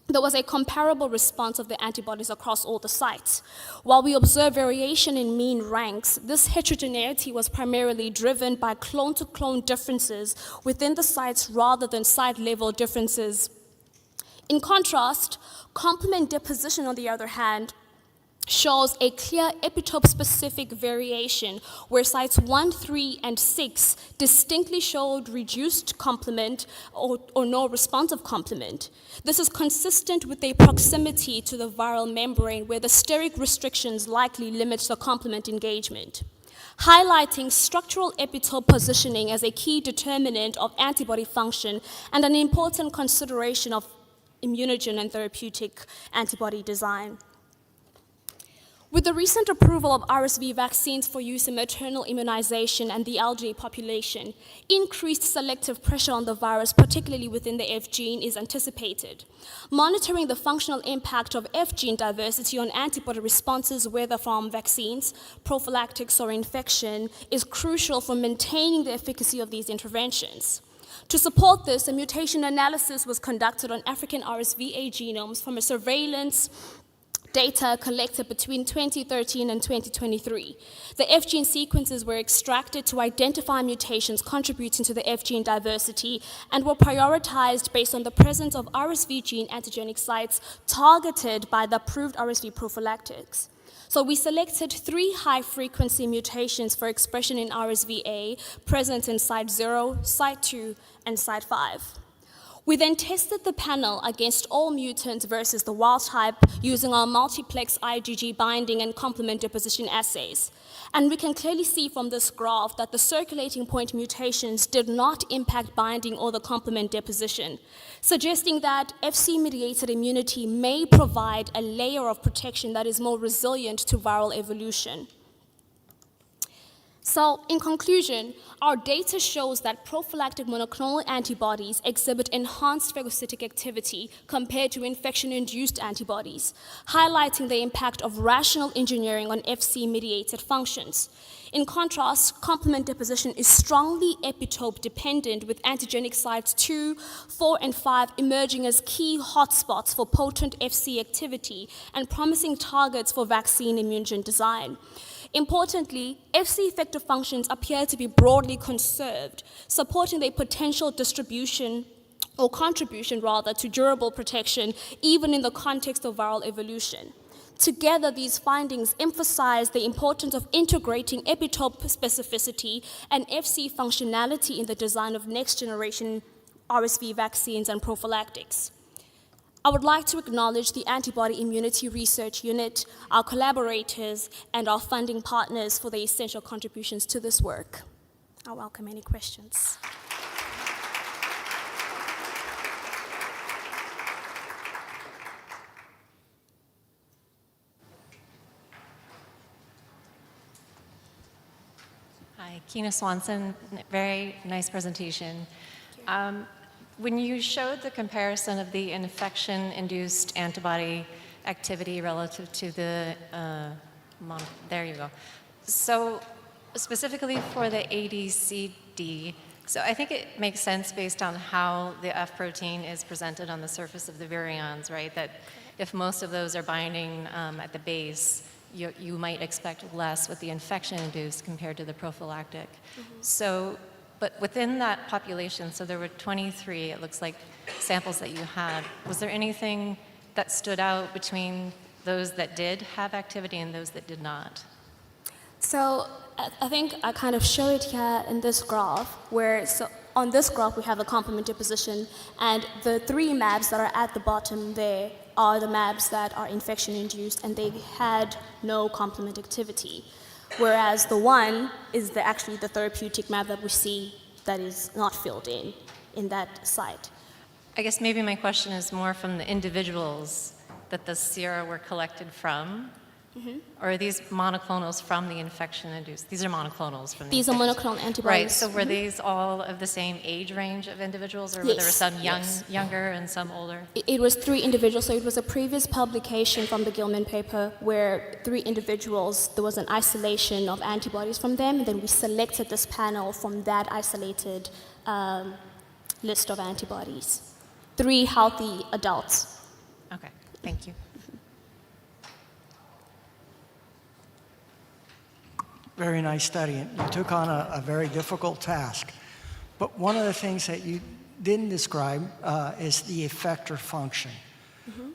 there was a comparable response of the antibodies across all the sites. While we observed variation in mean ranks, this heterogeneity was primarily driven by clone-to-clone differences within the sites rather than site-level differences. In contrast, complement deposition, on the other hand, shows a clear epitope-specific variation where sites 1, 3, and 6 distinctly showed reduced complement or no responsive complement. This is consistent with a proximity to the viral membrane where the steric restrictions likely limit the complement engagement. Highlighting structural epitope positioning as a key determinant of antibody function and an important consideration of immunogen and therapeutic antibody design. With the recent approval of RSV vaccines for use in maternal immunization and the elderly population, increased selective pressure on the virus, particularly within the F gene, is anticipated. Monitoring the functional impact of F gene diversity on antibody responses, whether from vaccines, prophylactics, or infection, is crucial for maintaining the efficacy of these interventions. To support this, a mutation analysis was conducted on African RSVA genomes from a surveillance data collected between 2013 and 2023. The F gene sequences were extracted to identify mutations contributing to the F gene diversity and were prioritized based on the presence of RSV gene antigenic sites targeted by the approved RSV prophylactics. So we selected 3 high-frequency mutations for expression in RSVA present in site 0, site 2, and site 5. We then tested the panel against all mutants versus the wild type using our multiplex IgG binding and complement deposition assays. And we can clearly see from this graph that the circulating point mutations did not impact binding or the complement deposition, suggesting that FC-mediated immunity may provide a layer of protection that is more resilient to viral evolution. So, in conclusion, our data shows that prophylactic monoclonal antibodies exhibit enhanced phagocytic activity compared to infection-induced antibodies, highlighting the impact of rational engineering on FC-mediated functions. In contrast, complement deposition is strongly epitope-dependent, with antigenic sites 2, 4, and 5 emerging as key hotspots for potent FC activity and promising targets for vaccine immunogen design. Importantly, FC effector functions appear to be broadly conserved, supporting their potential distribution or contribution rather to durable protection, even in the context of viral evolution. Together, these findings emphasize the importance of integrating epitope specificity and FC functionality in the design of next-generation RSV vaccines and prophylactics. I would like to acknowledge the Antibody Immunity Research Unit, our collaborators, and our funding partners for their essential contributions to this work. I welcome any questions. Hi, Keena Swanson. Very nice presentation. When you showed the comparison of the infection-induced antibody activity relative to the, there you go. So specifically for the ADCD, so I think it makes sense based on how the F protein is presented on the surface of the virions, right? That if most of those are binding at the base, you might expect less with the infection-induced compared to the prophylactic. So, but within that population, so there were 23, it looks like, samples that you had. Was there anything that stood out between those that did have activity and those that did not? So I think I kind of show it here in this graph, where so on this graph we have a complement deposition, and the 3 mAbs that are at the bottom there are the mAbs that are infection-induced, and they had no complement activity. Whereas the 1 is actually the therapeutic mAb that we see that is not filled in that site. I guess maybe my question is more from the individuals that the sera were collected from. Or are these monoclonals from the infection-induced? These are monoclonals from the These are monoclonal antibodies. Right, so were these all of the same age range of individuals, or were there some younger and some older? It was 3 individuals, so it was a previous publication from the Gilman paper where 3 individuals, there was an isolation of antibodies from them, and then we selected this panel from that isolated list of antibodies. 3 healthy adults. Okay, thank you. Very nice study. You took on a very difficult task. But one of the things that you didn't describe is the effector function.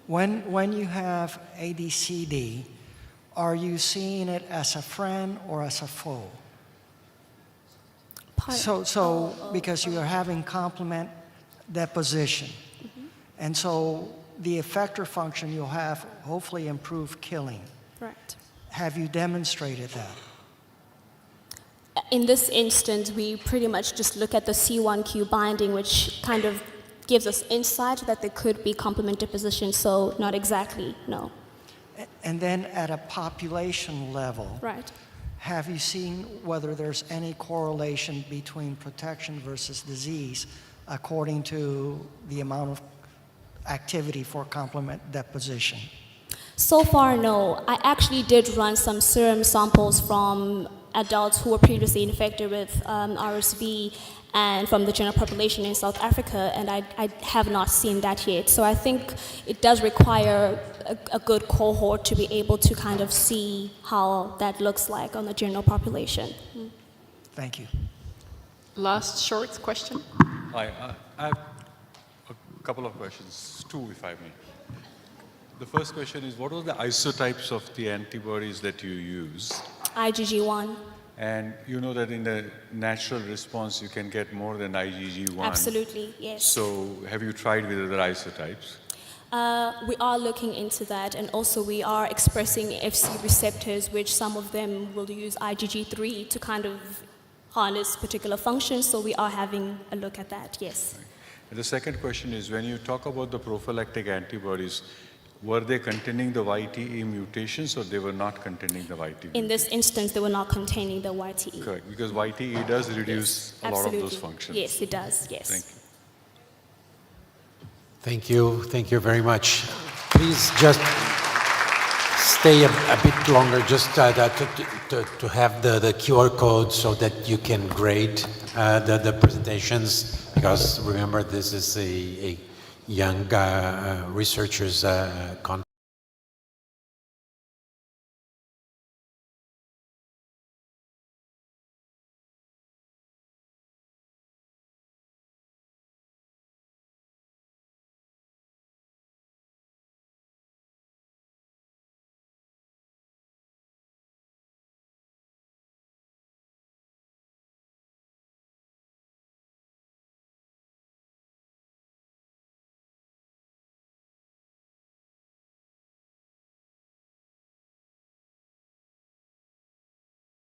When you have ADCD, are you seeing it as a friend or as a foe? Because you are having complement deposition. And so the effector function, you'll have hopefully improved killing. Right. Have you demonstrated that? In this instance, we pretty much just look at the C1q binding, which kind of gives us insight that there could be complement deposition, so not exactly, no. And then at a population level, Right. have you seen whether there's any correlation between protection versus disease according to the amount of activity for complement deposition? So far, no. I actually did run some serum samples from adults who were previously infected with RSV and from the general population in South Africa, and I have not seen that yet. So I think it does require a good cohort to be able to kind of see how that looks like on the general population. Thank you. Last short question. Hi, I have a couple of questions, two if I may. The first question is, what are the isotypes of the antibodies that you use? IgG1. And you know that in the natural response, you can get more than IgG1. Absolutely, yes. So have you tried with other isotypes? We are looking into that, and also we are expressing FC receptors, which some of them will use IgG3 to kind of harness particular functions, so we are having a look at that, yes. And the second question is, when you talk about the prophylactic antibodies, were they containing the YTE mutations or they were not containing the YTE? In this instance, they were not containing the YTE. Correct, because YTE does reduce a lot of those functions. Yes, it does, yes. Thank you. Thank you. Thank you very much. Please just stay a bit longer, just to have the QR code so that you can grade the presentations, because remember, this is a young researchers conference.